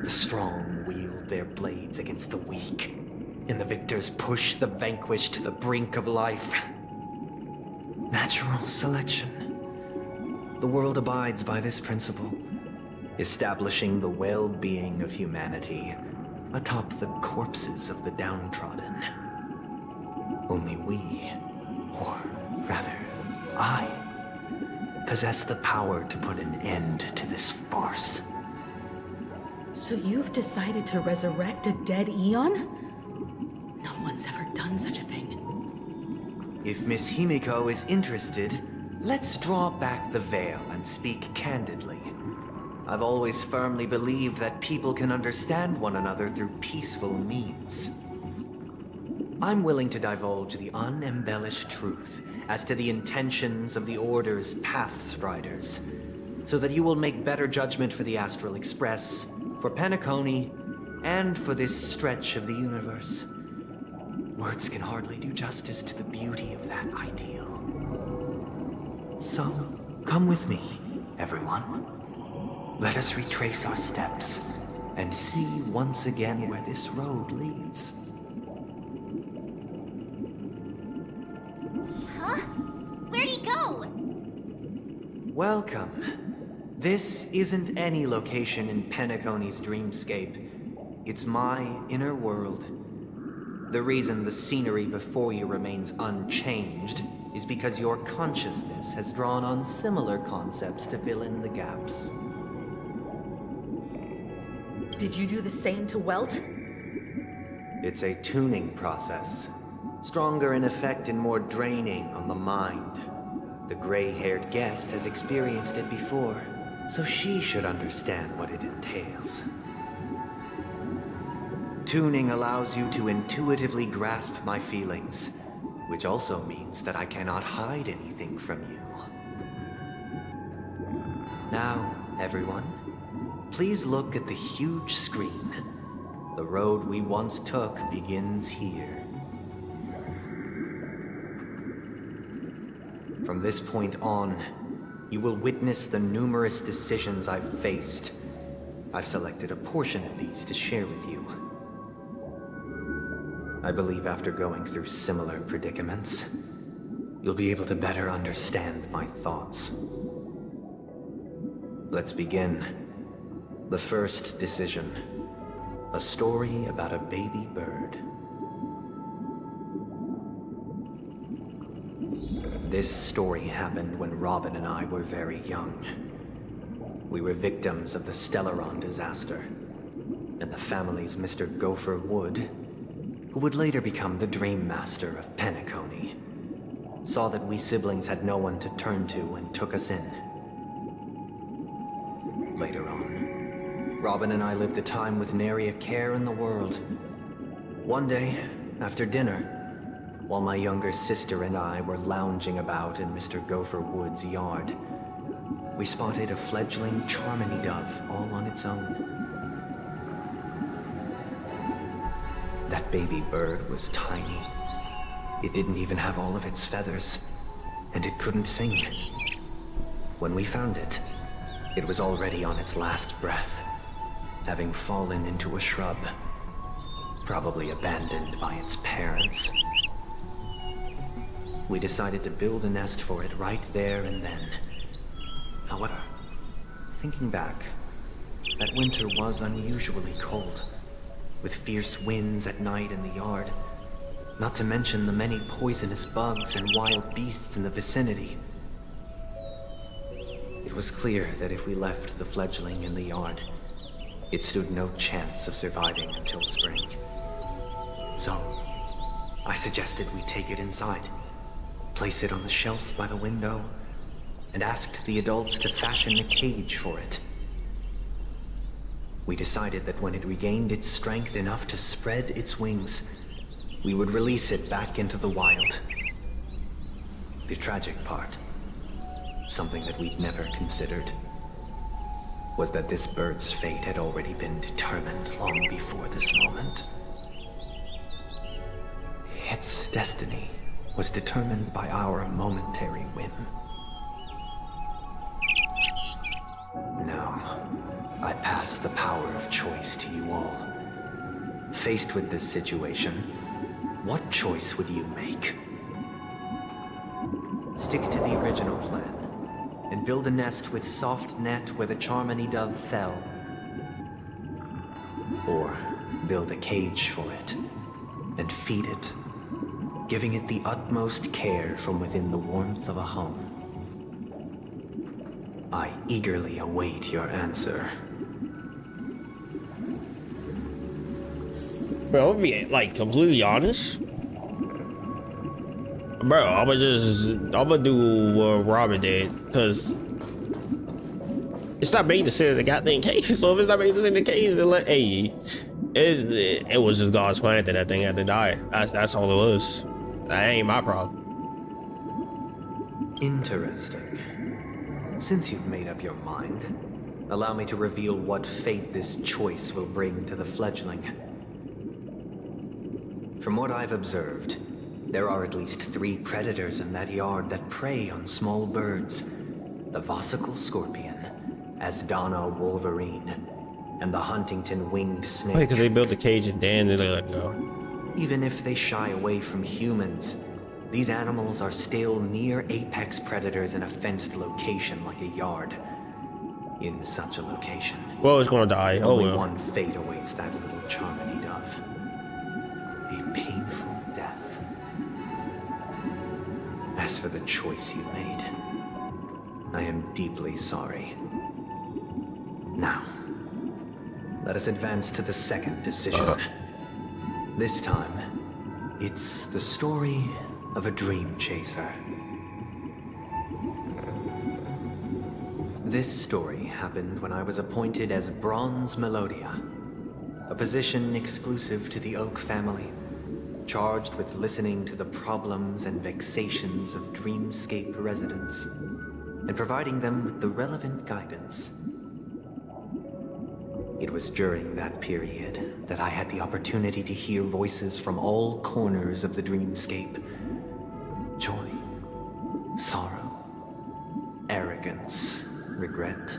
The strong wield their blades against the weak, and the victors push the vanquished to the brink of life. Natural selection. The world abides by this principle, establishing the well-being of humanity atop the corpses of the downtrodden. Only we, or rather, I, possess the power to put an end to this farce. So you've decided to resurrect a dead Eon? No one's ever done such a thing. If Miss Himiko is interested, let's draw back the veil and speak candidly. I've always firmly believed that people can understand one another through peaceful means. I'm willing to divulge the unembellished truth as to the intentions of the Order's Pathstriders, so that you will make better judgment for the Astral Express, for Penacony, and for this stretch of the universe. Words can hardly do justice to the beauty of that ideal. So, come with me, everyone. Let us retrace our steps and see once again where this road leads. Huh? Where'd he go? Welcome. This isn't any location in Penacony's dreamscape. It's my inner world. The reason the scenery before you remains unchanged is because your consciousness has drawn on similar concepts to fill in the gaps. Did you do the same to Welt? It's a tuning process. Stronger in effect and more draining on the mind. The gray-haired guest has experienced it before, so she should understand what it entails. Tuning allows you to intuitively grasp my feelings, which also means that I cannot hide anything from you. Now, everyone, please look at the huge screen. The road we once took begins here. From this point on, you will witness the numerous decisions I've faced. I've selected a portion of these to share with you. I believe after going through similar predicaments, you'll be able to better understand my thoughts. Let's begin. The first decision. A story about a baby bird. This story happened when Robin and I were very young. We were victims of the Stellaron disaster, and the family's Mr. Gopher Wood, who would later become the Dream Master of Penacony, saw that we siblings had no one to turn to and took us in. Later on, Robin and I lived a time with nary a care in the world. One day, after dinner, while my younger sister and I were lounging about in Mr. Gopher Wood's yard, we spotted a fledgling Charmony dove all on its own. That baby bird was tiny. It didn't even have all of its feathers, and it couldn't sing. When we found it, it was already on its last breath, having fallen into a shrub, probably abandoned by its parents. We decided to build a nest for it right there and then. However, thinking back, that winter was unusually cold, with fierce winds at night in the yard, not to mention the many poisonous bugs and wild beasts in the vicinity. It was clear that if we left the fledgling in the yard, it stood no chance of surviving until spring. So, I suggested we take it inside, place it on the shelf by the window, and asked the adults to fashion a cage for it. We decided that when it regained its strength enough to spread its wings, we would release it back into the wild. The tragic part, something that we'd never considered, was that this bird's fate had already been determined long before this moment. Its destiny was determined by our momentary whim. Now, I pass the power of choice to you all. Faced with this situation, what choice would you make? Stick to the original plan and build a nest with soft net where the Charmony dove fell. Or build a cage for it and feed it, giving it the utmost care from within the warmth of a home. I eagerly await your answer. Bro, I'm gonna be like completely honest. Bro, I'm gonna do what Robin did, because it's not made to sit in the goddamn cage. So if it's not made to sit in the cage, then it was just God's plan that thing had to die. That's all it was. That ain't my problem. Interesting. Since you've made up your mind, allow me to reveal what fate this choice will bring to the fledgling. From what I've observed, there are at least 3 predators in that yard that prey on small birds. The Vossicle scorpion, Asdana wolverine, and the Huntington winged snake. Wait, because they built the cage and then they let it go. Even if they shy away from humans, these animals are still near apex predators in a fenced location like a yard. In such a location, Well, it's gonna die. Oh only well. one fate awaits that little Charmony dove. A painful death. As for the choice you made, I am deeply sorry. Now, let us advance to the second decision. This time, it's the story of a dream chaser. This story happened when I was appointed as Bronze Melodia, a position exclusive to the Oak family, charged with listening to the problems and vexations of Dreamscape residents, and providing them with the relevant guidance. It was during that period that I had the opportunity to hear voices from all corners of the Dreamscape. Joy, sorrow, arrogance, regret.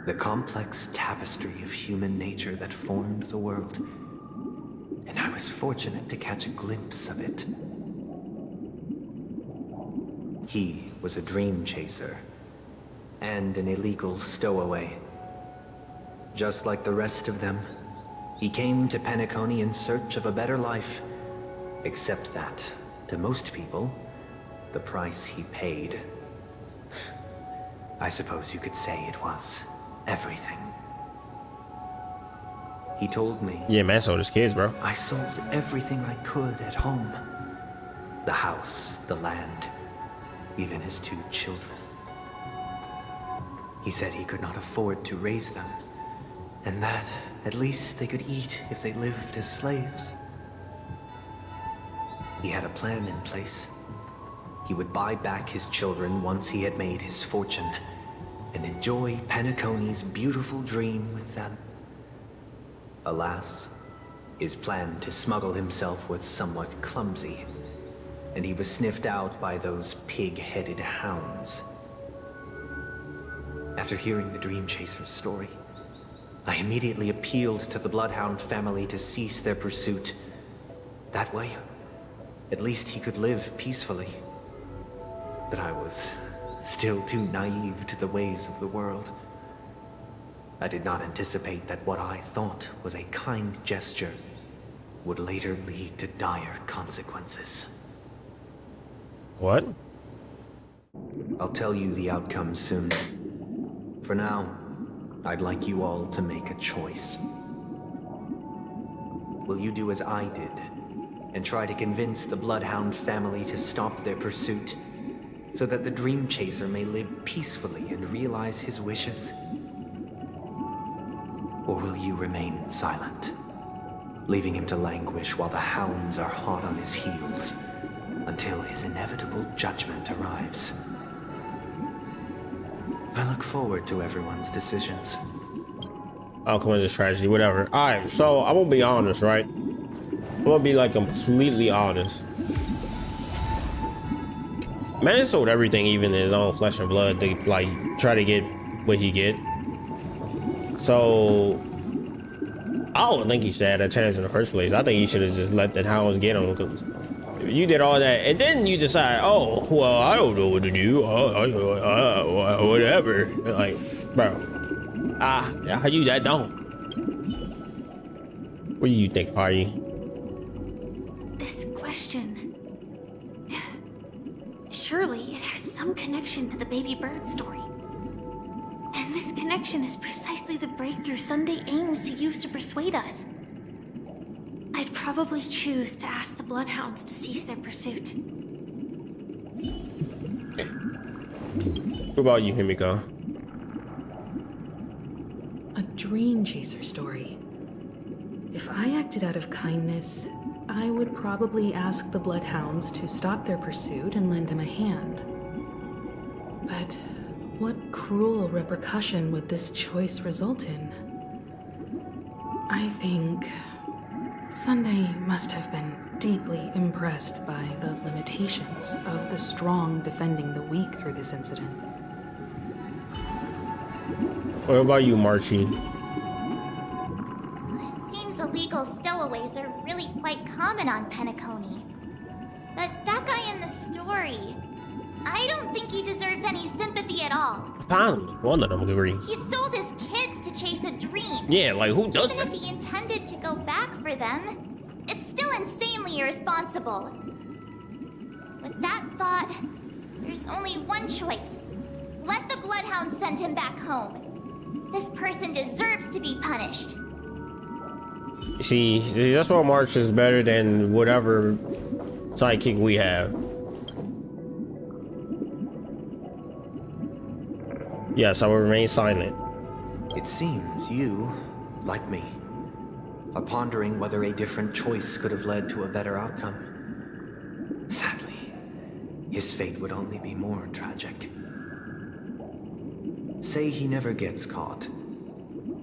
The complex tapestry of human nature that formed the world. And I was fortunate to catch a glimpse of it. He was a dream chaser, and an illegal stowaway. Just like the rest of them, he came to Penacony in search of a better life. Except that, to most people, the price he paid, I suppose you could say it was everything. He told me... Yeah, man, sold his kids, bro. I sold everything I could at home. The house, the land, even his 2 children. He said he could not afford to raise them, and that at least they could eat if they lived as slaves. He had a plan in place. He would buy back his children once he had made his fortune, and enjoy Penacony's beautiful dream with them. Alas, his plan to smuggle himself was somewhat clumsy, and he was sniffed out by those pig-headed hounds. After hearing the Dream Chaser's story, I immediately appealed to the Bloodhound family to cease their pursuit. That way, At least he could live peacefully. But I was still too naive to the ways of the world. I did not anticipate that what I thought was a kind gesture would later lead to dire consequences. What? I'll tell you the outcome soon. For now, I'd like you all to make a choice. Will you do as I did, and try to convince the Bloodhound family to stop their pursuit, so that the Dream Chaser may live peacefully and realize his wishes? Or will you remain silent, leaving him to languish while the hounds are hot on his heels, until his inevitable judgment arrives? I look forward to everyone's decisions. Outcome of this tragedy, whatever. Alright, so I'm gonna be honest, right? I'm gonna be like completely honest. Man sold everything, even his own flesh and blood, to like try to get what he get. So I don't think he should have that chance in the first place. I think he should have just let the hounds get him, because you did all that and then you decide, oh well, I don't know what to do, whatever. Like, bro, how you that dumb? What do you think, Fire? This question... surely it has some connection to the baby bird story. And this connection is precisely the breakthrough Sunday aims to use to persuade us. I'd probably choose to ask the Bloodhounds to cease their pursuit. What about you, Himiko? A Dream Chaser story. If I acted out of kindness, I would probably ask the Bloodhounds to stop their pursuit and lend him a hand. But what cruel repercussion would this choice result in? I think Sunday must have been deeply impressed by the limitations of the strong defending the weak through this incident. What about you, Marchie? It seems illegal stowaways are really quite common on Penacony. But that guy in the story, I don't think he deserves any sympathy at all. Apparently, one of them agree. He sold his kids to chase a dream. Yeah, like who does Even that? if he intended to go back for them, it's still insanely irresponsible. With that thought, there's only one choice. Let the Bloodhounds send him back home. This person deserves to be punished. See, that's why March is better than whatever sidekick we have. Yes, I will remain silent. It seems you, like me, are pondering whether a different choice could have led to a better outcome. Sadly, his fate would only be more tragic. Say he never gets caught.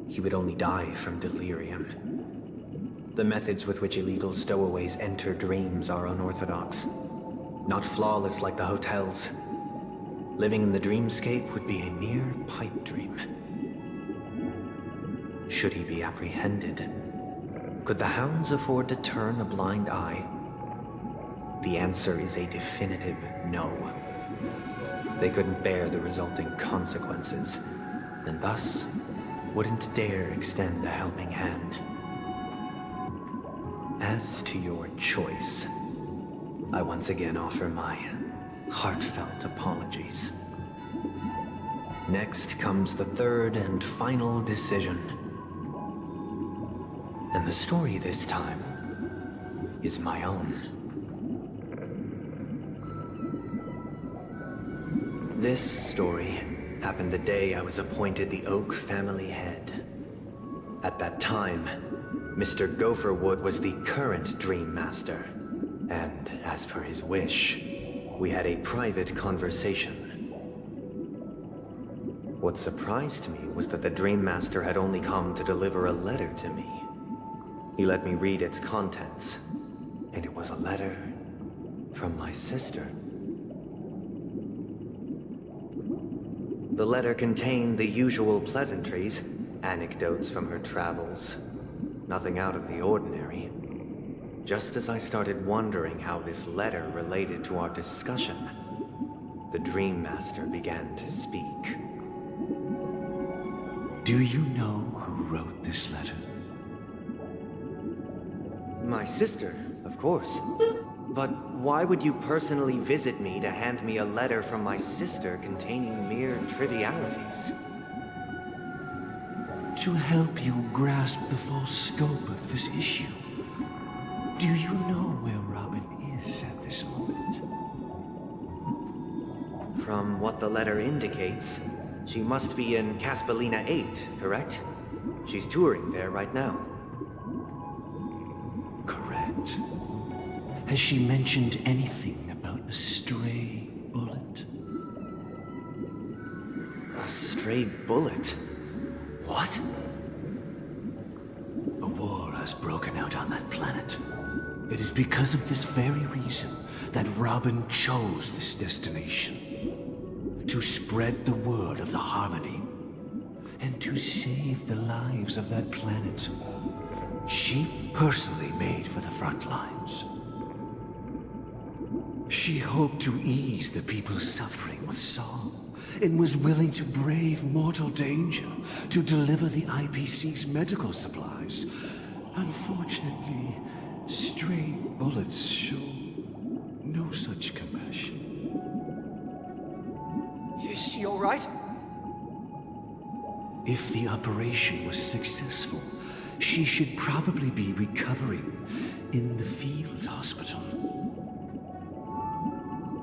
He would only die from delirium. The methods with which illegal stowaways enter dreams are unorthodox, not flawless like the hotels. Living in the dreamscape would be a mere pipe dream. Should he be apprehended? Could the hounds afford to turn a blind eye? The answer is a definitive no. They couldn't bear the resulting consequences, and thus wouldn't dare extend a helping hand. As to your choice, I once again offer my heartfelt apologies. Next comes the third and final decision. And the story this time is my own. This story happened the day I was appointed the Oak family head. At that time, Mr. Gopherwood was the current Dream Master, and as per his wish, we had a private conversation. What surprised me was that the Dream Master had only come to deliver a letter to me. He let me read its contents, and it was a letter from my sister. The letter contained the usual pleasantries, anecdotes from her travels. Nothing out of the ordinary. Just as I started wondering how this letter related to our discussion, the Dream Master began to speak. Do you know who wrote this letter? My sister, of course. But why would you personally visit me to hand me a letter from my sister containing mere trivialities? To help you grasp the full scope of this issue. Do you know where Robin is at this moment? From what the letter indicates, she must be in Caspelina 8, correct? She's touring there right now. Correct. Has she mentioned anything about a stray bullet? A stray bullet? What? A war has broken out on that planet. It is because of this very reason that Robin chose this destination. To spread the word of the Harmony. And to save the lives of that planet. She personally made for the front lines. She hoped to ease the people's suffering with song, and was willing to brave mortal danger to deliver the IPC's medical supplies. Unfortunately, stray bullets show no such compassion. Is she all right? If the operation was successful, she should probably be recovering in the field hospital.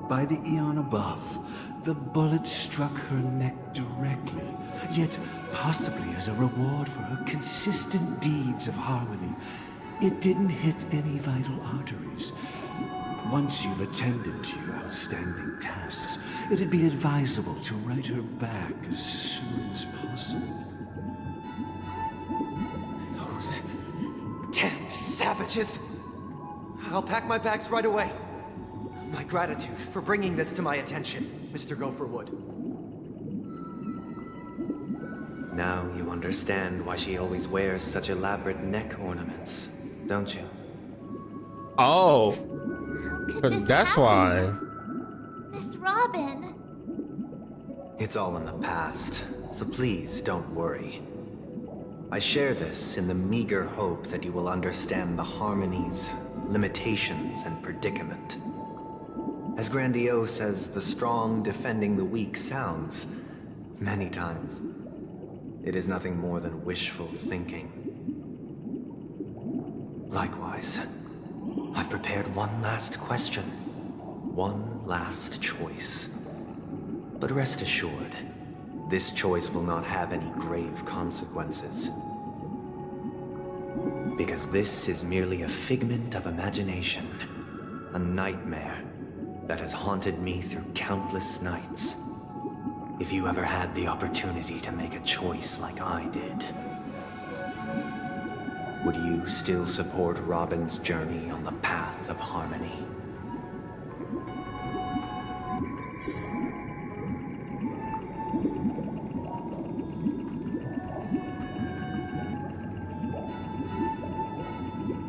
By the eon above, the bullet struck her neck directly, yet possibly as a reward for her consistent deeds of harmony. It didn't hit any vital arteries. Once you've attended to your outstanding tasks, it'd be advisable to write her back as soon as possible. Those damned savages! I'll pack my bags right away. My gratitude for bringing this to my attention, Mr. Gopherwood. Now you understand why she always wears such elaborate neck ornaments, don't you? Oh, that's why. Miss Robin. It's all in the past, so please don't worry. I share this in the meager hope that you will understand the Harmony's limitations and predicament. As grandiose as the strong defending the weak sounds, many times, it is nothing more than wishful thinking. Likewise, I've prepared one last question, one last choice. But rest assured, this choice will not have any grave consequences. Because this is merely a figment of imagination, a nightmare that has haunted me through countless nights. If you ever had the opportunity to make a choice like I did, would you still support Robin's journey on the path of harmony?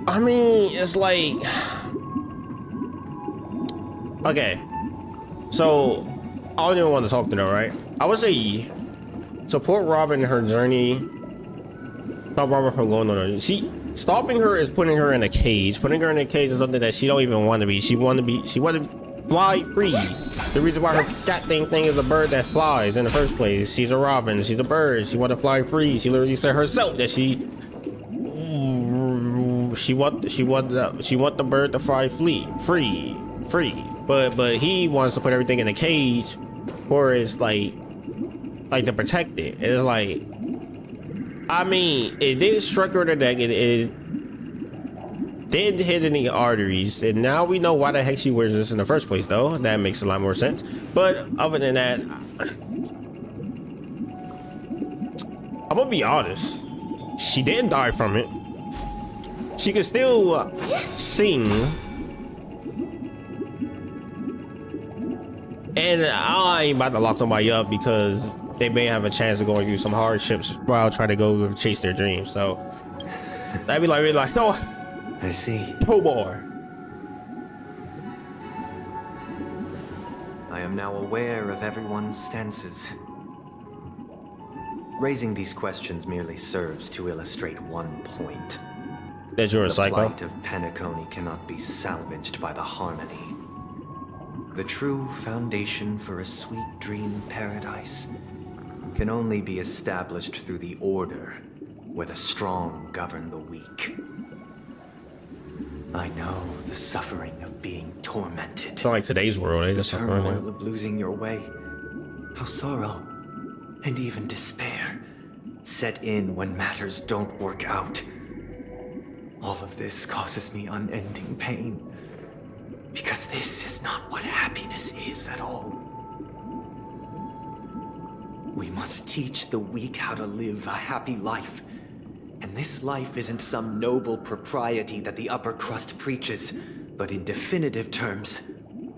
I mean, it's like, okay, so I don't even want to talk to her, right? I would say support Robin in her journey. Stop Robin from going on her. Stopping her is putting her in a cage. Putting her in a cage is something that she don't even want to be. She want to fly free. The reason why her goddamn thing is a bird that flies in the first place. She's a robin. She's a bird. She want to fly free. She literally said herself that she want the bird to fly free. But he wants to put everything in a cage, or it's like to protect it. It's like, I mean, it didn't strike her in the neck. It didn't hit any arteries, and now we know why the heck she wears this in the first place. Though that makes a lot more sense. But other than that, I'm gonna be honest. She didn't die from it. She can still sing. And I ain't about to lock nobody up because they may have a chance of going through some hardships while trying to go chase their dreams. So that'd be like, really like, no, I see. Oh boy. I am now aware of everyone's stances. Raising these questions merely serves to illustrate one point. That you're a the psycho? plight of Penacony cannot be salvaged by the harmony. The true foundation for a sweet dream paradise can only be established through the order where the strong govern the weak. I know the suffering of being tormented. It's not like today's world, eh? The That's suffering. turmoil of losing your way. How sorrow and even despair set in when matters don't work out. All of this causes me unending pain. Because this is not what happiness is at all. We must teach the weak how to live a happy life. And this life isn't some noble propriety that the upper crust preaches, but in definitive terms,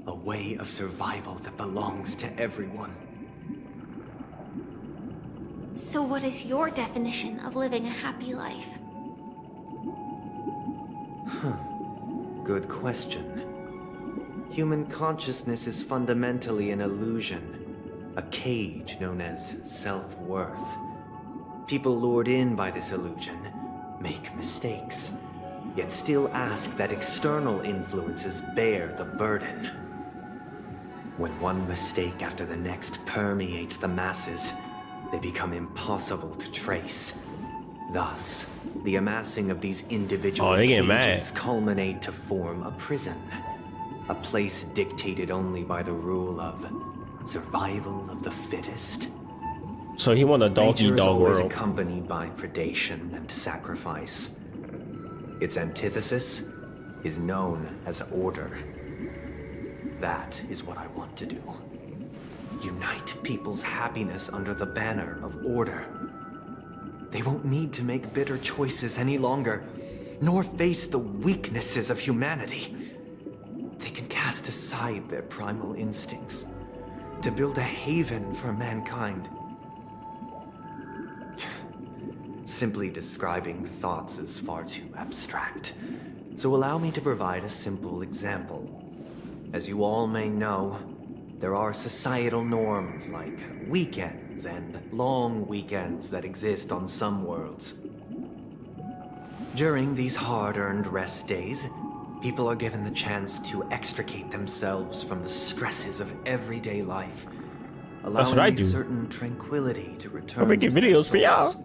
a way of survival that belongs to everyone. So what is your definition of living a happy life? Good question. Human consciousness is fundamentally an illusion, a cage known as self-worth. People lured in by this illusion make mistakes, yet still ask that external influences bear the burden. When one mistake after the next permeates the masses, they become impossible to trace. Thus, the amassing of these individual cages culminate to form a prison. A place dictated only by the rule of survival of the fittest. So he won a dog-eat-dog Nature is always world. accompanied by predation and sacrifice. Its antithesis is known as order. That is what I want to do. Unite people's happiness under the banner of order. They won't need to make bitter choices any longer, nor face the weaknesses of humanity. They can cast aside their primal instincts to build a haven for mankind. Simply describing thoughts is far too abstract, so allow me to provide a simple example. As you all may know, there are societal norms like weekends and long weekends that exist on some worlds. During these hard-earned rest days, people are given the chance to extricate themselves from the stresses of everyday life, That's what I allowing do. a certain tranquility to return I'm making to their videos for y'all. souls.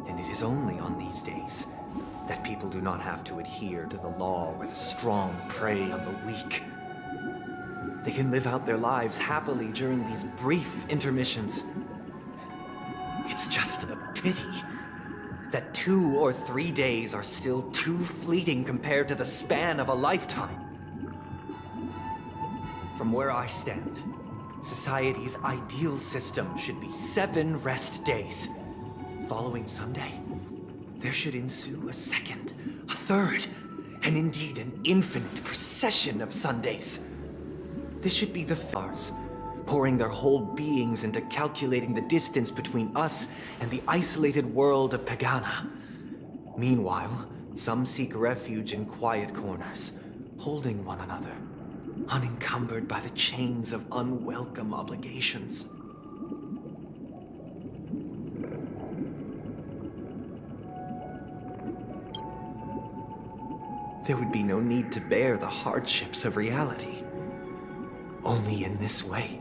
And it is only on these days that people do not have to adhere to the law where the strong prey on the weak. They can live out their lives happily during these brief intermissions. It's just a pity that 2 or 3 days are still too fleeting compared to the span of a lifetime. From where I stand, society's ideal system should be 7 rest days. Following Sunday, there should ensue a second, a third, and indeed an infinite procession of Sundays. This should be the Fars, pouring their whole beings into calculating the distance between us and the isolated world of Pagana. Meanwhile, some seek refuge in quiet corners, holding one another, unencumbered by the chains of unwelcome obligations. There would be no need to bear the hardships of reality. Only in this way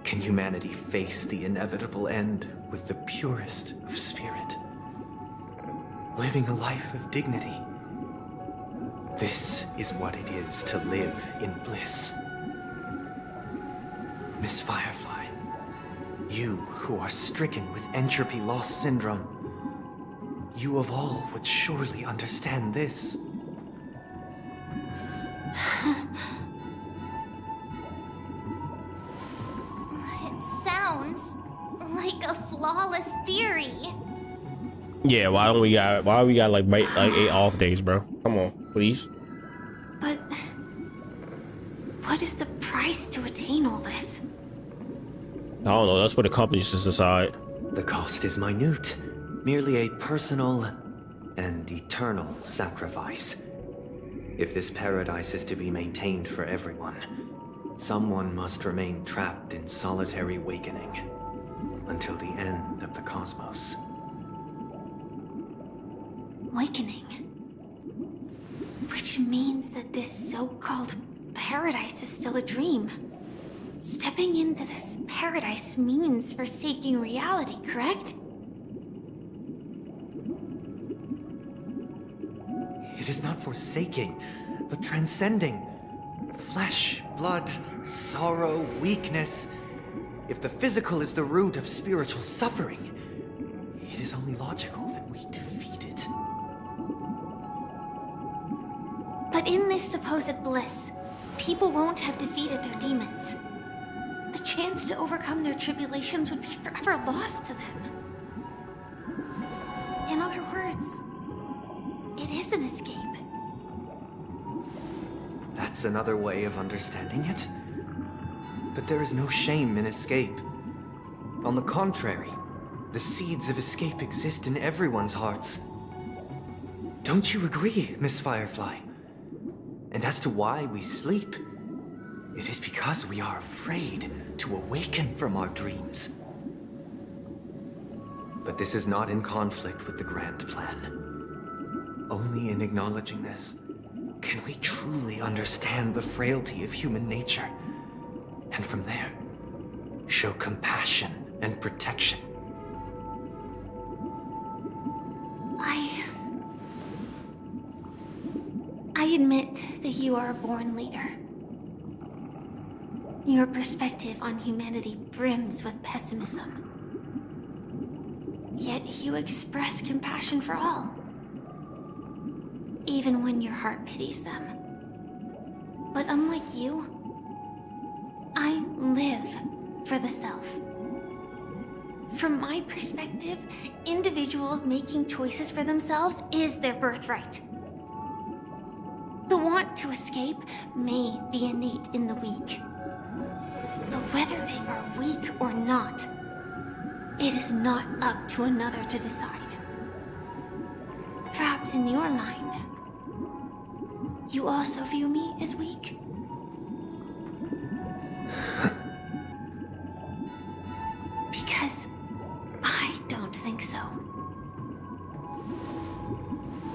can humanity face the inevitable end with the purest of spirit, living a life of dignity. This is what it is to live in bliss. Miss Firefly, you who are stricken with entropy loss syndrome, you of all would surely understand this. It sounds like a flawless theory. Yeah, why we got like 8 off days, bro? Come on, please. But what is the price to attain all this? I don't know. That's for the companies to decide. The cost is minute, merely a personal and eternal sacrifice. If this paradise is to be maintained for everyone, someone must remain trapped in solitary awakening until the end of the cosmos. Awakening. Which means that this so-called paradise is still a dream. Stepping into this paradise means forsaking reality, correct? It is not forsaking, but transcending. Flesh, blood, sorrow, weakness. If the physical is the root of spiritual suffering, it is only logical that we defeat it. But in this supposed bliss, people won't have defeated their demons. The chance to overcome their tribulations would be forever lost to them. In other words, it is an escape. That's another way of understanding it. But there is no shame in escape. On the contrary, the seeds of escape exist in everyone's hearts. Don't you agree, Miss Firefly? And as to why we sleep, it is because we are afraid to awaken from our dreams. But this is not in conflict with the grand plan. Only in acknowledging this can we truly understand the frailty of human nature, and from there, show compassion and protection. I admit that you are a born leader. Your perspective on humanity brims with pessimism. Yet you express compassion for all, even when your heart pities them. But unlike you, I live for the self. From my perspective, individuals making choices for themselves is their birthright. The want to escape may be innate in the weak. But whether they are weak or not, it is not up to another to decide. Perhaps in your mind, you also view me as weak? Because I don't think so.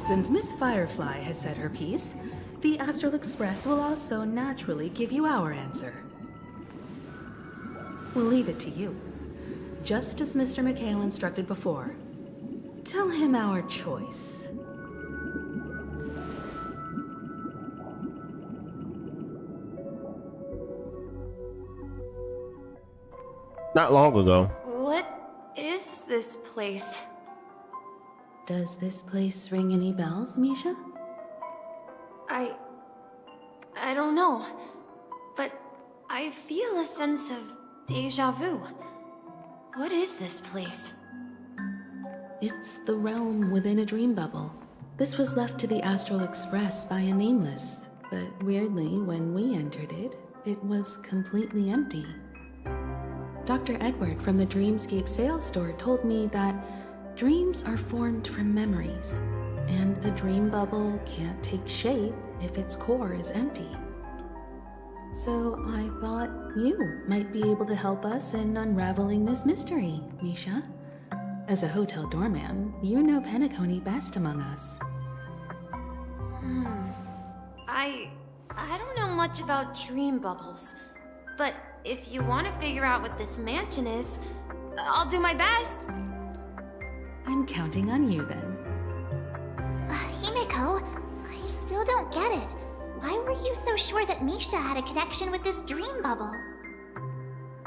Since Miss Firefly has said her piece, the Astral Express will also naturally give you our answer. We'll leave it to you. Just as Mr. McHale instructed before. Tell him our choice. Not long ago. What is this place? Does this place ring any bells, Misha? I don't know, but I feel a sense of déjà vu. What is this place? It's the realm within a dream bubble. This was left to the Astral Express by a nameless, but weirdly, when we entered it, it was completely empty. Dr. Edward from the Dreamscape sales store told me that dreams are formed from memories, and a dream bubble can't take shape if its core is empty. So I thought you might be able to help us in unraveling this mystery, Misha. As a hotel doorman, you know Penacony best among us. I don't know much about dream bubbles, but if you want to figure out what this mansion is, I'll do my best. I'm counting on you then. Himeko, I still don't get it. Why were you so sure that Misha had a connection with this dream bubble?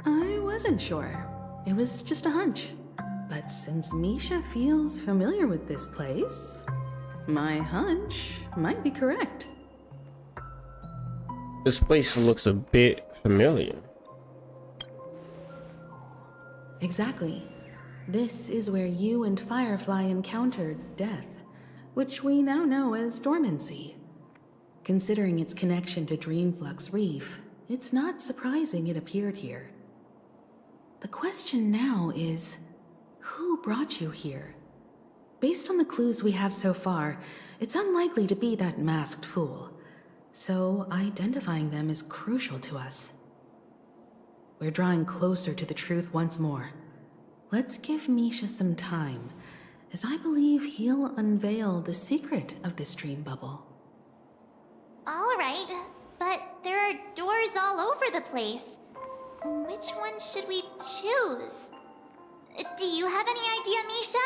I wasn't sure. It was just a hunch. But since Misha feels familiar with this place, my hunch might be correct. This place looks a bit familiar. Exactly. This is where you and Firefly encountered death, which we now know as dormancy. Considering its connection to Dreamflux Reef, it's not surprising it appeared here. The question now is, who brought you here? based on the clues we have so far, it's unlikely to be that masked fool. So identifying them is crucial to us. We're drawing closer to the truth once more. Let's give Misha some time, as I believe he'll unveil the secret of this dream bubble. All right, but there are doors all over the place. Which one should we choose? Do you have any idea, Misha?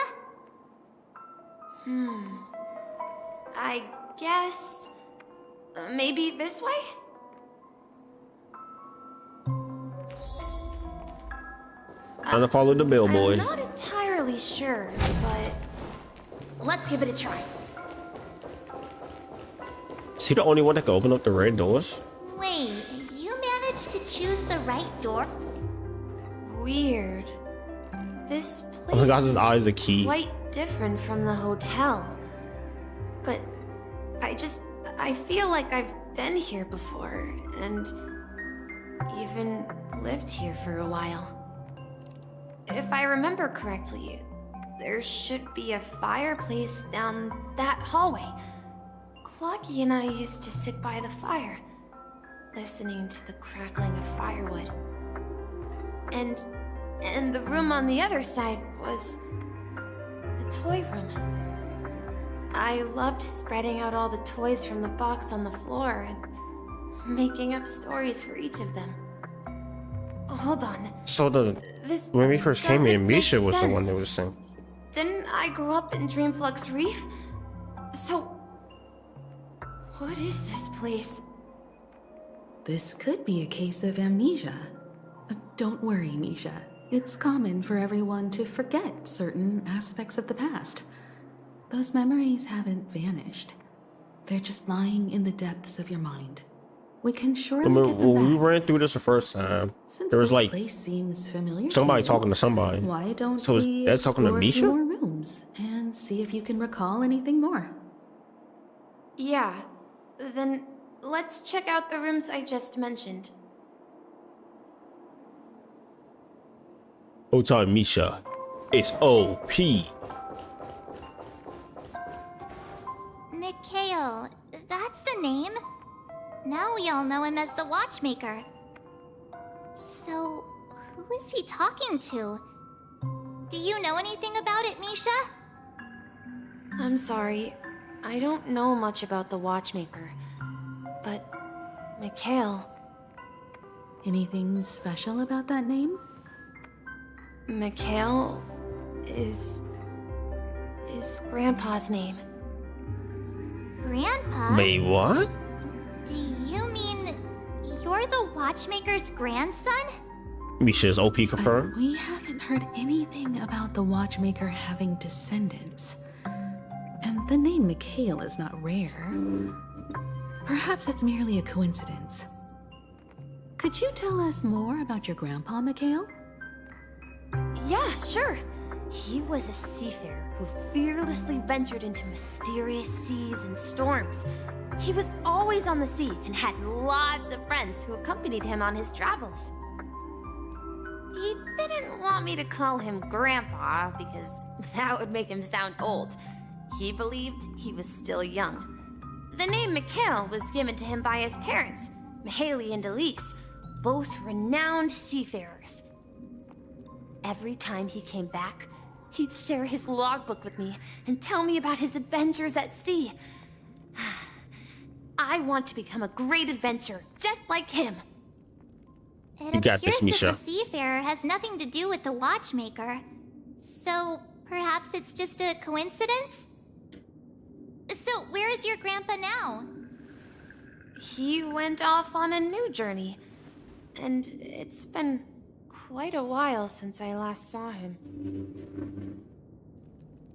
I guess... maybe this way? Trying to follow the bellboy. I'm not entirely sure, but... let's give it a try. Is he the only one that can open up the red doors? Wait, you managed to choose the right door? Weird. This place Oh my god, his eyes are key. quite different from the hotel. But I feel like I've been here before, and even lived here for a while. If I remember correctly, there should be a fireplace down that hallway. Clocky and I used to sit by the fire, listening to the crackling of firewood. And the room on the other side was the toy room. I loved spreading out all the toys from the box on the floor and making up stories for each of them. Hold on. So when we first came here, Misha was the one that was saying. Didn't I grow up in Dreamflux Reef? So, what is this place? This could be a case of amnesia. Don't worry, Misha. It's common for everyone to forget certain aspects of the past. Those memories haven't vanished. They're just lying in the depths of your mind. We can surely get them When we back. ran through this the first time, Since there was this like place seems familiar somebody to you, talking to somebody. Why don't So is we that talking to explore a few Misha? more rooms and see if you can recall anything more? Yeah, then let's check out the rooms I just mentioned. Hotel Misha. It's OP. Mikhail, that's the name. Now we all know him as the Watchmaker. So, who is he talking to? Do you know anything about it, Misha? I'm sorry, I don't know much about the Watchmaker. But, Mikhail... Anything special about that name? Mikhail is Grandpa's name. Grandpa? Wait, what? Do you mean you're the Watchmaker's grandson? Misha's OP confirmed. We haven't heard anything about the Watchmaker having descendants. And the name Mikhail is not rare. Perhaps it's merely a coincidence. Could you tell us more about your grandpa, Mikhail? Yeah, sure. He was a seafarer who fearlessly ventured into mysterious seas and storms. He was always on the sea and had lots of friends who accompanied him on his travels. He didn't want me to call him Grandpa because that would make him sound old. He believed he was still young. The name Mikhail was given to him by his parents, Mihaly and Elise, both renowned seafarers. Every time he came back, he'd share his logbook with me and tell me about his adventures at sea. I want to become a great adventurer, just like him. It You got appears this, Misha. that the Seafarer has nothing to do with the Watchmaker. So, perhaps it's just a coincidence? So, where is your grandpa now? He went off on a new journey, and it's been quite a while since I last saw him.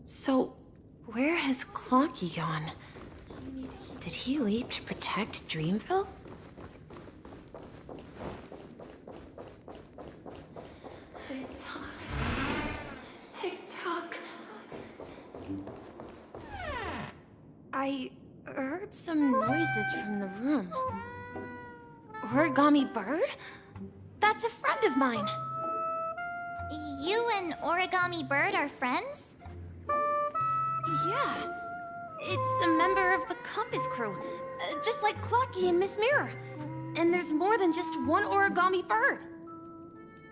So, where has Clocky gone? Did he leave to protect Dreamville? Tick-tock. Tick-tock. I heard some noises from the room. Origami Bird? That's a friend of mine. You and Origami Bird are friends? Yeah. It's a member of the Compass crew, just like Clocky and Miss Mirror. And there's more than just one origami bird.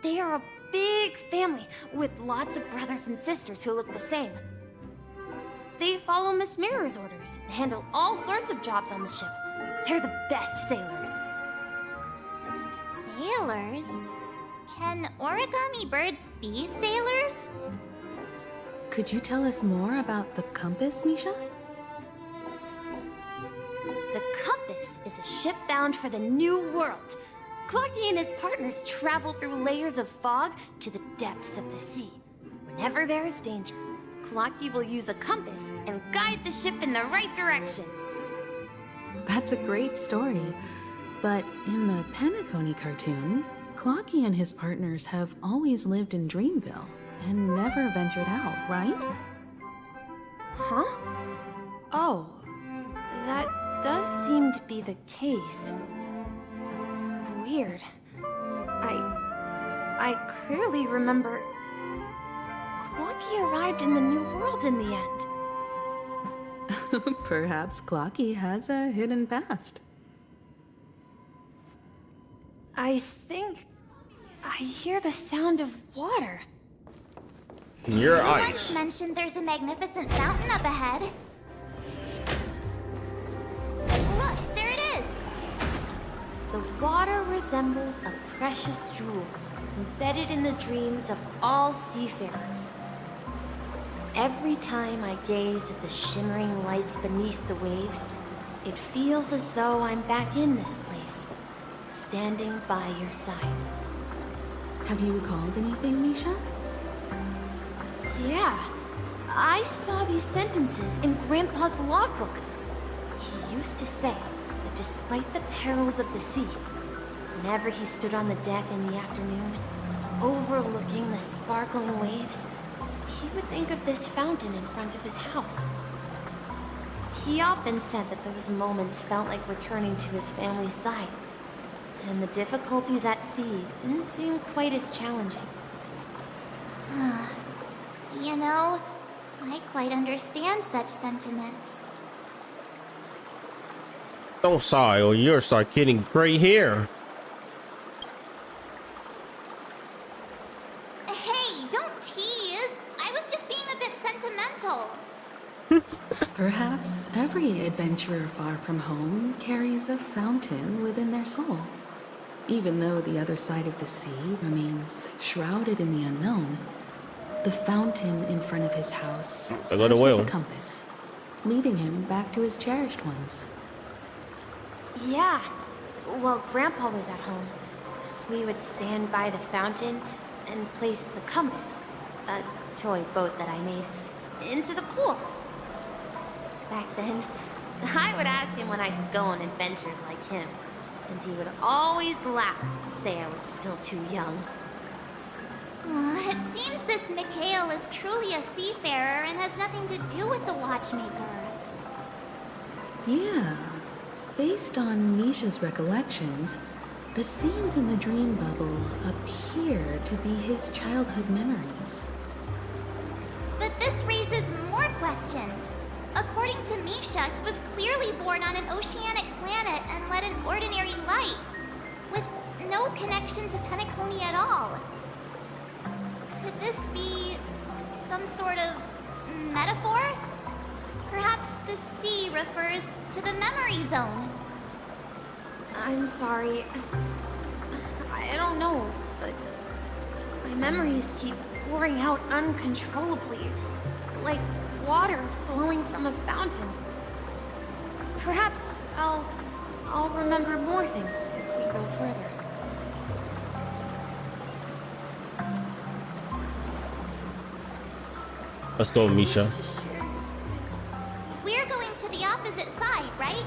They are a big family with lots of brothers and sisters who look the same. They follow Miss Mirror's orders and handle all sorts of jobs on the ship. They're the best sailors. Sailors? Can origami birds be sailors? Could you tell us more about the compass, Misha? The Compass is a ship bound for the New World. Clocky and his partners travel through layers of fog to the depths of the sea. Whenever there is danger, Clocky will use a compass and guide the ship in the right direction. That's a great story. But in the Penacony cartoon, Clocky and his partners have always lived in Dreamville and never ventured out, right? Huh? Oh, that does seem to be the case. Weird. I clearly remember Clocky arrived in the New World in the end. Perhaps Clocky has a hidden past. I think I hear the sound of water. Your You eyes. once mentioned there's a magnificent fountain up ahead. Look, there it is! The water resembles a precious jewel embedded in the dreams of all seafarers. Every time I gaze at the shimmering lights beneath the waves, it feels as though I'm back in this place, standing by your side. Have you recalled anything, Misha? Yeah, I saw these sentences in Grandpa's logbook. He used to say that despite the perils of the sea, whenever he stood on the deck in the afternoon, overlooking the sparkling waves, he would think of this fountain in front of his house. He often said that those moments felt like returning to his family's side, and the difficulties at sea didn't seem quite as challenging. You know, I quite understand such sentiments. Don't sigh or you'll start getting gray hair. Hey, don't tease! I was just being a bit sentimental. Perhaps every adventurer far from home carries a fountain within their soul. Even though the other side of the sea remains shrouded in the unknown, the fountain in front of his house serves as a compass, leading him back to his cherished ones. Yeah, while Grandpa was at home, we would stand by the fountain and place the compass, a toy boat that I made, into the pool. Back then, I would ask him when I could go on adventures like him, and he would always laugh and say I was still too young. It seems this Mikhail is truly a seafarer and has nothing to do with the watchmaker. Yeah. Based on Misha's recollections, the scenes in the dream bubble appear to be his childhood memories. But this raises more questions. According to Misha, he was clearly born on an oceanic planet and led an ordinary life, with no connection to Penacony at all. Could this be some sort of metaphor? Perhaps the sea refers to the memory zone. I'm sorry. I don't know, but my memories keep pouring out uncontrollably, like water flowing from a fountain. Perhaps I'll remember more things if we go further. Let's go, Misha. We're going to the opposite side, right?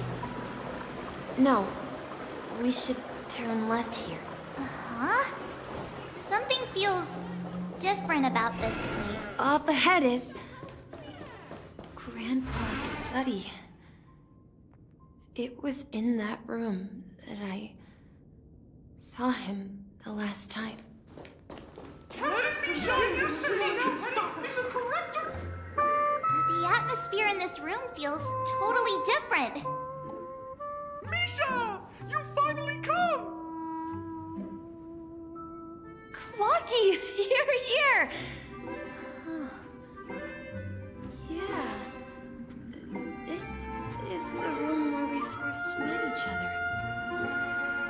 No, we should turn left here. Huh? Something feels different about this place. Up ahead is Grandpa's study. It was in that room that I saw him the last time. The The atmosphere in this room feels totally different. Misha! You finally come! Clocky, you're here! Yeah. This is the room where we first met each other.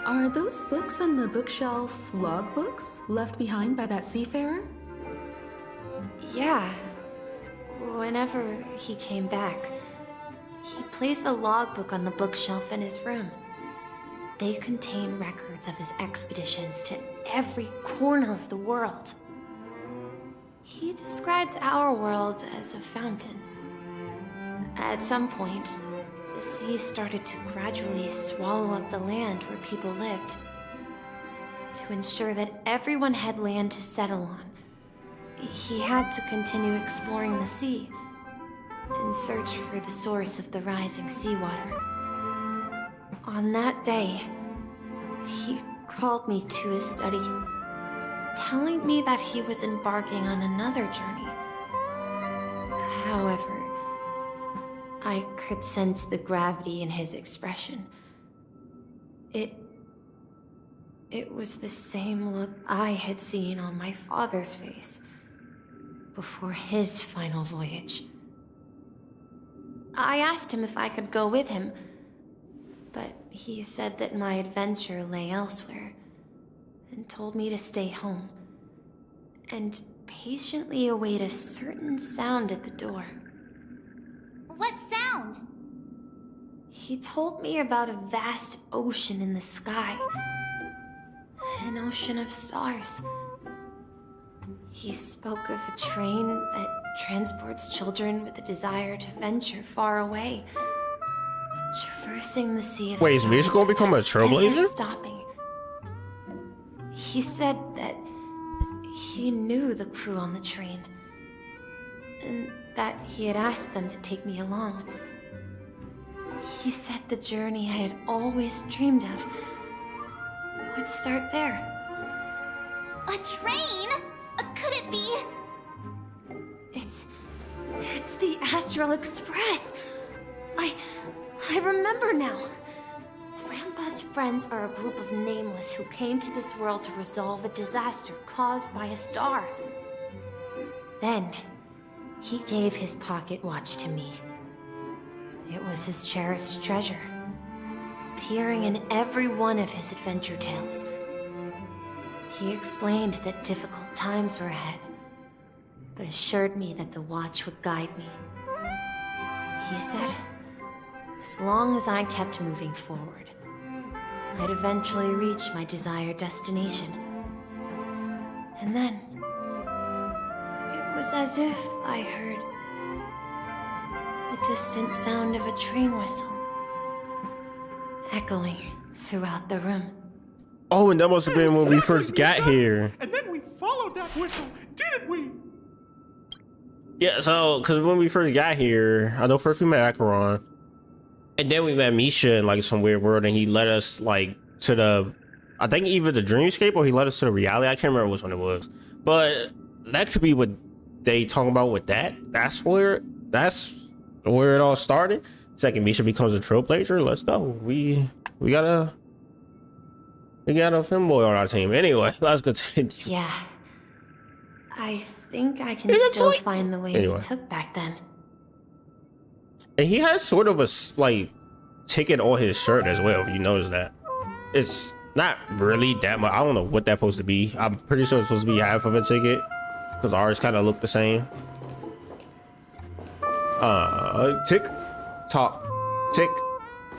Are those books on the bookshelf logbooks left behind by that seafarer? Yeah. Whenever he came back, he placed a logbook on the bookshelf in his room. They contain records of his expeditions to every corner of the world. He described our world as a fountain. At some point, the sea started to gradually swallow up the land where people lived. To ensure that everyone had land to settle on, he had to continue exploring the sea in search for the source of the rising seawater. On that day, he called me to his study, telling me that he was embarking on another journey. However, I could sense the gravity in his expression. It was the same look I had seen on my father's face before his final voyage. I asked him if I could go with him, but he said that my adventure lay elsewhere, and told me to stay home, and patiently await a certain sound at the door. What sound? He told me about a vast ocean in the sky. An ocean of stars. He spoke of a train that transports children with a desire to venture far away, traversing the sea of Wait, is stars, Misha gonna become a never trailblazer? stopping. He said that he knew the crew on the train, and that he had asked them to take me along. He said the journey I had always dreamed of would start there. A train? Could it be? It's the Astral Express. I remember now. Grandpa's friends are a group of nameless who came to this world to resolve a disaster caused by a star. Then, he gave his pocket watch to me. It was his cherished treasure, appearing in every one of his adventure tales. He explained that difficult times were ahead, but assured me that the watch would guide me. He said, as long as I kept moving forward, I'd eventually reach my desired destination. And then, it was as if I heard the distant sound of a train whistle, echoing throughout the room. Oh, and that must have been when we first got here. And then we followed that whistle, didn't we? Yeah, so, because when we first got here, I know first we met Acheron, and then we met Misha in, like, some weird world, and he led us, like, to the, I think either the dreamscape or he led us to the reality. I can't remember which one it was. But that could be what they talking about with that. That's where it all started. Second, Misha becomes a trailblazer. Let's go. We got a femboy on our team. Anyway, let's continue. Yeah. I think I can still find the way we took back then. And he has sort of a, like, ticket on his shirt as well, if you notice that. It's not really that much. I don't know what that's supposed to be. I'm pretty sure it's supposed to be half of a ticket, because ours kind of look the same. Tick tock, tick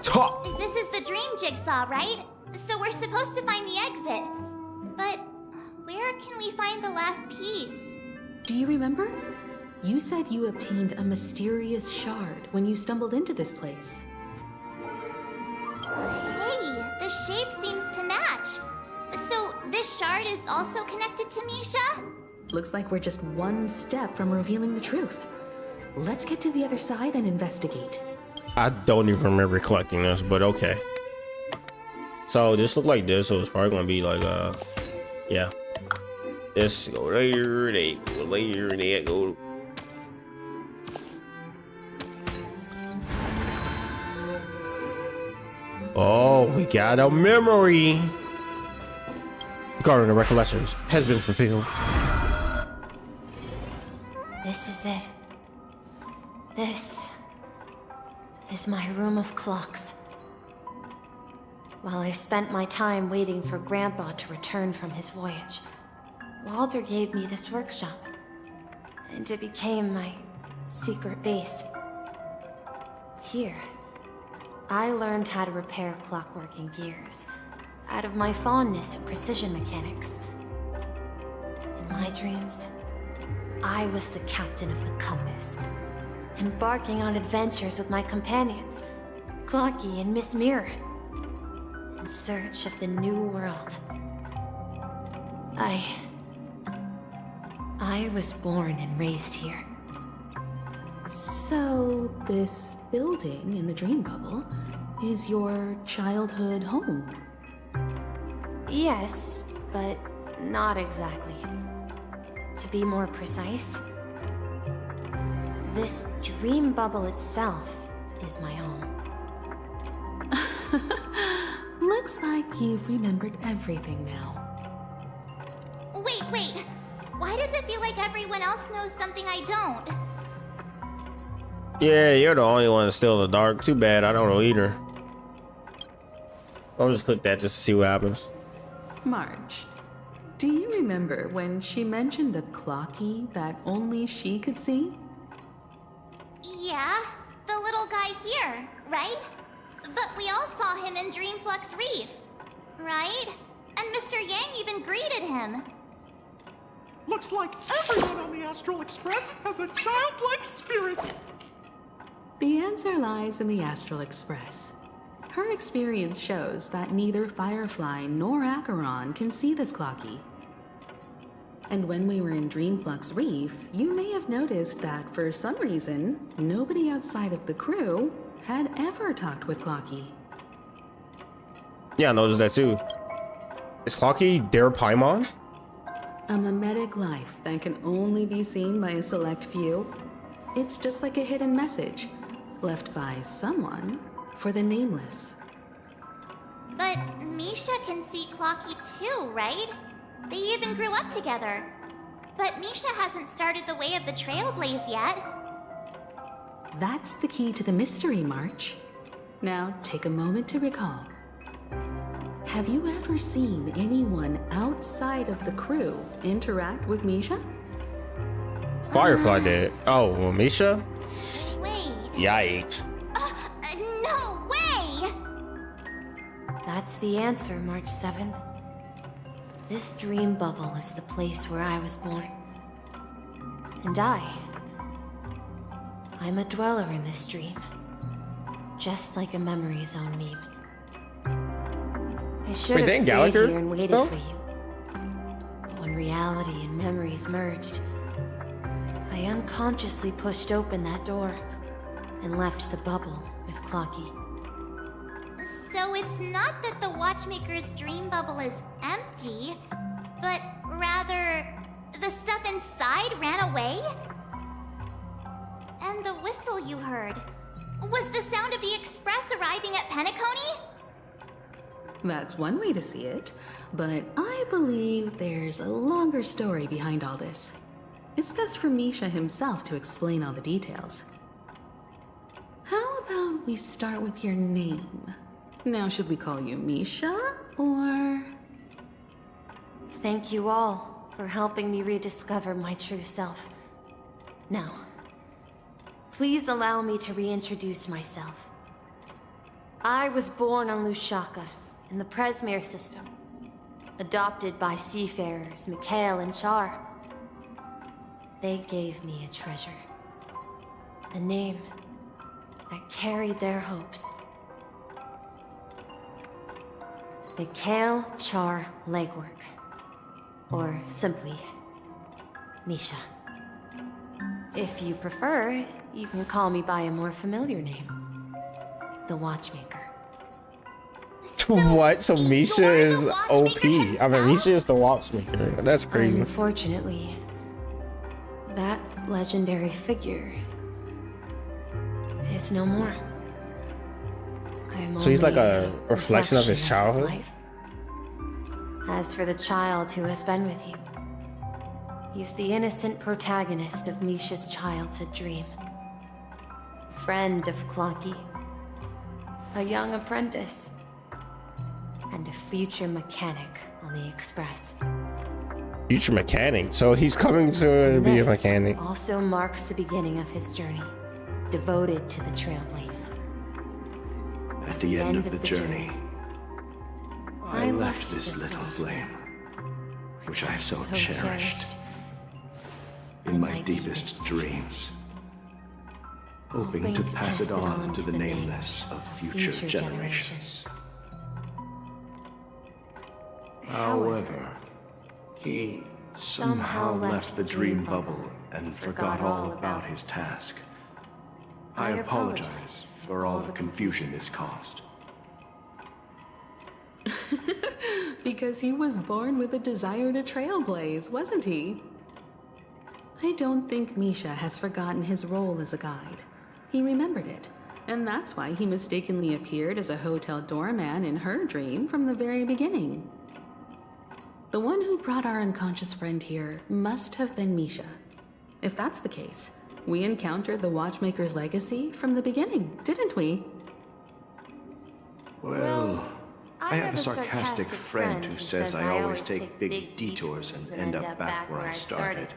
tock. This is the dream jigsaw, right? So we're supposed to find the exit. But where can we find the last piece? Do you remember? You said you obtained a mysterious shard when you stumbled into this place. Hey, the shape seems to match. So this shard is also connected to Misha? Looks like we're just one step from revealing the truth. Let's get to the other side and investigate. I don't even remember collecting this, but okay. So this looked like this, so it's probably gonna be like yeah. This go there, they go there, they go. Oh, we got a memory. Regarding the recollections has been fulfilled. This is it. This is my room of clocks. While I spent my time waiting for Grandpa to return from his voyage, Walter gave me this workshop, and it became my secret base. Here, I learned how to repair clockwork and gears out of my fondness for precision mechanics. In my dreams, I was the captain of the compass, embarking on adventures with my companions, Clocky and Miss Mirror, in search of the new world. I was born and raised here. So, this building in the dream bubble is your childhood home? Yes, but not exactly. To be more precise, this dream bubble itself is my home. Looks like you've remembered everything now. Wait. Why does it feel like everyone else knows something I don't? Yeah, you're the only one still in the dark. Too bad, I don't know either. I'll just click that just to see what happens. Marge, do you remember when she mentioned the clocky that only she could see? Yeah, the little guy here, right? But we all saw him in Dreamflux Reef, right? And Mr. Yang even greeted him. Looks like everyone on the Astral Express has a childlike spirit. The answer lies in the Astral Express. Her experience shows that neither Firefly nor Acheron can see this clocky. And when we were in Dreamflux Reef, you may have noticed that for some reason, nobody outside of the crew had ever talked with Clocky. Yeah, I noticed that too. Is Clocky their Paimon? A mimetic life that can only be seen by a select few. It's just like a hidden message left by someone for the nameless. But Misha can see Clocky too, right? They even grew up together. But Misha hasn't started the way of the Trailblaze yet. That's the key to the mystery, March. Now take a moment to recall. Have you ever seen anyone outside of the crew interact with Misha? Firefly did. Oh, well, Misha? Wait. Yikes. No way! That's the answer, March 7th. This dream bubble is the place where I was born. And I'm a dweller in this dream. Just like a memory zone meme. I should have stayed Gallagher, here and waited though? for you. But when reality and memories merged, I unconsciously pushed open that door and left the bubble with Clocky. So it's not that the Watchmaker's dream bubble is empty, but rather the stuff inside ran away? And the whistle you heard was the sound of the Express arriving at Penacony? That's one way to see it, but I believe there's a longer story behind all this. It's best for Misha himself to explain all the details. How about we start with your name? Now, should we call you Misha, or...? Thank you all for helping me rediscover my true self. Now, please allow me to reintroduce myself. I was born on Lushaka, in the Presmere system, adopted by seafarers Mikhail and Char. They gave me a treasure, a name that carried their hopes. Mikhail Char Legwork, or simply, Misha. If you prefer, you can call me by a more familiar name, the Watchmaker. What? So Misha is OP. I mean, Misha is the Watchmaker. That's crazy. Unfortunately, that legendary figure is no more. I'm So he's like only a reflection of his childhood? life. As for the child who has been with you, he's the innocent protagonist of Misha's childhood dream. Friend of Clocky, a young apprentice, and a future mechanic on the Express. Future mechanic? So he's coming to be a This mechanic. also marks the beginning of his journey, devoted to the Trailblaze. At the end of the journey, I left this little flame, which I so cherished, in my deepest dreams, hoping to pass it on to the nameless of future generations. However, he somehow left the dream bubble and forgot all about his task. I apologize for all the confusion this caused. Because he was born with a desire to trailblaze, wasn't he? I don't think Misha has forgotten his role as a guide. He remembered it, and that's why he mistakenly appeared as a hotel doorman in her dream from the very beginning. The one who brought our unconscious friend here must have been Misha. If that's the case, we encountered the Watchmaker's legacy from the beginning, didn't we? Well, I have a sarcastic friend who says I always take big detours and end up back where I started.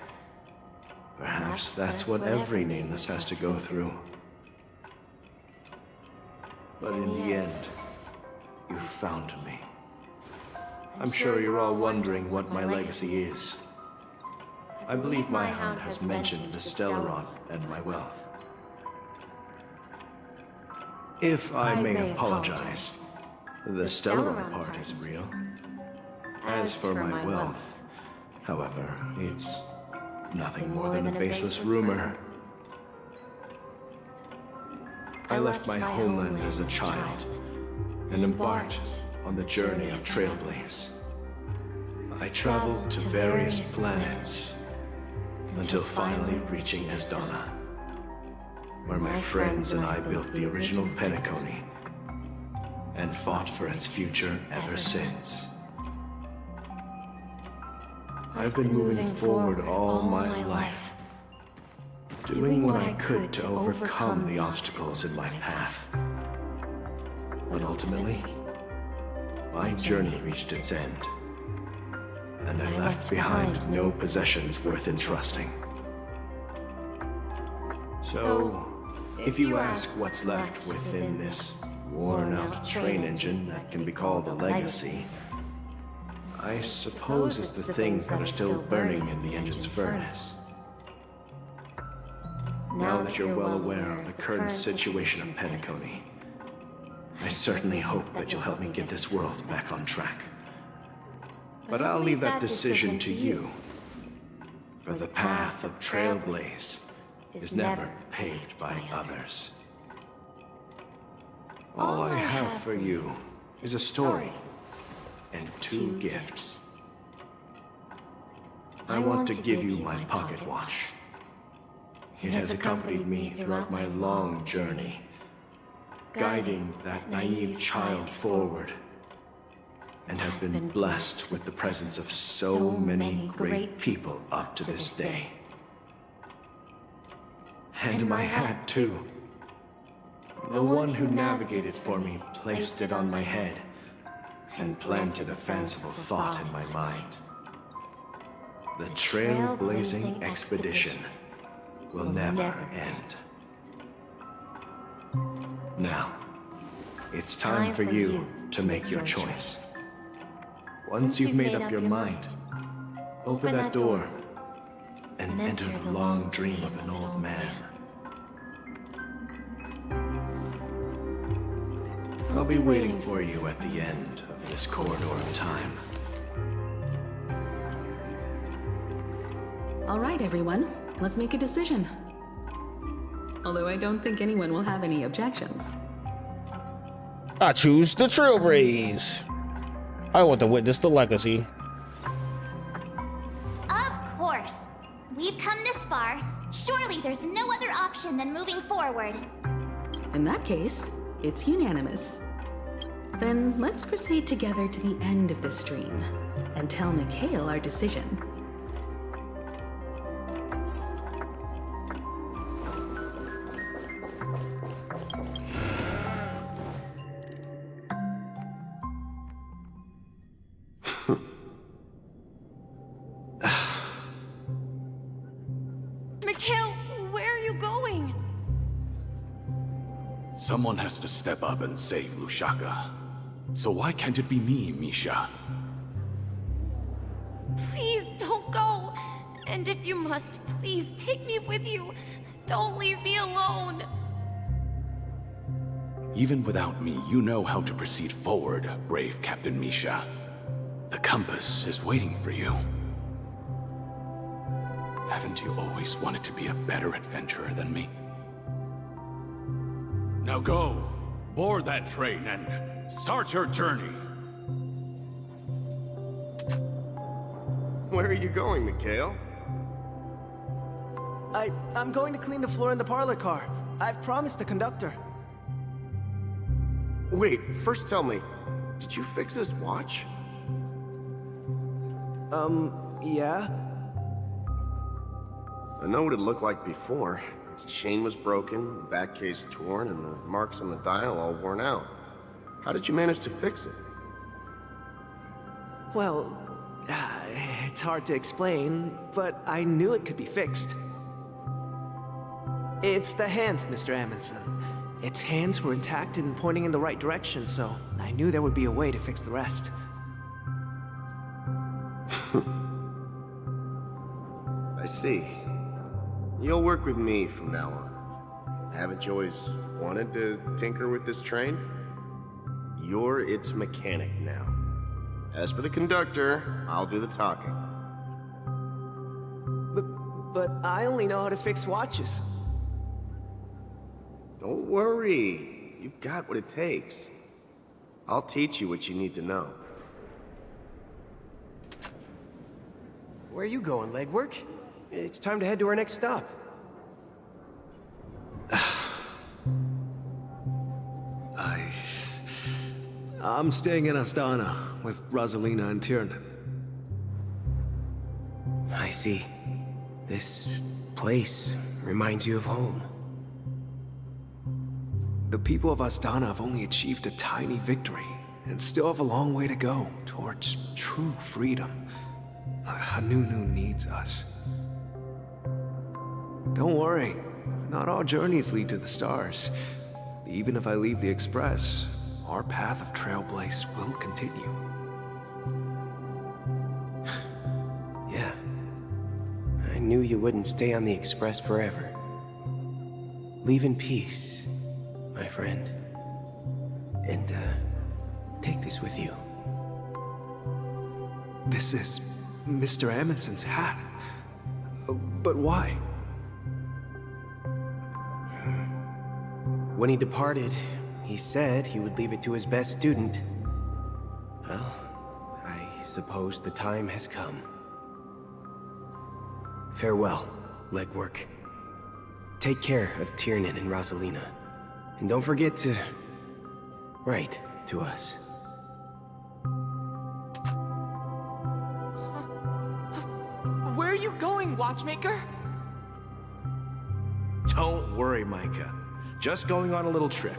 Perhaps that's what every nameless has to go through. But in the end, you found me. I'm sure you're all wondering what my legacy is. I believe my hound has mentioned the Stellaron and my wealth. If I may apologize, the Stellaron part is real. As for my wealth, however, it's nothing more than a baseless rumor. I left my homeland as a child and embarked on the journey of Trailblaze. I traveled to various planets until finally reaching Esdana, where my friends and I built the original Penacony and fought for its future ever since. I've been moving forward all my life, doing what I could to overcome the obstacles in my path. But ultimately, my journey reached its end, and I left behind no possessions worth entrusting. So, if you ask what's left within this worn-out train engine that can be called a legacy, I suppose it's the things that are still burning in the engine's furnace. Now that you're well aware of the current situation of Penacony, I certainly hope that you'll help me get this world back on track. But I'll leave that decision to you, for the path of Trailblaze is never paved by others. All I have for you is a story and 2 gifts. I want to give you my pocket watch. It has accompanied me throughout my long journey, guiding that naive child forward, and has been blessed with the presence of so many great people up to this day. And my hat, too. The one who navigated for me placed it on my head and planted a fanciful thought in my mind. The trailblazing expedition will never end. Now, it's time for you to make your choice. Once you've made up your mind, open that door and enter the long dream of an old man. I'll be waiting for you at the end of this corridor of time. All right, everyone, let's make a decision. Although I don't think anyone will have any objections. I choose the Trailblaze. I want to witness the legacy. Of course. We've come this far. Surely there's no other option than moving forward. In that case, it's unanimous. Then let's proceed together to the end of this dream and tell Mikhail our decision. Mikhail, where are you going? Someone has to step up and save Lushaka. So why can't it be me, Misha? Please don't go. And if you must, please take me with you. Don't leave me alone. Even without me, you know how to proceed forward, brave Captain Misha. The compass is waiting for you. Haven't you always wanted to be a better adventurer than me? Now go, board that train and start your journey. Where are you going, Mikhail? I'm going to clean the floor in the parlor car. I've promised the conductor. Wait, first tell me, did you fix this watch? Yeah? I know what it looked like before. Its chain was broken, the back case torn, and the marks on the dial all worn out. How did you manage to fix it? Well, it's hard to explain, but I knew it could be fixed. It's the hands, Mr. Amundsen. Its hands were intact and pointing in the right direction, so I knew there would be a way to fix the rest. I see. You'll work with me from now on. Haven't you always wanted to tinker with this train? You're its mechanic now. As for the conductor, I'll do the talking. But I only know how to fix watches. Don't worry. You've got what it takes. I'll teach you what you need to know. Where are you going, legwork? It's time to head to our next stop. I'm staying in Astana with Rosalina and Tiernan. I see. This place reminds you of home. The people of Astana have only achieved a tiny victory, and still have a long way to go towards true freedom. Hanunu needs us. Don't worry, not all journeys lead to the stars. Even if I leave the Express, our path of Trailblaze will continue. Yeah. I knew you wouldn't stay on the Express forever. Leave in peace, my friend. And, take this with you. This is Mr. Amundsen's hat. But why? When he departed, he said he would leave it to his best student. Well, I suppose the time has come. Farewell, legwork. Take care of Tiernan and Rosalina. And don't forget to write to us. Where are you going, Watchmaker? Don't worry, Micah. Just going on a little trip.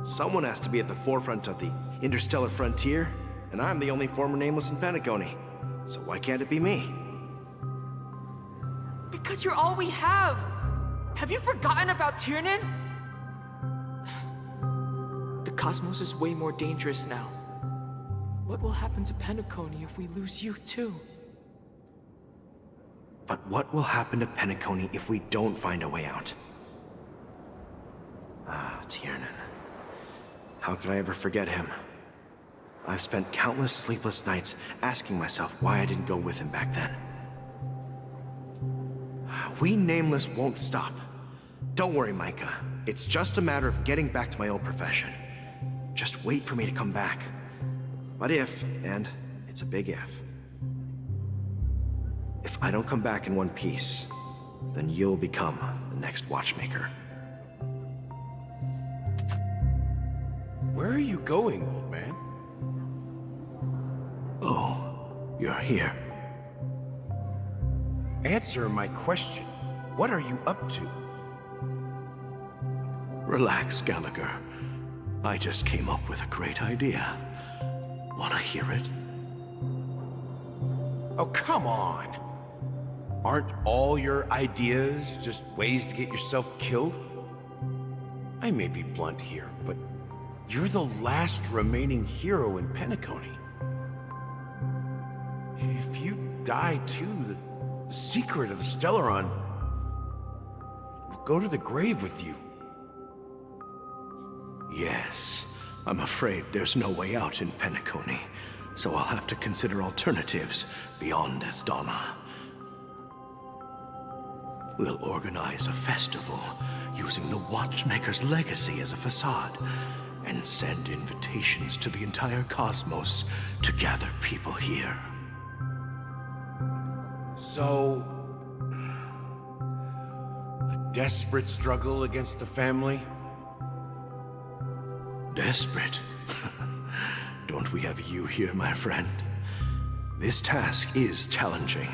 Someone has to be at the forefront of the interstellar frontier, and I'm the only former nameless in Penacony. So why can't it be me? Because you're all we have. Have you forgotten about Tiernan? The cosmos is way more dangerous now. What will happen to Penacony if we lose you too? But what will happen to Penacony if we don't find a way out? Ah, Tiernan. How could I ever forget him? I've spent countless sleepless nights asking myself why I didn't go with him back then. We Nameless won't stop. Don't worry, Micah. It's just a matter of getting back to my old profession. Just wait for me to come back. But if, and it's a big if I don't come back in one piece, then you'll become the next Watchmaker. Where are you going, old man? Oh, you're here. Answer my question. What are you up to? Relax, Gallagher. I just came up with a great idea. Wanna hear it? Oh, come on. Aren't all your ideas just ways to get yourself killed? I may be blunt here, but you're the last remaining hero in Penacony. If you die too, the secret of the Stellaron will go to the grave with you. Yes, I'm afraid there's no way out in Penacony, so I'll have to consider alternatives beyond Esdana. We'll organize a festival using the Watchmaker's legacy as a facade, and send invitations to the entire cosmos to gather people here. So, a desperate struggle against the family? Desperate? Don't we have you here, my friend? This task is challenging,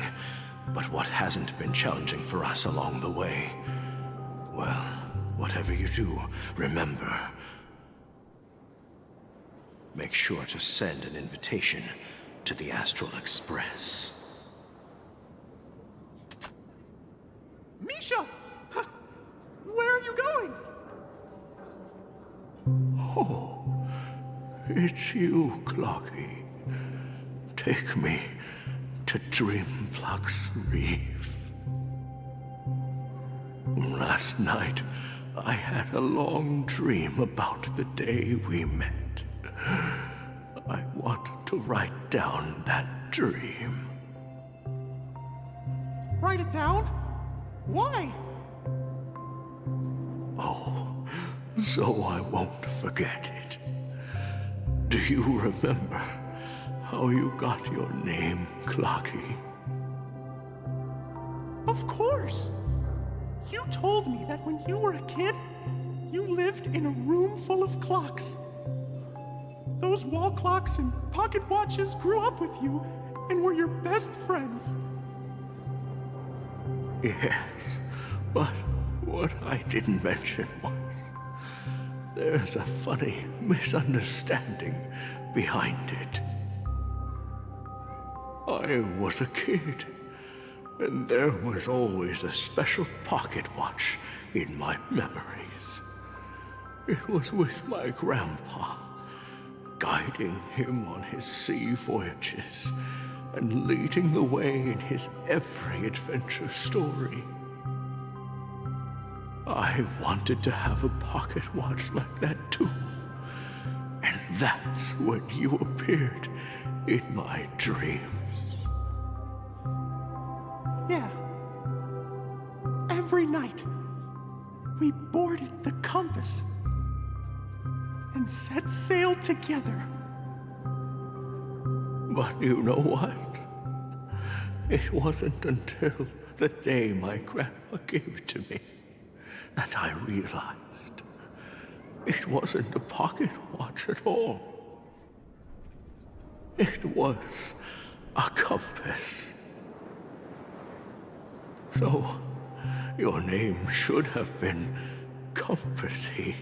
but what hasn't been challenging for us along the way? Well, whatever you do, remember, make sure to send an invitation to the Astral Express. Misha! Where are you going? Oh, it's you, Clocky. Take me to Dreamflux Reef. Last night, I had a long dream about the day we met. I want to write down that dream. Write it down? Why? Oh, so I won't forget it. Do you remember how you got your name, Clocky? Of course! You told me that when you were a kid, you lived in a room full of clocks. Those wall clocks and pocket watches grew up with you and were your best friends. Yes, but what I didn't mention was there's a funny misunderstanding behind it. I was a kid, and there was always a special pocket watch in my memories. It was with my grandpa, guiding him on his sea voyages and leading the way in his every adventure story. I wanted to have a pocket watch like that too. And that's when you appeared in my dreams. Yeah. Every night, we boarded the compass and set sail together. But you know what? It wasn't until the day my grandpa gave it to me that I realized it wasn't a pocket watch at all. It was a compass. So, your name should have been Compassy.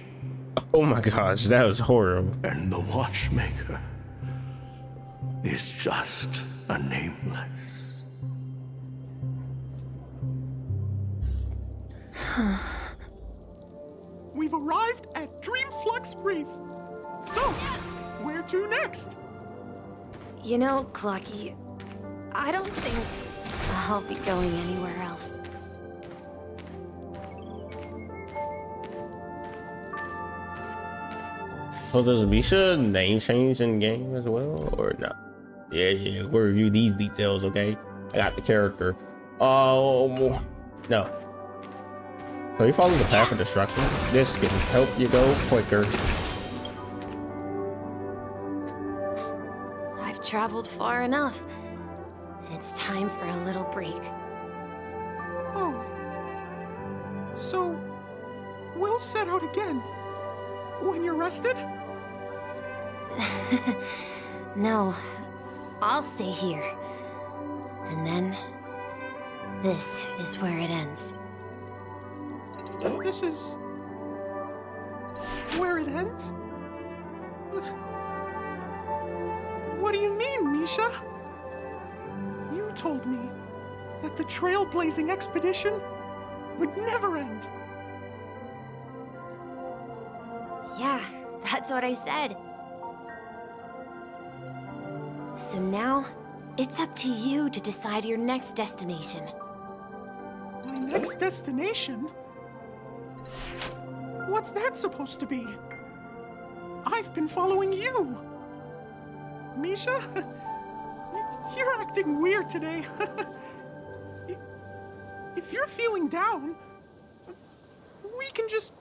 Oh my gosh, that was horrible. And the Watchmaker is just a nameless. We've arrived at Dreamflux Reef. So, where to next? You know, Clocky, I don't think I'll be going anywhere else. So does Misha name change in game as well, or no? Yeah, we'll review these details, okay? I got the character. No. So you follow the path of destruction. This can help you go quicker. I've traveled far enough. It's time for a little break. Oh. So, we'll set out again. When you're rested? No, I'll stay here. And then, this is where it ends. This is... where it ends? What do you mean, Misha? You told me that the trailblazing expedition would never end. Yeah, that's what I said. So now, it's up to you to decide your next destination. My next destination? What's that supposed to be? I've been following you. Misha? You're acting weird today. If you're feeling down, we can just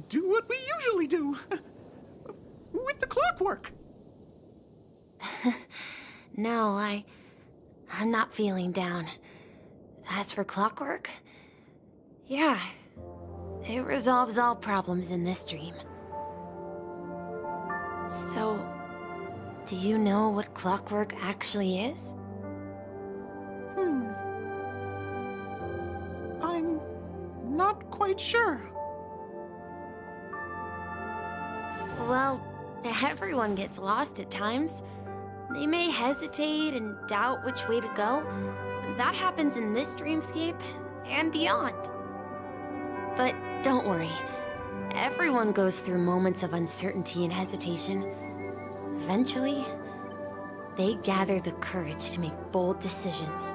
do what we usually do. With the clockwork. No, I'm not feeling down. As for clockwork, yeah, it resolves all problems in this dream. So, do you know what clockwork actually is? I'm not quite sure. Well, everyone gets lost at times. They may hesitate and doubt which way to go. That happens in this dreamscape and beyond. But don't worry. Everyone goes through moments of uncertainty and hesitation. Eventually, they gather the courage to make bold decisions.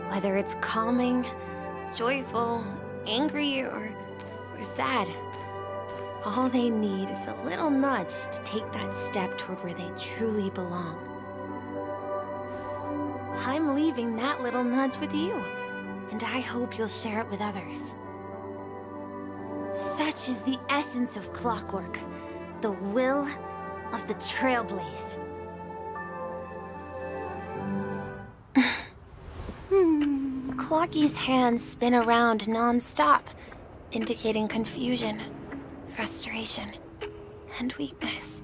Whether it's calming, joyful, angry, or sad, all they need is a little nudge to take that step toward where they truly belong. I'm leaving that little nudge with you, and I hope you'll share it with others. Such is the essence of clockwork, the will of the Trailblaze. Clocky's hands spin around non-stop, indicating confusion, frustration, and weakness.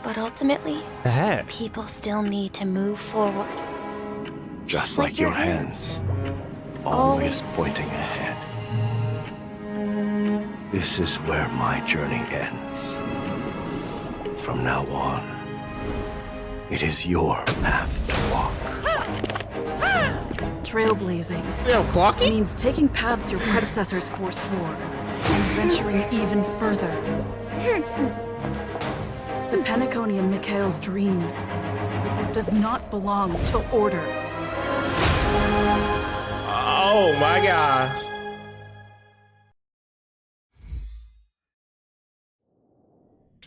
But ultimately, people still need to move forward. Just like your hands, always pointing ahead. This is where my journey ends. From now on, it is your path to walk. Trailblazing Clocky? means taking paths your predecessors forswore and venturing even further. The Penacony in Mikhail's dreams does not belong to order. Oh my gosh.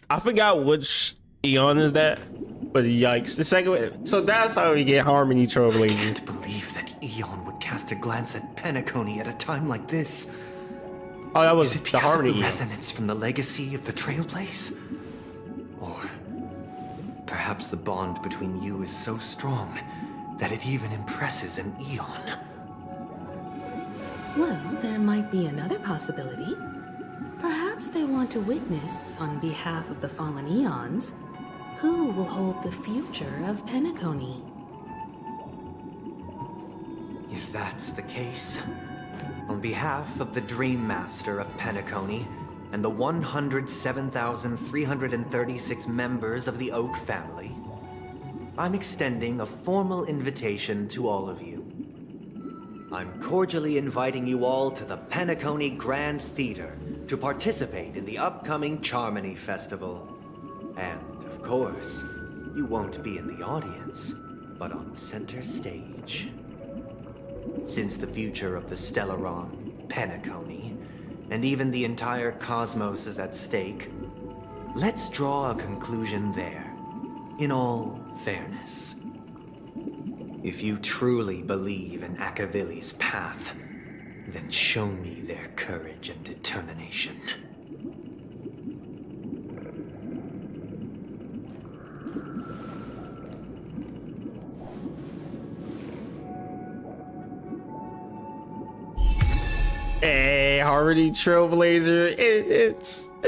I forgot which Eon is that, but yikes. The second one. So that's how we get Harmony Trailblazers. I can't believe that Eon would cast a glance at Penacony at a time like this. Oh, that was Is it the because Harmony of the Eon. resonance from the legacy of the Trailblaze? Or perhaps the bond between you is so strong that it even impresses an Eon. Well, there might be another possibility. Perhaps they want to witness, on behalf of the fallen Eons, who will hold the future of Penacony. If that's the case, on behalf of the Dream Master of Penacony and the 107,336 members of the Oak family, I'm extending a formal invitation to all of you. I'm cordially inviting you all to the Penacony Grand Theater to participate in the upcoming Charmony Festival. And, of course, you won't be in the audience, but on center stage. Since the future of the Stellaron, Penacony, and even the entire cosmos is at stake, let's draw a conclusion there, in all fairness. If you truly believe in Akavili's path, then show me their courage and determination. Hey, Harmony Trailblazer.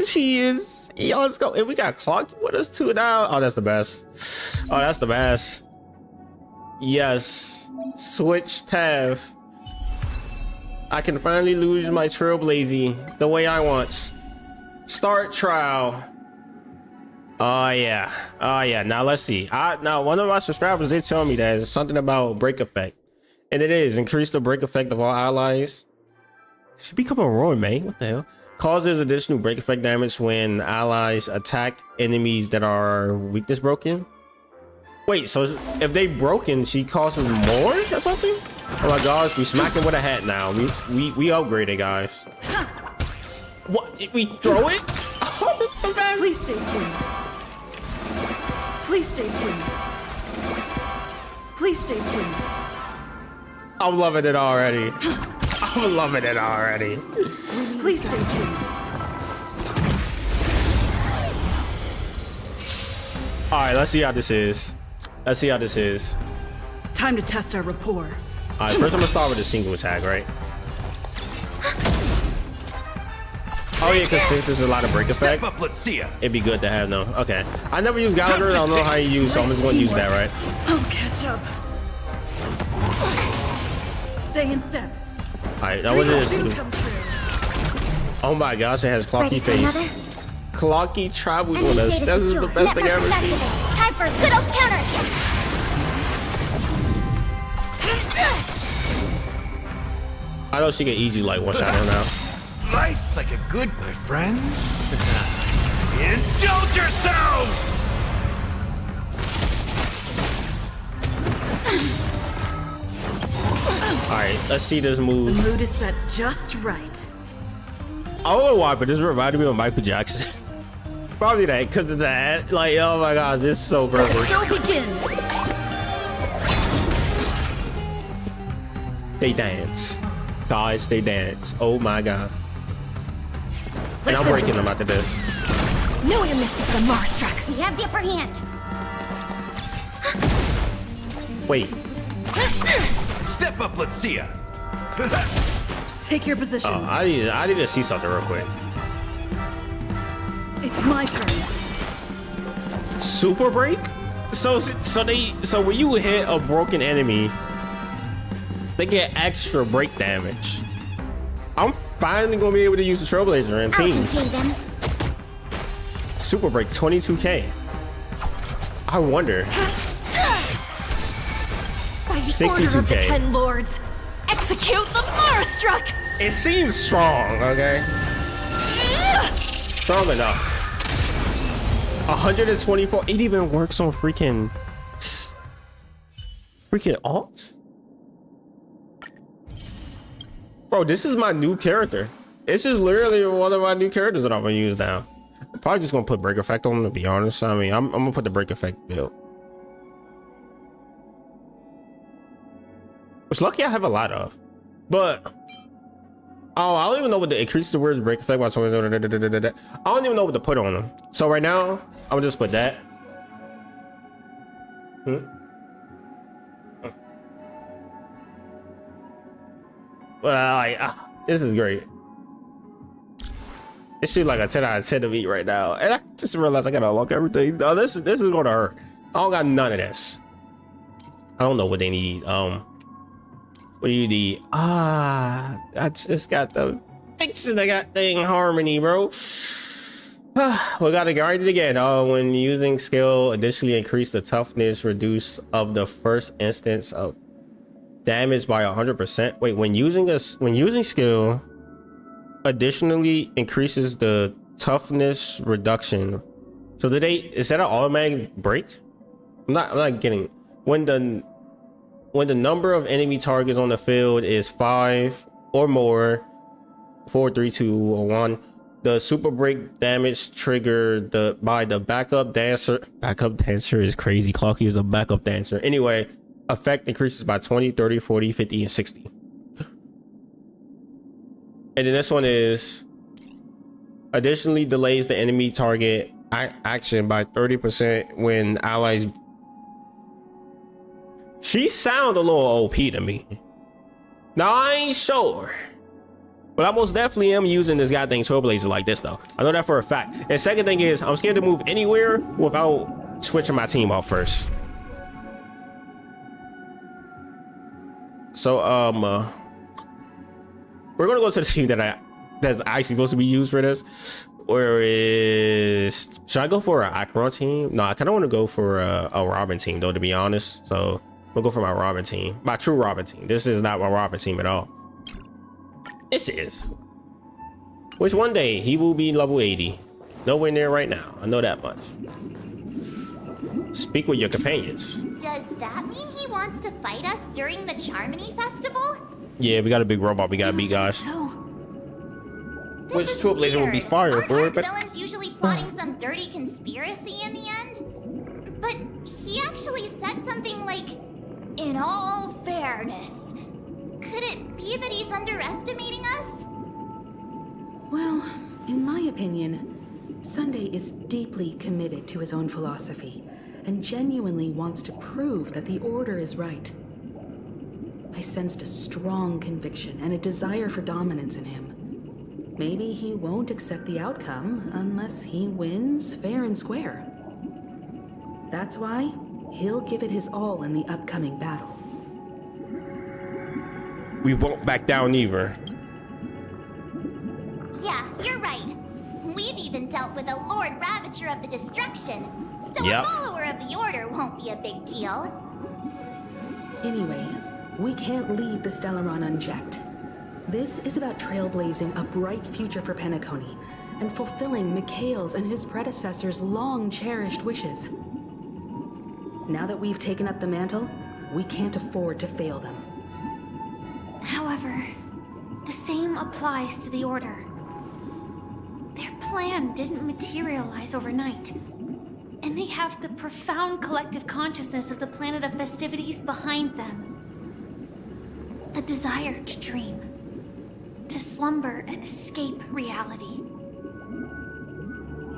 She is. Yo, let's go. And we got Clocky with us too now. Oh, that's the best. Oh, that's the best. Yes. Switch path. I can finally lose my Trailblazing the way I want. Start trial. Oh yeah. Oh yeah. Now let's see. Now one of my subscribers did tell me that it's something about break effect. And it is increase the break effect of all allies. Should become a roar, man. What the hell? Causes additional break effect damage when allies attack enemies that are weakness broken. Wait, so if they broken, she causes more or something? Oh my gosh, we smacking with a hat now. We upgraded, guys. What? We throw it? Oh, this is so bad. Please stay tuned. Please stay tuned. Please stay tuned. I'm loving it already. I'm loving it already. Please stay tuned. All right, let's see how this is. Let's see how this is. Time to test our rapport. All right, first I'm gonna start with a single attack, right? Oh yeah, because since there's a lot of break effect, Step up, let's see ya. It'd be good to have no. Okay, I never use Gallagher. I don't know how you use, so I'm just gonna use that, right? I'll catch up. Stay in step. All right, now what it is? Come true. Oh my gosh, it has Clocky face. Clocky travels on us. This is the best thing I've ever seen. Time for a good old counter. I know she can easily like one shot her now. Nice like a good, my friend. Indulge yourselves! Alright, let's see this move. The mood is set just right. I don't know why, but this reminded me of Michael Jackson. Probably that, because of that. Like, oh my god, this is so perfect. Show begin. They dance. Guys, they dance. Oh my god. And I'm breaking them after this. Know your mistress, the Marstruck. We have the upper hand. Wait. Step up, let's see ya. Take your positions. Oh, I need to see something real quick. It's my turn. Super break? So when you hit a broken enemy, they get extra break damage. I'm finally gonna be able to use the Trailblazer in team. Super break 22k. I wonder. By the order of the 62k. 10 lords, execute the Marstruck. It seems strong, okay? Strong enough. 124. It even works on freaking alts. Bro, this is my new character. This is literally one of my new characters that I'm gonna use now. I'm probably just gonna put break effect on him, to be honest. I mean, I'm gonna put the break effect build. Which lucky I have a lot of. But oh, I don't even know what to increase the words break effect. I don't even know what to put on them. So right now, I'm gonna just put that. Well, this is great. It seems like a 10 out of 10 to me right now. And I just realized I gotta unlock everything. No, this is gonna hurt. I don't got none of this. I don't know what they need. What do you need? I just got the fixing the goddamn harmony, bro. We gotta grind it again. When using skill, additionally increase the toughness reduce of the first instance of damage by 100%. Wait, when using skill, additionally increases the toughness reduction. So is that an automatic break? I'm not getting when the number of enemy targets on the field is 5 or more, 4, 3, 2, or 1. The super break damage triggered by the backup dancer. Backup dancer is crazy. Clocky is a backup dancer. Anyway, effect increases by 20, 30, 40, 50, and 60. And then this one is additionally delays the enemy target action by 30% when allies. She sound a little OP to me. Now I ain't sure, But I most definitely am using this goddamn trailblazer like this though. I know that for a fact. And second thing is, I'm scared to move anywhere without switching my team off first. So we're gonna go to the team that's actually supposed to be used for this. Where is, should I go for an Acheron team? No, I kind of want to go for a Robin team though, to be honest. So we'll go for my Robin team, my true Robin team. This is not my Robin team at all. This is, which one day he will be level 80. Nowhere near right now. I know that much. Speak with your companions. Does that mean he wants to fight us during the Charmony Festival? Yeah, we got a big robot we gotta beat, guys. Which trailblazer will be fire for it, but villains usually plotting some dirty conspiracy in the end? But he actually said something like, in all fairness. Could it be that he's underestimating us? Well, in my opinion, Sunday is deeply committed to his own philosophy and genuinely wants to prove that the Order is right. I sensed a strong conviction and a desire for dominance in him. Maybe he won't accept the outcome unless he wins fair and square. That's why he'll give it his all in the upcoming battle. we won't back down either. Yeah, you're right. We've even dealt with a Lord Ravager of the Destruction, so Yep. a follower of the Order won't be a big deal. Anyway, we can't leave the Stellaron unchecked. This is about trailblazing a bright future for Penacony and fulfilling Mikhail's and his predecessors' long-cherished wishes. Now that we've taken up the mantle, we can't afford to fail them. However, the same applies to the Order. Their plan didn't materialize overnight, and they have the profound collective consciousness of the planet of festivities behind them. A desire to dream, to slumber and escape reality.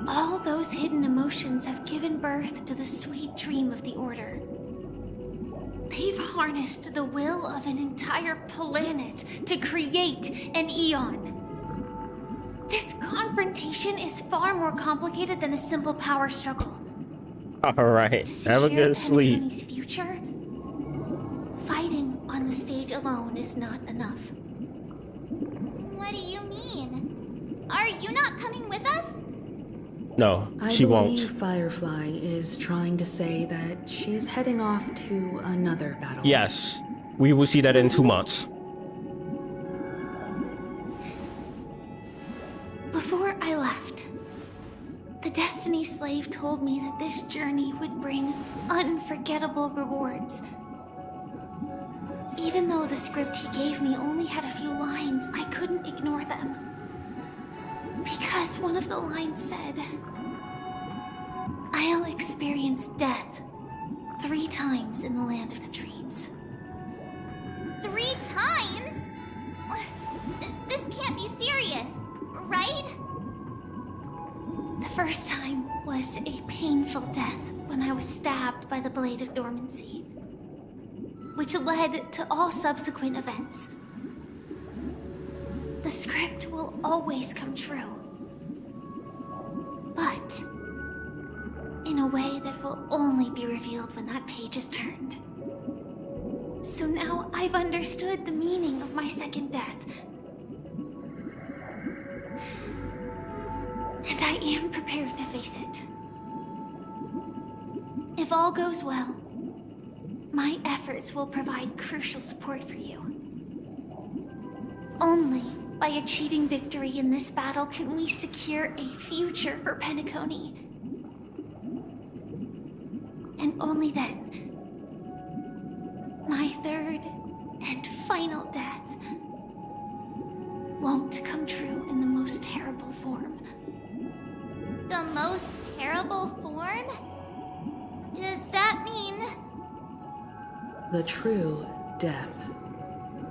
All those hidden emotions have given birth to the sweet dream of the Order. They've harnessed the will of an entire planet to create an Eon. This confrontation is far more complicated than a simple power struggle. All right, have a good sleep. Penacony's future, fighting on the stage alone is not enough. What do you mean? Are you not coming with us? No, she won't. I believe Firefly is trying to say that she's heading off to another battle. Yes, we will see that in 2 months. Before I left, the Destiny Slave told me that this journey would bring unforgettable rewards. Even though the script he gave me only had a few lines, I couldn't ignore them. Because one of the lines said, "I'll experience death 3 times in the land of the dreams." 3 times? This can't be serious, right? The first time was a painful death when I was stabbed by the Blade of Dormancy, which led to all subsequent events. The script will always come true, but in a way that will only be revealed when that page is turned. So now I've understood the meaning of my second death. And I am prepared to face it. If all goes well, my efforts will provide crucial support for you. Only by achieving victory in this battle can we secure a future for Penacony. And only then, my third and final death won't come true in the most terrible form. The most terrible form? Does that mean... The true death,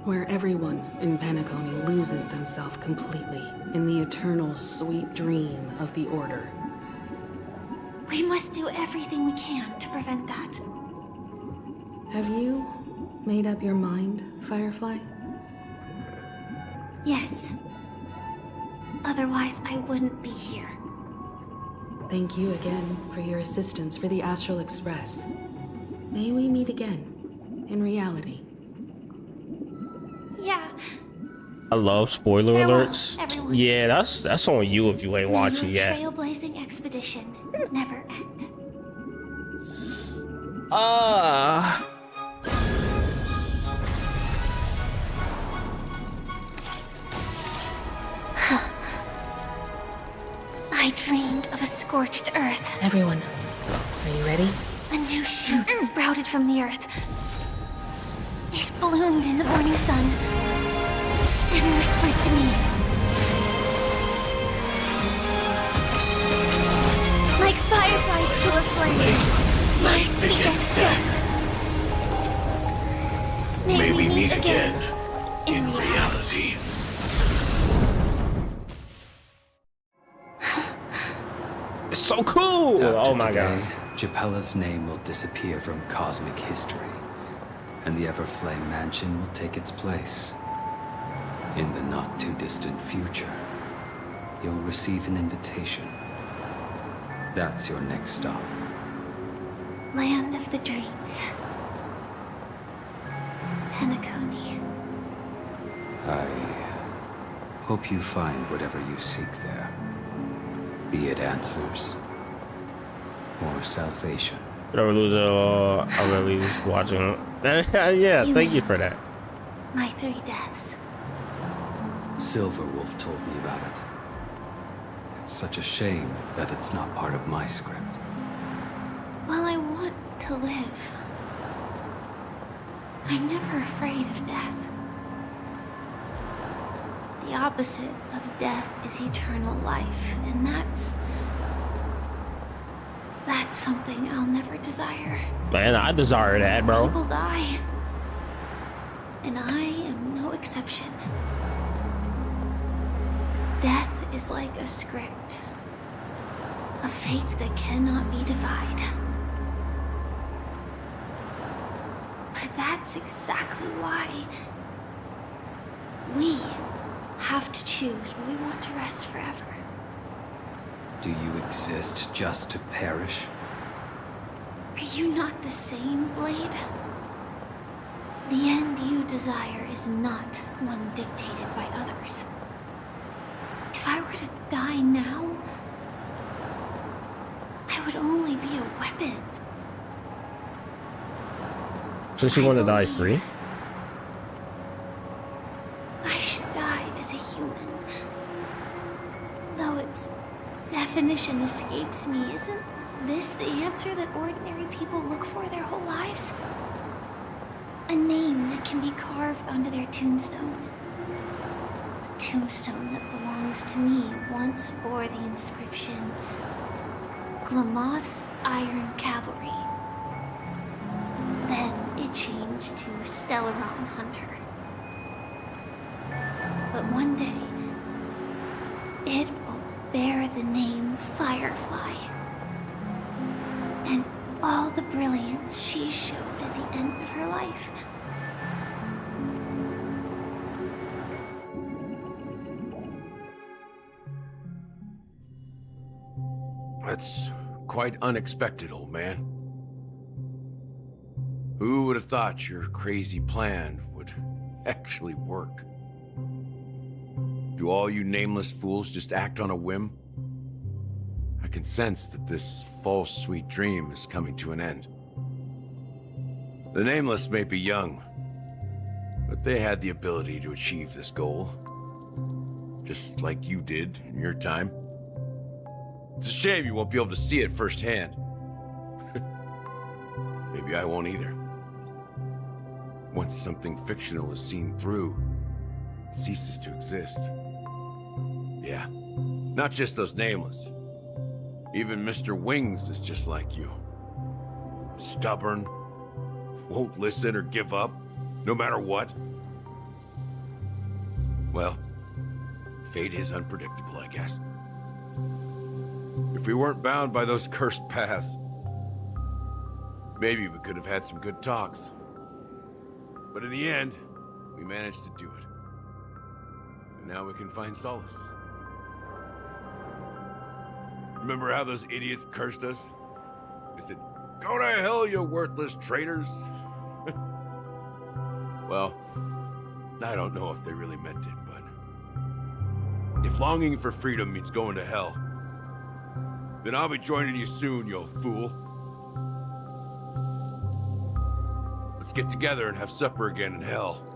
where everyone in Penacony loses themselves completely in the eternal sweet dream of the Order. We must do everything we can to prevent that. Have you made up your mind, Firefly? Yes, Otherwise, I wouldn't be here. Thank you again for your assistance for the Astral Express. May we meet again, in reality. Yeah. I love spoiler Farewell, alerts. everyone. Yeah, that's on you if you ain't May watching your yet. trailblazing expedition never end. I dreamed of a scorched earth. Everyone, are you ready? A new shoot sprouted from the earth. It bloomed in the morning sun and whispered to me. Like fireflies to a flame, life begets death. May we meet again in reality. It's so cool! Oh my god. Japella's name will disappear from cosmic history, and the Everflame Mansion will take its place. In the not-too-distant future, you'll receive an invitation. That's your next stop. Land of the dreams. Penacony. I hope you find whatever you seek there. Be it answers or salvation. Did I lose I really was watching it. Yeah, thank you for that. My 3 deaths. Silverwolf told me about it. It's such a shame that it's not part of my script. While I want to live, I'm never afraid of death. The opposite of death is eternal life, and that's something I'll never desire. Man, I desire that, bro. People die, and I am no exception. Death is like a script, a fate that cannot be defied. But that's exactly why we have to choose when we want to rest forever. Do you exist just to perish? Are you not the same, Blade? The end you desire is not one dictated by others. If I were to die now, I would only be a weapon. So she want to die free? I should die as a human. Though its definition escapes me, isn't this the answer that ordinary people look for their whole lives? A name that can be carved onto their tombstone. The tombstone that belongs to me once bore the inscription, Glamoth's Iron Cavalry. Then it changed to Stellaron Hunter. But one day, it will bear the name Firefly. And all the brilliance she showed at the end of her life. That's quite unexpected, old man. Who would have thought your crazy plan would actually work? Do all you nameless fools just act on a whim? I can sense that this false sweet dream is coming to an end. The nameless may be young, but they had the ability to achieve this goal. Just like you did in your time. It's a shame you won't be able to see it firsthand. Maybe I won't either. Once something fictional is seen through, it ceases to exist. Yeah, not just those nameless. Even Mr. Wings is just like you. Stubborn, won't listen or give up, no matter what. Well, fate is unpredictable, I guess. If we weren't bound by those cursed paths, maybe we could have had some good talks. But in the end, we managed to do it. And now we can find solace Remember how those idiots cursed us? They said, "Go to hell, you worthless traitors." Well, I don't know if they really meant it, but if longing for freedom means going to hell, then I'll be joining you soon, you fool. Let's get together and have supper again in hell.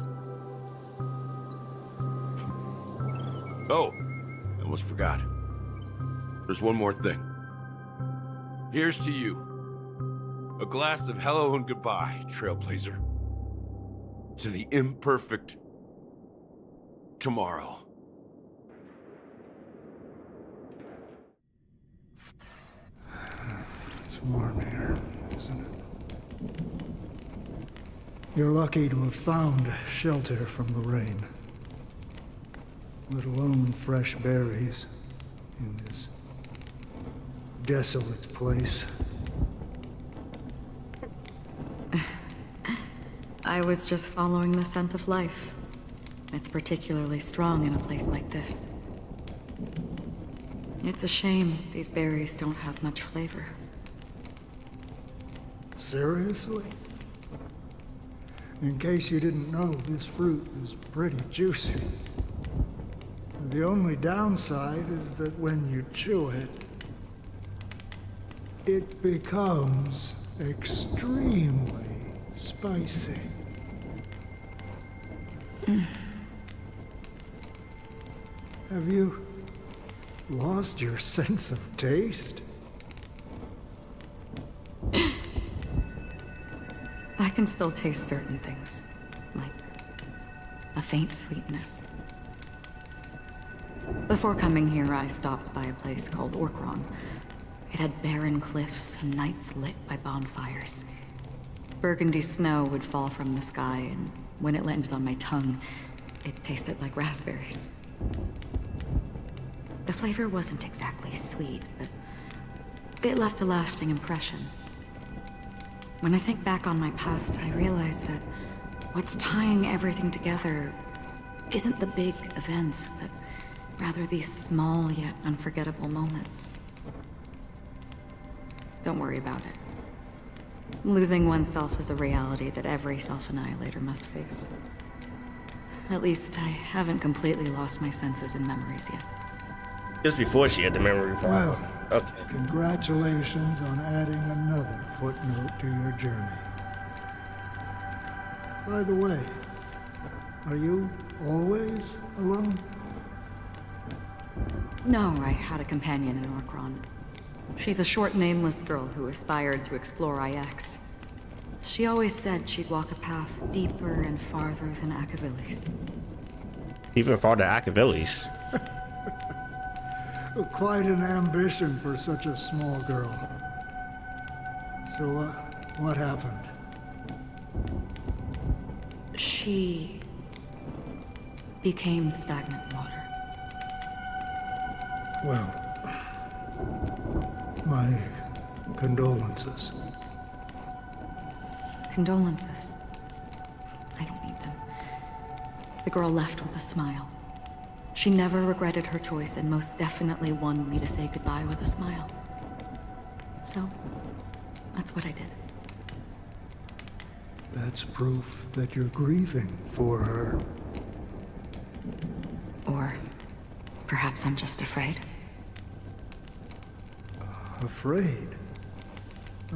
Oh, I almost forgot. There's one more thing. Here's to you. A glass of hello and goodbye, Trailblazer. To the imperfect tomorrow. It's warm here, isn't it? You're lucky to have found shelter from the rain. Let alone fresh berries in this desolate place. I was just following the scent of life. It's particularly strong in a place like this. It's a shame these berries don't have much flavor. Seriously? In case you didn't know, this fruit is pretty juicy. The only downside is that when you chew it, it becomes extremely spicy. Have you lost your sense of taste? I can still taste certain things, like a faint sweetness. Before coming here, I stopped by a place called Orkron. It had barren cliffs and nights lit by bonfires. Burgundy snow would fall from the sky, and when it landed on my tongue, it tasted like raspberries. The flavor wasn't exactly sweet, but it left a lasting impression. When I think back on my past, I realize that what's tying everything together isn't the big events, but rather these small yet unforgettable moments. Don't worry about it. Losing oneself is a reality that every self-annihilator must face. At least I haven't completely lost my senses and memories yet. Just before she had the memory problem. Well, okay. Congratulations on adding another footnote to your journey. By the way, are you always alone? No, I had a companion in Orkron. She's a short, nameless girl who aspired to explore IX. She always said she'd walk a path deeper and farther than Akavilis. Even farther Akavilis. Quite an ambition for such a small girl. So, what happened? She became stagnant water. Well, my condolences. Condolences. I don't need them. The girl left with a smile. She never regretted her choice and most definitely wanted me to say goodbye with a smile. So, that's what I did. That's proof that you're grieving for her. Or perhaps I'm just afraid. Afraid?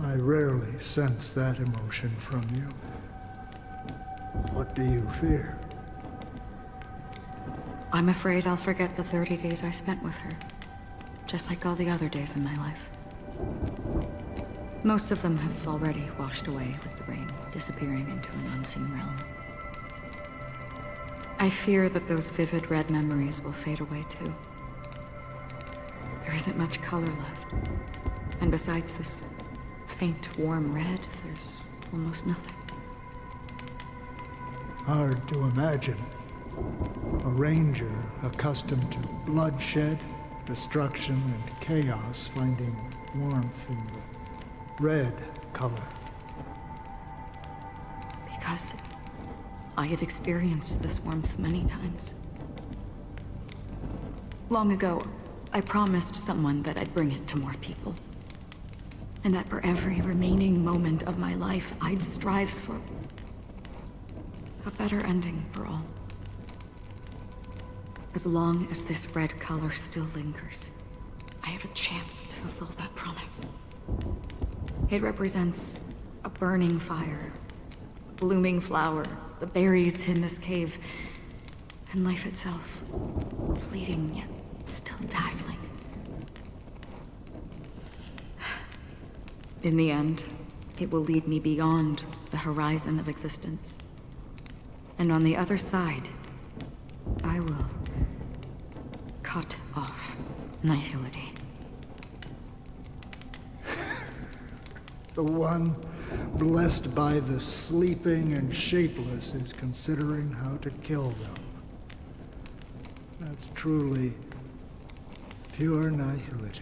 I rarely sense that emotion from you. What do you fear? I'm afraid I'll forget the 30 days I spent with her. Just like all the other days in my life. Most of them have already washed away with the rain, disappearing into an unseen realm. I fear that those vivid red memories will fade away too. There isn't much color left. And besides this faint, warm red, there's almost nothing. Hard to imagine. A ranger accustomed to bloodshed, destruction, and chaos finding warmth in the red color. Because I have experienced this warmth many times. Long ago, I promised someone that I'd bring it to more people. And that for every remaining moment of my life, I'd strive for a better ending for all. As long as this red color still lingers, I have a chance to fulfill that promise. It represents a burning fire, a blooming flower, the berries in this cave, and life itself, fleeting yet still dazzling. In the end, it will lead me beyond the horizon of existence. And on the other side, I will cut off nihility. The one blessed by the sleeping and shapeless is considering how to kill them. That's truly pure nihility.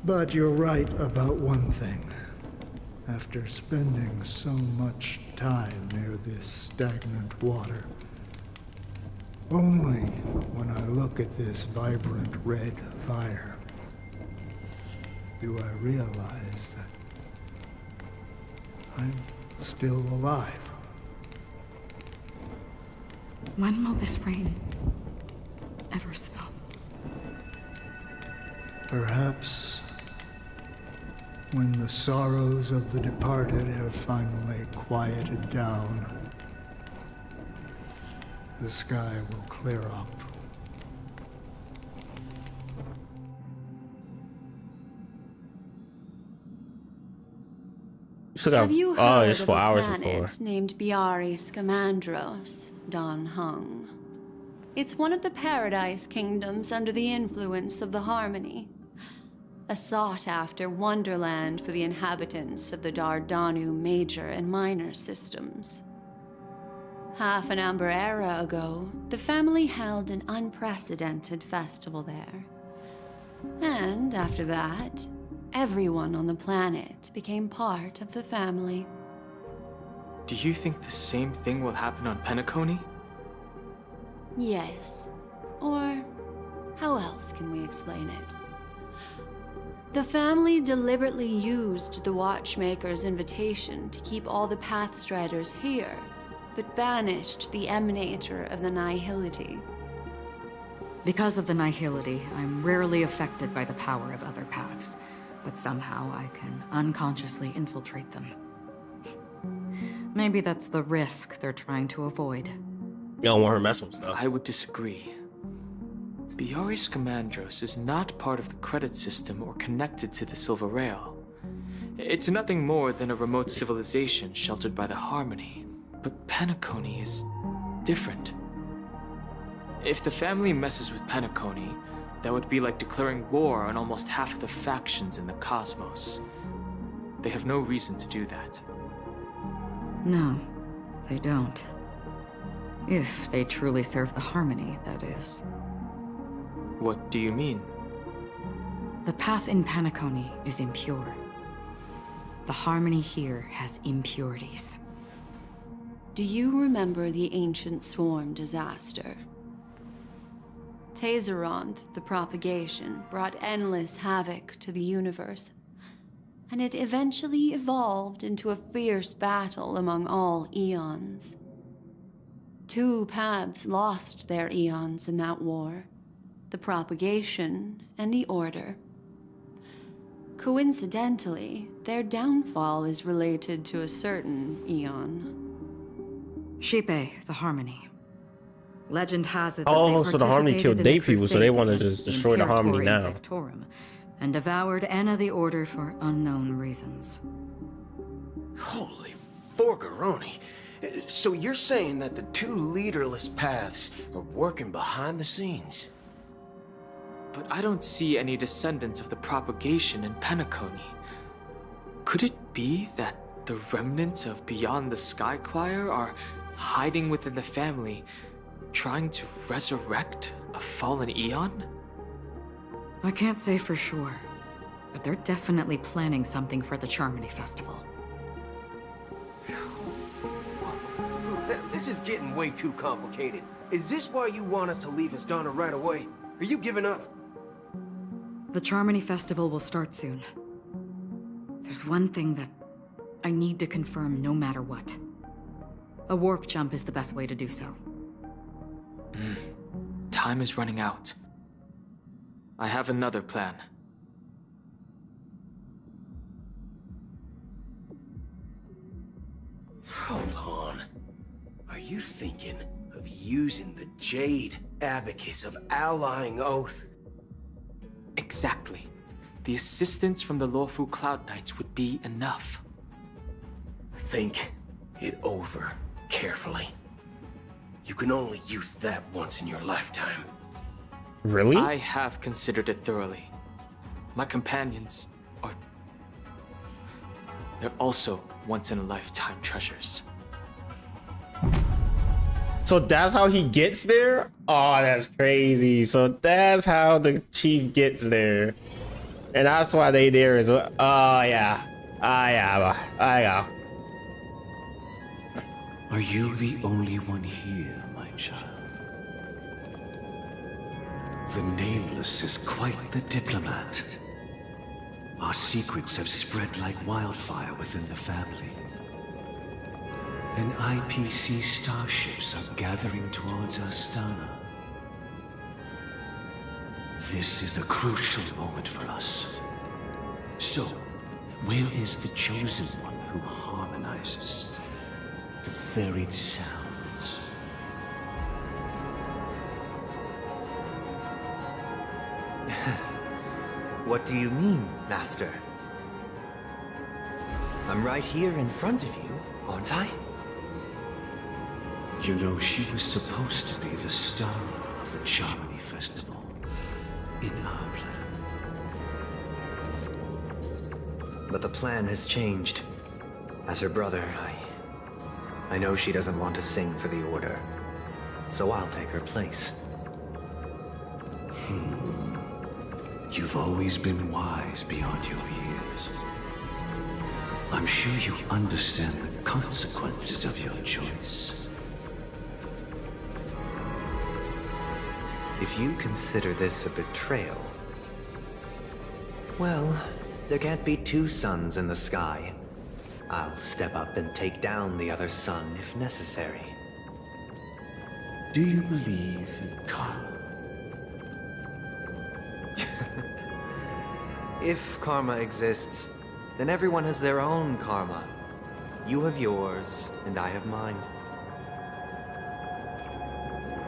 But you're right about one thing. After spending so much time near this stagnant water, only when I look at this vibrant red fire do I realize that I'm still alive. When will this rain ever stop? Perhaps when the sorrows of the departed have finally quieted down, the sky will clear up. Have you heard it's of 4 a hours planet before. named Biari Scamandros, Don Hung? It's one of the Paradise Kingdoms under the influence of the Harmony. A sought-after wonderland for the inhabitants of the Dardanu Major and Minor systems. Half an Amber Era ago, the family held an unprecedented festival there. And after that, everyone on the planet became part of the family. Do you think the same thing will happen on Penacony? Yes. Or how else can we explain it? The family deliberately used the Watchmaker's invitation to keep all the Pathstriders here, but banished the Emanator of the Nihility. Because of the nihility, I'm rarely affected by the power of other paths, but somehow I can unconsciously infiltrate them. Maybe that's the risk they're trying to avoid. You don't want her messing with stuff. I would disagree. Biari Scamandros is not part of the credit system or connected to the Silver Rail. It's nothing more than a remote civilization sheltered by the Harmony. But Penacony is different. If the family messes with Penacony, that would be like declaring war on almost half of the factions in the cosmos. They have no reason to do that. No, they don't. If they truly serve the Harmony, that is. What do you mean? The path in Penacony is impure. The Harmony here has impurities. Do you remember the Ancient Swarm disaster? Tazeront, the propagation, brought endless havoc to the universe, and it eventually evolved into a fierce battle among all eons. 2 paths lost their eons in that war, the propagation and the order. Coincidentally, their downfall is related to a certain eon. Shepe, the Harmony. Legend has it that Oh, they so the Harmony participated killed in their the people, so they crusade want to against just destroy the Harmony Imperator now. Insectorum, and devoured Anna the Order for unknown reasons. Holy Forgaroni. So you're saying that the 2 leaderless paths are working behind the scenes? But I don't see any descendants of the propagation in Penacony. Could it be that the remnants of Beyond the Sky Choir are hiding within the family, trying to resurrect a fallen eon? I can't say for sure, but they're definitely planning something for the Charmony Festival. This is getting way too complicated. Is this why you want us to leave Astana right away? Are you giving up? The Charmony Festival will start soon. There's one thing that I need to confirm no matter what. A warp jump is the best way to do so. Time is running out. I have another plan. Hold on. Are you thinking of using the Jade Abacus of Allying Oath? Exactly. The assistance from the Lawfu Cloud Knights would be enough. Think it over carefully. You can only use that once in your lifetime. Really? I have considered it thoroughly. My companions are... they're also once-in-a-lifetime treasures. So that's how he gets there? Oh, that's crazy. So that's how the chief gets there. And that's why they there as well. Oh, yeah. I know. Are you the only one here, my child? The Nameless is quite the diplomat. Our secrets have spread like wildfire within the family. And IPC starships are gathering towards Astana. This is a crucial moment for us. So, where is the chosen one who harmonizes the varied sounds? What do you mean, Master? I'm right here in front of you, aren't I? You know, she was supposed to be the star of the Charmony Festival. In our plan. But the plan has changed. As her brother, I know she doesn't want to sing for the Order. So I'll take her place. You've always been wise beyond your years. I'm sure you understand the consequences of your choice. If you consider this a betrayal... well, there can't be two suns in the sky. I'll step up and take down the other sun if necessary. Do you believe in karma? If karma exists, then everyone has their own karma. You have yours, and I have mine.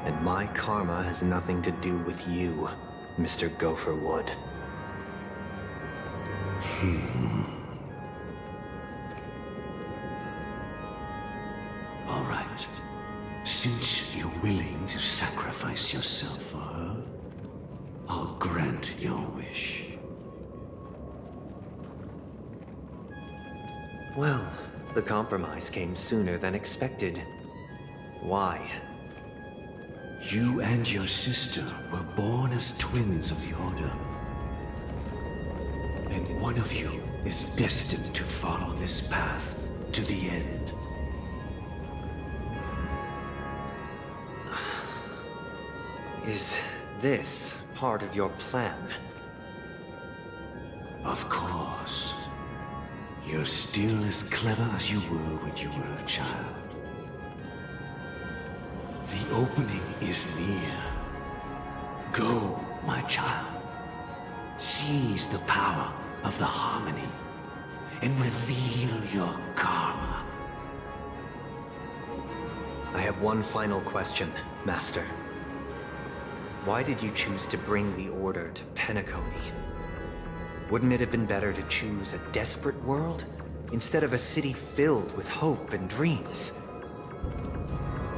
And my karma has nothing to do with you, Mr. Gopherwood. All right. Since you're willing to sacrifice yourself for her, I'll grant your wish. Well, the compromise came sooner than expected. Why? You and your sister were born as twins of the Order. And one of you is destined to follow this path to the end. Is this part of your plan? Of course. You're still as clever as you were when you were a child. The opening is near. Go, my child. Seize the power of the harmony and reveal your karma. I have one final question, Master. Why did you choose to bring the Order to Penacony? Wouldn't it have been better to choose a desperate world instead of a city filled with hope and dreams?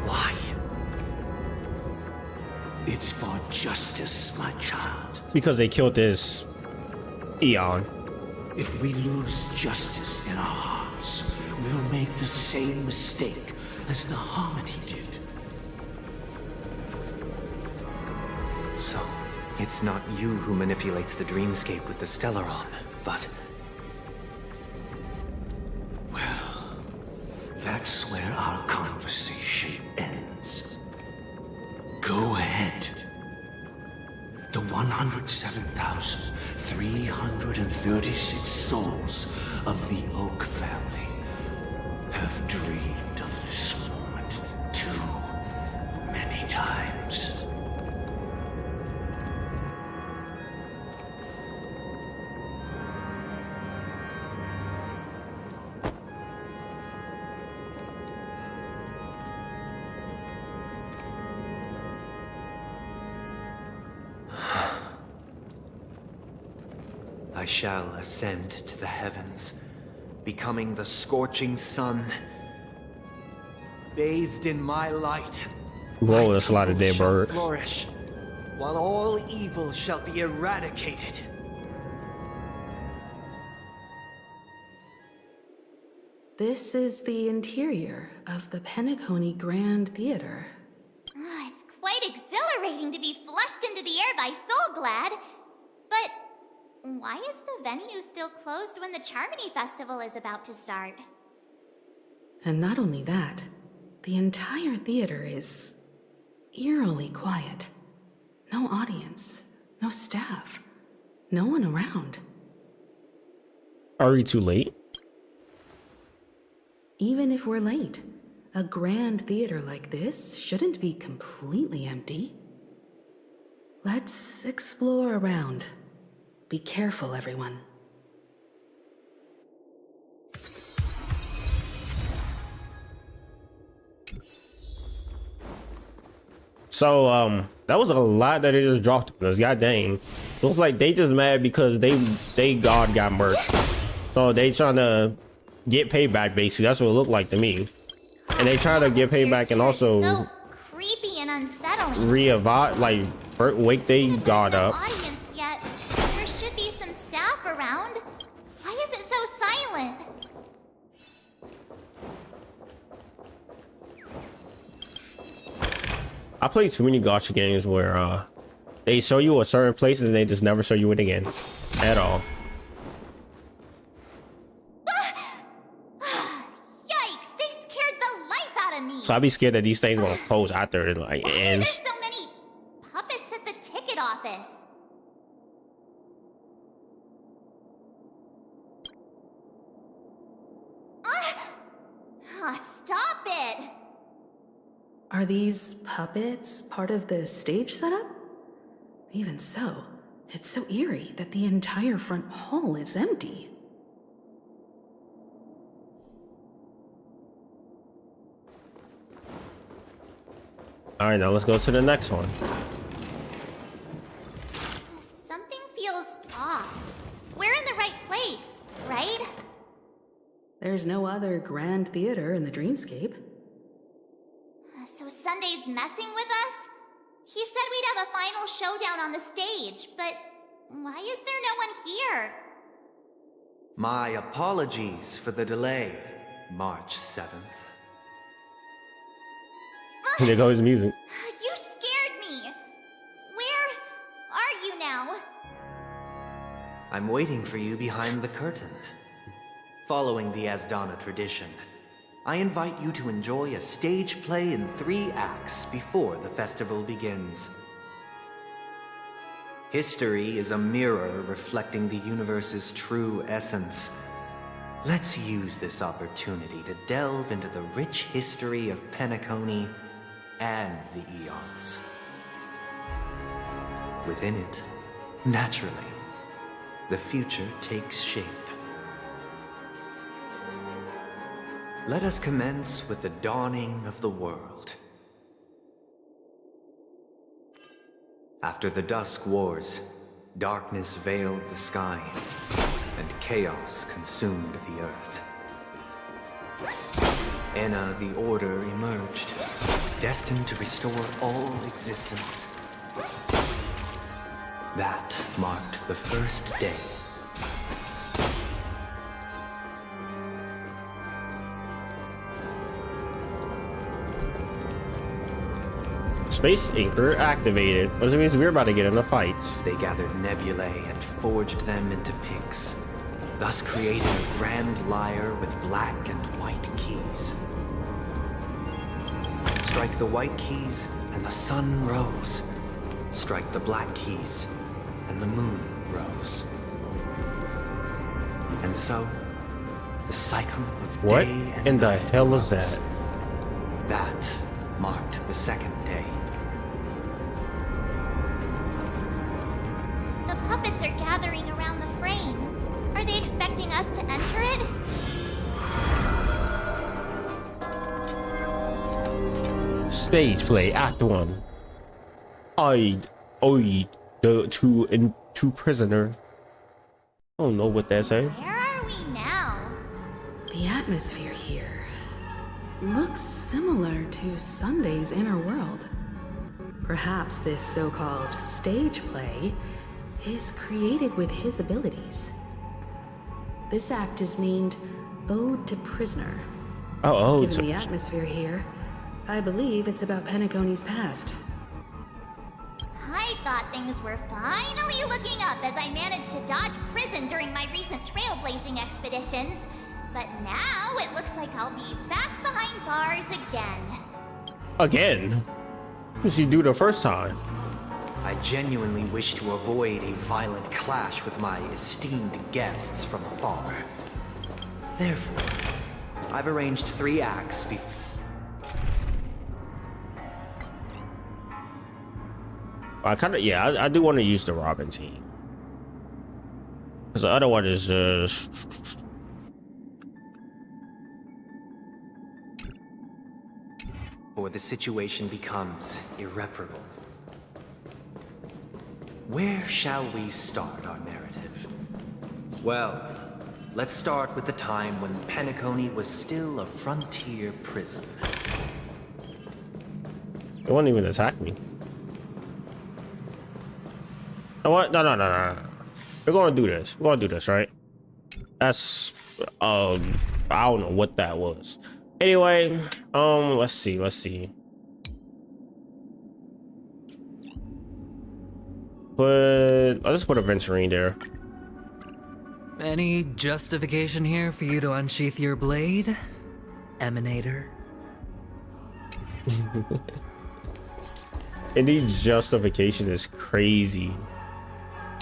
Why? It's for justice, my child. Because they killed this Eon. If we lose justice in our hearts, we'll make the same mistake as the Harmony did. So, it's not you who manipulates the dreamscape with the Stellaron, but... Well, that's where our conversation ends. Go ahead. The 107,336 souls of the Oak family have dreamed of this moment too many times. I shall ascend to the heavens, becoming the scorching sun. Bathed in my light, Whoa, that's a lot of dead shall birds. flourish, while all evil shall be eradicated. This is the interior of the Penacony Grand Theater. It's quite exhilarating to be flushed into the air by Soulglad. But why is the venue still closed when the Charmony Festival is about to start? And not only that, the entire theater is eerily quiet. No audience, no staff, no one around. Are we too late? Even if we're late, a grand theater like this shouldn't be completely empty. Let's explore around. Be careful, everyone. So that was a lot that they just dropped on us. God dang. Looks like they just mad because they god got murked. So they trying to get payback, basically. That's what it looked like to me. And they try to get payback and also So creepy and unsettling. wake they god up. Audience yet. There should be some staff around. Why is it so silent? I played too many gacha games where they show you a certain place and they just never show you it again at all. Yikes! They scared the life out of me. So I'd be scared that these things gonna close after it like Why are there ends. so many puppets at the ticket office? Stop it! Are these puppets part of the stage setup? Even so, it's so eerie that the entire front hall is empty. All right, now let's go to the next one. Something feels off. We're in the right place, right? There's no other grand theater in the dreamscape. So Sunday's messing with us? He said we'd have a final showdown on the stage, but why is there no one here? My apologies for the delay, March 7th. There goes music. You scared me. Where are you now? I'm waiting for you behind the curtain. Following the Asdana tradition, I invite you to enjoy a stage play in 3 acts before the festival begins. History is a mirror reflecting the universe's true essence. Let's use this opportunity to delve into the rich history of Penacony and the eons. Within it, naturally, the future takes shape. Let us commence with the dawning of the world. After the Dusk Wars, darkness veiled the sky, and chaos consumed the earth. Enna the Order emerged, destined to restore all existence. That marked the first day. Space Anchor activated. What does it mean? We're about to get in the fights. They gathered nebulae and forged them into picks, thus creating a grand lyre with black and white keys. Strike the white keys, and the sun rose. Strike the black keys, and the moon rose. And so, the cycle of What day and in the night hell is arose. that? That marked the second day. The puppets are gathering around the frame. Are they expecting us to enter it? Stage play, Act 1. The two prisoner. I don't know what that say. Where are we now? The atmosphere here looks similar to Sunday's inner world. Perhaps this so-called stage play is created with his abilities. This act is named Ode to Prisoner. Given the atmosphere here, I believe it's about Penacony's past. I thought things were finally looking up as I managed to dodge prison during my recent trailblazing expeditions. But now it looks like I'll be back behind bars again. Again? What did she do the first time? I genuinely wish to avoid a violent clash with my esteemed guests from afar. Therefore, I've arranged 3 acts before. I do want to use the Robin team. Because the other one is just... Or the situation becomes irreparable. Where shall we start our narrative? Well, let's start with the time when Penacony was still a frontier prison. It won't even attack me. You know what? No. We're gonna do this. We're gonna do this, right? That's I don't know what that was. Anyway, let's see. I'll just put a Venturine there. Any justification here for you to unsheath your blade, Emanator? Any justification is crazy.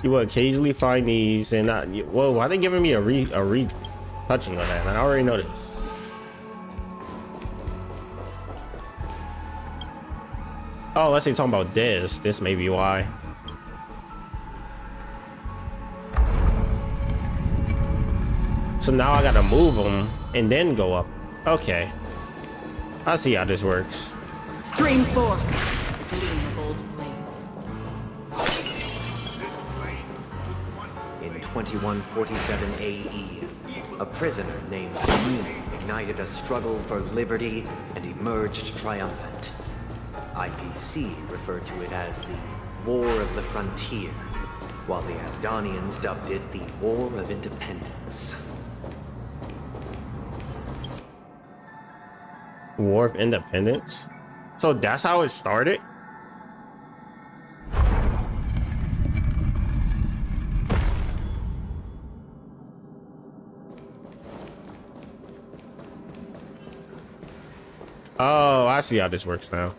You will occasionally find these and not. Whoa, why are they giving me a retouching on that? I already know this. Oh, let's say talking about this. This may be why. So now I gotta move them and then go up. Okay. I see how this works. Stream 4. Gleam of old blades. In 2147 AE, a prisoner named Moon ignited a struggle for liberty and emerged triumphant. IPC referred to it as the War of the Frontier, while the Asdanians dubbed it the War of Independence. War of Independence? So that's how it started? Oh, I see how this works now.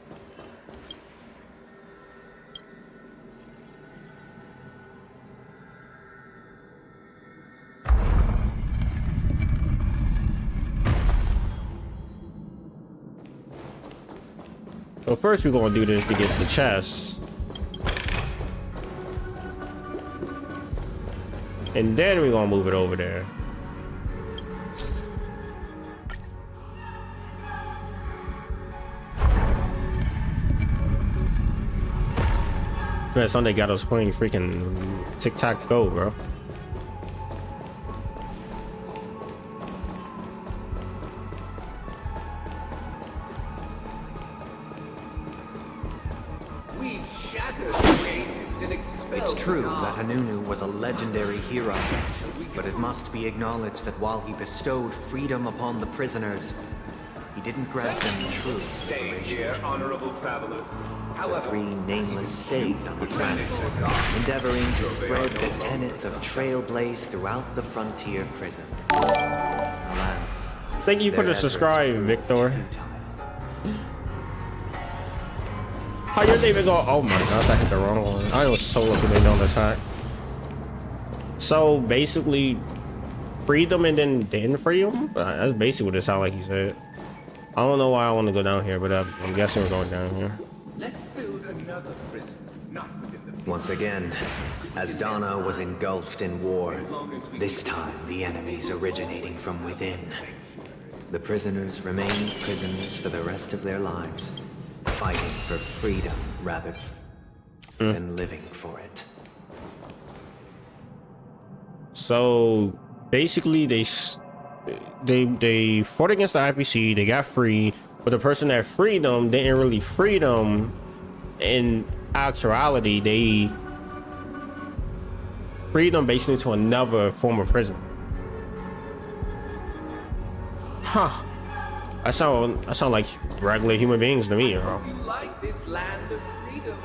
So first we're gonna do this to get the chest. And then we're gonna move it over there. Man, Sunday got us playing freaking tic-tac-toe, bro. It's true that Hanunu was a legendary hero, but it must be acknowledged that while he bestowed freedom upon the prisoners, he didn't grant them true liberation. Here, honorable travelers. The 3 nameless stayed on the planet, endeavoring to spread the tenets of Trailblaze throughout the frontier prison. Alas, thank you for the subscribe, Victor. How you even go? Oh my gosh, I hit the wrong one. I was so lucky they don't attack. So basically, freedom and then free him? That's basically what it sounded like he said. I don't know why I want to go down here, but I'm guessing we're going down here. Let's build another prison, not within the... Once again, as Donna was engulfed in war, this time the enemies originating from within. The prisoners remained prisoners for the rest of their lives, fighting for freedom rather than living for it. So basically, they fought against the IPC. They got free, but the person that freed them didn't really free them. In actuality, they freed them basically to another form of prison. Huh? I sound like regular human beings to me, you know. You like this land of freedom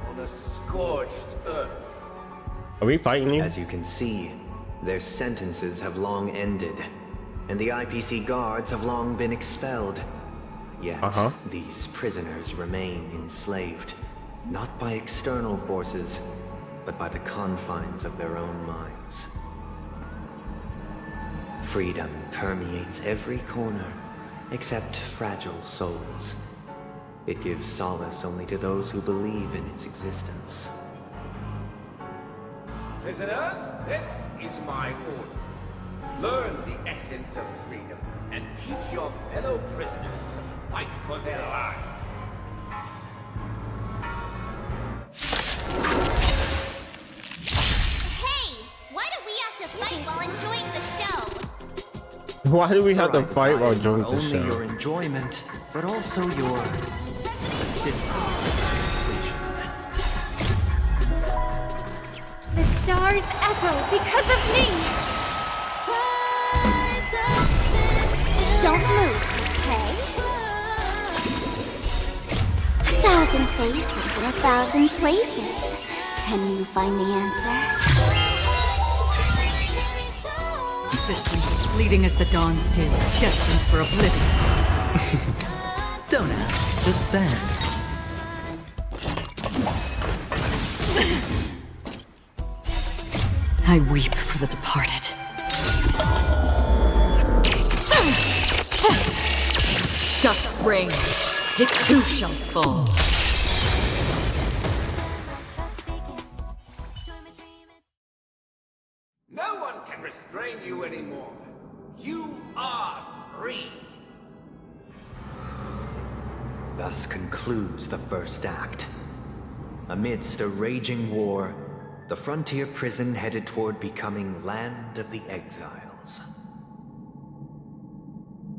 on a scorched earth? Are we fighting you? As you can see, their sentences have long ended, and the IPC guards have long been expelled. Yet, these prisoners remain enslaved, not by external forces, but by the confines of their own minds. Freedom permeates every corner, except fragile souls. It gives solace only to those who believe in its existence. Prisoners, this is my order. Learn the essence of freedom and teach your fellow prisoners to fight for their lives. Hey, why do we have to fight while enjoying the show? Why do we have to fight while enjoying the Not only show? your enjoyment, but also your assistance. The stars echo because of me! Don't move, okay? 1,000 faces in 1,000 places. Can you find the answer? Existence as fleeting as the dawn's dew, destined for oblivion. Don't ask, just spend. I weep for the departed. Dust reigns, it too shall fall. No one can restrain you anymore. You are free. Thus concludes the first act. Amidst a raging war, the frontier prison headed toward becoming Land of the Exiles.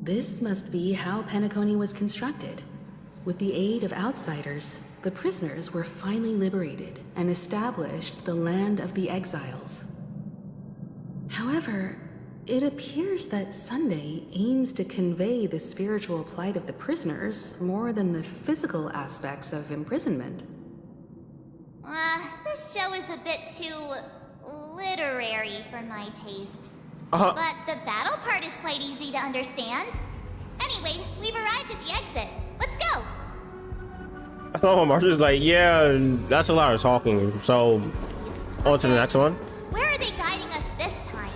This must be how Penacony was constructed. With the aid of outsiders, the prisoners were finally liberated and established the Land of the Exiles. However, it appears that Sunday aims to convey the spiritual plight of the prisoners more than the physical aspects of imprisonment. This show is a bit too literary for my taste. Uh-huh. But the battle part is quite easy to understand. Anyway, we've arrived at the exit. Let's go! Oh, Marsha's like, yeah, that's a lot of talking. So, on to the next one. Where are they guiding us this time?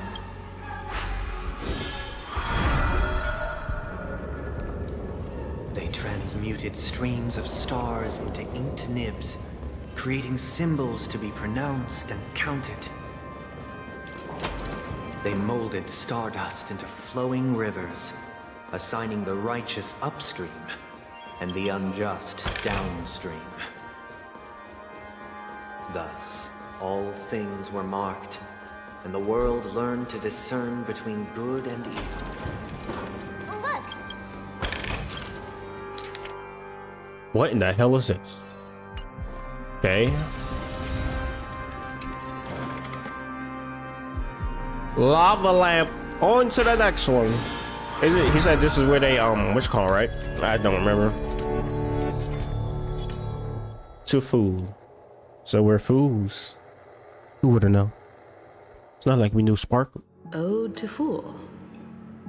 They transmuted streams of stars into inked nibs, creating symbols to be pronounced and counted. They molded stardust into flowing rivers, assigning the righteous upstream and the unjust downstream. Thus, all things were marked, and the world learned to discern between good and evil. Look! What in the hell is this? Okay. Lava lamp. On to the next one. Is it? He said this is where they which call, right? I don't remember. To fool. So we're fools. Who would've known? It's not like we knew Sparkle. Ode to Fool.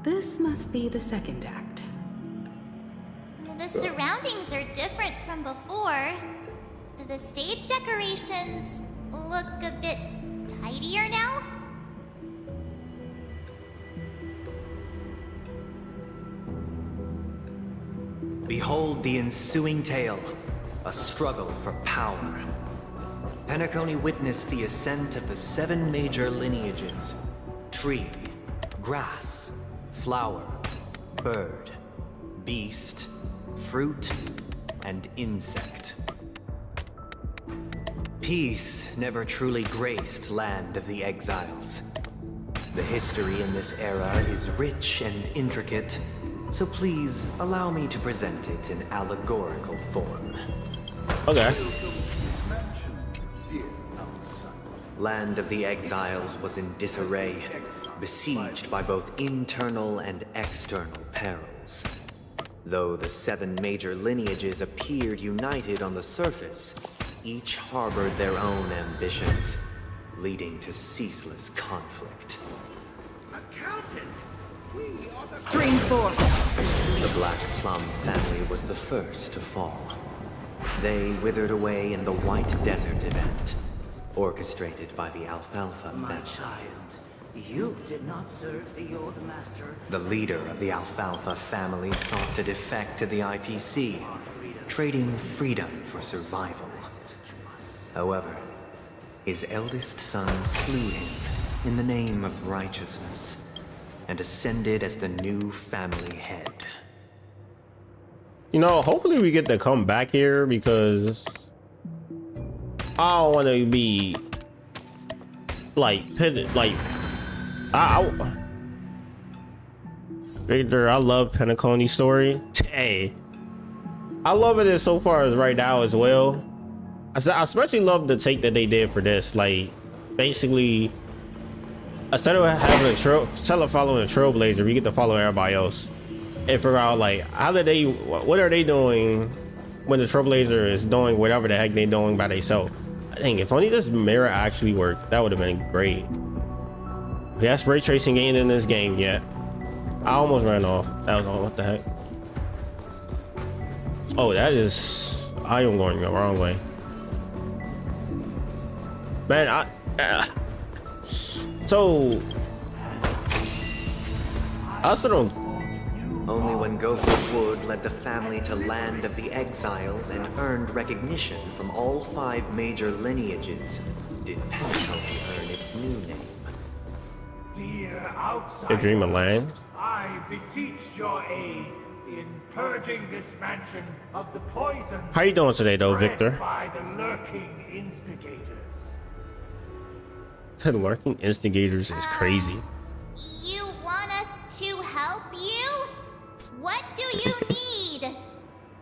This must be the second act. The surroundings are different from before. The stage decorations look a bit tidier now. Behold the ensuing tale, a struggle for power. Penacony witnessed the ascent of the 7 major lineages: tree, grass, flower, bird, beast, fruit, and insect. Peace never truly graced Land of the Exiles. The history in this era is rich and intricate, so please allow me to present it in allegorical form. Okay. Land of the Exiles was in disarray, besieged by both internal and external perils. Though the 7 major lineages appeared united on the surface, each harbored their own ambitions, leading to ceaseless conflict. Accountant! We are the Stream 4. The Black Plum family was the first to fall. They withered away in the White Desert event, orchestrated by the Alfalfa family. My child, you did not serve the old master. The leader of the Alfalfa family sought to defect to the IPC, trading freedom for survival. However, his eldest son slew him in the name of righteousness, and ascended as the new family head. You know, hopefully we get to come back here, because I don't want to be like pitted. Like Victor, I love Penacony's story. Hey, I love it so far as right now as well. I especially love the take that they did for this. Like, basically, instead of having instead of following a trailblazer, we get to follow everybody else and figure out like what are they doing when the trailblazer is doing whatever the heck they're doing by themselves. I think if only this mirror actually worked, that would have been great. Yes, ray tracing ain't in this game yet. I almost ran off. That was what the heck. Oh, I am going the wrong way. Man, so I also don't. Only when Gopher Wood led the family to Land of the Exiles and earned recognition from all 5 major lineages did Penacony earn its new name. Dear outsiders, The Dream of Land. I beseech your aid in purging this mansion of the poison. How you doing today, though, spread Victor? By the lurking instigators. The lurking instigators is crazy. You want us to help you? What do you need?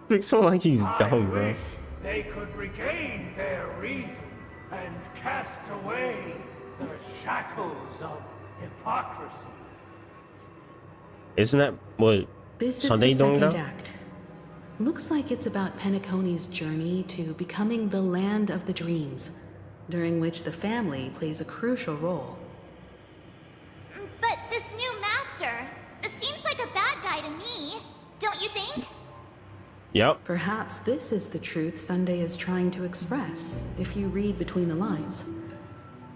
Looks so like he's dumb, bro. Wish they could regain their reason and cast away the shackles of hypocrisy. Isn't that what This is Sunday the doing second now? act. Looks like it's about Penacony's journey to becoming the Land of the Dreams, during which the family plays a crucial role. But this new master seems like a bad guy to me, don't you think? Yep. Perhaps this is the truth Sunday is trying to express, if you read between the lines.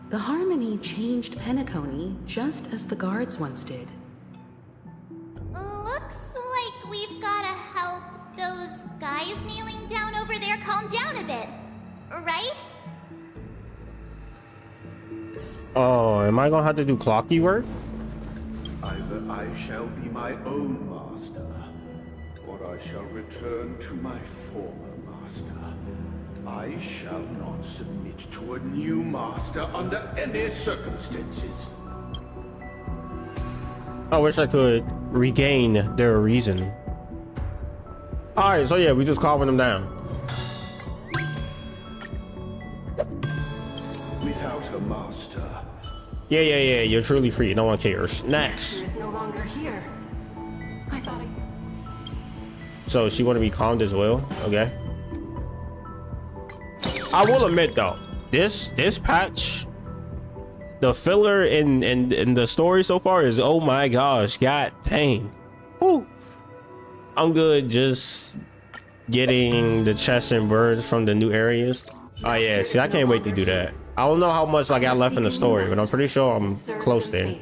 The Harmony changed Penacony just as the guards once did. Looks like we've gotta help those guys kneeling down over there calm down a bit, right? Oh, am I gonna have to do clocky work? Either I shall be my own master, or I shall return to my former master. I shall not submit to a new master under any circumstances. I wish I could regain their reason. Alright, so yeah, we just calming them down. Without a master. Yeah, you're truly free. No one cares. Next. Is no longer here. I thought So she want to be calmed as well? Okay. I will admit though, this patch, the filler in the story so far is, oh my gosh, god dang. Woo. I'm good just getting the chests and birds from the new areas. Oh yeah, see, I can't wait to do that. I don't know how much I got left in the story, but I'm pretty sure I'm close there.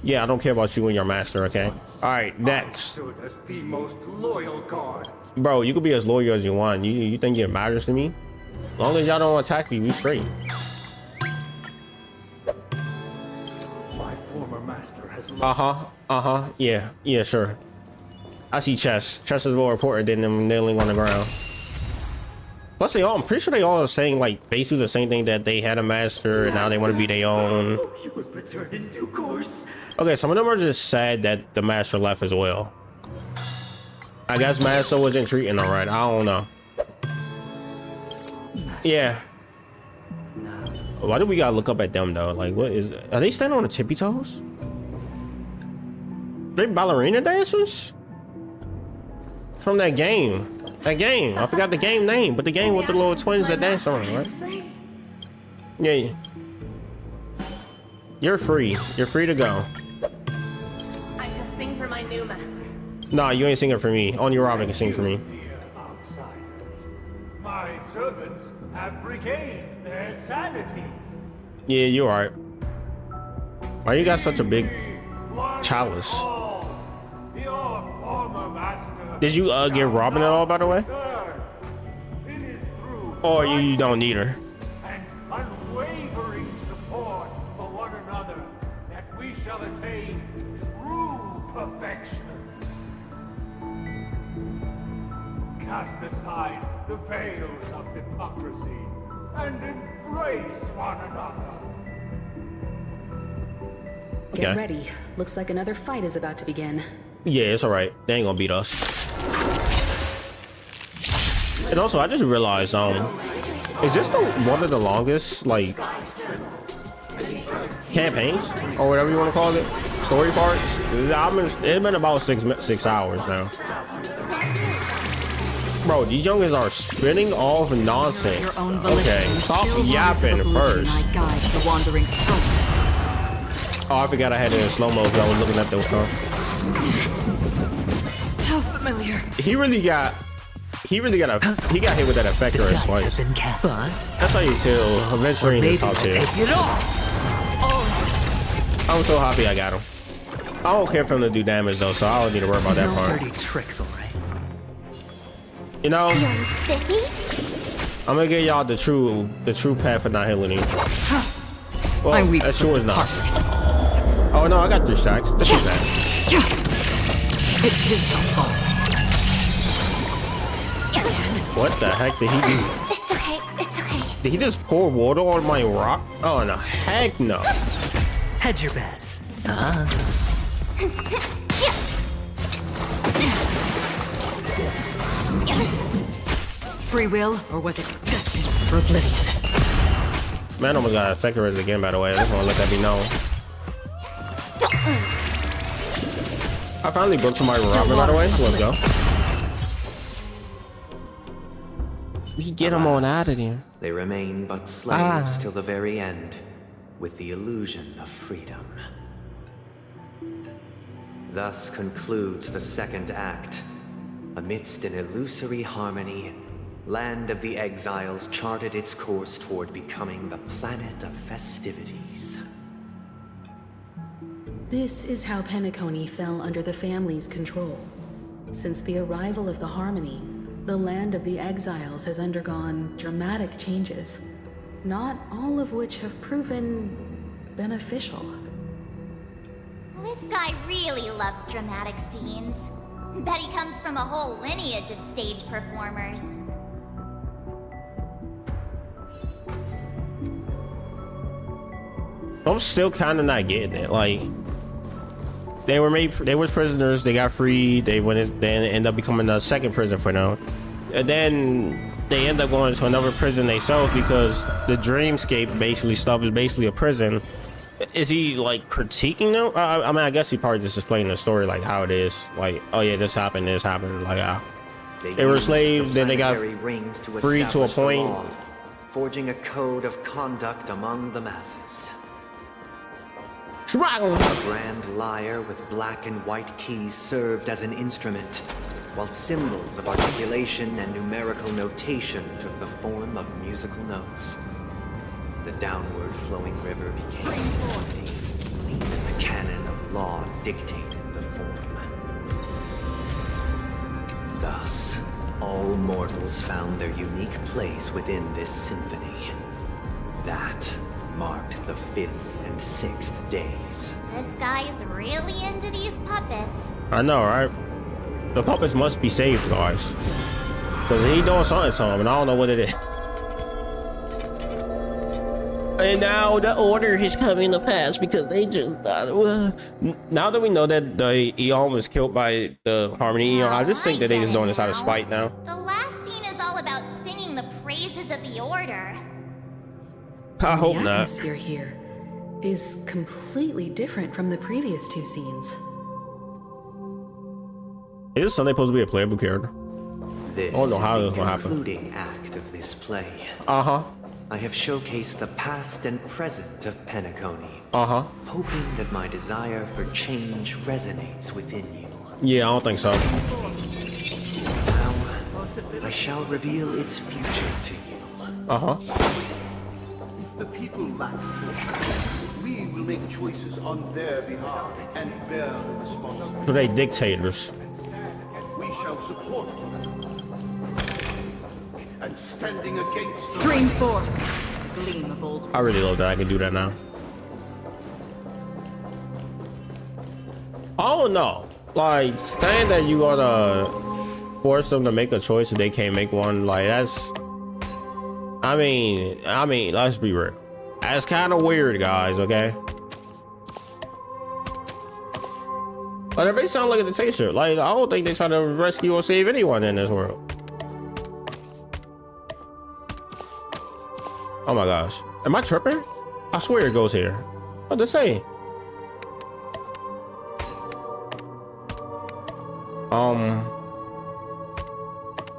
Yeah, I don't care about you and your master, okay? All right, next. As the most loyal guard. Bro, you can be as loyal as you want. You think it matters to me? As long as y'all don't attack me, we straight. My former master has Yeah, sure. I see chess. Chess is more important than them kneeling on the ground. Plus, I'm pretty sure they all are saying like basically the same thing, that they had a master and now they want to be their own. You would return in due course. Okay, some of them are just sad that the master left as well. I guess master wasn't treating them right. I don't know. Yeah. Why do we gotta look up at them though? Like, what is? Are they standing on the tippy toes? They ballerina dancers? From that game. That game. I forgot the game name, but the game with the little twins that dance on, right? Yeah. You're free. You're free to go. I shall sing for my new master. Nah, you ain't singing for me. Only Robin can sing for me. My servants have regained their sanity. Yeah, you're right. Why you got such a big chalice? Your former master. Did you get Robin at all, by the way? Or you don't need her? And unwavering support for one another, that we shall attain true perfection. Cast aside the veils of hypocrisy and embrace one another. Get ready. Looks like another fight is about to begin. Yeah, it's all right. They ain't gonna beat us. And also, I just realized, is this one of the longest like campaigns or whatever you want to call it, story parts? It's been about 6 hours now. Bro, these youngins are spinning off nonsense. Okay, stop yapping first. Oh, I forgot I had it in slow-mo because I was looking at those stuff. How familiar. He got hit with that effector and slice. That's how you tell Aventurine is top tier. I'm so happy I got him. I don't care for him to do damage though, so I don't need to worry about that part. Dirty tricks, all right. You know, I'm gonna give y'all the true path for not healing you. Well, that sure is not. Oh no, I got 3 stacks. This is bad. What the heck did he do? It's okay. It's okay. Did he just pour water on my rock? Oh no, heck no. Hedge your bets. Free will, or was it destined for oblivion? Man almost got effector again, by the way. I just want to let that be known. I finally broke somebody with Robin, by the way. Let's go. We can get them on out of there. They remain but slaves till the very end, with the illusion of freedom. Thus concludes the second act. Amidst an illusory harmony, Land of the Exiles charted its course toward becoming the planet of festivities. This is how Penacony fell under the family's control. Since the arrival of the Harmony, the Land of the Exiles has undergone dramatic changes, not all of which have proven beneficial. This guy really loves dramatic scenes. Bet he comes from a whole lineage of stage performers. I'm still kind of not getting it. Like, they was prisoners, they got freed, they end up becoming a second prison for them, and then they end up going to another prison themselves because the dreamscape basically stuff is basically a prison. Is he like critiquing them? I mean, I guess he probably just explaining the story like how it is. Like, oh yeah, this happened. Like, they were slaves, then they got freed to a point. Law, forging a code of conduct among the masses. A grand lyre with black and white keys served as an instrument, while symbols of articulation and numerical notation took the form of musical notes. The downward flowing river became melody, and the canon of law dictated the form. Thus, all mortals found their unique place within this symphony. That marked the 5th and 6th days. This guy is really into these puppets. I know, right? The puppets must be saved, guys. Because he doing something to him, and I don't know what it is. And now the order is coming to pass because they just... now that we know that the Eon was killed by the Harmony Eon, I just think that they just doing this out of spite now. The last scene is all about singing the praises of the Order. I hope the not. atmosphere here is completely different from the previous 2 scenes. Is Sunday supposed to be a playable character? This I don't know how is this the will happen. concluding act of this play. Uh-huh. I have showcased the past and present of Penacony. Uh-huh. Hoping that my desire for change resonates within you. Yeah, I don't think so. Now, I shall reveal its future to you. Uh-huh. If the people lack fortune, we will make choices on their behalf and bear the responsibility. So they dictators. We shall support them. And standing against them. Stream forth, gleam of old. I really love that I can do that now. I don't know. Like, saying that you gotta force them to make a choice if they can't make one, like, that's... I mean, let's be real. That's kind of weird, guys, okay? But everybody sound like a dictator. Like, I don't think they try to rescue or save anyone in this world. Oh my gosh. Am I tripping? I swear it goes here. What to say?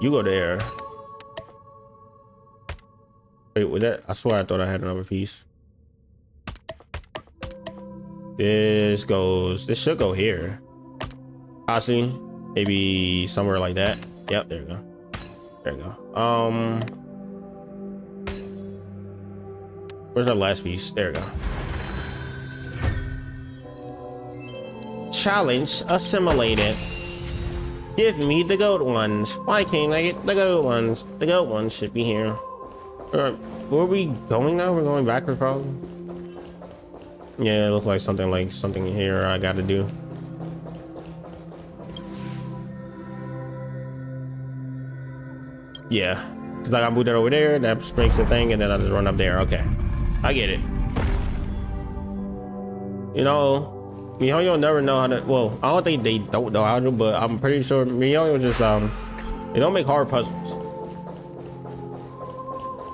You go there. Wait, with that, I swear I thought I had another piece. This should go here. I see. Maybe somewhere like that. Yep, there you go. There you go. Where's our last piece? There we go. Challenge assimilated. Give me the goat ones. Why can't I get the goat ones? The goat ones should be here. Where are we going now? We're going backwards probably. Yeah, it looks like something here I gotta do. Yeah, because I gotta move that over there, that makes the thing, and then I just run up there. Okay, I get it. You know, MiHoYo never know how to. Well, I don't think they don't know how to, but I'm pretty sure MiHoYo just they don't make hard puzzles.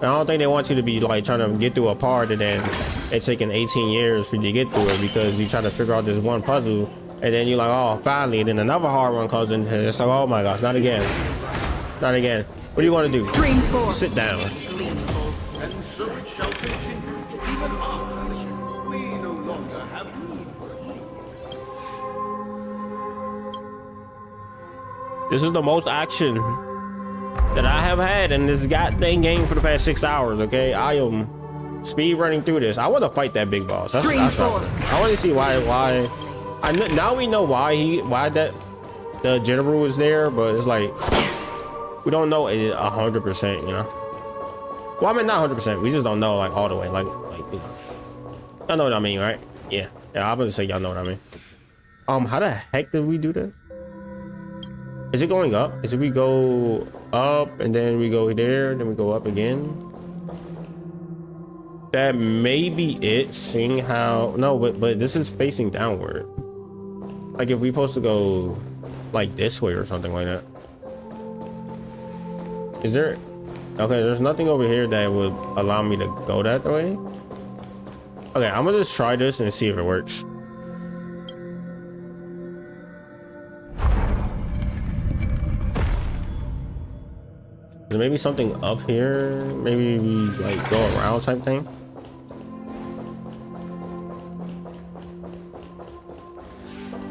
I don't think they want you to be like trying to get through a part and then it's taking 18 years for you to get through it because you try to figure out this one puzzle and then you're like, oh, finally, and then another hard one comes in and it's like, oh my gosh, not again, not again. What do you want to do? Sit down. And so it shall continue even after we no longer have need for it. This is the most action that I have had in this goddamn game for the past 6 hours. Okay, I am speed running through this. I want to fight that big boss. That's I want to see why. Now we know why the general is there, but it's like we don't know it 100%. You know. Well, I mean not 100%. We just don't know like all the way. Like you know. Y'all know what I mean, right? Yeah. I'm gonna say y'all know what I mean. How the heck did we do that? Is it going up? Is it we go up and then we go there, then we go up again? That may be it, seeing how... No, but this is facing downward. Like if we supposed to go like this way or something like that. Is there... Okay, there's nothing over here that would allow me to go that way. Okay, I'm gonna just try this and see if it works. Is maybe something up here? Maybe we like go around type thing.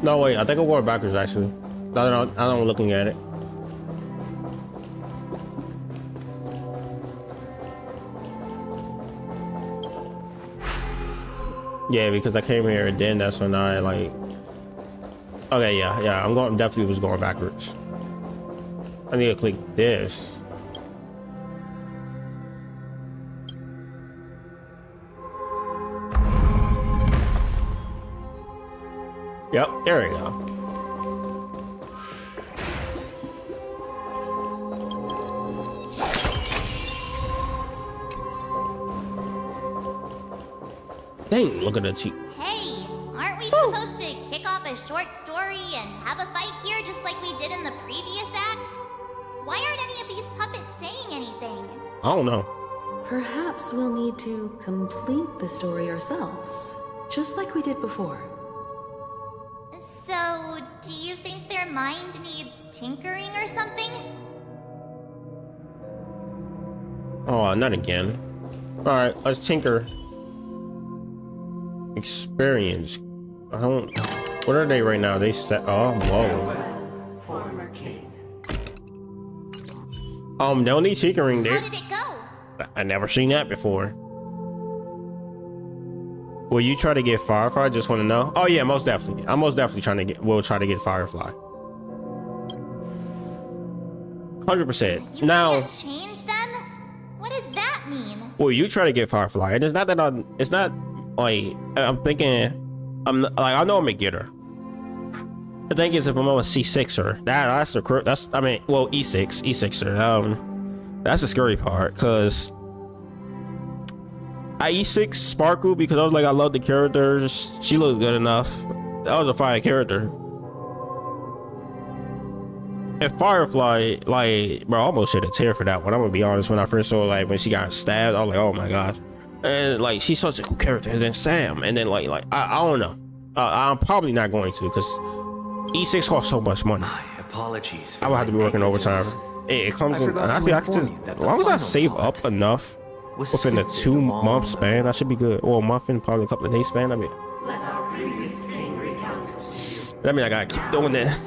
No, wait, I think I'm going backwards actually. Now that I'm looking at it. Yeah, because I came here and then that's when I like. Okay, yeah, I'm definitely was going backwards. I need to click this. Yep, there we go. Dang, look at the cheek. Hey, aren't we supposed to kick off a short story and have a fight here just like we did in the previous acts? Why aren't any of these puppets saying anything? I don't know. Perhaps we'll need to complete the story ourselves, just like we did before. So, do you think their mind needs tinkering or something? Oh, not again. Alright, let's tinker. Experience. I don't. What are they right now? They set. Oh, whoa. Former king. They'll need tinkering there. How did it go? I never seen that before. Will you try to get Firefly? I just want to know. Oh yeah, most definitely. I'm most definitely trying to get. We'll try to get Firefly. 100%. Now. Change them? What does that mean? Will you try to get Firefly? And it's not that I'm. It's not like I'm thinking. I know I'm gonna get her. The thing is, if I'm on a C6er, that's the. That's I mean, well, E6er. That's the scary part, cause. I E6 Sparkle because I was like, I love the characters. She looks good enough. That was a fire character. And Firefly, like, bro, I almost shed a tear for that one. I'm gonna be honest. When I first saw, like, when she got stabbed, I was like, oh my god. And like, she's such a cool character. And then Sam, and then like, I don't know. I'm probably not going to because E6 costs so much money. Apologies. I would have to be working overtime. It comes in. And I think I can just, as long as I save up enough. Within a 2-month span, I should be good. Or a month and probably a couple of days span. I mean, that means I gotta keep doing that.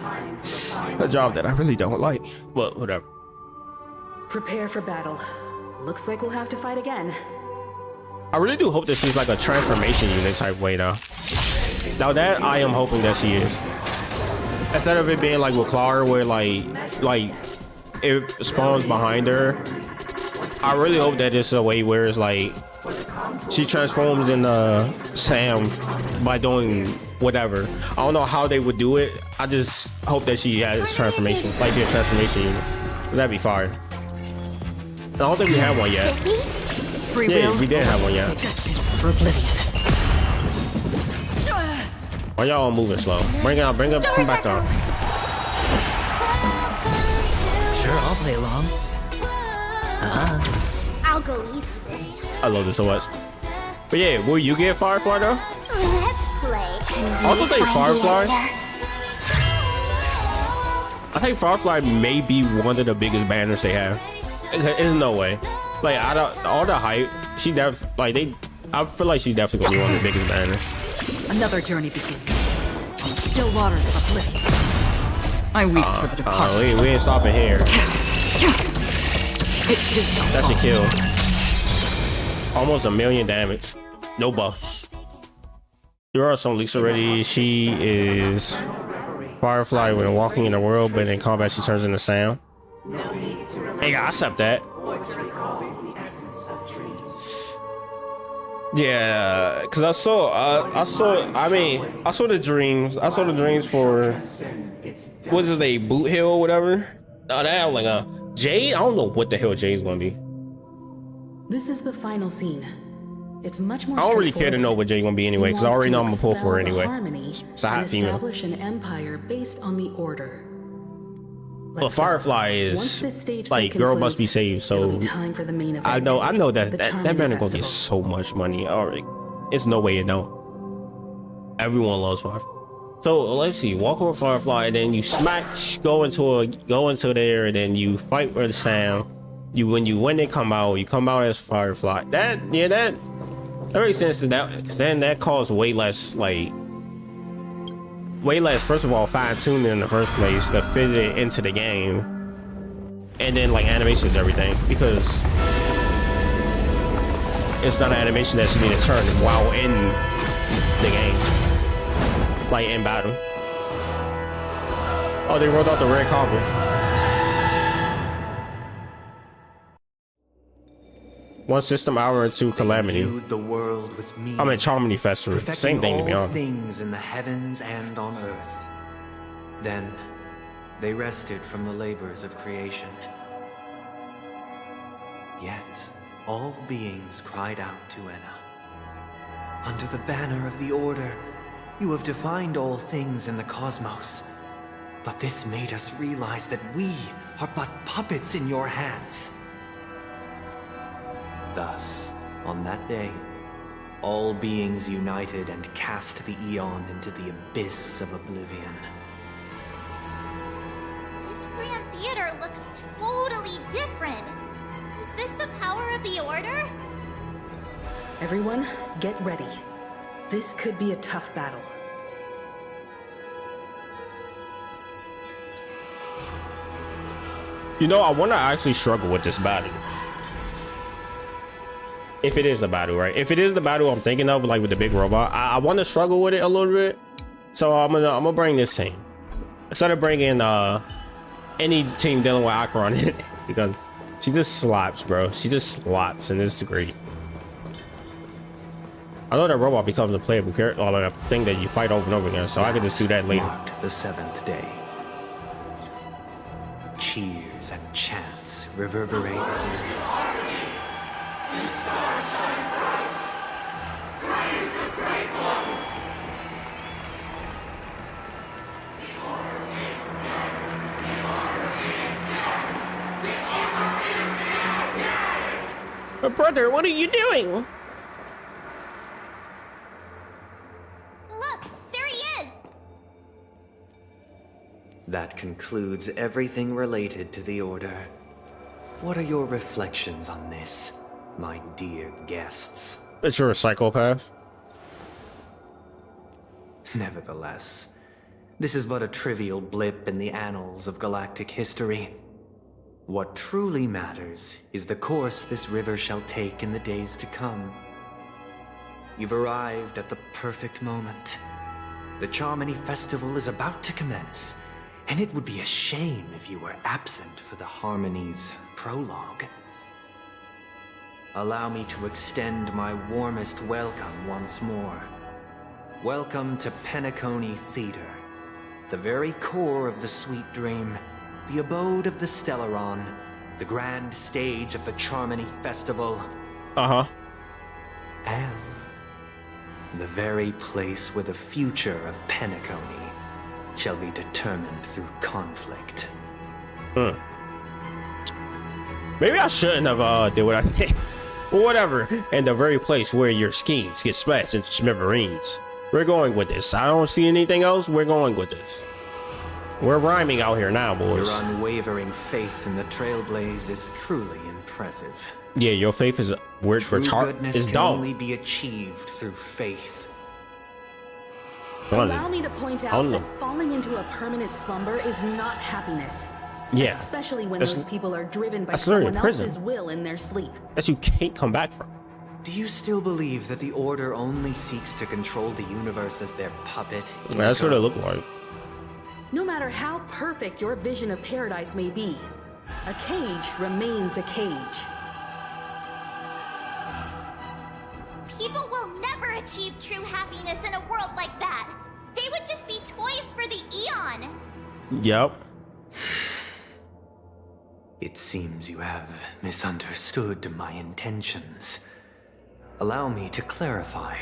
A job that I really don't like. But whatever. Prepare for battle. Looks like we'll have to fight again. I really do hope that she's like a transformation unit type way though. Now that I am hoping that she is. Instead of it being like with Clara where like it spawns behind her. I really hope that it's a way where it's like she transforms into Sam by doing whatever. I don't know how they would do it. I just hope that she has transformation, like she's a transformation unit. That'd be fire. I don't think we have one yet. Yeah, we didn't have one yet. Why y'all moving slow? Bring it up, come back up. Sure, I'll play along. I'll go easy this time. I love this so much. But yeah, will you get Firefly though? Let's play. I also think Firefly. I think Firefly may be one of the biggest banners they have. There's no way. Like all the hype, she I feel like she's definitely gonna be one of the biggest banners. Another journey begins. On still waters of oblivion. I weep for the departed. We ain't stopping here. That's a kill. Almost 1 million damage. No buffs. There are some leaks already. She is Firefly when walking in the world, but in combat she turns into Sam. Hey, I accept that. Yeah, because I saw the dreams. I saw the dreams for what is his name, Boot Hill or whatever. That I'm like Jade. I don't know what the hell Jade's gonna be. This is the final scene. It's much more. I don't really care to know what Jade's gonna be anyway, because I already know I'm gonna pull for her anyway. It's a hot female. Establish an empire based on the order. But Firefly is like girl must be saved, so I know that banner gonna get so much money. Alright, it's no way you know. Everyone loves Firefly. So let's see, walk over Firefly, and then you go into there, and then you fight with Sam. When you win, come out as Firefly. That makes sense to that, because then that costs way less. Like way less, first of all, fine-tuned in the first place to fit it into the game. And then like animations, everything, because it's not an animation that you need to turn while in the game, like in battle. Oh, they rolled out the red carpet. One system hour and 2 calamity. The world with me. I'm at Charmony Festival. Same thing, to be honest. Things in the heavens and on earth. Then they rested from the labors of creation. Yet all beings cried out to Enna. Under the banner of the Order, you have defined all things in the cosmos. But this made us realize that we are but puppets in your hands. Thus, on that day, all beings united and cast the Eon into the abyss of oblivion. This Grand Theater looks totally different. Is this the power of the Order? Everyone, get ready. This could be a tough battle. You know, I want to actually struggle with this battle. If it is the battle, right? If it is the battle I'm thinking of, like with the big robot, I want to struggle with it a little bit. So I'm gonna bring this team instead of bringing any team dealing with Akira on it, because she just slaps, bro. She just slaps, and it's great. I know that robot becomes a playable character, or like a thing that you fight over and over again. So I could just do that later. Marked the 7th day. Cheers and chants reverberated in the ears. Brother, what are you doing? Look, there he is! That concludes everything related to the Order. What are your reflections on this, my dear guests? That you're a psychopath? Nevertheless, this is but a trivial blip in the annals of galactic history. What truly matters is the course this river shall take in the days to come. You've arrived at the perfect moment. The Charmony Festival is about to commence, and it would be a shame if you were absent for the Harmony's prologue. Allow me to extend my warmest welcome once more. Welcome to Penacony Theater, the very core of the Sweet Dream, the abode of the Stellaron, the grand stage of the Charmony Festival. Uh-huh. And the very place where the future of Penacony shall be determined through conflict. Maybe I shouldn't have did what I did. Well, whatever. And the very place where your schemes get smashed into smithereens. We're going with this. I don't see anything else. We're going with this. We're rhyming out here now, boys. Your unwavering faith in the Trailblaze is truly impressive. Yeah, your faith is True goodness is can dumb. only be achieved through faith. Allow me to point out that falling into a permanent slumber is not happiness. Yeah. Especially when That's- those people are driven by that's literally someone prison. else's will in their sleep. That you can't come back from. Do you still believe that the Order only seeks to control the universe as their puppet? That's what it looked like. No matter how perfect your vision of paradise may be, a cage remains a cage. People will never achieve true happiness in a world like that. They would just be toys for the Eon. Yep. It seems you have misunderstood my intentions. Allow me to clarify.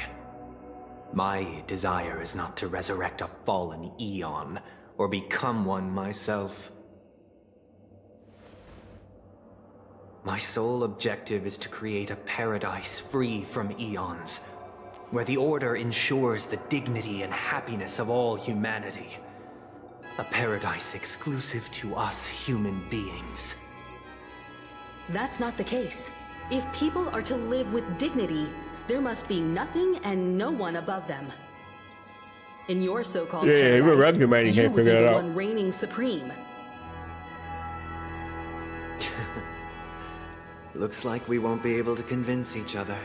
My desire is not to resurrect a fallen Eon, or become one myself. My sole objective is to create a paradise free from Eons, where the Order ensures the dignity and happiness of all humanity. A paradise exclusive to us human beings. That's not the case. If people are to live with dignity, there must be nothing and no one above them. In your so-called Yeah, paradise, even regular man you can't would be figure it the out. one reigning supreme. Looks like we won't be able to convince each other.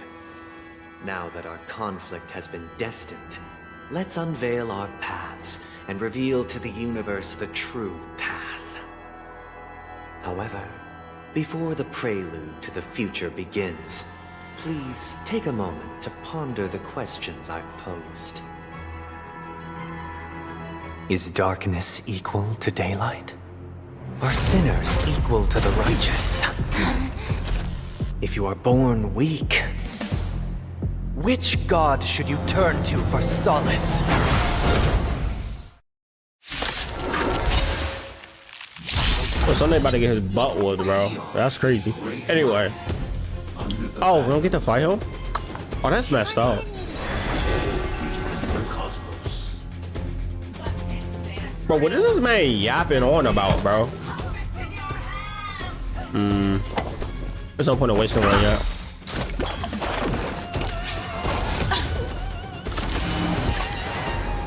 Now that our conflict has been destined, let's unveil our paths and reveal to the universe the true path. However, before the prelude to the future begins, please take a moment to ponder the questions I've posed. Is darkness equal to daylight? Are sinners equal to the righteous? If you are born weak, which god should you turn to for solace? Well, somebody about to get his butt whooped, bro. That's crazy. Anyway. Oh, we don't get to fight him? Oh, that's messed up. Bro, what is this man yapping on about, bro? There's no point in wasting one yet.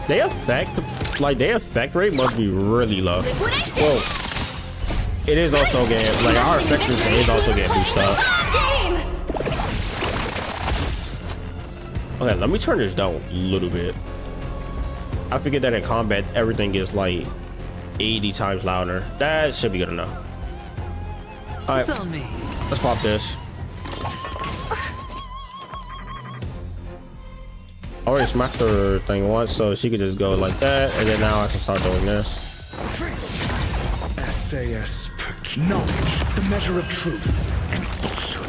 Their effect rate must be really low. Whoa. It is also getting, like, our effectiveness is also getting boosted up. Okay, let me turn this down a little bit. I figured that in combat, everything is like 80 times louder. That should be good enough. All right, let's pop this. I already smacked her thing once, so she could just go like that, and then now I can start doing this. SAS per key. Knowledge, the measure of truth and falsehood.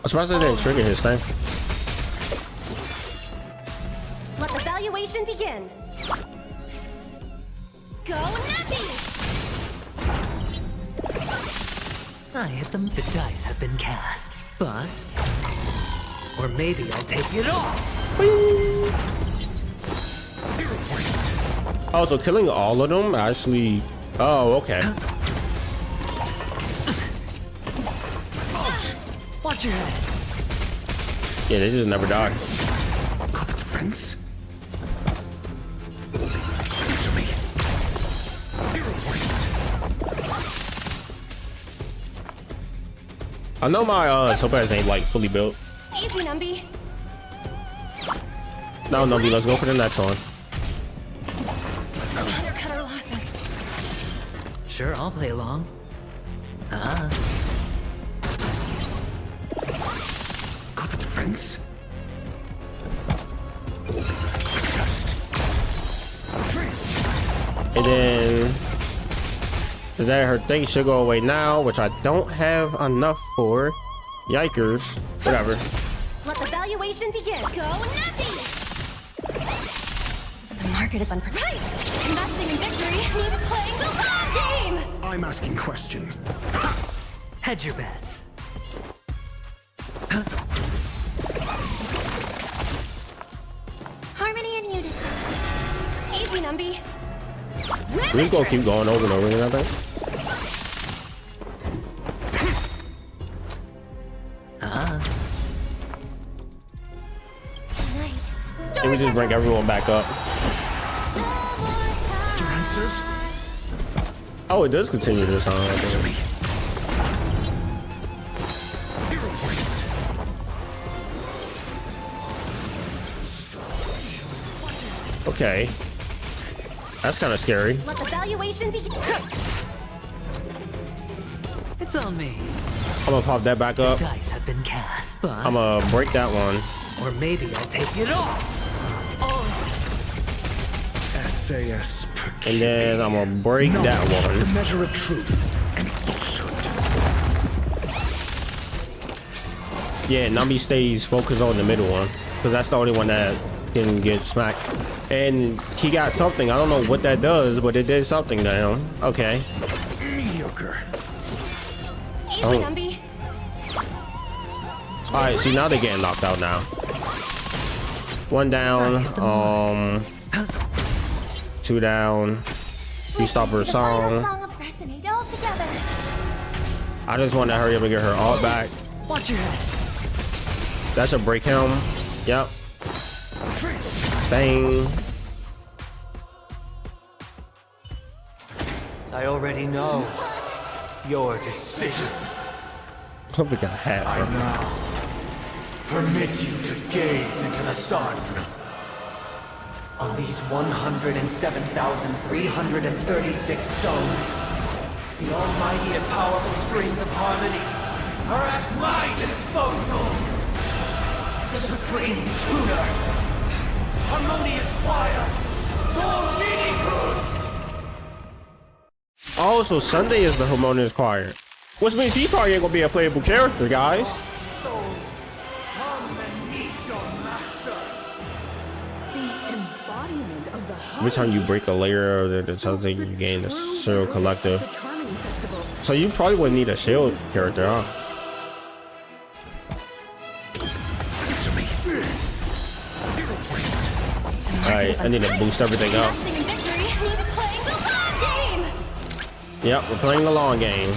I'm surprised I didn't trigger his thing. Let the valuation begin. Go Nappy! I hit them. The dice have been cast. Bust. Or maybe I'll take it off. Oh, so killing all of them actually. Oh, okay. Watch your head. Yeah, they just never die. Got the defense. Answer me. 0 points. I know my topaz ain't like fully built. Easy, Numby. No, Numby, let's go for the next one. Undercut our losses. Sure, I'll play along. Got the defense. And then her thing should go away now, which I don't have enough for. Yikers. Whatever. Let the valuation begin. Go Nappy! The market is unprepared. Investing in victory means playing the long game! I'm asking questions. Hedge your bets. Harmony and unison. Easy, Numby. We just gonna keep going over and over again, I think. And we just bring everyone back up. Your answers? Oh, it does continue this time. I think. 0 points. Okay. That's kind of scary. Let the valuation begin. It's on me. I'm gonna pop that back up. Dice have been cast. Bust. I'm gonna break that one. Or maybe I'll take it off. SAS per key. And then I'm gonna break that one. The measure of truth and falsehood. Yeah, Numby stays focused on the middle one, because that's the only one that can get smacked. And he got something. I don't know what that does, but it did something to him. Okay. Mediocre. Easy, Oh. Numby. All right. See, now they're getting knocked out now. One down. 2 down. You stop her song. Song of Resonate all together. I just want to hurry up and get her all back. Watch your head. That's a break helm. Yep. Bang. I already know your decision. Hope we got a hat, bro. I now permit you to gaze into the sun. On these 107,336 stones, the almighty and powerful strings of harmony are at my disposal. The supreme tuner, harmonious choir, Dominicus. Oh, so Sunday is the harmonious choir, which means he probably ain't gonna be a playable character, guys. Every time you break a layer of the something, you gain a serial collective. So you probably wouldn't need a shield character, huh? Alright, I need to boost everything up. Yep, we're playing the long game.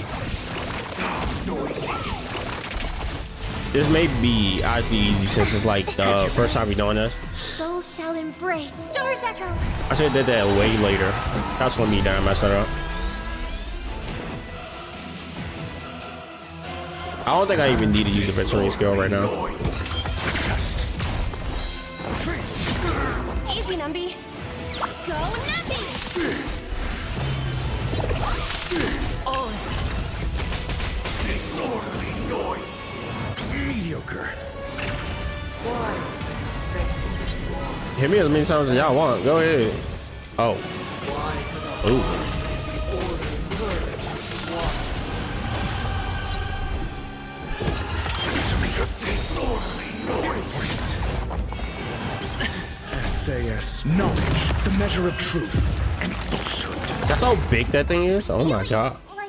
This may be actually easy since it's like the first time we're doing this. Souls shall embrace. Doors echo. I should have did that way later. That's when me that I messed it up. I don't think I even need to use the veteran skill right now. Easy, Numby. Go, Numby! Disorderly noise. Mediocre. Hit me as many times as y'all want. Go ahead. Oh. Ooh. SAS knowledge, the measure of truth and falsehood. That's how big that thing is? Oh my god. Like,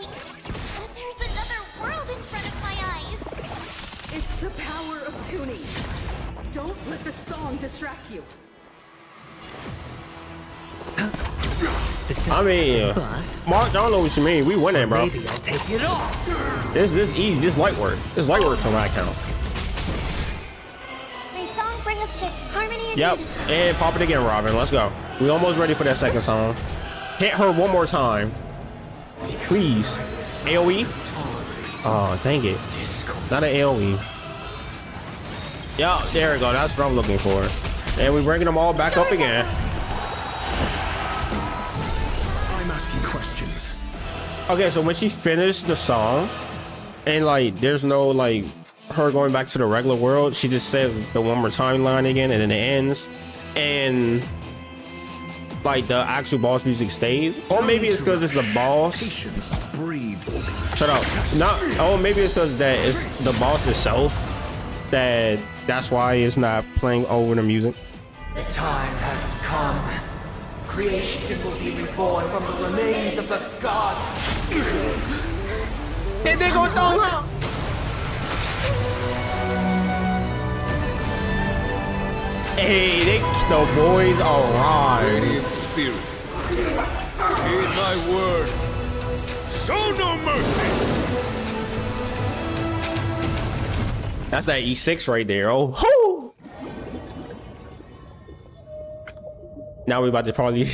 there's another world in front of my eyes. It's the power of tuning. Don't let the song distract you. I mean, Mark, I don't know what you mean. We winning, bro. Maybe I'll take it off. This easy. This light work. This light work from my account. May song bring us victory, harmony, and Yep. unity. And pop it again, Robin. Let's go. We almost ready for that second song. Hit her one more time. Please. AoE? Oh, dang it. Not an AoE. Yeah, there we go. That's what I'm looking for. And we're bringing them all back up again. I'm asking questions. Okay, so when she finished the song, and like, there's no like her going back to the regular world, she just says the one more timeline again, and then it ends, and like the actual boss music stays. Or maybe it's because it's the boss. Patience, breathe. Shut up. Not. Oh, maybe it's because that it's the boss itself. That's why it's not playing over the music. The time has come. Creation will be reborn from the remains of the gods. And they go down. Hey, the boys are Radiant spirits, heed my word. Show no mercy. That's that E6 right there. Oh, hoo! Now we about to probably.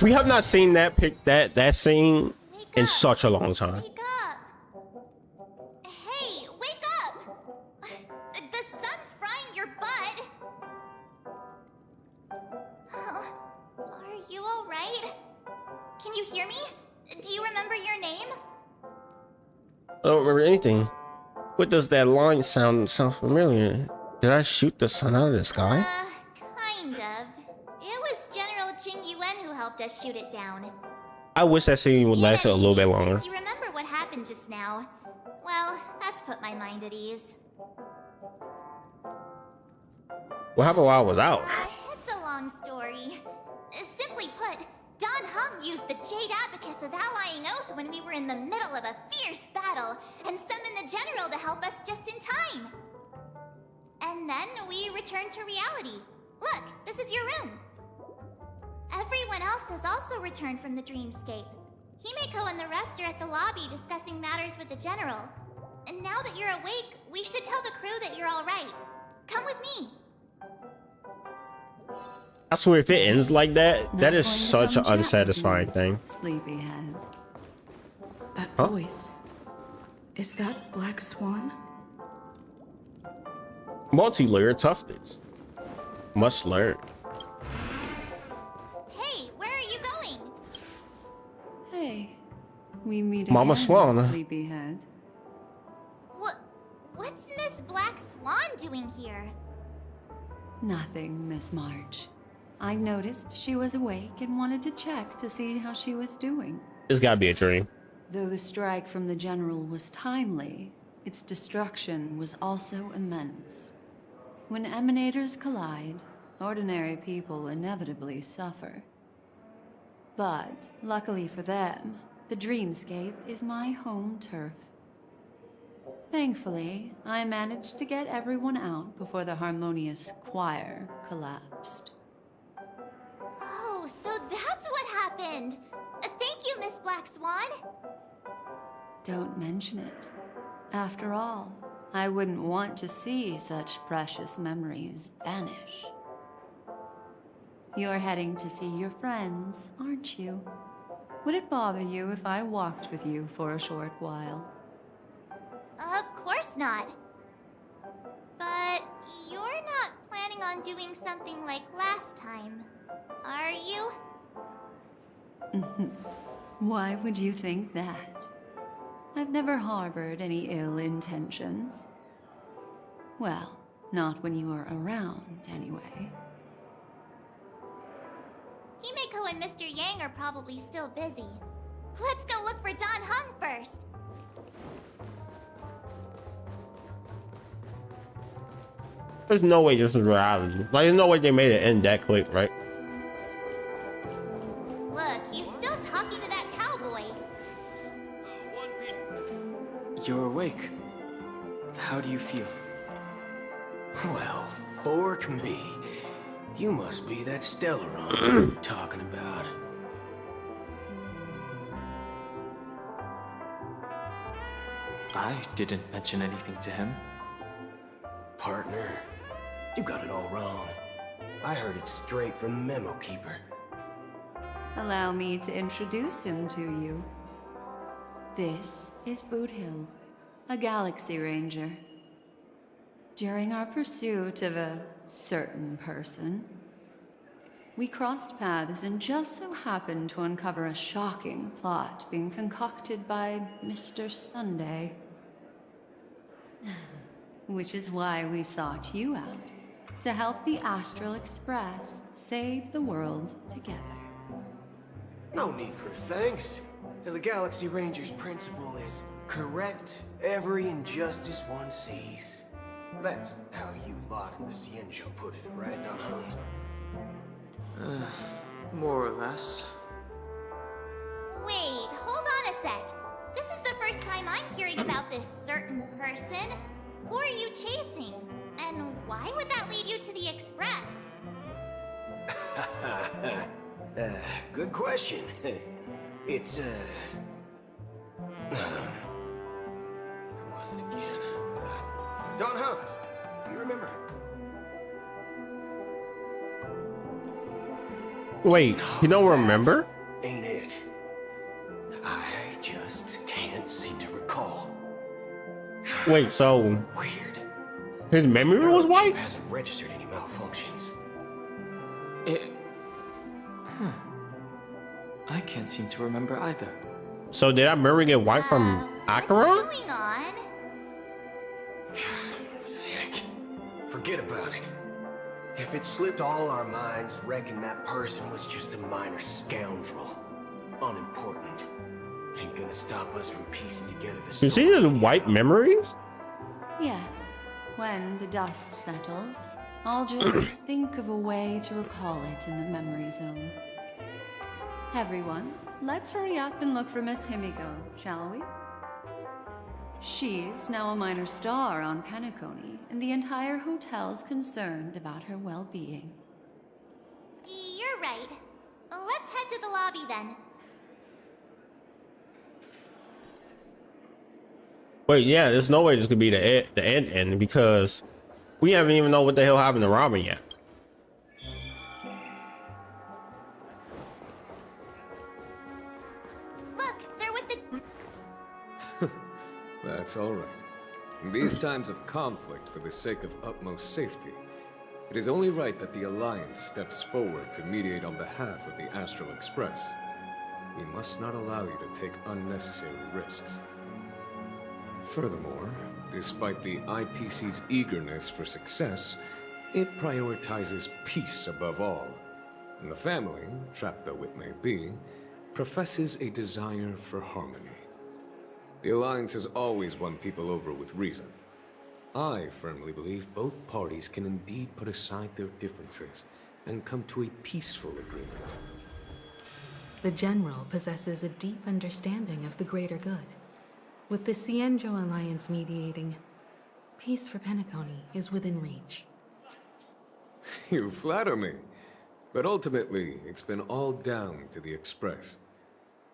We have not seen that that scene in such a long time. Wake up. Hey, wake up. The sun's frying your butt. Are you all right? Can you hear me? Do you remember your name? I don't remember anything. What does that line sound familiar? Did I shoot the sun out of the sky? Kind of. It was General Qing Yuan who helped us shoot it down. I wish that scene would last a little bit longer. Do you remember what happened just now? Well, that's put my mind at ease. What happened while I was out? It's a long story. Simply put, Don Hung used the Jade Abacus of Allying Oath when we were in the middle of a fierce battle and summoned the General to help us just in time. And then we returned to reality. Look, this is your room. Everyone else has also returned from the dreamscape. Himeko and the rest are at the lobby discussing matters with the General. And now that you're awake, we should tell the crew that you're all right. Come with me. I swear, if it ends like that, Not that is going to such come an chat with unsatisfying me, thing. Sleepyhead. That Huh? voice. Is that Black Swan? Multi-layered toughness. Must learn. Hey, where are you going? Hey, we meet Mama again, Swan. Sleepyhead. What's Miss Black Swan doing here? Nothing, Miss March. I noticed she was awake and wanted to check to see how she was doing. It's gotta be a dream. Though the strike from the General was timely, its destruction was also immense. When emanators collide, ordinary people inevitably suffer. But, luckily for them, the dreamscape is my home turf. Thankfully, I managed to get everyone out before the harmonious choir collapsed. Oh, so that's what happened. Thank you, Miss Black Swan. Don't mention it. After all, I wouldn't want to see such precious memories vanish. You're heading to see your friends, aren't you? Would it bother you if I walked with you for a short while? Of course not. But you're not planning on doing something like last time, are you? Why would you think that? I've never harbored any ill intentions. Well, not when you are around, anyway. Himeko and Mr. Yang are probably still busy. Let's go look for Don Hung first. There's no way this is reality. Like, there's no way they made it end that quick, right? Look, you still talking to that cowboy. You're awake. How do you feel? Well, fork me. You must be that Stellaron you're talking about. I didn't mention anything to him. Partner, you got it all wrong. I heard it straight from the memo keeper. Allow me to introduce him to you. This is Boot Hill, a Galaxy Ranger. During our pursuit of a certain person, we crossed paths and just so happened to uncover a shocking plot being concocted by Mr. Sunday. Which is why we sought you out, to help the Astral Express save the world together. No need for thanks. The Galaxy Ranger's principle is correct every injustice one sees. That's how you lot in the Xianzhou put it, right, Don Hung? More or less. Wait, hold on a sec. This is the first time I'm hearing about this certain person. Who are you chasing? And why would that lead you to the Express? Good question. It's, who was it again? Don Hung. You remember? Wait, you don't remember? Ain't it? I just can't seem to recall. Wait, so Weird. his memory was wiped? Hasn't registered any malfunctions. I can't seem to remember either. So did that memory get wiped from Acheron? What's going on? Heck, forget about it. If it slipped all our minds, reckon that person was just a minor scoundrel. Unimportant. Ain't gonna stop us from piecing together the You see the white memories? Yes, when the dust settles, I'll just think of a way to recall it in the memory zone. Everyone, let's hurry up and look for Miss Himiko, shall we? She's now a minor star on Penacony, and the entire hotel's concerned about her well-being. You're right. Let's head to the lobby then. Wait, yeah, there's no way this could be the end because we haven't even know what the hell happened to Robin yet. Look, they're with the... That's all right. In these times of conflict for the sake of utmost safety, it is only right that the Alliance steps forward to mediate on behalf of the Astral Express. We must not allow you to take unnecessary risks. Furthermore, despite the IPC's eagerness for success, it prioritizes peace above all. And the family, trapped though it may be, professes a desire for harmony. The Alliance has always won people over with reason. I firmly believe both parties can indeed put aside their differences and come to a peaceful agreement. The General possesses a deep understanding of the greater good. With the Cienjo Alliance mediating, peace for Penacony is within reach. You flatter me. But ultimately, it's been all down to the Express.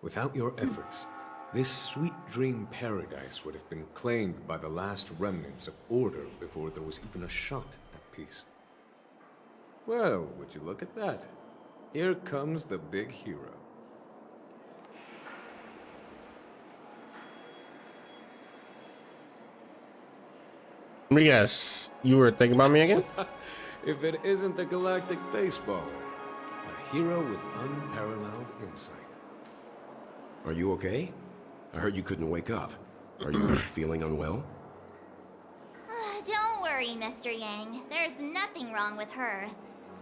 Without your efforts, this sweet dream paradise would have been claimed by the last remnants of order before there was even a shot at peace. Well, would you look at that? Here comes the big hero. Let me guess, you were thinking about me again? If it isn't the galactic baseballer, a hero with unparalleled insight. Are you okay? I heard you couldn't wake up. Are you feeling unwell? Don't worry, Mr. Yang. There's nothing wrong with her.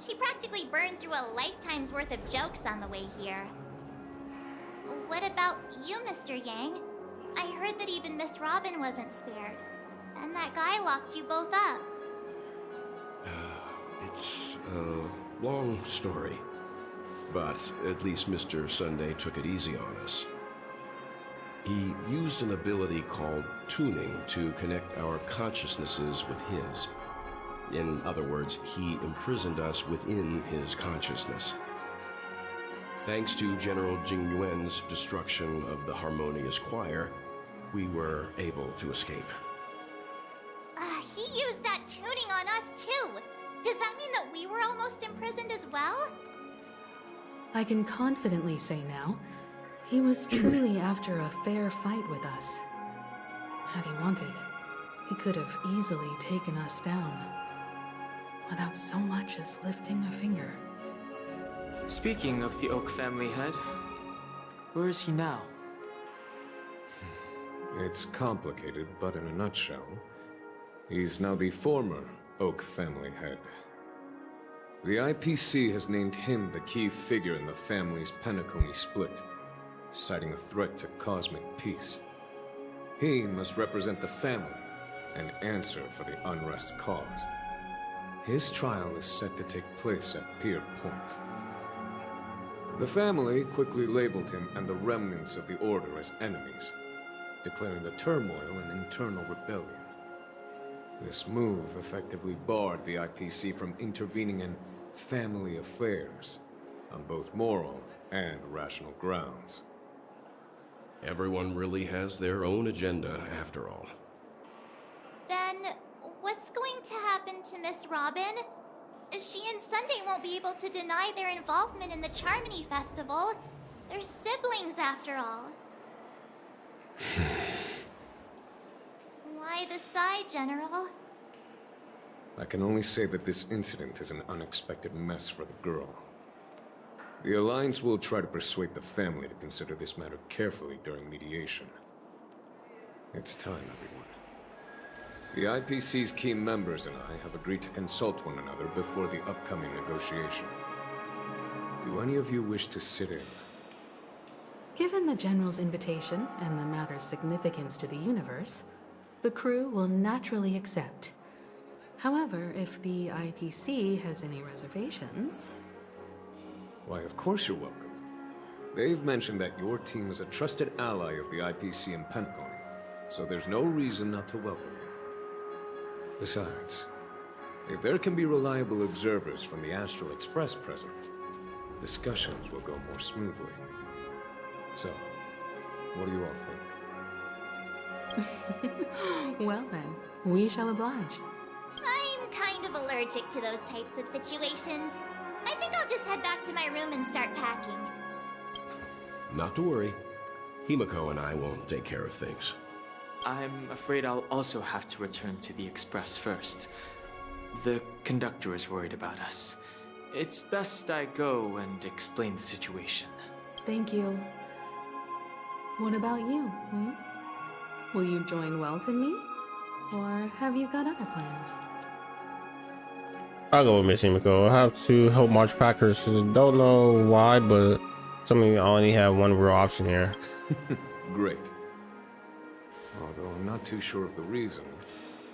She practically burned through a lifetime's worth of jokes on the way here. What about you, Mr. Yang? I heard that even Miss Robin wasn't spared. And that guy locked you both up. It's a long story. But at least Mr. Sunday took it easy on us. He used an ability called tuning to connect our consciousnesses with his. In other words, he imprisoned us within his consciousness. Thanks to General Jing Yuan's destruction of the Harmonious Choir, we were able to escape. He used that tuning on us too. Does that mean that we were almost imprisoned as well? I can confidently say now, he was truly after a fair fight with us. Had he wanted, he could have easily taken us down, without so much as lifting a finger. Speaking of the Oak family head, where is he now? It's complicated, but in a nutshell, he's now the former Oak family head. The IPC has named him the key figure in the family's Penacony split, citing a threat to cosmic peace. He must represent the family and answer for the unrest caused. His trial is set to take place at Pier Point. The family quickly labeled him and the remnants of the Order as enemies, declaring the turmoil an internal rebellion. This move effectively barred the IPC from intervening in family affairs on both moral and rational grounds. Everyone really has their own agenda, after all. Then, what's going to happen to Miss Robin? She and Sunday won't be able to deny their involvement in the Charmony Festival. They're siblings, after all. Why the sigh, General? I can only say that this incident is an unexpected mess for the girl. The Alliance will try to persuade the family to consider this matter carefully during mediation. It's time, everyone. The IPC's key members and I have agreed to consult one another before the upcoming negotiation. Do any of you wish to sit in? Given the General's invitation and the matter's significance to the universe, the crew will naturally accept. However, if the IPC has any reservations... Why, of course you're welcome. They've mentioned that your team is a trusted ally of the IPC in Penacony, so there's no reason not to welcome you. Besides, if there can be reliable observers from the Astral Express present, discussions will go more smoothly. So, what do you all think? Well then, we shall oblige. I'm kind of allergic to those types of situations. I think I'll just head back to my room and start packing. Not to worry. Himiko and I will take care of things. I'm afraid I'll also have to return to the Express first. The conductor is worried about us. It's best I go and explain the situation. Thank you. What about you? Will you join Welt and me? Or have you got other plans? I'll go with Miss Himiko. I have to help March Packers. Don't know why, but something I only have one real option here. Great. Although I'm not too sure of the reason,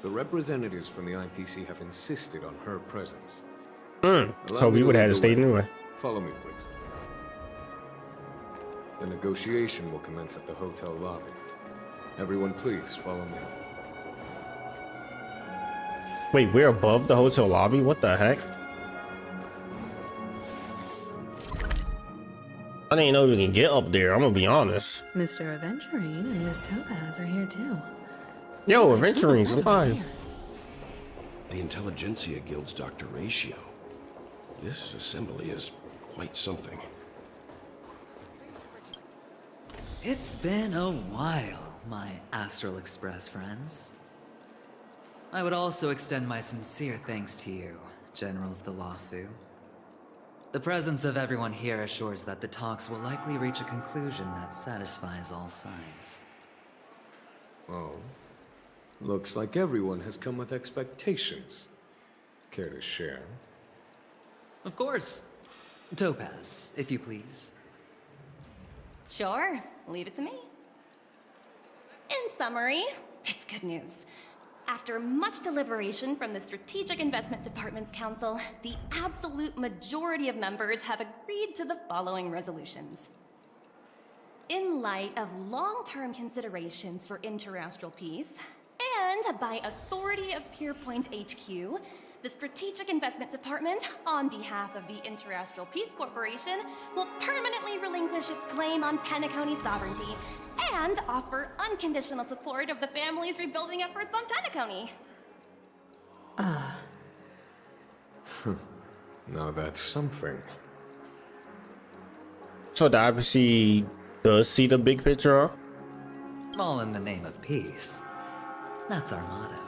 the representatives from the IPC have insisted on her presence. So we would have to stay anyway. Follow me, please. The negotiation will commence at the hotel lobby. Everyone, please follow me. Wait, we're above the hotel lobby? What the heck? I didn't know we can get up there, I'm gonna be honest. Mr. Aventurine and Miss Topaz are here too. Yo, Aventurine's fine. The Intelligentsia Guild's Dr. Ratio. This assembly is quite something. It's been a while, my Astral Express friends. I would also extend my sincere thanks to you, General of the Luofu. The presence of everyone here assures that the talks will likely reach a conclusion that satisfies all sides. Oh. Looks like everyone has come with expectations. Care to share? Of course. Topaz, if you please. Sure, leave it to me. In summary, it's good news. After much deliberation from the Strategic Investment Department's Council, the absolute majority of members have agreed to the following resolutions. In light of long-term considerations for interastral peace, and by authority of Pierpoint HQ, the Strategic Investment Department, on behalf of the Interastral Peace Corporation, will permanently relinquish its claim on Penacony sovereignty and offer unconditional support of the family's rebuilding efforts on Penacony. Now that's something. So the IPC does see the big picture, huh? All in the name of peace. That's our motto.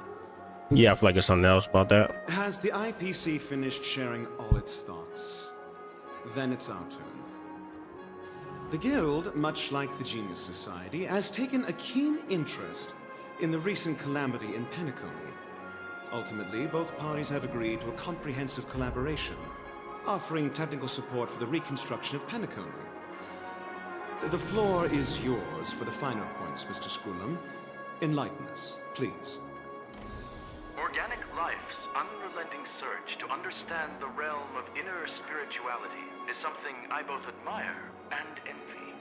Yeah, I feel like there's something else about that. Has the IPC finished sharing all its thoughts? Then it's our turn. The Guild, much like the Genius Society, has taken a keen interest in the recent calamity in Penacony. Ultimately, both parties have agreed to a comprehensive collaboration, offering technical support for the reconstruction of Penacony. The floor is yours for the finer points, Mr. Squillam. Enlighten us, please. Organic life's unrelenting search to understand the realm of inner spirituality is something I both admire and envy.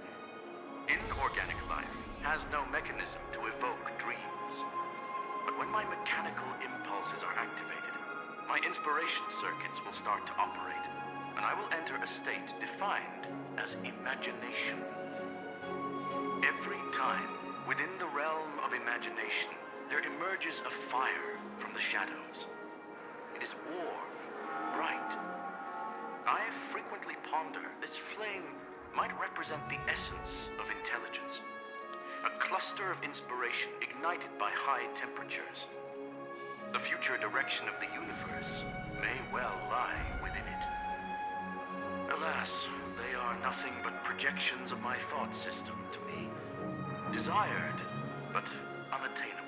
Inorganic life has no mechanism to evoke dreams. But when my mechanical impulses are activated, my inspiration circuits will start to operate, and I will enter a state defined as imagination. Every time, within the realm of imagination, there emerges a fire from the shadows. It is warm, bright. I frequently ponder this flame might represent the essence of intelligence. A cluster of inspiration ignited by high temperatures. The future direction of the universe may well lie within it. Alas, they are nothing but projections of my thought system to me. Desired, but unattainable.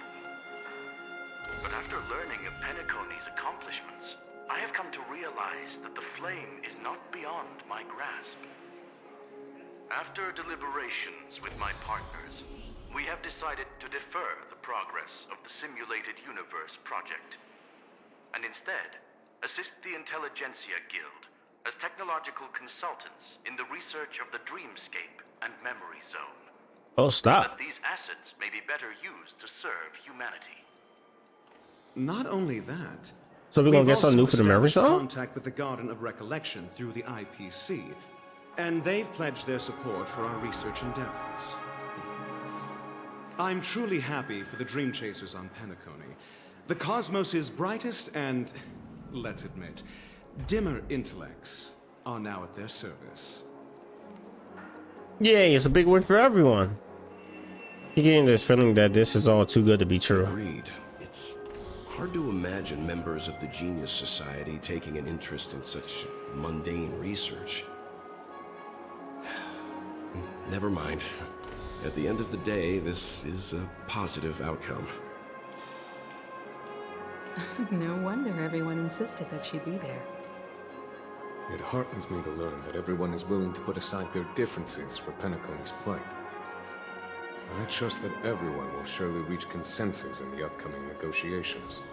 But after learning of Penacony's accomplishments, I have come to realize that the flame is not beyond my grasp. After deliberations with my partners, we have decided to defer the progress of the Simulated Universe project, and instead assist the Intelligentsia Guild as technological consultants in the research of the Dreamscape and Memory Zone. Oh, stop. That these assets may be better used to serve humanity. Not only that, So we're gonna we've get something new also for the memory established zone? contact with the Garden of Recollection through the IPC, and they've pledged their support for our research endeavors. I'm truly happy for the Dream Chasers on Penacony. The cosmos' brightest and, let's admit, dimmer intellects are now at their service. Yay, it's a big win for everyone. You're getting this feeling that this is all too good to be true. Agreed. It's hard to imagine members of the Genius Society taking an interest in such mundane research. Never mind. At the end of the day, this is a positive outcome. No wonder everyone insisted that she be there. It heartens me to learn that everyone is willing to put aside their differences for Penacony's plight. I trust that everyone will surely reach consensus in the upcoming negotiations.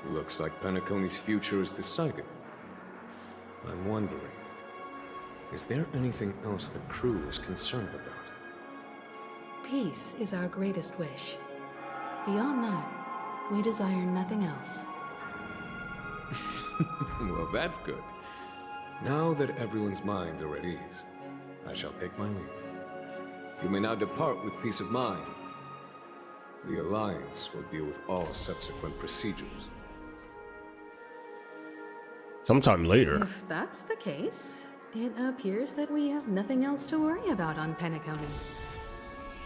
Looks like Penacony's future is decided. I'm wondering, is there anything else the crew is concerned about? Peace is our greatest wish. Beyond that, we desire nothing else. Well, that's good. Now that everyone's minds are at ease, I shall take my leave. You may now depart with peace of mind. The Alliance will deal with all subsequent procedures. Sometime later. If that's the case, it appears that we have nothing else to worry about on Penacony.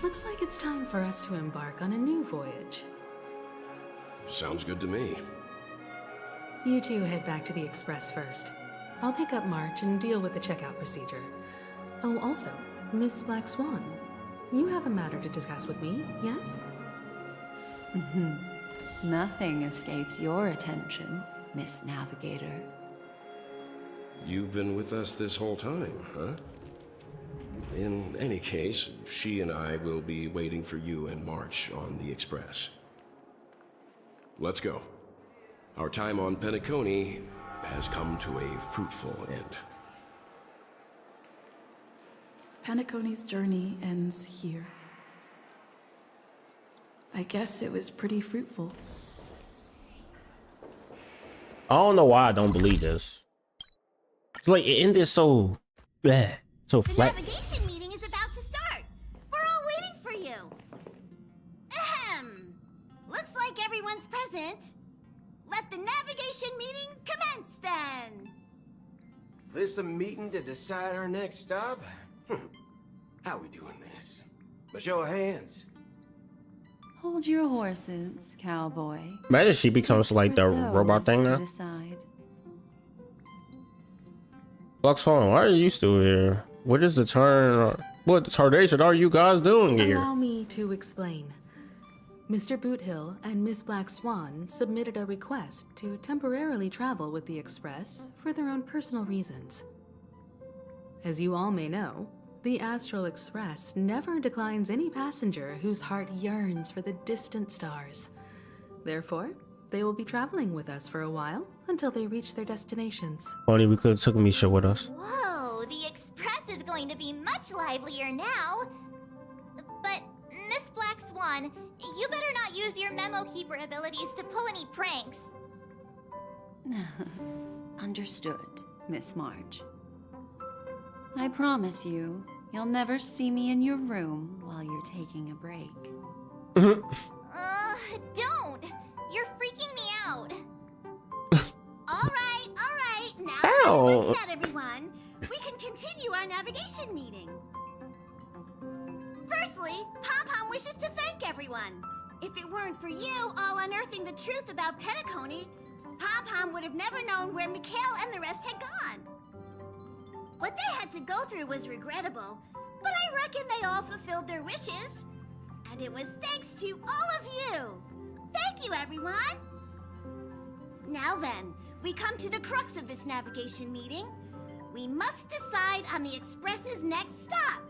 Looks like it's time for us to embark on a new voyage. Sounds good to me. You two head back to the Express first. I'll pick up March and deal with the checkout procedure. Oh, also, Miss Black Swan, you have a matter to discuss with me, yes? Nothing escapes your attention, Miss Navigator. You've been with us this whole time, huh? In any case, she and I will be waiting for you in March on the Express. Let's go. Our time on Penacony has come to a fruitful end. Penacony's journey ends here. I guess it was pretty fruitful. I don't know why I don't believe this. It's like it ended so bleh, so flat. The navigation meeting is about to start. We're all waiting for you. Ahem. Looks like everyone's present. Let the navigation meeting commence then. This a meeting to decide our next stop? How we doing this? A show of hands. Hold your horses, cowboy. Imagine she becomes like the robot thing now. Decide. Black Swan, why are you still here? What is the what retardation are you guys doing here? Allow me to explain. Mr. Boothill and Miss Black Swan submitted a request to temporarily travel with the Express for their own personal reasons. As you all may know, the Astral Express never declines any passenger whose heart yearns for the distant stars. Therefore, they will be traveling with us for a while until they reach their destinations. Funny, we could have took Misha with us. Whoa, the Express is going to be much livelier now. But, Miss Black Swan, you better not use your memo keeper abilities to pull any pranks. Understood, Miss March. I promise you, you'll never see me in your room while you're taking a break. Don't! You're freaking me out. All right. Now Ow. everyone's met, everyone. We can continue our navigation meeting. Firstly, Pom-Pom wishes to thank everyone. If it weren't for you all unearthing the truth about Penacony, Pom-Pom would have never known where Mikhail and the rest had gone. What they had to go through was regrettable, but I reckon they all fulfilled their wishes. And it was thanks to all of you. Thank you, everyone. Now then, we come to the crux of this navigation meeting. We must decide on the Express's next stop.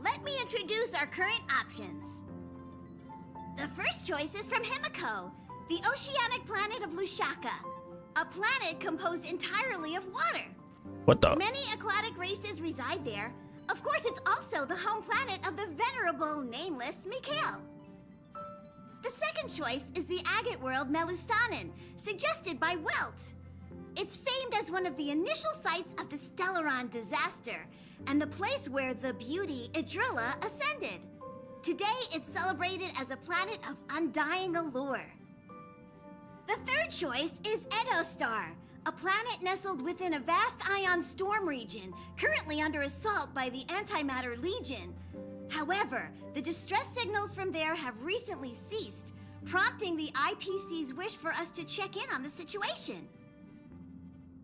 Let me introduce our current options. The first choice is from Himiko, the oceanic planet of Lushaka, a planet composed entirely of water. What the? Many aquatic races reside there. Of course, it's also the home planet of the venerable, nameless Mikhail. The second choice is the agate world Melustanen, suggested by Welt. It's famed as one of the initial sites of the Stellaron disaster, and the place where the beauty Idrilla ascended. Today, it's celebrated as a planet of undying allure. The third choice is Edo Star, a planet nestled within a vast ion storm region, currently under assault by the Antimatter Legion. However, the distress signals from there have recently ceased, prompting the IPC's wish for us to check in on the situation.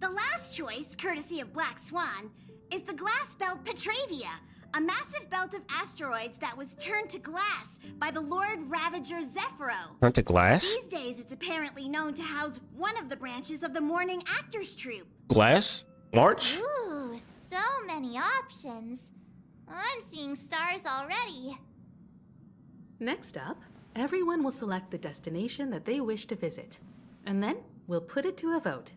The last choice, courtesy of Black Swan, is the glass belt Petravia, a massive belt of asteroids that was turned to glass by the Lord Ravager Zephyro. Turned to glass? These days, it's apparently known to house one of the branches of the Morning Actors Troupe. Glass? March? Ooh, so many options. I'm seeing stars already. Next up, everyone will select the destination that they wish to visit. And then we'll put it to a vote.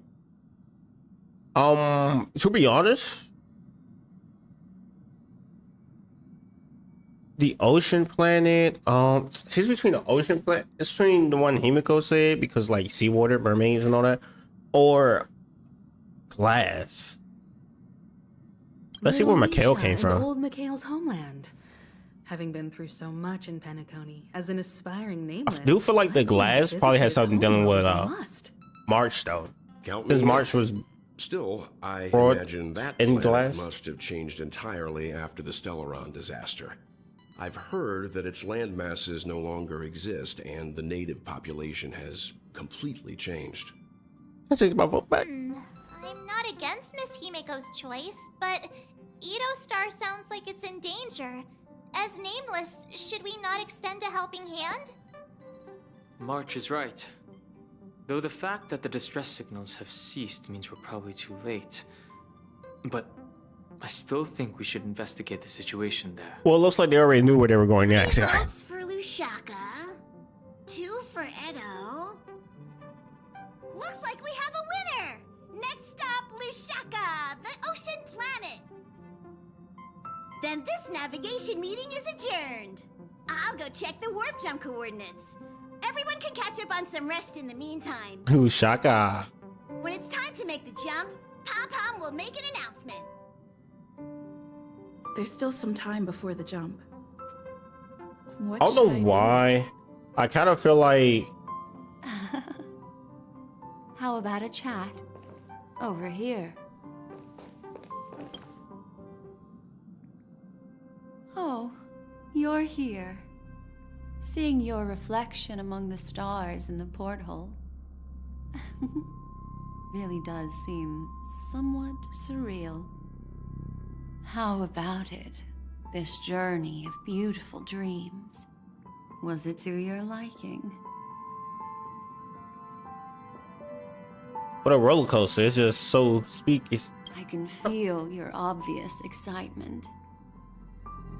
To be honest, the ocean planet, she's between the ocean planet, it's between the one Himiko said, because like seawater, mermaids and all that, or glass. Let's see where Mikhail came from. Old Mikhail's homeland. Having been through so much in Penacony, as an aspiring nameless, I do feel like the glass probably has something dealing with March though. Because March was still, I brought imagine that in planet glass. must have changed entirely after the Stellaron disaster. I've heard that its land masses no longer exist and the native population has completely changed. That takes my vote back. I'm not against Miss Himiko's choice, but Edo Star sounds like it's in danger. As nameless, should we not extend a helping hand? March is right. Though the fact that the distress signals have ceased means we're probably too late. But I still think we should investigate the situation there. Well, it looks like they already knew where they were going next. Votes for Lushaka, 2 for Edo. Looks like we have a winner! Next stop, Lushaka, the ocean planet. Then this navigation meeting is adjourned. I'll go check the warp jump coordinates. Everyone can catch up on some rest in the meantime. Lushaka. When it's time to make the jump, Pom-Pom will make an announcement. There's still some time before the jump. What I don't know should I do? why. I kind of feel like How about a chat? Over here. Oh, you're here. Seeing your reflection among the stars in the porthole really does seem somewhat surreal. How about it? This journey of beautiful dreams. Was it to your liking? what a roller coaster. It's just so speaky. I can feel your obvious excitement.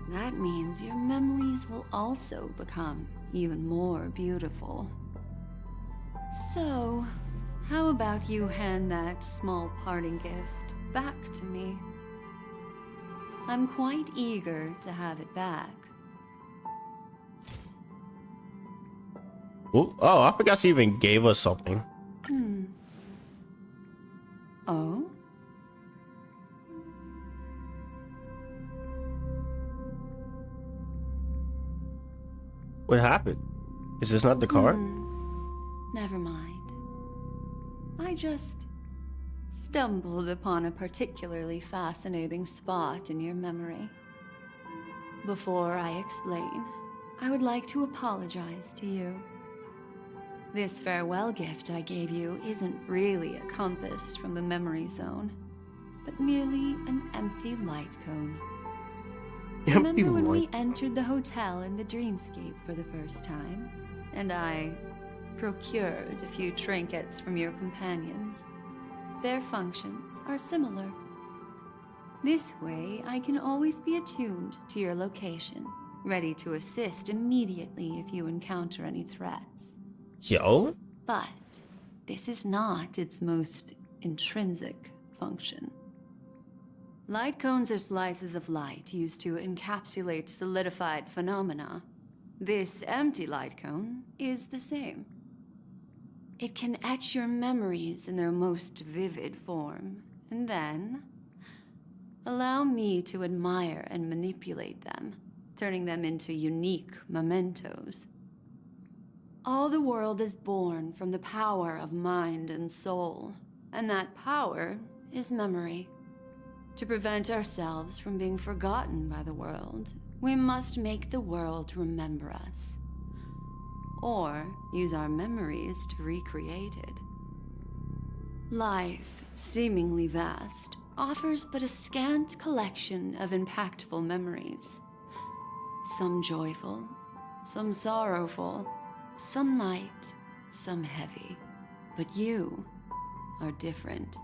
That means your memories will also become even more beautiful. So, how about you hand that small parting gift back to me? I'm quite eager to have it back. Ooh, oh, I forgot she even gave us something. Oh? What happened? Is this not the card? Never mind. I just stumbled upon a particularly fascinating spot in your memory. Before I explain, I would like to apologize to you. This farewell gift I gave you isn't really a compass from the memory zone, but merely an empty light cone. Remember when we entered the hotel in the dreamscape for the first time, and I procured a few trinkets from your companions? Their functions are similar. This way, I can always be attuned to your location, ready to assist immediately if you encounter any threats. Yo? But this is not its most intrinsic function. Light cones are slices of light used to encapsulate solidified phenomena. This empty light cone is the same. It can etch your memories in their most vivid form, and then allow me to admire and manipulate them, turning them into unique mementos. All the world is born from the power of mind and soul, and that power is memory. To prevent ourselves from being forgotten by the world, we must make the world remember us, or use our memories to recreate it. Life, seemingly vast, offers but a scant collection of impactful memories. Some joyful, some sorrowful, some light, some heavy. But you are different.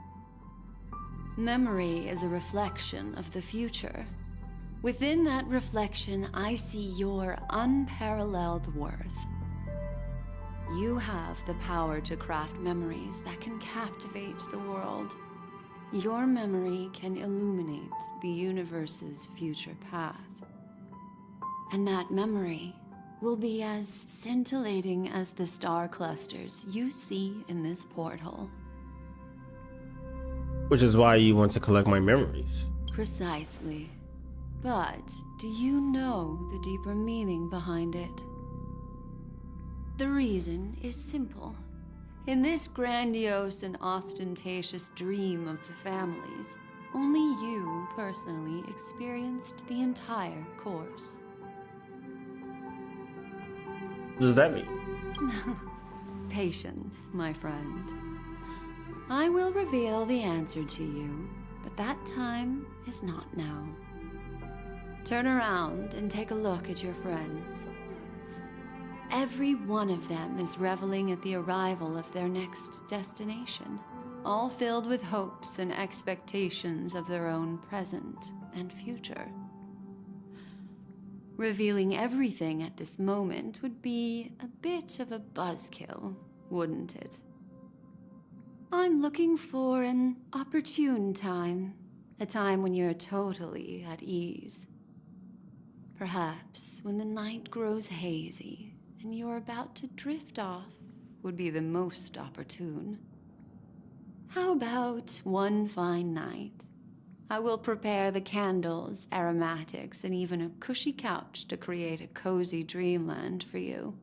Memory is a reflection of the future. Within that reflection, I see your unparalleled worth. You have the power to craft memories that can captivate the world. Your memory can illuminate the universe's future path. And that memory will be as scintillating as the star clusters you see in this porthole. Which is why you want to collect my memories. Precisely. But do you know the deeper meaning behind it? The reason is simple. In this grandiose and ostentatious dream of the families, only you personally experienced the entire course. What does that mean? Patience, my friend. I will reveal the answer to you, but that time is not now. Turn around and take a look at your friends. Every one of them is reveling at the arrival of their next destination, all filled with hopes and expectations of their own present and future. Revealing everything at this moment would be a bit of a buzzkill, wouldn't it? I'm looking for an opportune time, a time when you're totally at ease. Perhaps when the night grows hazy and you're about to drift off would be the most opportune. How about one fine night? I will prepare the candles, aromatics, and even a cushy couch to create a cozy dreamland for you.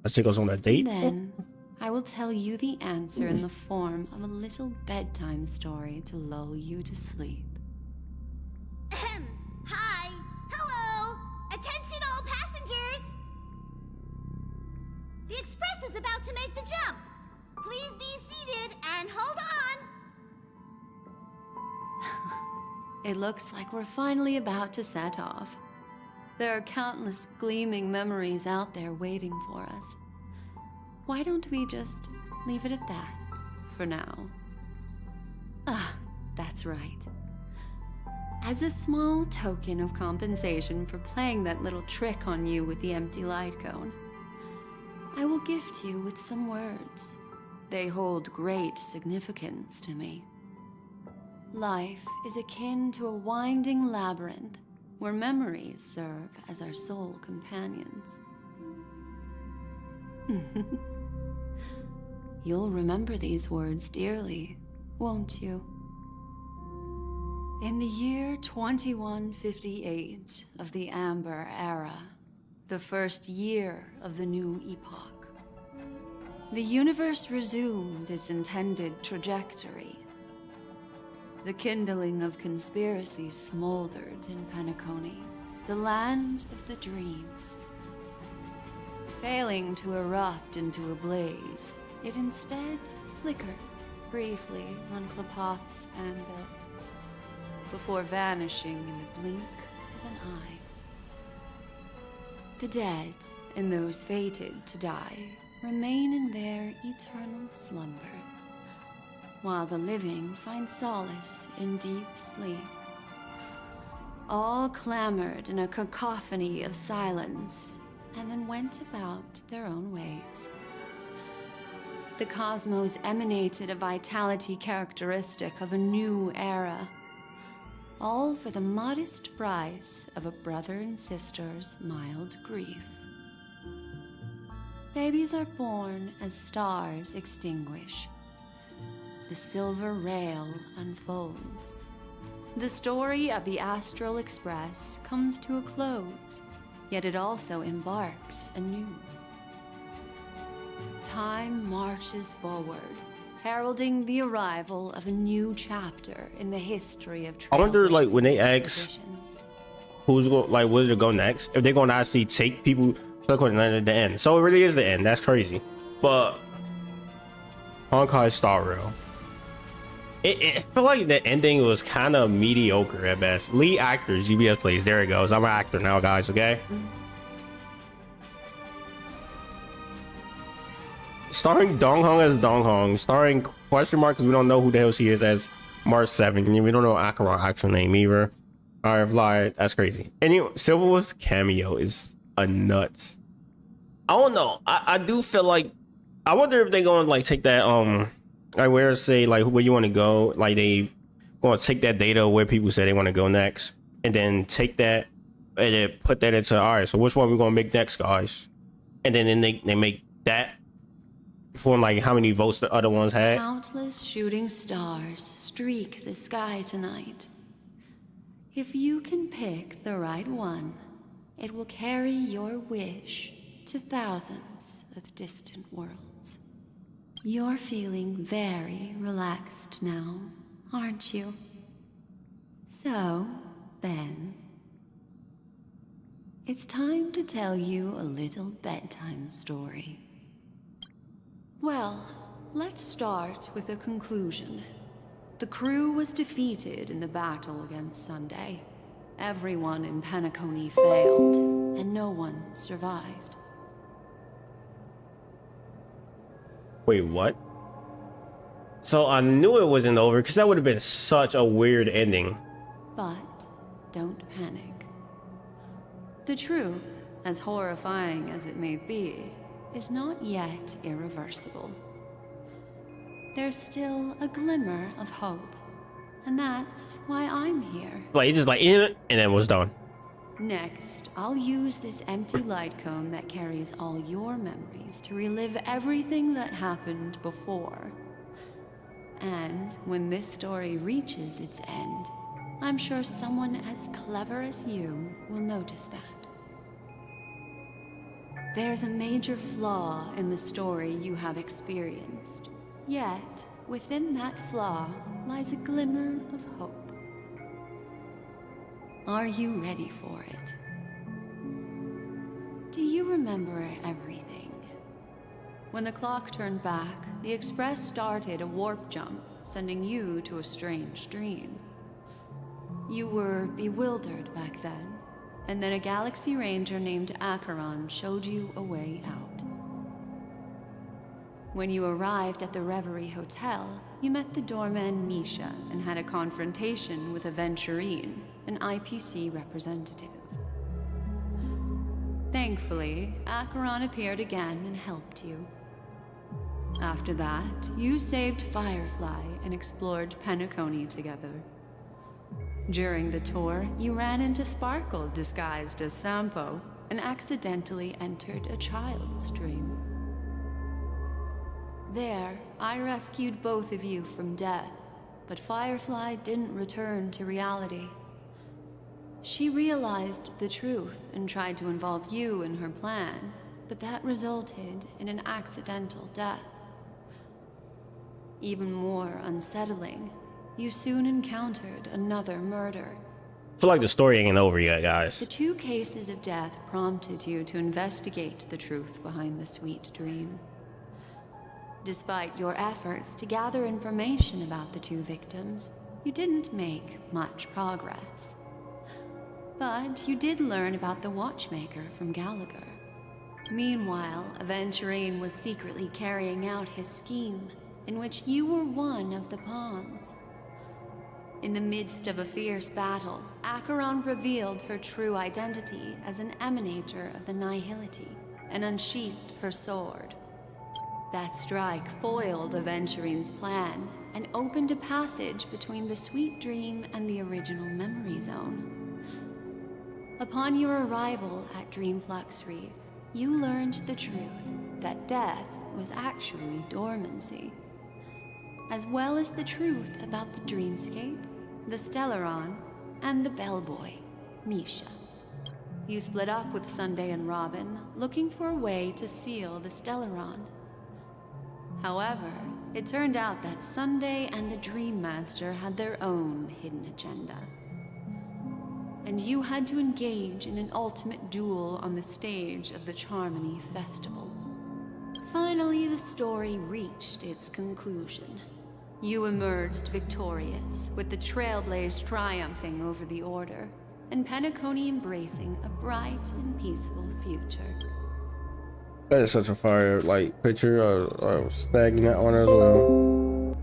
Let's take us on a date. And then I will tell you the answer in the form of a little bedtime story to lull you to sleep. Hi! Hello! Attention all passengers! The express is about to make the jump. Please be seated and hold on! It looks like we're finally about to set off. There are countless gleaming memories out there waiting for us. Why don't we just leave it at that for now? Ah, that's right. As a small token of compensation for playing that little trick on you with the empty light cone, I will gift you with some words. They hold great significance to me. Life is akin to a winding labyrinth where memories serve as our sole companions. You'll remember these words dearly, won't you? In the year 2158 of the Amber Era, the first year of the new epoch, the universe resumed its intended trajectory. The kindling of conspiracy smoldered in Penacony, the land of the dreams. Failing to erupt into a blaze, it instead flickered briefly on Klapoth's anvil, before vanishing in the blink of an eye. The dead, and those fated to die, remain in their eternal slumber, while the living find solace in deep sleep. All clamored in a cacophony of silence, and then went about their own ways. The cosmos emanated a vitality characteristic of a new era, all for the modest price of a brother and sister's mild grief. Babies are born as stars extinguish. The silver rail unfolds. The story of the Astral Express comes to a close, yet it also embarks anew. Time marches forward, heralding the arrival of a new chapter in the history of I wonder, like, when they ask expeditions. who's going, like, where to go next, if they're going to actually take people to the end. So it really is the end. That's crazy. But Honkai Star Rail. I feel like the ending was kind of mediocre at best. Lead actors, GBS plays. There it goes. I'm an actor now, guys. Okay. Starring Dong Hong as Dong Hong. Starring question mark because we don't know who the hell she is as March 7. We don't know Akaron's actual name either. Alright, lied. That's crazy. Anyway, Silverwood's cameo is a nuts. I don't know. I do feel like, I wonder if they're going to like take that like where say like where you want to go, like they going to take that data where people say they want to go next, and then take that and then put that into, all right, so which one we going to make next, guys? And then they make that for like how many votes the other ones had. Countless shooting stars streak the sky tonight. If you can pick the right one, it will carry your wish to thousands of distant worlds. You're feeling very relaxed now, aren't you? So, then, it's time to tell you a little bedtime story. Well, let's start with a conclusion. The crew was defeated in the battle against Sunday. Everyone in Penacony failed, and no one survived. Wait, what? So I knew it wasn't over because that would have been such a weird ending. But don't panic. The truth, as horrifying as it may be, is not yet irreversible. There's still a glimmer of hope, and that's why I'm here. Like, it's just like, and then it was done. Next, I'll use this empty light cone that carries all your memories to relive everything that happened before. And when this story reaches its end, I'm sure someone as clever as you will notice that. There's a major flaw in the story you have experienced. Yet, within that flaw lies a glimmer of hope. Are you ready for it? Do you remember everything? When the clock turned back, the Express started a warp jump, sending you to a strange dream. You were bewildered back then, and then a Galaxy Ranger named Acheron showed you a way out. When you arrived at the Reverie Hotel, you met the doorman Misha and had a confrontation with Aventurine, an IPC representative. Thankfully, Acheron appeared again and helped you. After that, you saved Firefly and explored Penacony together. During the tour, you ran into Sparkle disguised as Sampo and accidentally entered a child's dream. There, I rescued both of you from death, but Firefly didn't return to reality. She realized the truth and tried to involve you in her plan, but that resulted in an accidental death. Even more unsettling, you soon encountered another murder. I feel like the story ain't over yet, guys. The 2 cases of death prompted you to investigate the truth behind the sweet dream. Despite your efforts to gather information about the 2 victims, you didn't make much progress. But you did learn about the Watchmaker from Gallagher. Meanwhile, Aventurine was secretly carrying out his scheme, in which you were one of the pawns. In the midst of a fierce battle, Acheron revealed her true identity as an emanator of the Nihility and unsheathed her sword. That strike foiled Aventurine's plan and opened a passage between the Sweet Dream and the original Memory Zone. Upon your arrival at Dreamflux Reef, you learned the truth that death was actually dormancy, as well as the truth about the dreamscape the Stellaron, and the bellboy, Misha. You split up with Sunday and Robin, looking for a way to seal the Stellaron. However, it turned out that Sunday and the Dream Master had their own hidden agenda. And you had to engage in an ultimate duel on the stage of the Charmony Festival. Finally, the story reached its conclusion. You emerged victorious, with the Trailblaze triumphing over the Order, and Penacony embracing a bright and peaceful future. That is such a fire like picture. I was snagging that on as well.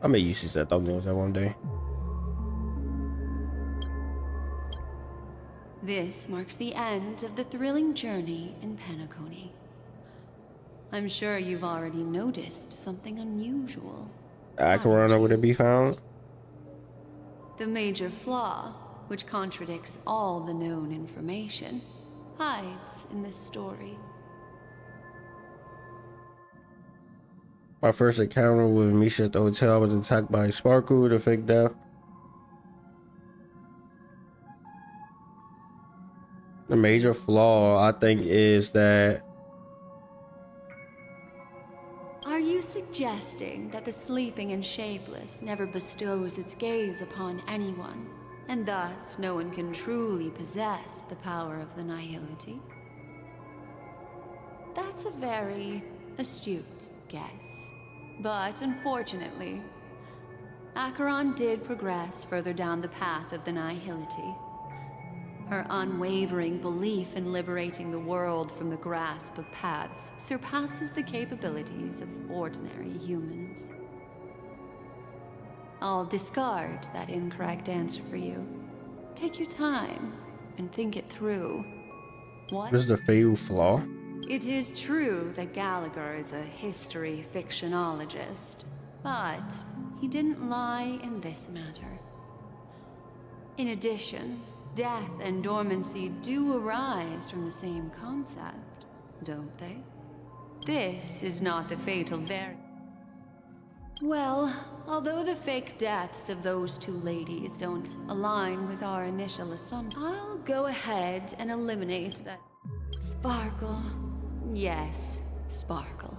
I may use these as thumbnails that one day. This marks the end of the thrilling journey in Penacony. I'm sure you've already noticed something unusual. Acheron would it be found? The major flaw, which contradicts all the known information, hides in this story. My first encounter with Misha at the hotel was attacked by Sparkle, the fake death. The major flaw, I think, is that... Are you suggesting that the sleeping and shapeless never bestows its gaze upon anyone, and thus no one can truly possess the power of the nihility? That's a very astute guess. But unfortunately, Acheron did progress further down the path of the nihility. Her unwavering belief in liberating the world from the grasp of paths surpasses the capabilities of ordinary humans. I'll discard that incorrect answer for you. Take your time and think it through. What is the fatal flaw? It is true that Gallagher is a history fictionologist, but he didn't lie in this matter. In addition, death and dormancy do arise from the same concept, don't they? This is not the fatal Well, although the fake deaths of those two ladies don't align with our initial assumption, I'll go ahead and eliminate that. Sparkle. Yes, Sparkle.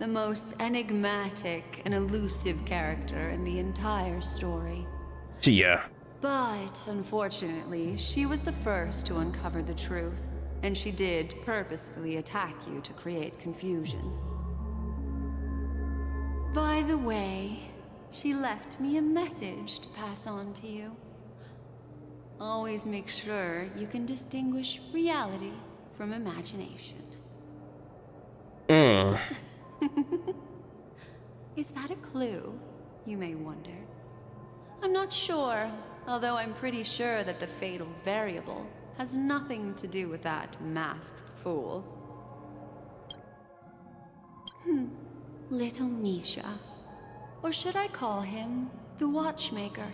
The most enigmatic and elusive character in the entire story. Yeah. But, unfortunately, she was the first to uncover the truth, and she did purposefully attack you to create confusion. By the way, she left me a message to pass on to you. Always make sure you can distinguish reality from imagination. Is that a clue, you may wonder? I'm not sure, although I'm pretty sure that the fatal variable has nothing to do with that masked fool. Little Misha. Or should I call him the Watchmaker?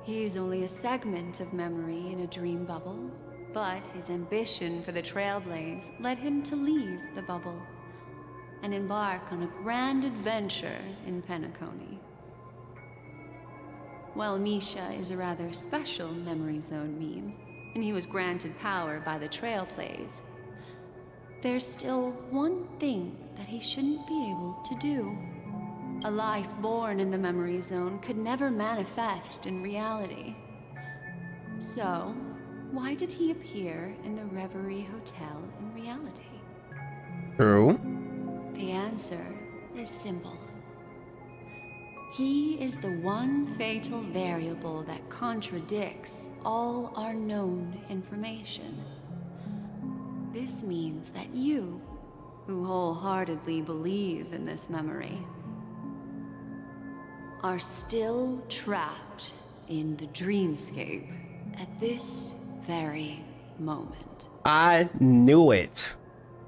He's only a segment of memory in a dream bubble, but his ambition for the Trailblaze led him to leave the bubble and embark on a grand adventure in Penacony. While Misha is a rather special Memory Zone meme, and he was granted power by the Trailblaze, there's still one thing that he shouldn't be able to do. A life born in the Memory Zone could never manifest in reality. So, why did he appear in the Reverie Hotel in reality? True. The answer is simple. He is the one fatal variable that contradicts all our known information. This means that you, who wholeheartedly believe in this memory, are still trapped in the dreamscape at this very moment. I knew it.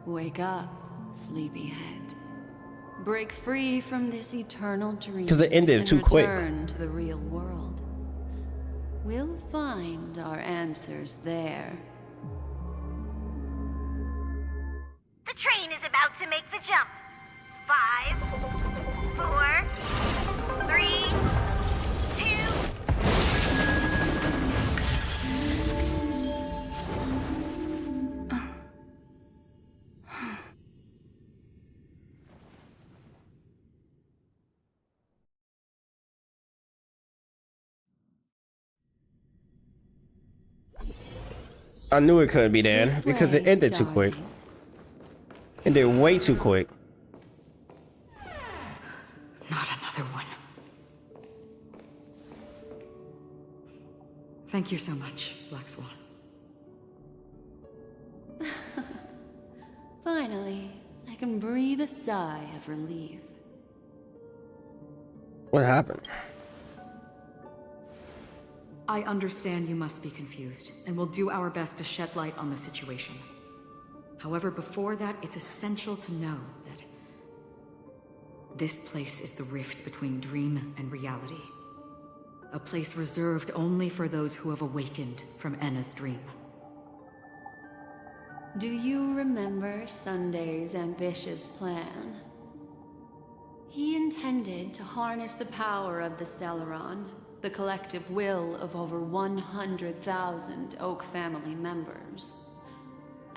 Wake up, sleepyhead. Break free from this eternal dream. 'Cause it ended and too quick. Return to the real world. We'll find our answers there. The train is about to make the jump. 5, 4, 3, 2. I knew it couldn't be Dan because it ended too quick. It did way too quick. Not another one. Thank you so much, Black Swan. Finally, I can breathe a sigh of relief. What happened? I understand you must be confused, and we'll do our best to shed light on the situation. However, before that, it's essential to know that this place is the rift between dream and reality. A place reserved only for those who have awakened from Enna's dream. Do you remember Sunday's ambitious plan? He intended to harness the power of the Stellaron, the collective will of over 100,000 Oak family members,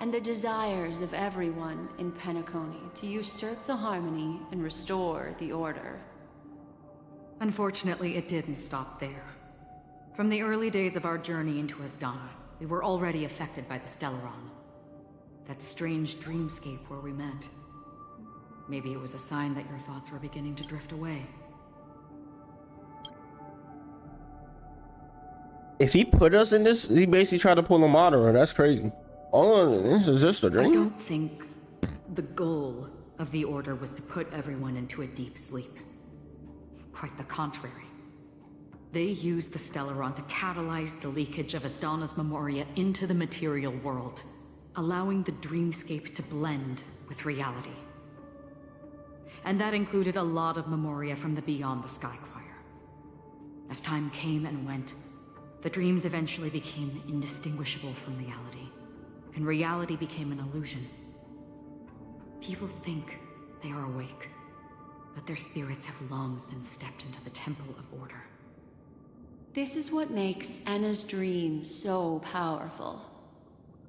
and the desires of everyone in Penacony to usurp the harmony and restore the order. Unfortunately, it didn't stop there. From the early days of our journey into Asdana, we were already affected by the Stellaron. That strange dreamscape where we met. Maybe it was a sign that your thoughts were beginning to drift away. If he put us in this, he basically tried to pull a Madara. That's crazy. Oh, this is just a dream? I don't think the goal of the Order was to put everyone into a deep sleep. Quite the contrary. They used the Stellaron to catalyze the leakage of Asdana's Memoria into the material world, allowing the dreamscape to blend with reality. And that included a lot of Memoria from the Beyond the Sky Choir. As time came and went, the dreams eventually became indistinguishable from reality, and reality became an illusion. People think they are awake, but their spirits have long since stepped into the Temple of Order. This is what makes Enna's dream so powerful.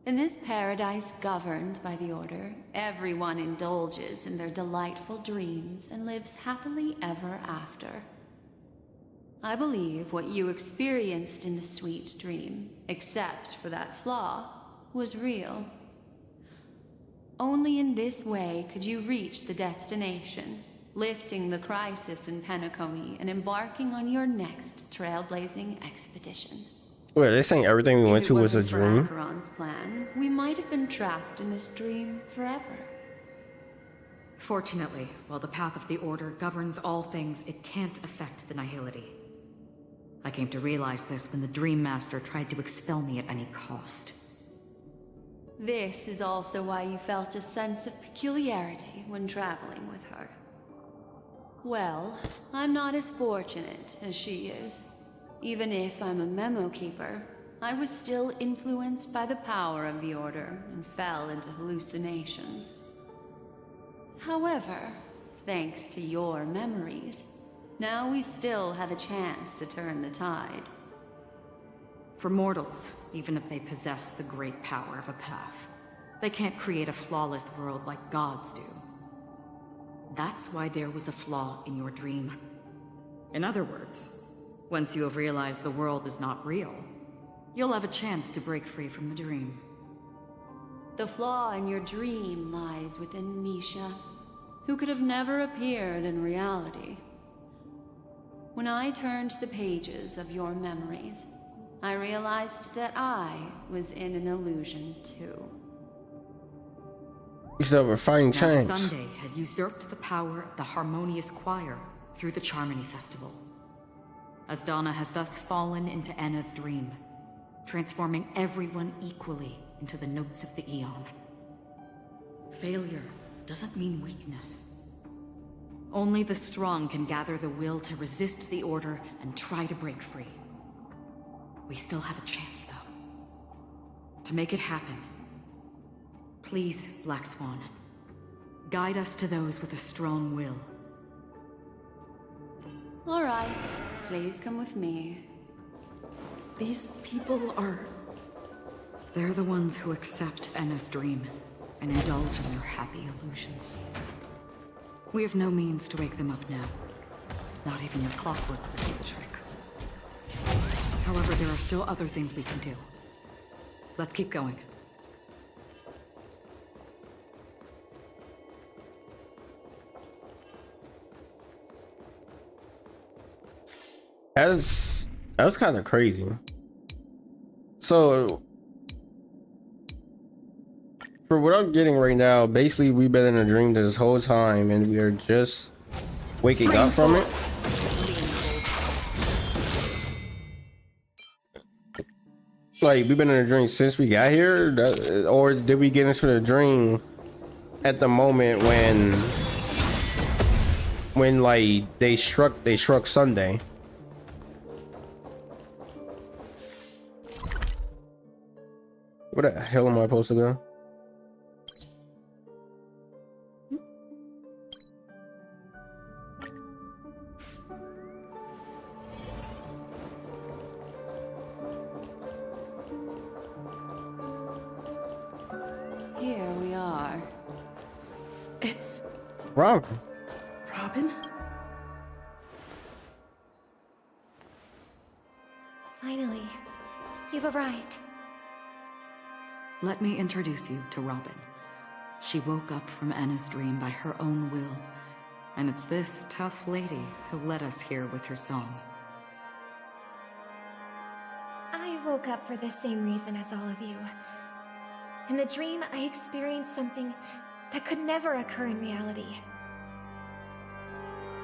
In this paradise governed by the Order, everyone indulges in their delightful dreams and lives happily ever after. I believe what you experienced in the sweet dream, except for that flaw, was real. Only in this way could you reach the destination, lifting the crisis in Penacony and embarking on your next trailblazing expedition. Wait, they saying everything we went to was a If it wasn't dream? for Acheron's plan, we might have been trapped in this dream forever. Fortunately, while the path of the Order governs all things, it can't affect the Nihility. I came to realize this when the Dream Master tried to expel me at any cost. This is also why you felt a sense of peculiarity when traveling with her. Well, I'm not as fortunate as she is. Even if I'm a memo keeper, I was still influenced by the power of the Order and fell into hallucinations. However, thanks to your memories, now we still have a chance to turn the tide. For mortals, even if they possess the great power of a path, they can't create a flawless world like gods do. That's why there was a flaw in your dream. In other words, once you have realized the world is not real, you'll have a chance to break free from the dream. The flaw in your dream lies within Misha, who could have never appeared in reality. When I turned the pages of your memories, I realized that I was in an illusion too. He's a refined Now change. Sunday has usurped the power of the Harmonious Choir through the Charmony Festival. Asdana has thus fallen into Enna's dream, transforming everyone equally into the notes of the Eon. Failure doesn't mean weakness. Only the strong can gather the will to resist the Order and try to break free. We still have a chance, though. To make it happen, please, Black Swan, guide us to those with a strong will. All right, please come with me. These people are... They're the ones who accept Enna's dream and indulge in their happy illusions. We have no means to wake them up now. Not even your clockwork will do the trick. However, there are still other things we can do. Let's keep going. That's kind of crazy. So for what I'm getting right now, basically we've been in a dream this whole time and we are just waking up from it. Like we've been in a dream since we got here, or did we get into the dream at the moment when like they struck Sunday? Where the hell am I supposed to go? Here we are. It's... Robin. Robin? Finally, you've arrived. Let me introduce you to Robin. She woke up from Enna's dream by her own will, and it's this tough lady who led us here with her song. I woke up for the same reason as all of you. In the dream, I experienced something that could never occur in reality.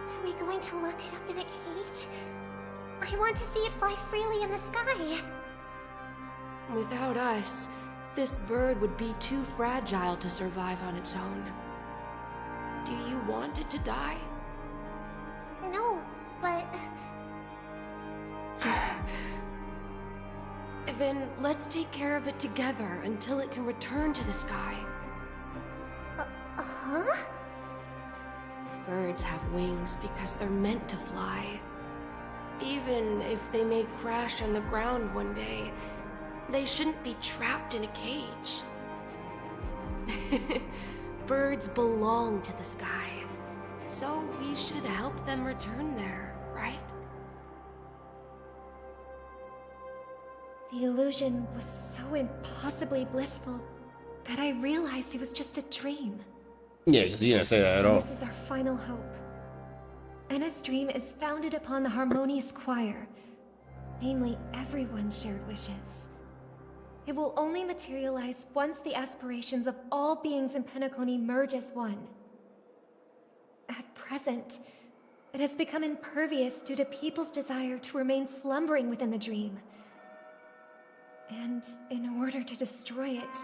Are we going to lock it up in a cage? I want to see it fly freely in the sky. Without us, this bird would be too fragile to survive on its own. Do you want it to die? No, but... Then let's take care of it together until it can return to the sky. Huh? Birds have wings because they're meant to fly. Even if they may crash on the ground one day, they shouldn't be trapped in a cage. Birds belong to the sky, so we should help them return there, right? The illusion was so impossibly blissful that I realized it was just a dream. Yeah, because you didn't say that at all. This is our final hope. Enna's dream is founded upon the harmonious choir, mainly everyone's shared wishes. It will only materialize once the aspirations of all beings in Penacony merge as one. At present, it has become impervious due to people's desire to remain slumbering within the dream. And in order to destroy it,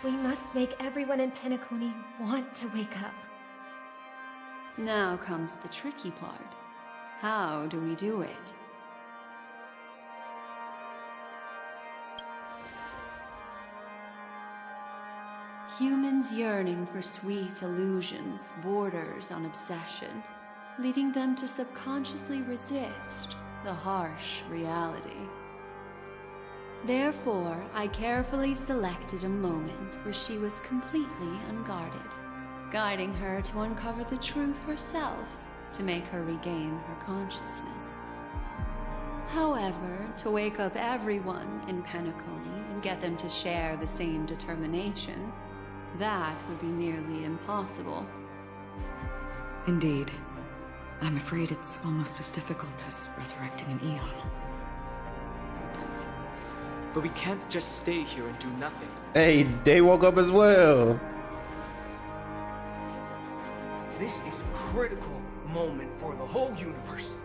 we must make everyone in Penacony want to wake up. Now comes the tricky part. How do we do it? Humans yearning for sweet illusions borders on obsession, leading them to subconsciously resist the harsh reality. Therefore, I carefully selected a moment where she was completely unguarded, guiding her to uncover the truth herself to make her regain her consciousness. However, to wake up everyone in Penacony and get them to share the same determination, that would be nearly impossible. Indeed. I'm afraid it's almost as difficult as resurrecting an Eon. But we can't just stay here and do nothing. Hey, they woke up as well. This is a critical moment for the whole universe.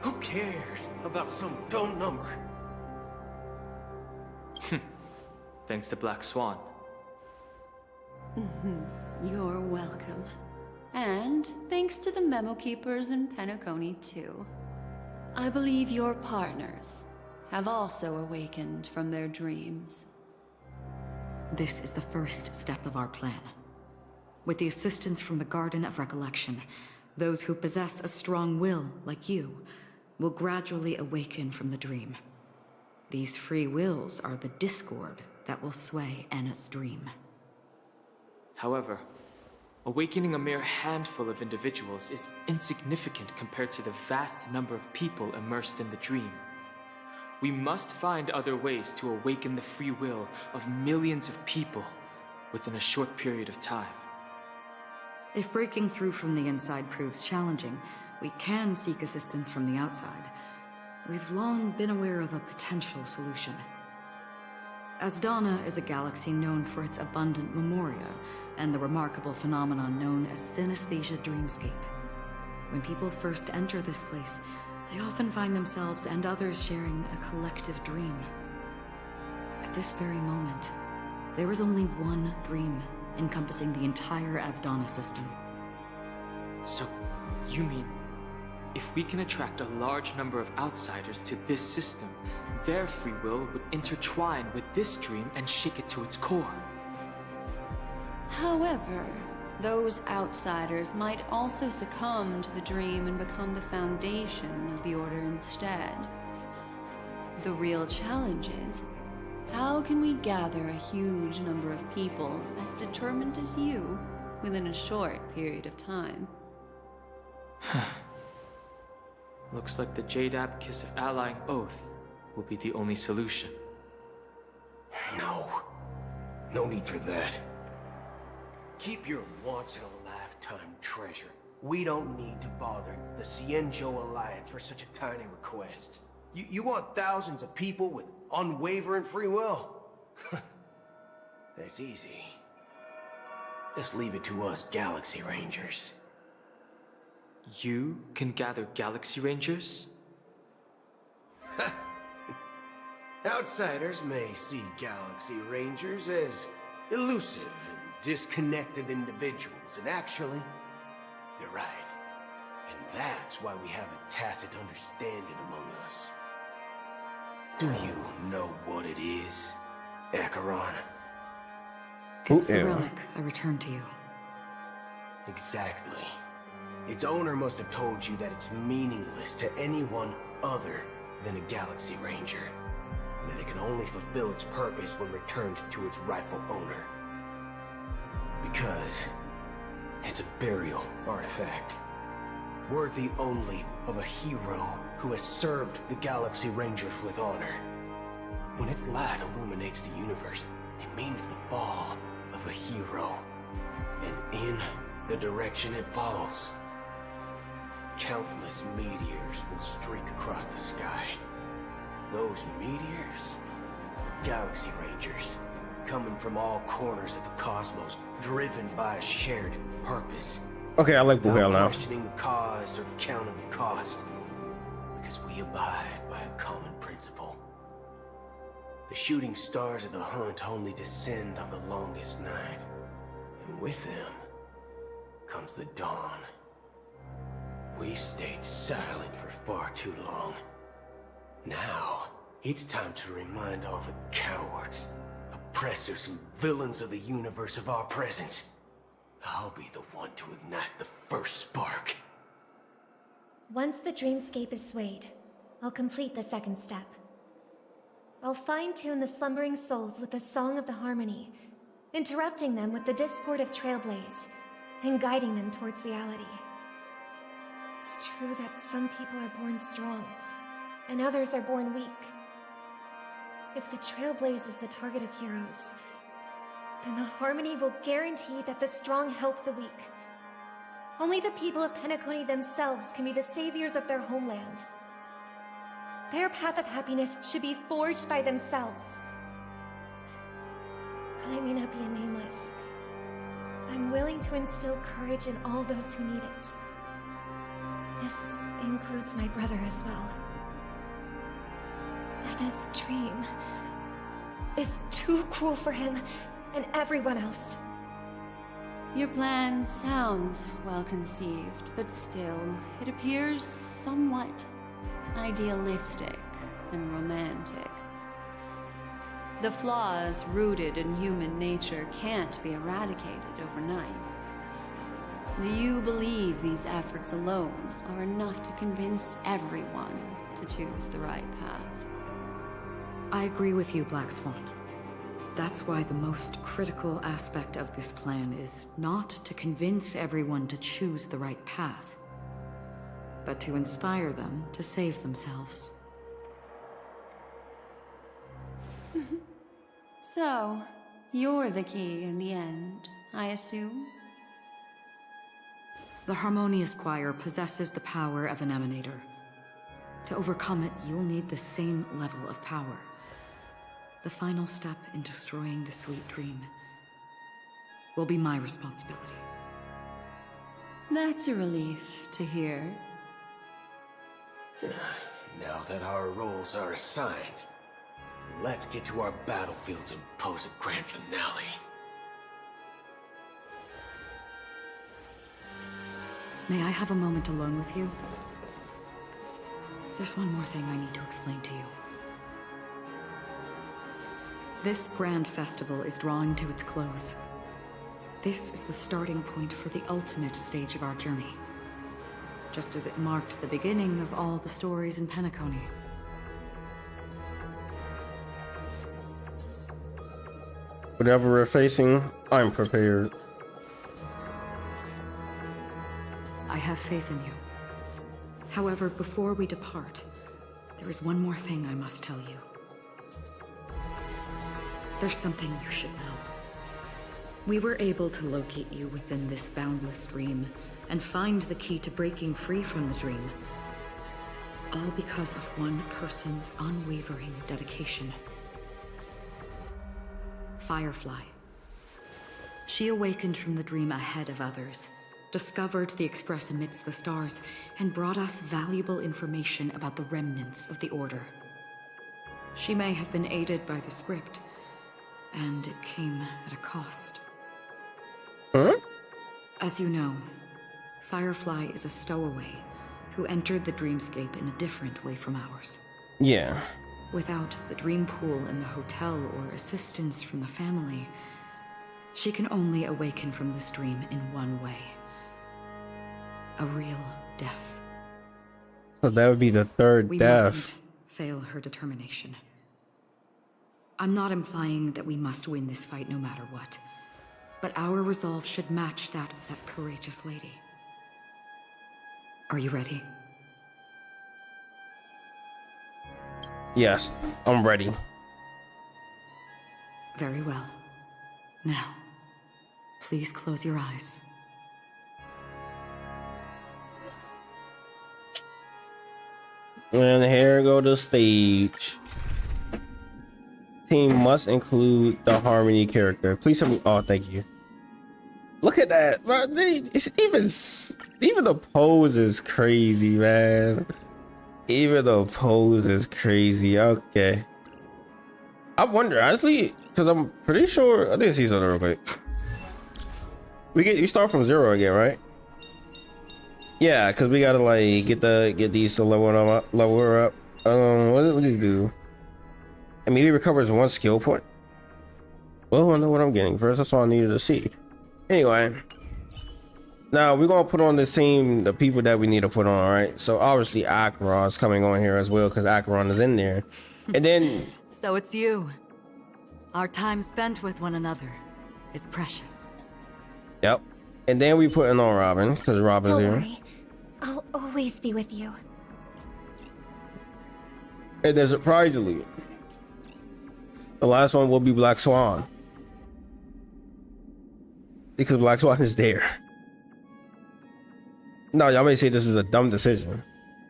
Who cares about some dumb number? Thanks to Black Swan. You're welcome. And thanks to the memo keepers in Penacony, too. I believe your partners have also awakened from their dreams. This is the first step of our plan. With the assistance from the Garden of Recollection, those who possess a strong will, like you, will gradually awaken from the dream. These free wills are the discord that will sway Anna's dream. However, awakening a mere handful of individuals is insignificant compared to the vast number of people immersed in the dream. We must find other ways to awaken the free will of millions of people within a short period of time. If breaking through from the inside proves challenging, we can seek assistance from the outside. We've long been aware of a potential solution. Asdana is a galaxy known for its abundant memoria and the remarkable phenomenon known as synesthesia dreamscape. When people first enter this place, they often find themselves and others sharing a collective dream. At this very moment, there is only one dream encompassing the entire Asdana system. So, you mean, if we can attract a large number of outsiders to this system, their free will would intertwine with this dream and shake it to its core? However, those outsiders might also succumb to the dream and become the foundation of the Order instead. The real challenge is, how can we gather a huge number of people as determined as you within a short period of time? Looks like the Jadab Kiss of Allying Oath will be the only solution. No need for that. Keep your once-in-a-lifetime treasure. We don't need to bother the Cienjo Alliance for such a tiny request. You want thousands of people with unwavering free will? That's easy. Just leave it to us Galaxy Rangers. You can gather Galaxy Rangers? Outsiders may see Galaxy Rangers as elusive and disconnected individuals, and actually, they're right. And that's why we have a tacit understanding among us. Do you know what it is, Acheron? It's the relic I returned to you. Exactly. Its owner must have told you that it's meaningless to anyone other than a Galaxy Ranger, and that it can only fulfill its purpose when returned to its rightful owner. Because it's a burial artifact, worthy only of a hero who has served the Galaxy Rangers with honor. When its light illuminates the universe, it means the fall of a hero, and in the direction it falls, countless meteors will streak across the sky. Those meteors are Galaxy Rangers, coming from all corners of the cosmos, driven by a shared purpose. Okay, I like Buhel now. Questioning the cause or counting the cost, because we abide by a common principle. The shooting stars of the hunt only descend on the longest night, and with them comes the dawn. We've stayed silent for far too long. Now, it's time to remind all the cowards, oppressors, and villains of the universe of our presence. I'll be the one to ignite the first spark. Once the dreamscape is swayed, I'll complete the second step. I'll fine-tune the slumbering souls with the Song of the Harmony, interrupting them with the discord of Trailblaze, and guiding them towards reality. It's true that some people are born strong, and others are born weak. If the Trailblaze is the target of heroes, then the Harmony will guarantee that the strong help the weak. Only the people of Penacony themselves can be the saviors of their homeland. Their path of happiness should be forged by themselves. While I may not be a nameless, I'm willing to instill courage in all those who need it. This includes my brother as well. Anna's dream is too cruel for him and everyone else. Your plan sounds well conceived, but still, it appears somewhat idealistic and romantic. The flaws rooted in human nature can't be eradicated overnight. Do you believe these efforts alone are enough to convince everyone to choose the right path? I agree with you, Black Swan. That's why the most critical aspect of this plan is not to convince everyone to choose the right path, but to inspire them to save themselves. So, you're the key in the end, I assume? The Harmonious Choir possesses the power of an emanator. To overcome it, you'll need the same level of power. The final step in destroying the sweet dream will be my responsibility. That's a relief to hear. Now that our roles are assigned, let's get to our battlefields and pose a grand finale. May I have a moment alone with you? There's one more thing I need to explain to you. This grand festival is drawing to its close. This is the starting point for the ultimate stage of our journey. Just as it marked the beginning of all the stories in Penacony. Whatever we're facing, I'm prepared. I have faith in you. However, before we depart, there is one more thing I must tell you. There's something you should know. We were able to locate you within this boundless dream and find the key to breaking free from the dream. All because of one person's unwavering dedication. Firefly. She awakened from the dream ahead of others, discovered the Express amidst the stars, and brought us valuable information about the remnants of the Order. She may have been aided by the script, and it came at a cost. Huh? As you know, Firefly is a stowaway who entered the dreamscape in a different way from ours. Yeah. Without the dream pool in the hotel or assistance from the family, she can only awaken from this dream in one way. A real death. So that would be the third We death. mustn't fail her determination. I'm not implying that we must win this fight no matter what, but our resolve should match that of that courageous lady. Are you ready? Yes, I'm ready. Very well. Now, please close your eyes. And here go the stage. Team must include the Harmony character. Please tell me. Oh, thank you. Look at that, bro. Even the pose is crazy, man. Even the pose is crazy. Okay. I wonder, honestly, because I'm pretty sure. I think I see something real quick. We start from 0 again, right? Yeah, because we gotta like get these to level her up. What did we do? I mean, he recovers 1 skill point. Well, I know what I'm getting first. That's all I needed to see. Anyway, now we're gonna put on the people that we need to put on. All right. So obviously Acheron's coming on here as well because Acheron is in there, and then. So it's you. Our time spent with one another is precious. Yep. And then we putting on Robin because Robin's Don't here. worry. I'll always be with you. And then surprisingly, the last one will be Black Swan. Because Black Swan is there. No, y'all may say this is a dumb decision.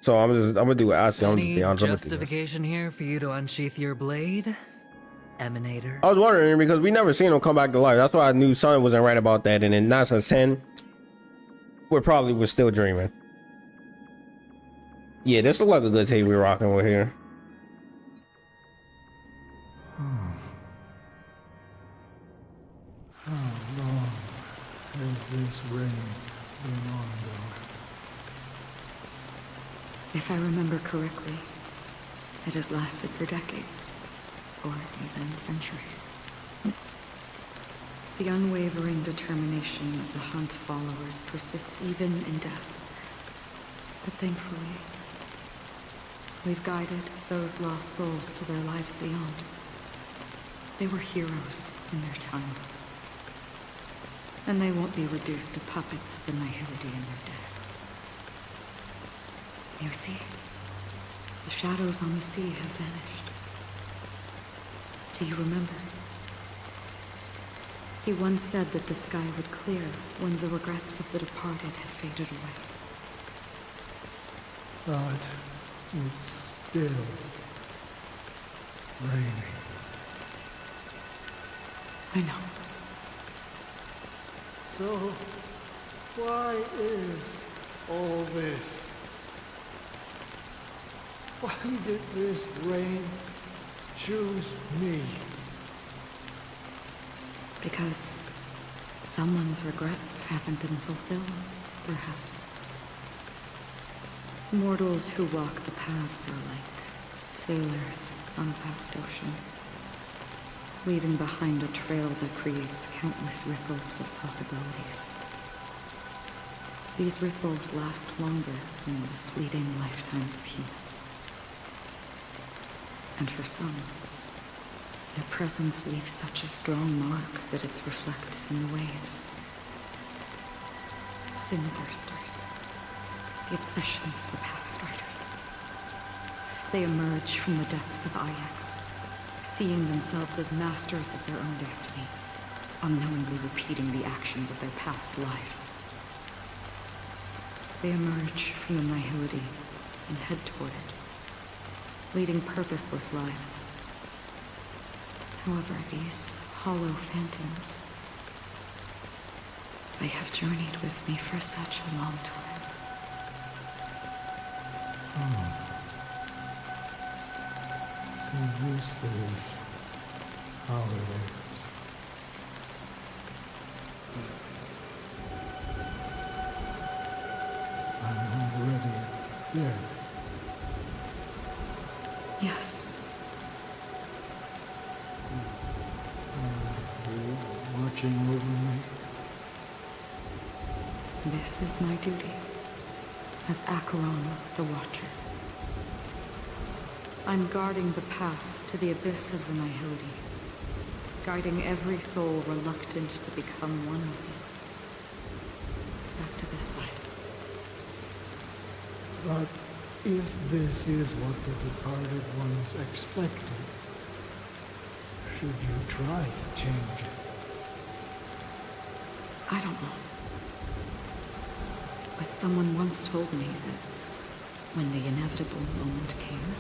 So I'm gonna do what I say. I'm just Any be honest with you. justification here for you to unsheath your blade, Emanator? I was wondering because we never seen him come back to life. That's why I knew Sun wasn't right about that. And in 9/10, we're still dreaming. Yeah, this looks like a good tape we're rocking with here. How long has this reign been ongoing? If I remember correctly, it has lasted for decades, or even centuries. The unwavering determination of the Hunt followers persists even in death. But thankfully, we've guided those lost souls to their lives beyond. They were heroes in their time. And they won't be reduced to puppets of the Nihility in their death. You see, the shadows on the sea have vanished. Do you remember? He once said that the sky would clear when the regrets of the departed had faded away. But it's still raining. I know. So, why is all this? Why did this rain choose me? Because someone's regrets haven't been fulfilled, perhaps. Mortals who walk the paths are like sailors on a vast ocean, leaving behind a trail that creates countless ripples of possibilities. These ripples last longer than the fleeting lifetimes of humans. And for some, their presence leaves such a strong mark that it's reflected in the waves. Sin-thirsters, the obsessions of the Pathstriders. They emerge from the depths of Ix, seeing themselves as masters of their own destiny, unknowingly repeating the actions of their past lives. They emerge from the Nihility and head toward it, leading purposeless lives. However, these hollow phantoms, they have journeyed with me for such a long time. And this is how it is. I'm already dead. Yes. You're watching over me. This is my duty as Acheron the Watcher. I'm guarding the path to the abyss of the Nihility, guiding every soul reluctant to become one with it. Back to this side. But if this is what the departed ones expected, should you try to change it? I don't know. But someone once told me that when the inevitable moment came,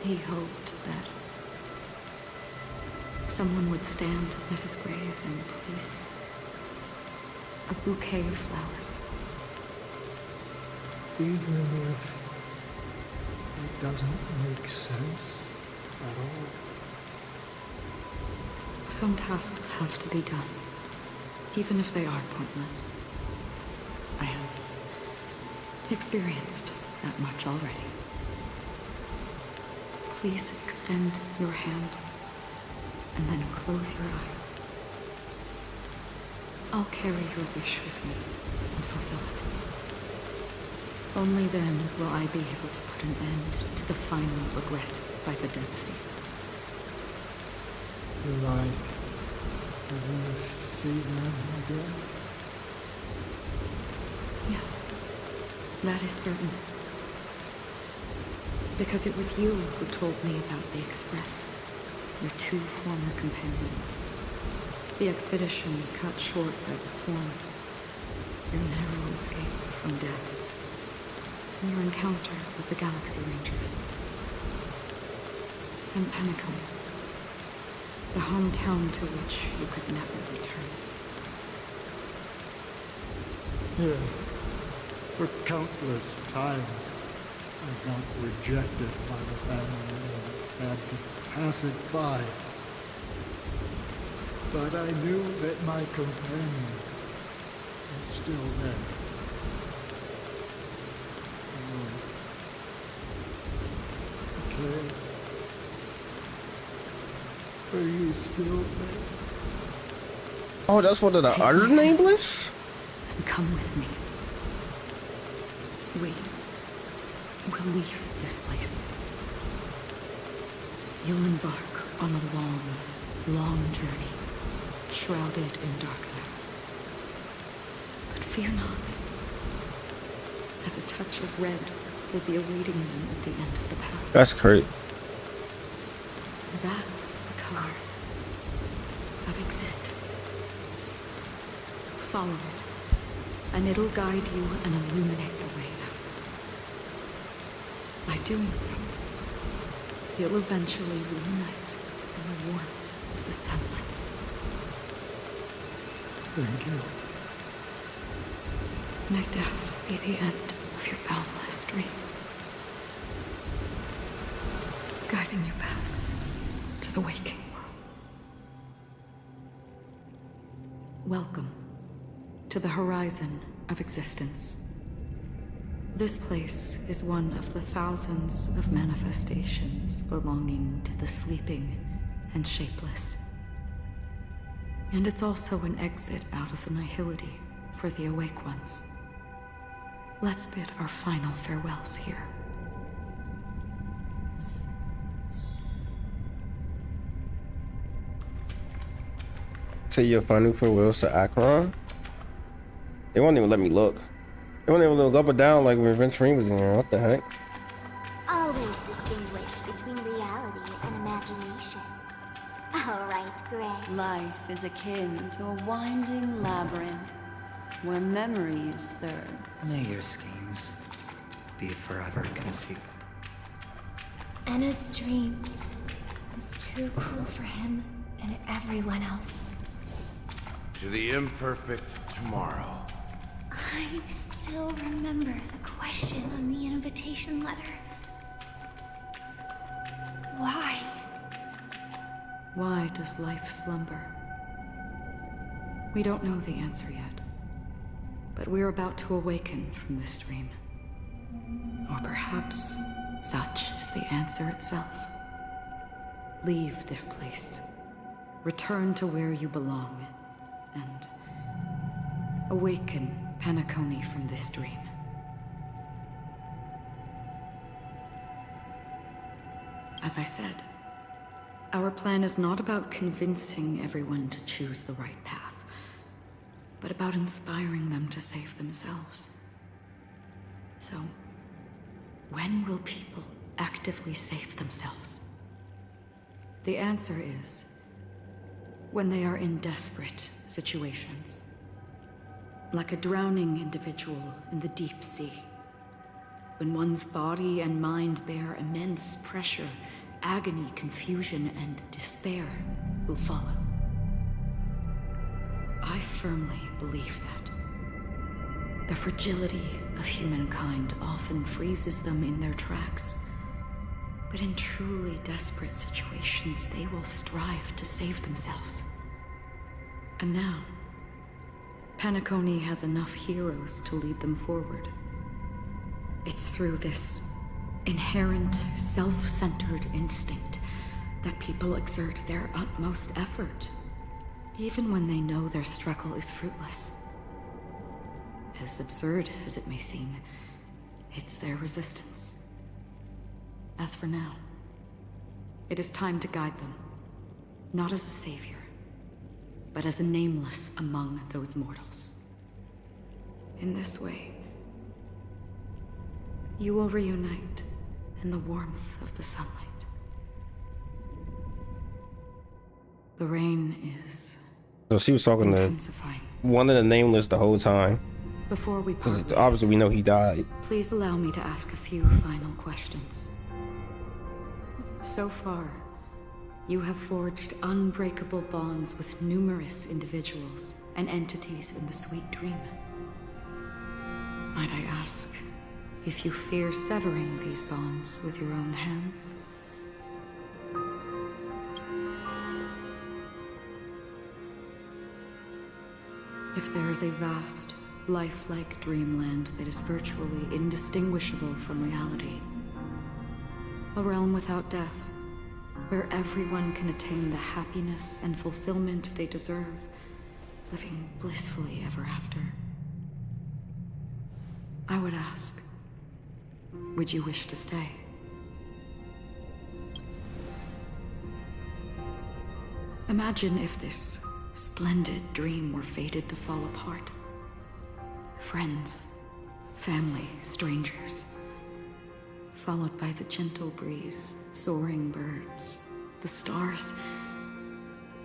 he hoped that someone would stand at his grave and place a bouquet of flowers. Even if it doesn't make sense at all. Some tasks have to be done, even if they are pointless. I have experienced that much already. Please extend your hand and then close your eyes. I'll carry your wish with me and fulfill it. Only then will I be able to put an end to the final regret by the Dead Sea. Will I ever see them again? Yes, that is certain. Because it was you who told me about the Express, your two former companions. The expedition cut short by the swarm, your narrow escape from death, and your encounter with the Galaxy Rangers. And Penicum, the hometown to which you could never return. Yeah. For countless times, I got rejected by the family and had to pass it by. But I knew that my companion was still there. Claire, are you still there? Oh, that's one of the other nameless? And come with me. We will leave this place. You'll embark on a long, long journey, shrouded in darkness. But fear not, as a touch of red will be awaiting you at the end of the path. That's great. That's the car of existence. Follow it, and it'll guide you and illuminate the way out. By doing so, you'll eventually reunite in the warmth of the sunlight. Thank you. May death be the end of your boundless dream, guiding you back to the waking world. Welcome to the horizon of existence. This place is one of the thousands of manifestations belonging to the sleeping and shapeless. And it's also an exit out of the nihility for the awake ones. Let's bid our final farewells here. Say your final farewells to Akron? They won't even let me look. They won't even look up or down like when Venturine was in here. What the heck? Always distinguish between reality and imagination. All right, Greg. Life is akin to a winding labyrinth where memories serve. May your schemes be forever concealed. Anna's dream was too cruel for him and everyone else. To the imperfect tomorrow. I still remember the question on the invitation letter. Why? Why does life slumber? We don't know the answer yet, but we're about to awaken from this dream. Or perhaps such is the answer itself. Leave this place. Return to where you belong, and awaken Penacony from this dream. As I said, our plan is not about convincing everyone to choose the right path, but about inspiring them to save themselves. So, when will people actively save themselves? The answer is when they are in desperate situations. Like a drowning individual in the deep sea. When one's body and mind bear immense pressure, agony, confusion, and despair will follow. I firmly believe that. The fragility of humankind often freezes them in their tracks. But in truly desperate situations, they will strive to save themselves. And now, Penacony has enough heroes to lead them forward. It's through this inherent, self-centered instinct that people exert their utmost effort, even when they know their struggle is fruitless. As absurd as it may seem, it's their resistance. As for now, it is time to guide them, not as a savior, but as a nameless among those mortals. In this way, you will reunite in the warmth of the sunlight. The rain is So she was talking to one of the nameless the whole time. Before we part, obviously we know he died. please allow me to ask a few final questions. So far, you have forged unbreakable bonds with numerous individuals and entities in the sweet dream. Might I ask if you fear severing these bonds with your own hands? If there is a vast, lifelike dreamland that is virtually indistinguishable from reality, a realm without death, where everyone can attain the happiness and fulfillment they deserve, living blissfully ever after. I would ask, would you wish to stay? Imagine if this splendid dream were fated to fall apart. Friends, family, strangers, followed by the gentle breeze, soaring birds, the stars,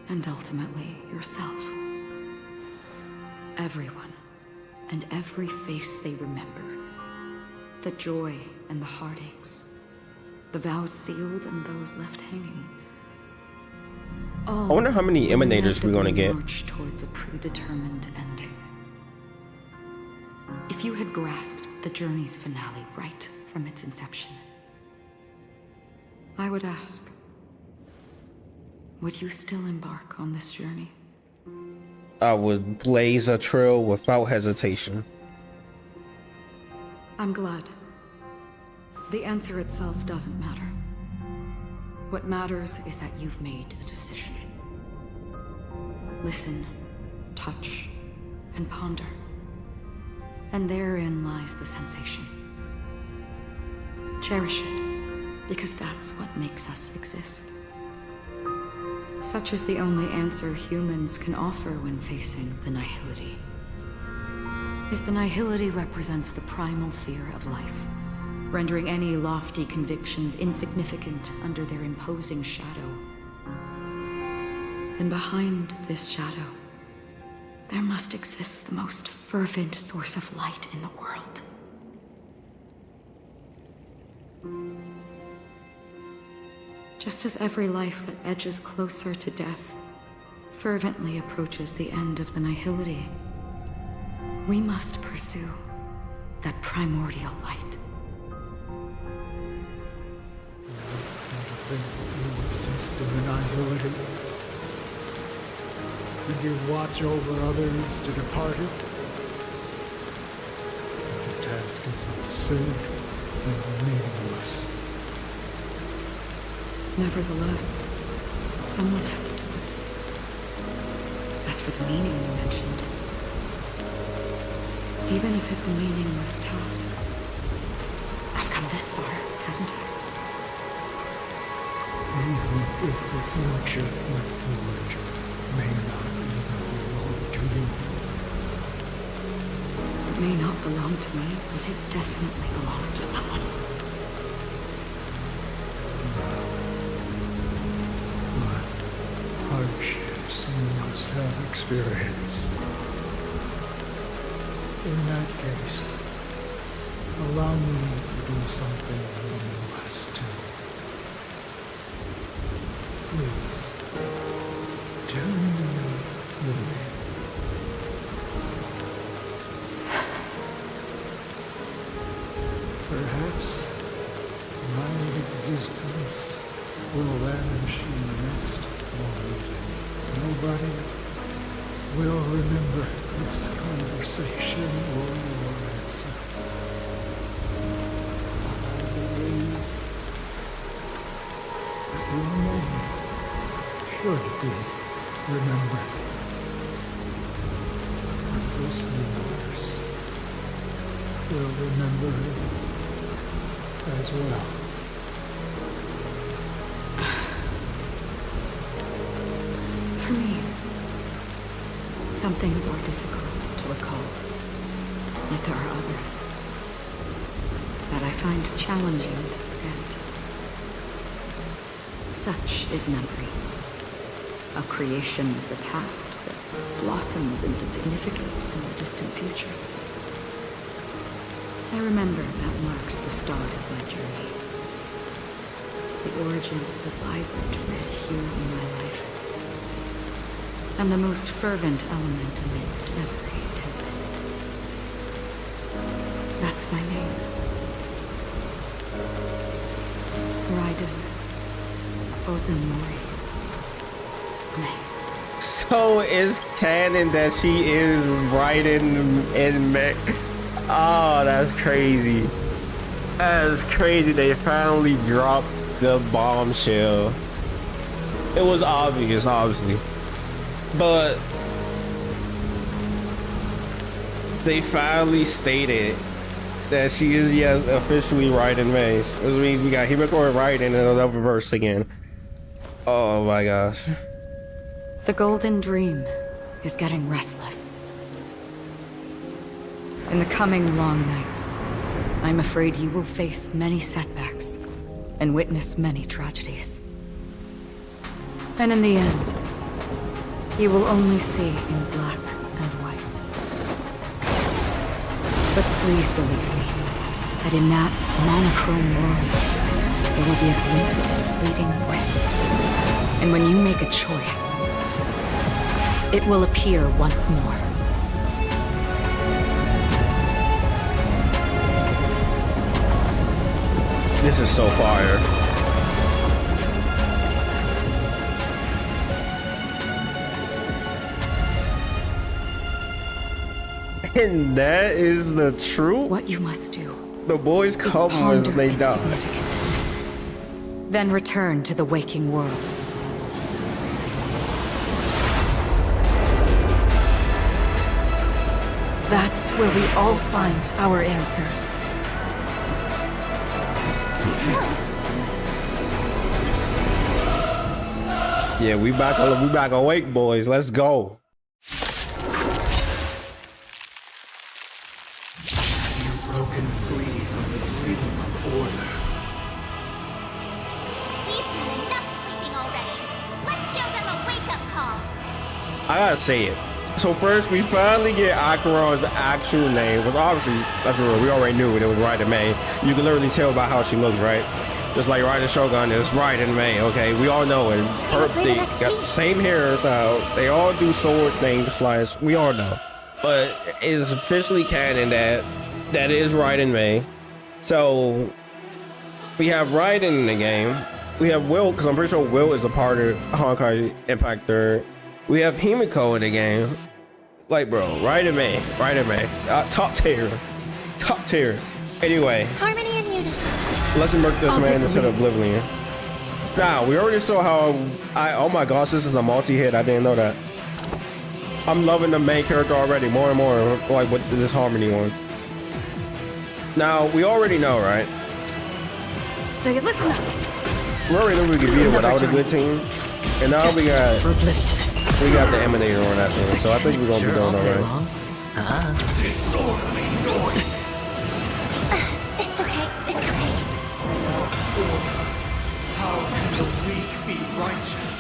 and ultimately yourself. Everyone, and every face they remember. The joy and the heartaches, the vows sealed and those left hanging. I wonder how many emanators we're gonna get. March towards a predetermined ending. If you had grasped the journey's finale right from its inception, I would ask, would you still embark on this journey? I would blaze a trail without hesitation. I'm glad. The answer itself doesn't matter. What matters is that you've made a decision. Listen, touch, and ponder. And therein lies the sensation. Cherish it, because that's what makes us exist. Such is the only answer humans can offer when facing the nihility. If the nihility represents the primal fear of life, rendering any lofty convictions insignificant under their imposing shadow, then behind this shadow, there must exist the most fervent source of light in the world. Just as every life that edges closer to death fervently approaches the end of the nihility, we must pursue that primordial light. You exist in the nihility. And you watch over others to depart it. Such a task is absurd and meaningless. Nevertheless, someone had to do it. As for the meaning you mentioned, even if it's a meaningless task, I've come this far, haven't I? Even if the future you forge may not even belong to you. It may not belong to me, but it definitely belongs to someone. But hardships you must have experienced. In that case, allow me to do something meaningless too. Please, tell me your name. Perhaps my existence will vanish in the next moment. Nobody will remember this conversation or your answer. I believe that your name should be remembered. But this universe will remember it as well. For me, some things are difficult to recall, yet there are others that I find challenging to forget. Such is memory, a creation of the past that blossoms into significance in the distant future. I remember that marks the start of my journey, the origin of the vibrant red hue in my life, and the most fervent element amidst every tempest. That's my name. Raiden Ozumori. So it's canon that she is riding in mech. Oh, that's crazy. That's crazy. They finally dropped the bombshell. It was obvious, obviously. But they finally stated that she is, yes, officially Raiden May. This means we got Himiko and Raiden in another verse again. Oh my gosh. The Golden Dream is getting restless. In the coming long nights, I'm afraid you will face many setbacks and witness many tragedies. And in the end, you will only see in black and white. But please believe me, that in that monochrome world, there will be a glimpse of fleeting red. And when you make a choice, it will appear once more. This is so fire. And that is the truth? What you must do. The boys come when they die. Then return to the waking world. That's where we all find our answers. Yeah, we back awake, boys. Let's go. You've broken free from the dream of order. We've done enough sleeping already. Let's show them a wake-up call. I gotta say it. So first, we finally get Akaron's actual name. Because obviously, that's real. We already knew it. It was Raiden May. You can literally tell by how she looks, right? Just like Raiden Shogun is Raiden May, okay? We all know it. They got same hairstyle. They all do sword things, like we all know. But it's officially canon that is Raiden May. So we have Raiden in the game. We have Will, because I'm pretty sure Will is a part of Honkai Impact 3rd. We have Himiko in the game. Like, bro, Raiden May. Top tier. Anyway. Harmony and unison. Let's immerse this man into the oblivion. Now, we already saw how oh my gosh, this is a multi-hit. I didn't know that. I'm loving the main character already, more and more, like with this Harmony one. Now, we already know, right? Stay, listen up. We already know we could beat it without a good team. And now we got the Emanator on that team, so I think we're gonna be doing alright. It's okay. How can the weak be righteous?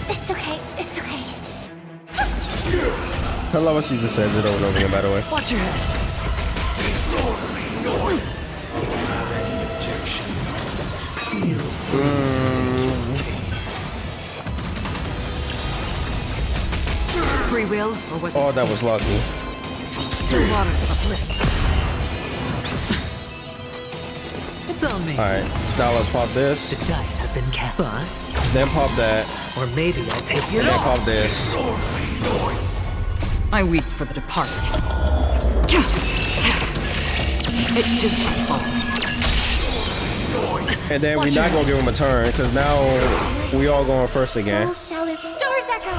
It's okay. I love what she just says it over and over again, by the way. Watch your head. Free will, or was it? Oh, that was lucky. Still waters of uplift. It's on me. Alright, now let's pop this. The dice have been cast. Bust. Then pop that. Or maybe I'll take it And then off. pop this. I weep for the departed. It is my fault. And then we're not gonna give him a turn, because now we all going first again. Shall it? Doors echo.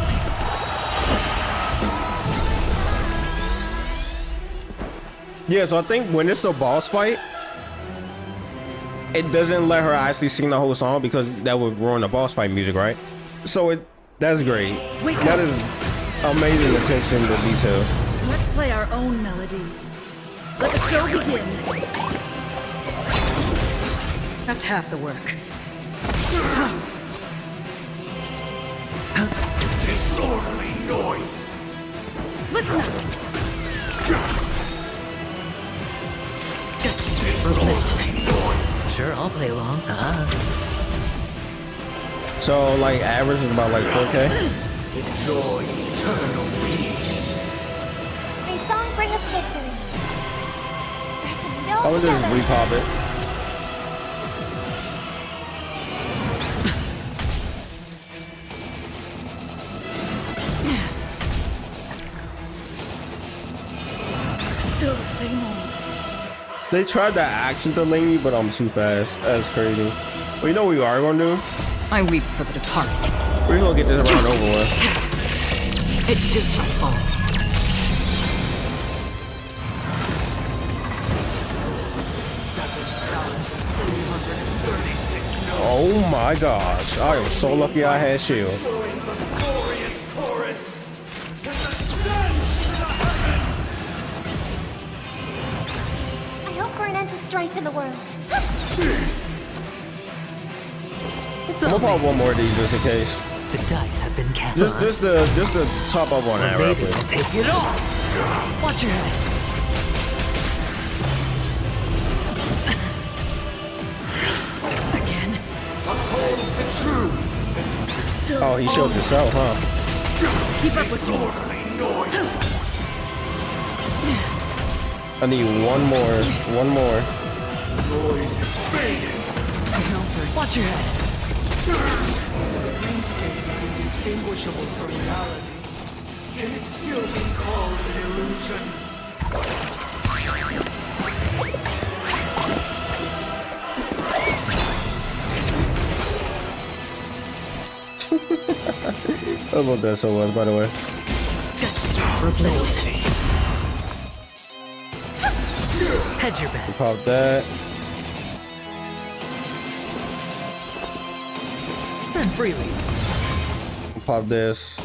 Yeah, so I think when it's a boss fight, it doesn't let her actually sing the whole song because that would ruin the boss fight music, right? So that's great. That is amazing attention to detail. Let's play our own melody. Let the show begin. That's half the work. Disorderly noise. Listen up. Sure, I'll play along. So like average is about like 4K. Enjoy eternal peace. May song bring us victory. There's no I would just repop it. Still the same old. They tried that action to link me, but I'm too fast. That's crazy. Well, you know what we are gonna do? I weep for the departed. We're gonna get this round over with. It too shall fall. Oh my gosh, I am so lucky I had shield. I hope for an end to strife in the world. I'm gonna pop one more of these just in case. The dice have been cast. Just to top up on that real Maybe quick. I'll take it off. Watch your head. Again. Oh, he showed this out, huh? Keep up with me. I need one more. One more. Watch your head. Indistinguishable from reality. Can it still be called an illusion? I love that so much, by the way. Hedge your bets. Pop that. Spend freely. Pop this.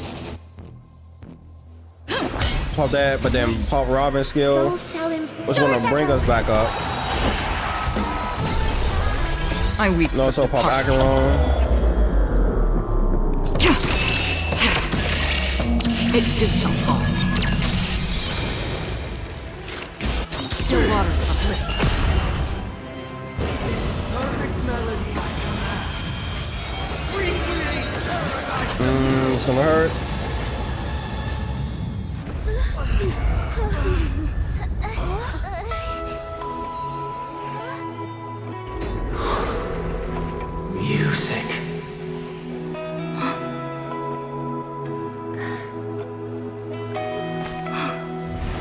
Pop that, but then pop Robin's skill, which gonna bring us back up. I weep. And also pop Acheron. It too shall fall. Still waters uplift. Perfect melody I command. It's gonna hurt. Music.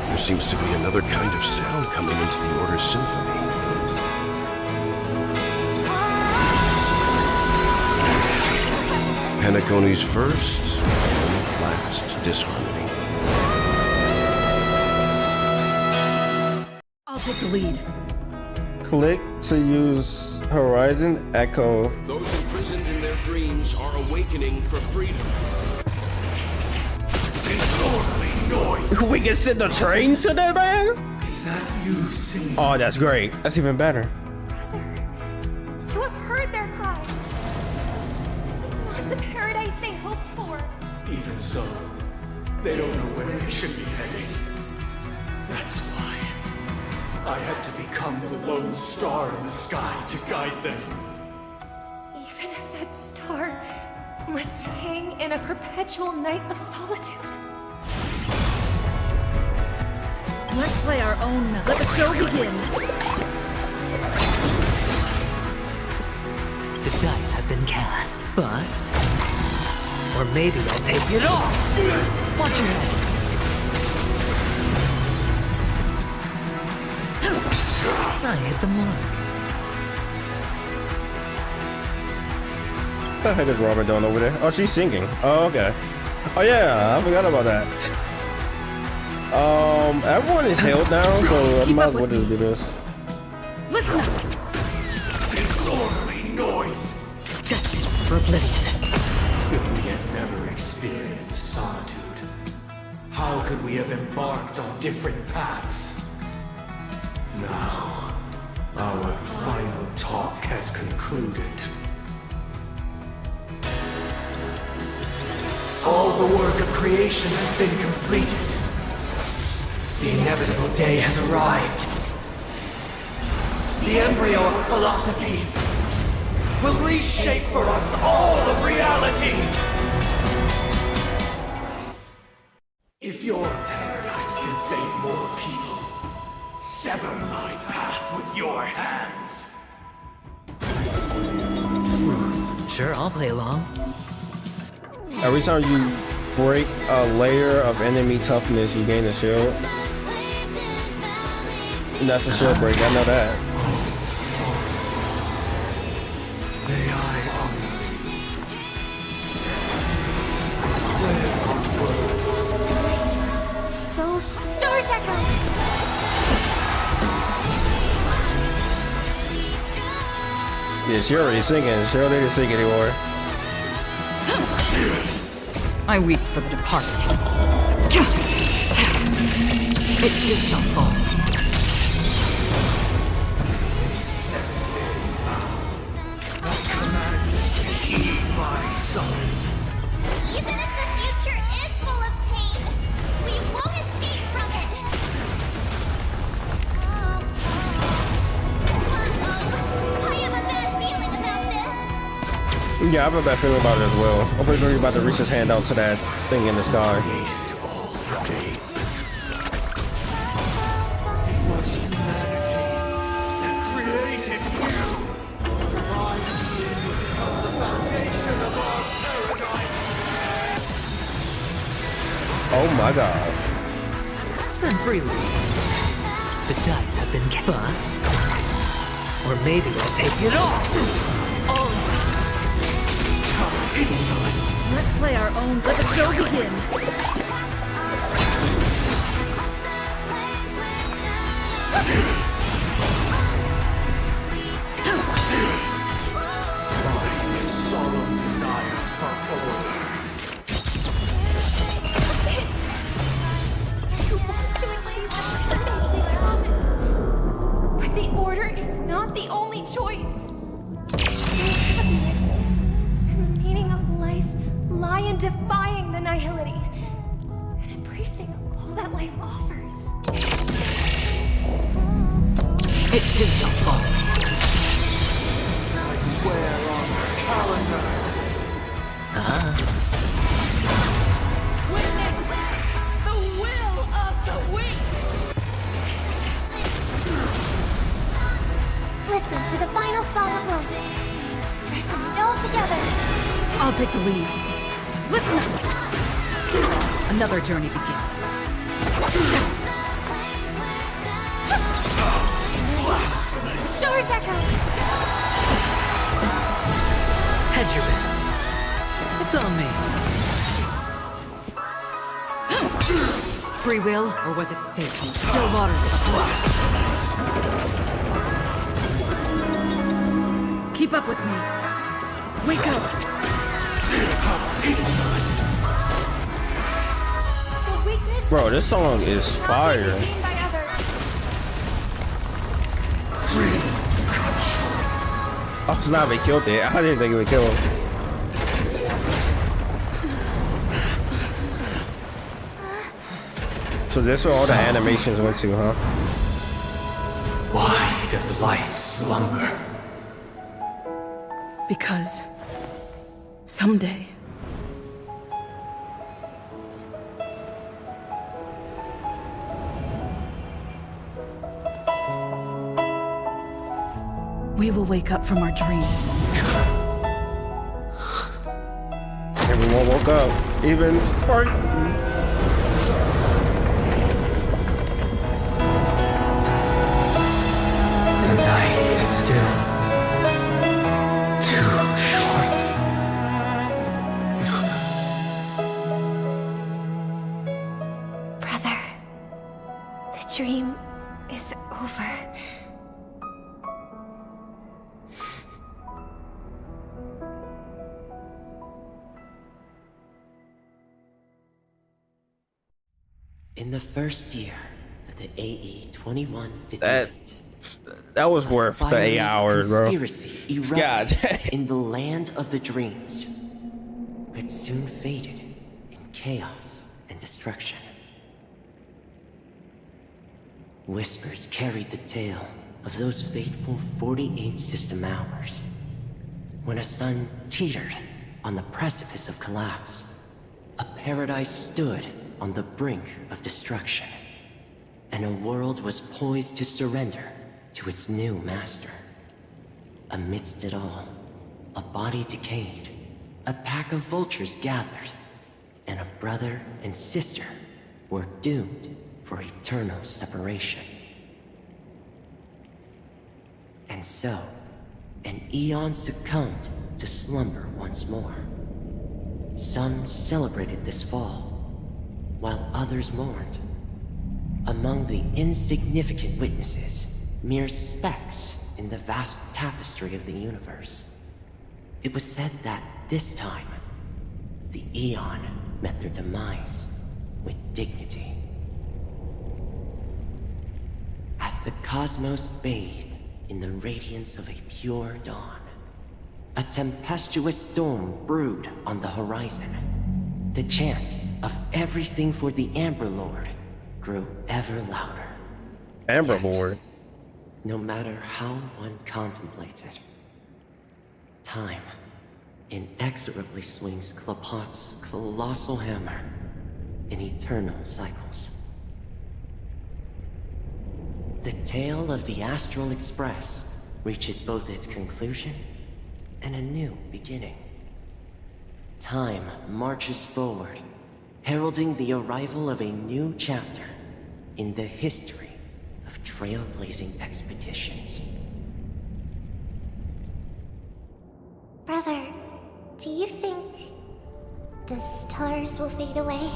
There seems to be another kind of sound coming into the Order's symphony. Penacony's first and last disharmony. I'll take the lead. Click to use Horizon Echo. Those imprisoned in their dreams are awakening for freedom. Disorderly noise. We can send the train to that man? Is that you singing? Oh, that's great. That's even better. You have heard their cries. This is not the paradise they hoped for. Even so, they don't know where they should be heading. That's why I had to become the lone star in the sky to guide them. Even if that star must hang in a perpetual night of solitude. Let's play our own. Let the show begin. The dice have been cast. Bust. Or maybe I'll take it off. Watch your head. I hit the mark. What the heck is Robert doing over there? Oh, she's singing. Oh, okay. Oh yeah, I forgot about that. Everyone is held down, so I might as well just do this. Listen up. Disorderly noise. Destined for oblivion. If we had never experienced solitude, how could we have embarked on different paths? Now, our final talk has concluded. All the work of creation has been completed. The inevitable day has arrived. The embryo of philosophy will reshape for us all of reality. If your paradise can save more people, sever my path with your hands. Sure, I'll play along. Every time you break a layer of enemy toughness, you gain a shield. And that's a shield break, I know that. May I honor Yeah, she already singing. She don't need to sing anymore. I weep for the departed. It too shall fall. My son. Even if the future is full of pain, we won't escape from it. I have a bad feeling about this. Yeah, I have a bad feeling about it as well. Hopefully, he's about to reach his hand out to that thing in the sky. Oh my god. Spend freely. The dice have been bust. Or maybe I'll take it all. Let's play our own. Let the show begin. Solemn desire for order. But the Order is not the only choice. Happiness and the meaning of life lie in defying the nihility and embracing all that life offers. It too shall fall. I swear on the calendar. Witness the will of the weak. Listen to the final song of Roses. Resonate all together. I'll take the lead. Listen up. Another journey begins. Doors echo. Hedge your bets. It's on me. Free will, or was it fate? Still waters of the past. Keep up with me. Wake up. The weakness Bro, this song is fire. seen by others. Oh, it's not even killed it. I didn't think it would kill him. So this is where all the animations went to, huh? Why does life slumber? Because someday we will wake up from our dreams. Everyone woke up. Even Spark. The night is still too short. Brother, the dream is over. In the first year of the AE 2158, That was worth the 8 hours, bro. conspiracy God. erupted in the land of the dreams, but soon faded in chaos and destruction. Whispers carried the tale of those fateful 48 system hours, when a sun teetered on the precipice of collapse. A paradise stood on the brink of destruction, and a world was poised to surrender to its new master. Amidst it all, a body decayed, a pack of vultures gathered, and a brother and sister were doomed for eternal separation. And so, an eon succumbed to slumber once more. Some celebrated this fall, while others mourned. Among the insignificant witnesses, mere specks in the vast tapestry of the universe. It was said that this time, the Eon met their demise with dignity. As the cosmos bathed in the radiance of a pure dawn, a tempestuous storm brewed on the horizon. The chant of everything for the Amber Lord grew ever louder. Amber Lord? No matter how one contemplates it, time inexorably swings Klapot's colossal hammer in eternal cycles. The tale of the Astral Express reaches both its conclusion and a new beginning. Time marches forward, heralding the arrival of a new chapter in the history of trailblazing expeditions. Brother, do you think the stars will fade away?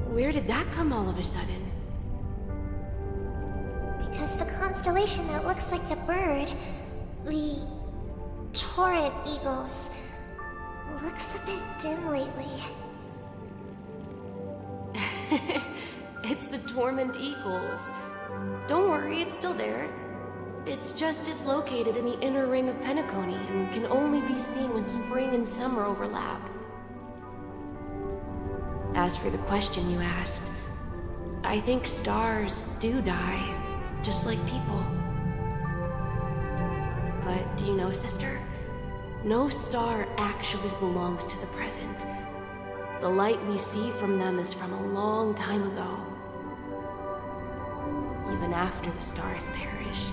Where did that come all of a sudden? Because the constellation that looks like a bird, the Torrent Eagles, looks a bit dim lately. It's the Torment Eagles. Don't worry, it's still there. It's just it's located in the inner ring of Penacony and can only be seen when spring and summer overlap. As for the question you asked, I think stars do die, just like people. But do you know, sister? No star actually belongs to the present. The light we see from them is from a long time ago. Even after the stars perish,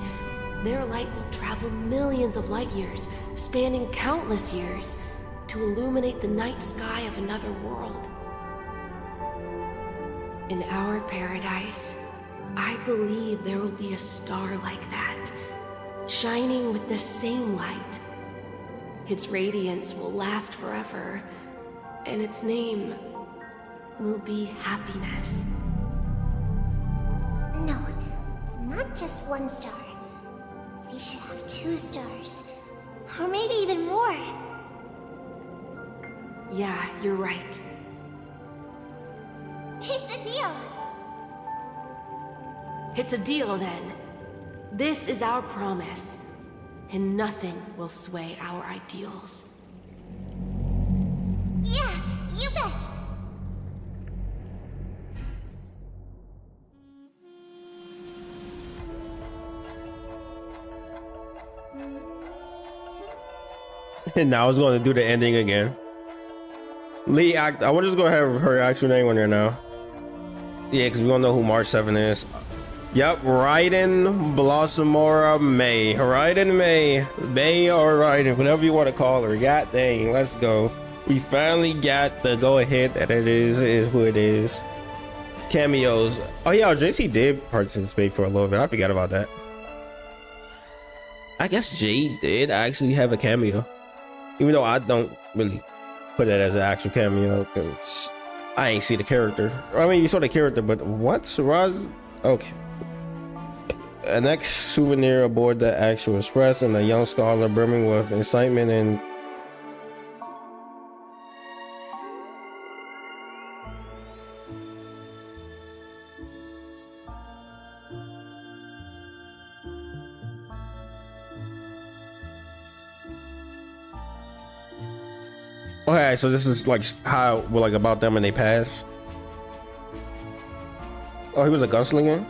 their light will travel millions of light years, spanning countless years, to illuminate the night sky of another world. In our paradise, I believe there will be a star like that, shining with the same light. Its radiance will last forever, and its name will be happiness. No, not just one star. We should have 2 stars, or maybe even more. Yeah, you're right. It's a deal. It's a deal then. This is our promise, and nothing will sway our ideals. Yeah, you bet. And now I was going to do the ending again. Lee act. I want to just go ahead with her actual name on there now. Yeah, because we don't know who March 7 is. Yep, Raiden Blossomora May. Raiden May. May or Raiden, whatever you want to call her. God dang, let's go. We finally got the go ahead that it is who it is. Cameos. Oh yeah, JC did participate for a little bit. I forgot about that. I guess Jade did actually have a cameo. Even though I don't really put it as an actual cameo because I ain't see the character. I mean, you saw the character, but what's Raz? Okay. A next souvenir aboard the actual express, and a young scholar brimming with excitement and okay, so this is like how we're like about them and they pass. Oh, he was a gunslinger?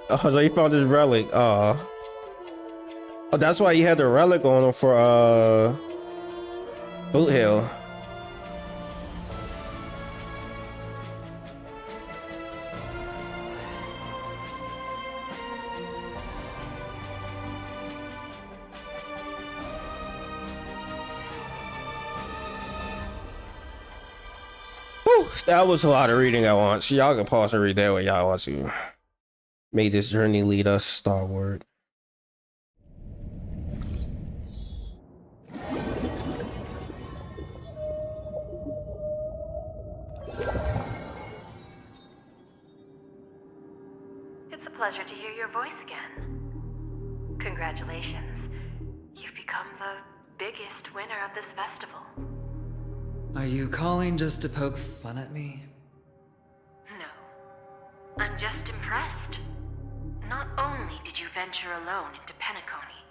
Oh, so he found his relic. Oh, that's why he had the relic on him for Boot Hill. Whew, that was a lot of reading at once. Y'all can pause and read that way y'all want to. May this journey lead us starward. pleasure to hear your voice again. Congratulations. You've become the biggest winner of this festival. Are you calling just to poke fun at me? No. I'm just impressed. Not only did you venture alone into Penacony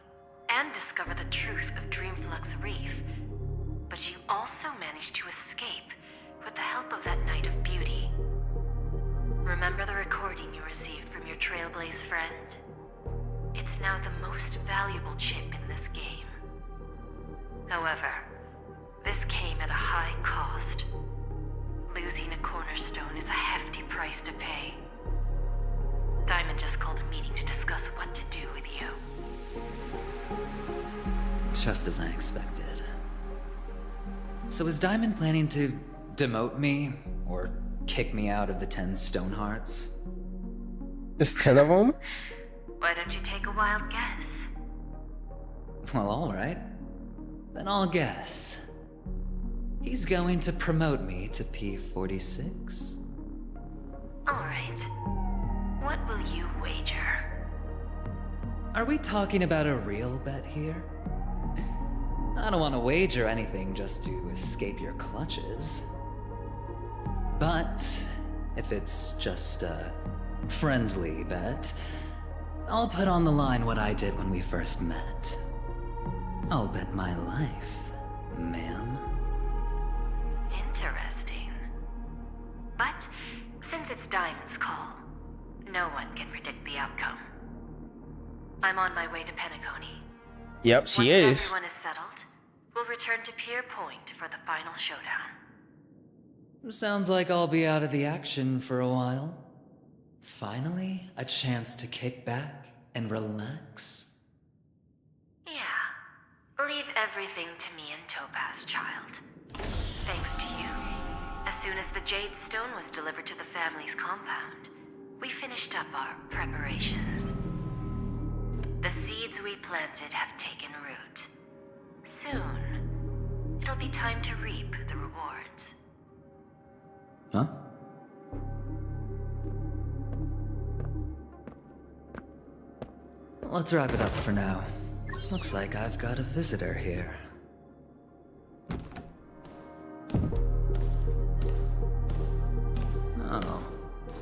and discover the truth of Dreamflux Reef, but you also managed to escape with the help of that Knight of Beauty. Remember the recording you received from your Trailblaze friend? It's now the most valuable chip in this game. However, this came at a high cost. Losing a cornerstone is a hefty price to pay. Diamond just called a meeting to discuss what to do with you. Just as I expected. So is Diamond planning to demote me or kick me out of the 10 Stonehearts? There's 10 of them? Why don't you take a wild guess? Well, alright. Then I'll guess. He's going to promote me to P46. Alright. What will you wager? Are we talking about a real bet here? I don't want to wager anything just to escape your clutches. But if it's just a friendly bet, I'll put on the line what I did when we first met. I'll bet my life, ma'am. Interesting. But since it's Diamond's call, no one can predict the outcome. I'm on my way to Penacony. Yep, she Once is. everyone is settled, we'll return to Pier Point for the final showdown. Sounds like I'll be out of the action for a while. Finally, a chance to kick back and relax. Yeah. Leave everything to me and Topaz, child. Thanks to you, as soon as the Jade Stone was delivered to the family's compound, we finished up our preparations. The seeds we planted have taken root. Soon, it'll be time to reap the rewards. Huh? Let's wrap it up for now. Looks like I've got a visitor here. Oh,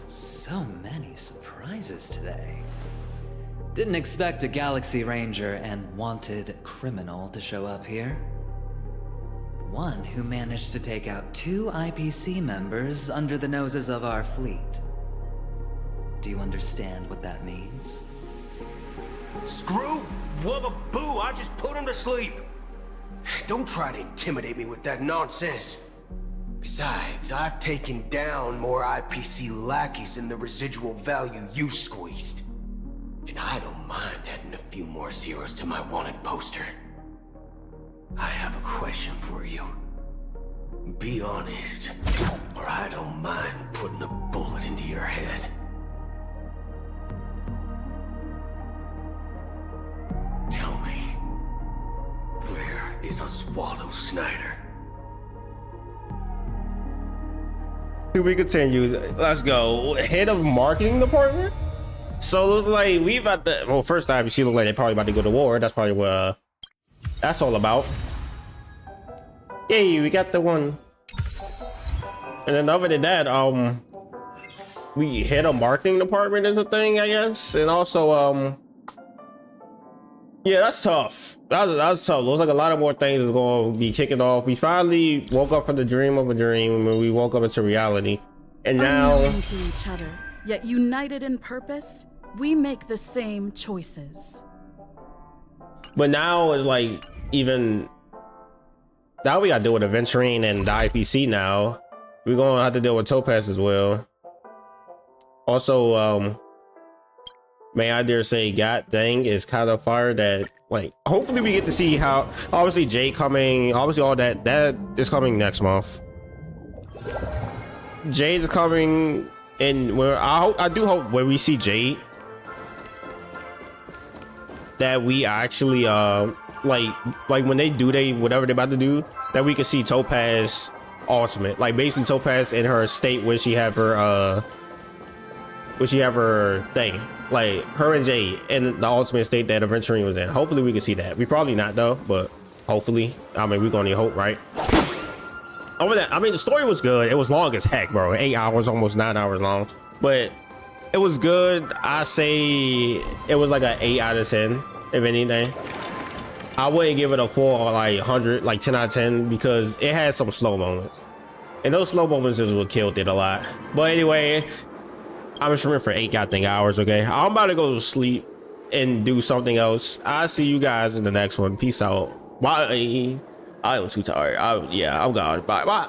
so many surprises today. Didn't expect a Galaxy Ranger and wanted criminal to show up here. One who managed to take out 2 IPC members under the noses of our fleet. Do you understand what that means? Screw wubba boo, I just put him to sleep. Don't try to intimidate me with that nonsense. Besides, I've taken down more IPC lackeys than the residual value you squeezed. And I don't mind adding a few more zeros to my wanted poster. I have a question for you. Be honest, or I don't mind putting a bullet into your head. Tell me, where is Oswaldo Snyder? Here we continue. Let's go. Head of marketing department. So it looks like we about to. Well, first time she looked like they probably about to go to war. That's probably what that's all about. Yay, we got the one. And then other than that, we head of marketing department is a thing, I guess, and also yeah, that's tough. That's tough. Looks like a lot of more things is going to be kicking off. We finally woke up from the dream of a dream, and we woke up into reality. And now, unknown to each other, yet united in purpose, we make the same choices. but now it's like even now we got to deal with Aventurine and the IPC. Now we're going to have to deal with Topaz as well. Also, may I dare say, God dang is kind of fire that, like, hopefully we get to see how, obviously Jay coming, obviously all that is coming next month. Jade is coming, and where I do hope when we see Jade that we actually like when they do whatever they're about to do, that we can see Topaz ultimate, like basically Topaz in her state where she have her Will she have her thing? Like her and Jade in the ultimate state that Aventurine was in. Hopefully we can see that. We probably not though, but hopefully. I mean, we're gonna need hope, right? Over that, I mean, the story was good. It was long as heck, bro. 8 hours, almost 9 hours long, but it was good. I say it was like an 8 out of 10, if anything. I wouldn't give it a full like 100, like 10 out of 10, because it had some slow moments, and those slow moments is what killed it a lot. But anyway, I'm streaming for 8 goddamn hours. Okay, I'm about to go to sleep and do something else. I'll see you guys in the next one. Peace out. Bye. I am too tired. Yeah, I'm gone. Bye.